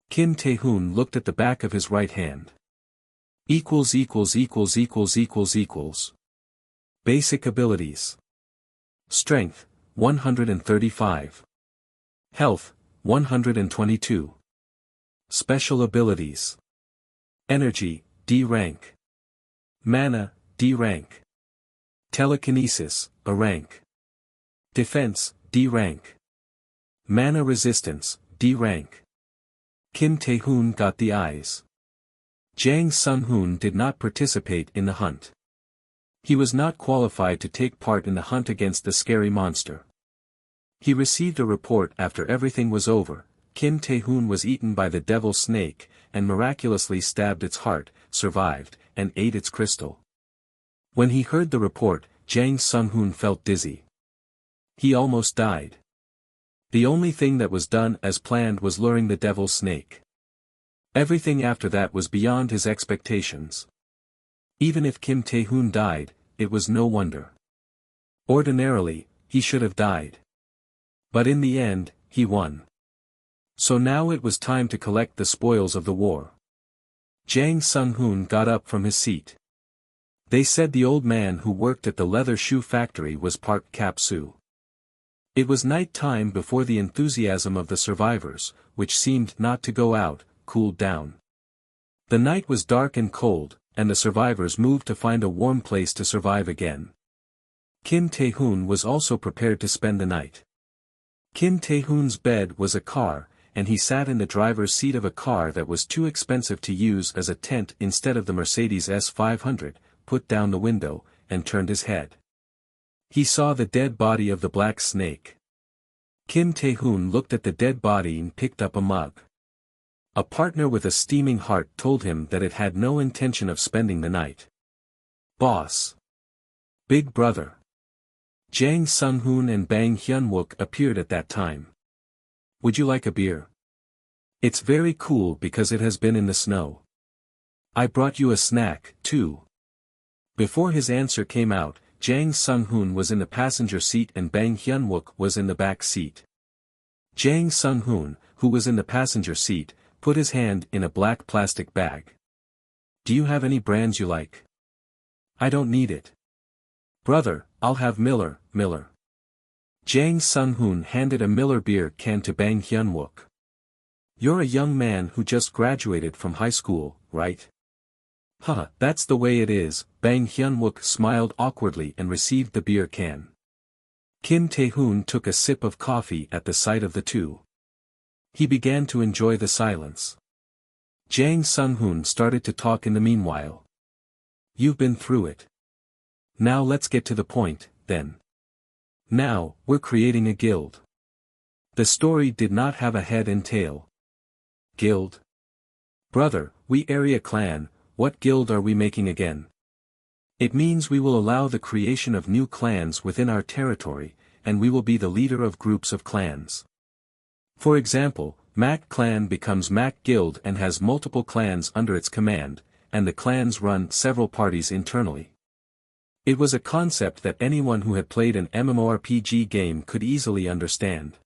[SPEAKER 1] Kim Tae-hoon looked at the back of his right hand. Equals equals equals equals equals equals. Basic abilities. Strength, 135. Health, 122. Special abilities. Energy, D rank. Mana, D rank. Telekinesis, A rank. Defense, D rank. Mana resistance, D rank. Kim Tae-hoon got the eyes. Jang Sung-hoon did not participate in the hunt. He was not qualified to take part in the hunt against the scary monster. He received a report after everything was over. Kim Tae-hoon was eaten by the devil snake, and miraculously stabbed its heart, survived, and ate its crystal. When he heard the report, Jang Sung-hoon felt dizzy. He almost died. The only thing that was done as planned was luring the devil snake. Everything after that was beyond his expectations. Even if Kim Tae-hoon died, it was no wonder. Ordinarily, he should have died. But in the end, he won. So now it was time to collect the spoils of the war. Jang Sung-hoon got up from his seat. They said the old man who worked at the leather shoe factory was part Kapsu. It was night time before the enthusiasm of the survivors, which seemed not to go out, cooled down. The night was dark and cold, and the survivors moved to find a warm place to survive again. Kim Tae-hoon was also prepared to spend the night. Kim Tae-hoon's bed was a car, and he sat in the driver's seat of a car that was too expensive to use as a tent instead of the Mercedes S500, put down the window, and turned his head. He saw the dead body of the black snake. Kim Tae-hoon looked at the dead body and picked up a mug. A partner with a steaming heart told him that it had no intention of spending the night. Boss. Big brother. Jang Sung-hoon and Bang Hyun-wook appeared at that time. Would you like a beer? It's very cool because it has been in the snow. I brought you a snack, too. Before his answer came out, Jang Sung-hoon was in the passenger seat and Bang Hyun-wook was in the back seat. Jang Sung-hoon, who was in the passenger seat, put his hand in a black plastic bag. Do you have any brands you like? I don't need it. Brother, I'll have Miller. Jang Sung-hoon handed a Miller beer can to Bang Hyun-wook. You're a young man who just graduated from high school, right? Huh, that's the way it is. Bang Hyun-wook smiled awkwardly and received the beer can. Kim Tae-hoon took a sip of coffee at the sight of the two. He began to enjoy the silence. Jang Sung-hoon started to talk in the meanwhile. You've been through it. Now let's get to the point, then. Now, we're creating a guild. The story did not have a head and tail. Guild? Brother, we area clan. What guild are we making again? It means we will allow the creation of new clans within our territory, and we will be the leader of groups of clans. For example, Mac Clan becomes Mac Guild and has multiple clans under its command, and the clans run several parties internally. It was a concept that anyone who had played an MMORPG game could easily understand.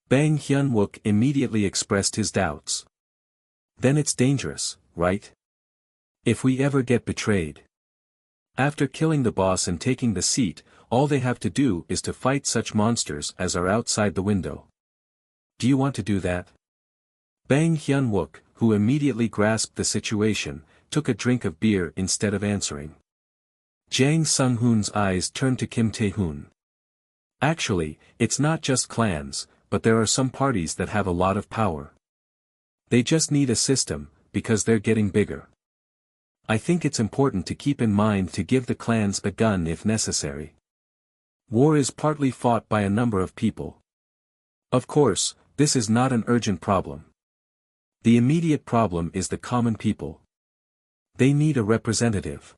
[SPEAKER 1] Bang Hyun-wook immediately expressed his doubts. Then it's dangerous, right? If we ever get betrayed. After killing the boss and taking the seat, all they have to do is to fight such monsters as are outside the window. Do you want to do that? Bang Hyun-wook, who immediately grasped the situation, took a drink of beer instead of answering. Jang Sung-hoon's eyes turned to Kim Tae-hoon. Actually, it's not just clans, but there are some parties that have a lot of power. They just need a system, because they're getting bigger. I think it's important to keep in mind to give the clans a gun if necessary. War is partly fought by a number of people. Of course, this is not an urgent problem. The immediate problem is the common people. They need a representative.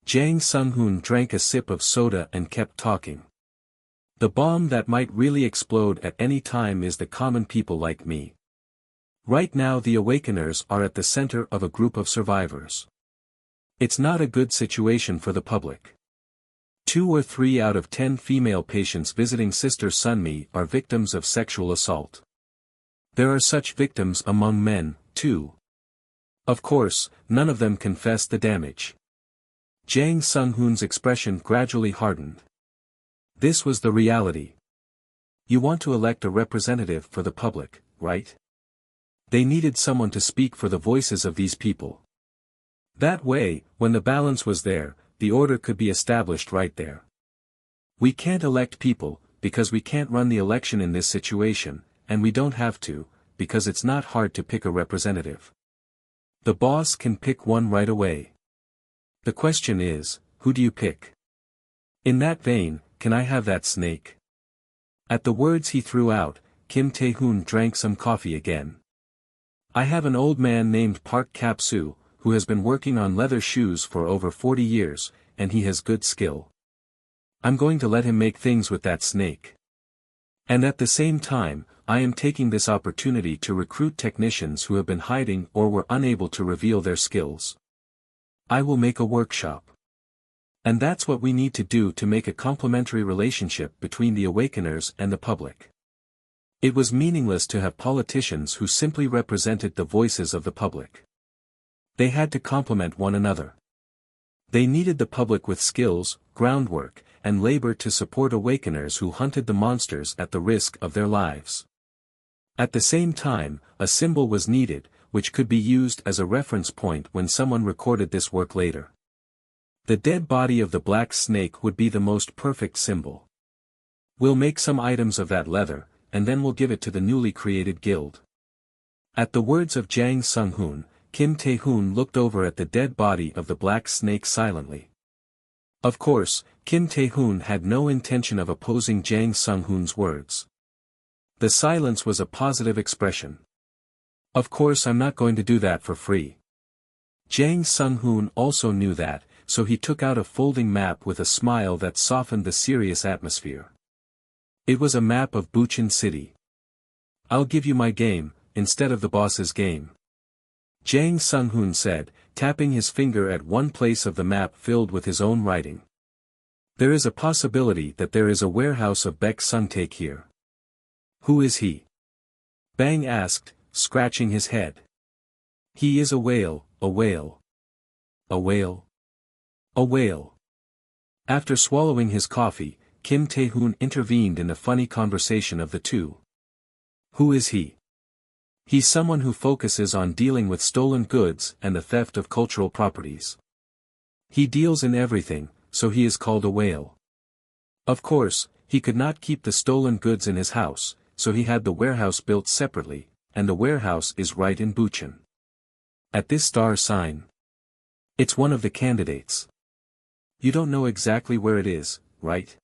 [SPEAKER 1] Jang Sung-hoon drank a sip of soda and kept talking. The bomb that might really explode at any time is the common people like me. Right now the Awakeners are at the center of a group of survivors. It's not a good situation for the public. 2 or 3 out of 10 female patients visiting Sister Sunmi are victims of sexual assault. There are such victims among men, too. Of course, none of them confess the damage. Jang Sung-hoon's expression gradually hardened. This was the reality. You want to elect a representative for the public, right? They needed someone to speak for the voices of these people. That way, when the balance was there, the order could be established right there. We can't elect people, because we can't run the election in this situation, and we don't have to, because it's not hard to pick a representative. The boss can pick one right away. The question is, who do you pick? In that vein, can I have that snake? At the words he threw out, Kim Tae-hoon drank some coffee again. I have an old man named Park Kap-soo, who has been working on leather shoes for over 40 years, and he has good skill. I'm going to let him make things with that snake. And at the same time, I am taking this opportunity to recruit technicians who have been hiding or were unable to reveal their skills. I will make a workshop. And that's what we need to do to make a complementary relationship between the awakeners and the public. It was meaningless to have politicians who simply represented the voices of the public. They had to complement one another. They needed the public with skills, groundwork, and labor to support awakeners who hunted the monsters at the risk of their lives. At the same time, a symbol was needed, which could be used as a reference point when someone recorded this work later. The dead body of the black snake would be the most perfect symbol. We'll make some items of that leather, and then we'll give it to the newly created guild. At the words of Jang Sung-hoon, Kim Tae-hoon looked over at the dead body of the black snake silently. Of course, Kim Tae-hoon had no intention of opposing Jang Sung-hoon's words. The silence was a positive expression. Of course I'm not going to do that for free. Jang Sung-hoon also knew that, so he took out a folding map with a smile that softened the serious atmosphere. It was a map of Bucheon City. I'll give you my game, instead of the boss's game. Jang Sung-hoon said, tapping his finger at one place of the map filled with his own writing. There is a possibility that there is a warehouse of Baek Sung-taek here. Who is he? Bang asked, scratching his head. He is a whale, a whale. A whale? A whale. After swallowing his coffee, Kim Tae-hoon intervened in the funny conversation of the two. Who is he? He's someone who focuses on dealing with stolen goods and the theft of cultural properties. He deals in everything, so he is called a whale. Of course, he could not keep the stolen goods in his house, so he had the warehouse built separately, and the warehouse is right in Bucheon. At this star sign. It's one of the candidates. You don't know exactly where it is, right?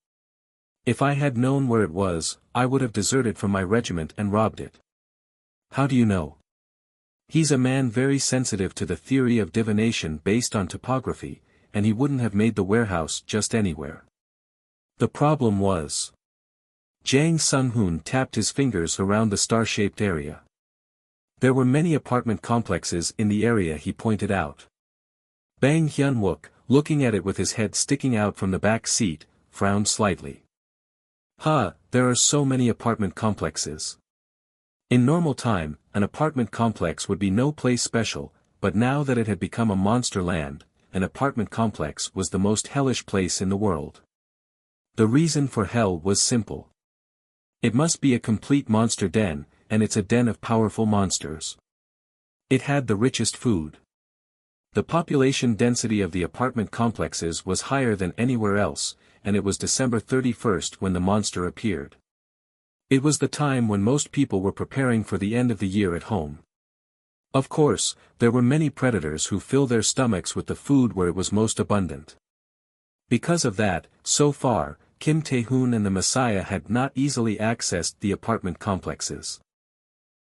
[SPEAKER 1] If I had known where it was, I would have deserted from my regiment and robbed it. How do you know? He's a man very sensitive to the theory of divination based on topography, and he wouldn't have made the warehouse just anywhere. The problem was. Jang Sung-hoon tapped his fingers around the star-shaped area. There were many apartment complexes in the area he pointed out. Bang Hyun-wook, looking at it with his head sticking out from the back seat, frowned slightly. There are so many apartment complexes. In normal time, an apartment complex would be no place special, but now that it had become a monster land, an apartment complex was the most hellish place in the world. The reason for hell was simple. It must be a complete monster den, and it's a den of powerful monsters. It had the richest food. The population density of the apartment complexes was higher than anywhere else, and it was December 31st when the monster appeared. It was the time when most people were preparing for the end of the year at home. Of course, there were many predators who fill their stomachs with the food where it was most abundant. Because of that, so far, Kim Tae-hoon and the Messiah had not easily accessed the apartment complexes.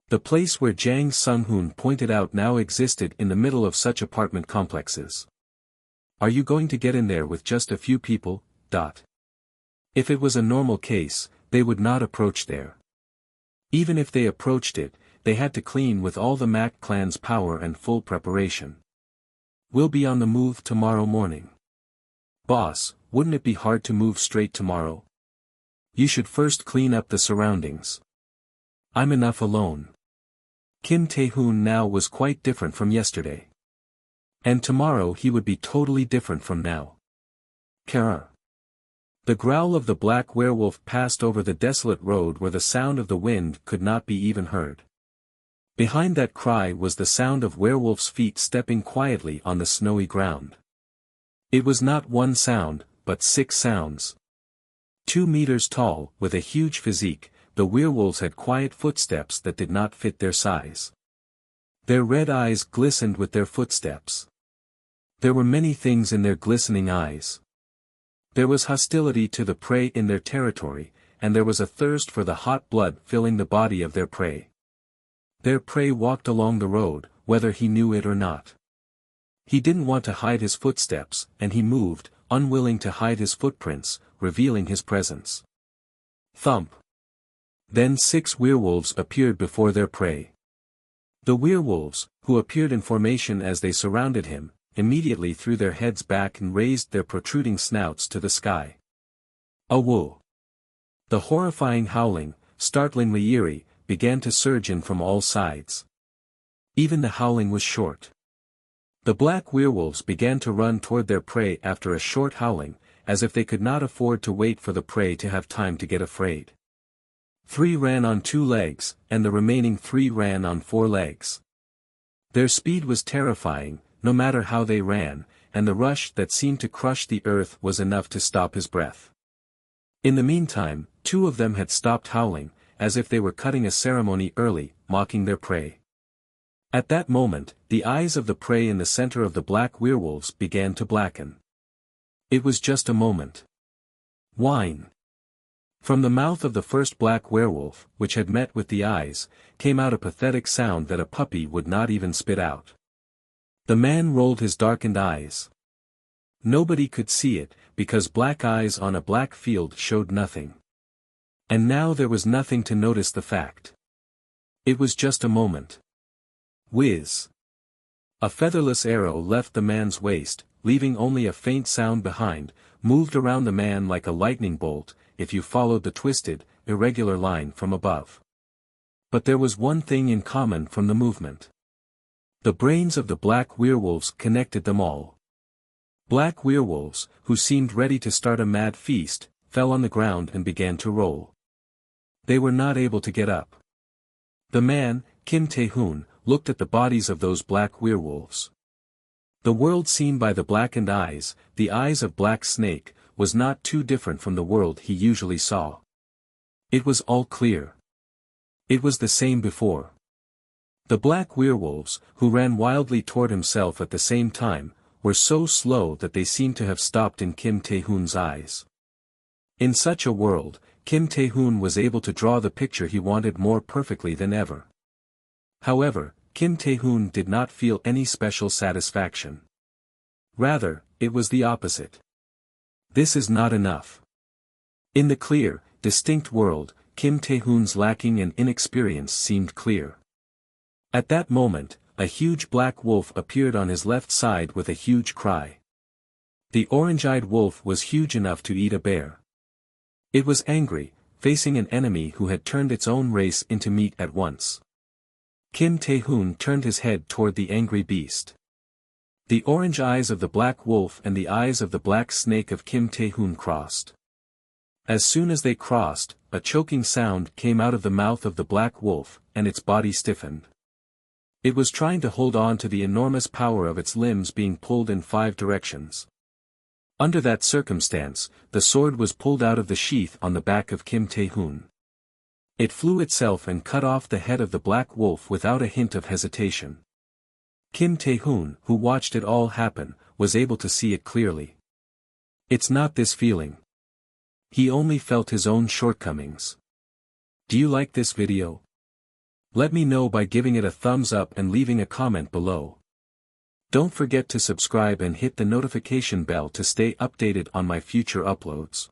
[SPEAKER 1] The place where Jang Sung-hoon pointed out now existed in the middle of such apartment complexes. Are you going to get in there with just a few people? If it was a normal case, they would not approach there. Even if they approached it, they had to clean with all the Mac clan's power and full preparation. We'll be on the move tomorrow morning. Boss, wouldn't it be hard to move straight tomorrow? You should first clean up the surroundings. I'm enough alone. Kim Tae-hoon now was quite different from yesterday. And tomorrow he would be totally different from now. Kara. The growl of the black werewolf passed over the desolate road where the sound of the wind could not be even heard. Behind that cry was the sound of werewolf's feet stepping quietly on the snowy ground. It was not one sound, but 6 sounds. 2 meters tall, with a huge physique, the werewolves had quiet footsteps that did not fit their size. Their red eyes glistened with their footsteps. There were many things in their glistening eyes. There was hostility to the prey in their territory, and there was a thirst for the hot blood filling the body of their prey. Their prey walked along the road, whether he knew it or not. He didn't want to hide his footsteps, and he moved, unwilling to hide his footprints, revealing his presence. Thump. Then 6 werewolves appeared before their prey. The werewolves, who appeared in formation as they surrounded him, immediately threw their heads back and raised their protruding snouts to the sky. Awoo! The horrifying howling, startlingly eerie, began to surge in from all sides. Even the howling was short. The black werewolves began to run toward their prey after a short howling, as if they could not afford to wait for the prey to have time to get afraid. 3 ran on 2 legs, and the remaining 3 ran on 4 legs. Their speed was terrifying, no matter how they ran, and the rush that seemed to crush the earth was enough to stop his breath. In the meantime, 2 of them had stopped howling, as if they were cutting a ceremony early, mocking their prey. At that moment, the eyes of the prey in the center of the black werewolves began to blacken. It was just a moment. Whine. From the mouth of the first black werewolf, which had met with the eyes, came out a pathetic sound that a puppy would not even spit out. The man rolled his darkened eyes. Nobody could see it, because black eyes on a black field showed nothing. And now there was nothing to notice the fact. It was just a moment. Whiz. A featherless arrow left the man's waist, leaving only a faint sound behind, moved around the man like a lightning bolt, if you followed the twisted, irregular line from above. But there was one thing in common from the movement. The brains of the black werewolves connected them all. Black werewolves, who seemed ready to start a mad feast, fell on the ground and began to roll. They were not able to get up. The man, Kim Tae-hoon, looked at the bodies of those black werewolves. The world seen by the blackened eyes, the eyes of Black Snake, was not too different from the world he usually saw. It was all clear. It was the same before. The black werewolves, who ran wildly toward himself at the same time, were so slow that they seemed to have stopped in Kim Tae-hoon's eyes. In such a world, Kim Tae-hoon was able to draw the picture he wanted more perfectly than ever. However, Kim Tae-hoon did not feel any special satisfaction. Rather, it was the opposite. This is not enough. In the clear, distinct world, Kim Tae-hoon's lacking in inexperience seemed clear. At that moment, a huge black wolf appeared on his left side with a huge cry. The orange-eyed wolf was huge enough to eat a bear. It was angry, facing an enemy who had turned its own race into meat at once. Kim Tae-hoon turned his head toward the angry beast. The orange eyes of the black wolf and the eyes of the black snake of Kim Tae-hoon crossed. As soon as they crossed, a choking sound came out of the mouth of the black wolf, and its body stiffened. It was trying to hold on to the enormous power of its limbs being pulled in 5 directions. Under that circumstance, the sword was pulled out of the sheath on the back of Kim Tae-hoon. It flew itself and cut off the head of the black wolf without a hint of hesitation. Kim Tae-hoon, who watched it all happen, was able to see it clearly. It's not this feeling. He only felt his own shortcomings. Do you like this video? Let me know by giving it a thumbs up and leaving a comment below. Don't forget to subscribe and hit the notification bell to stay updated on my future uploads.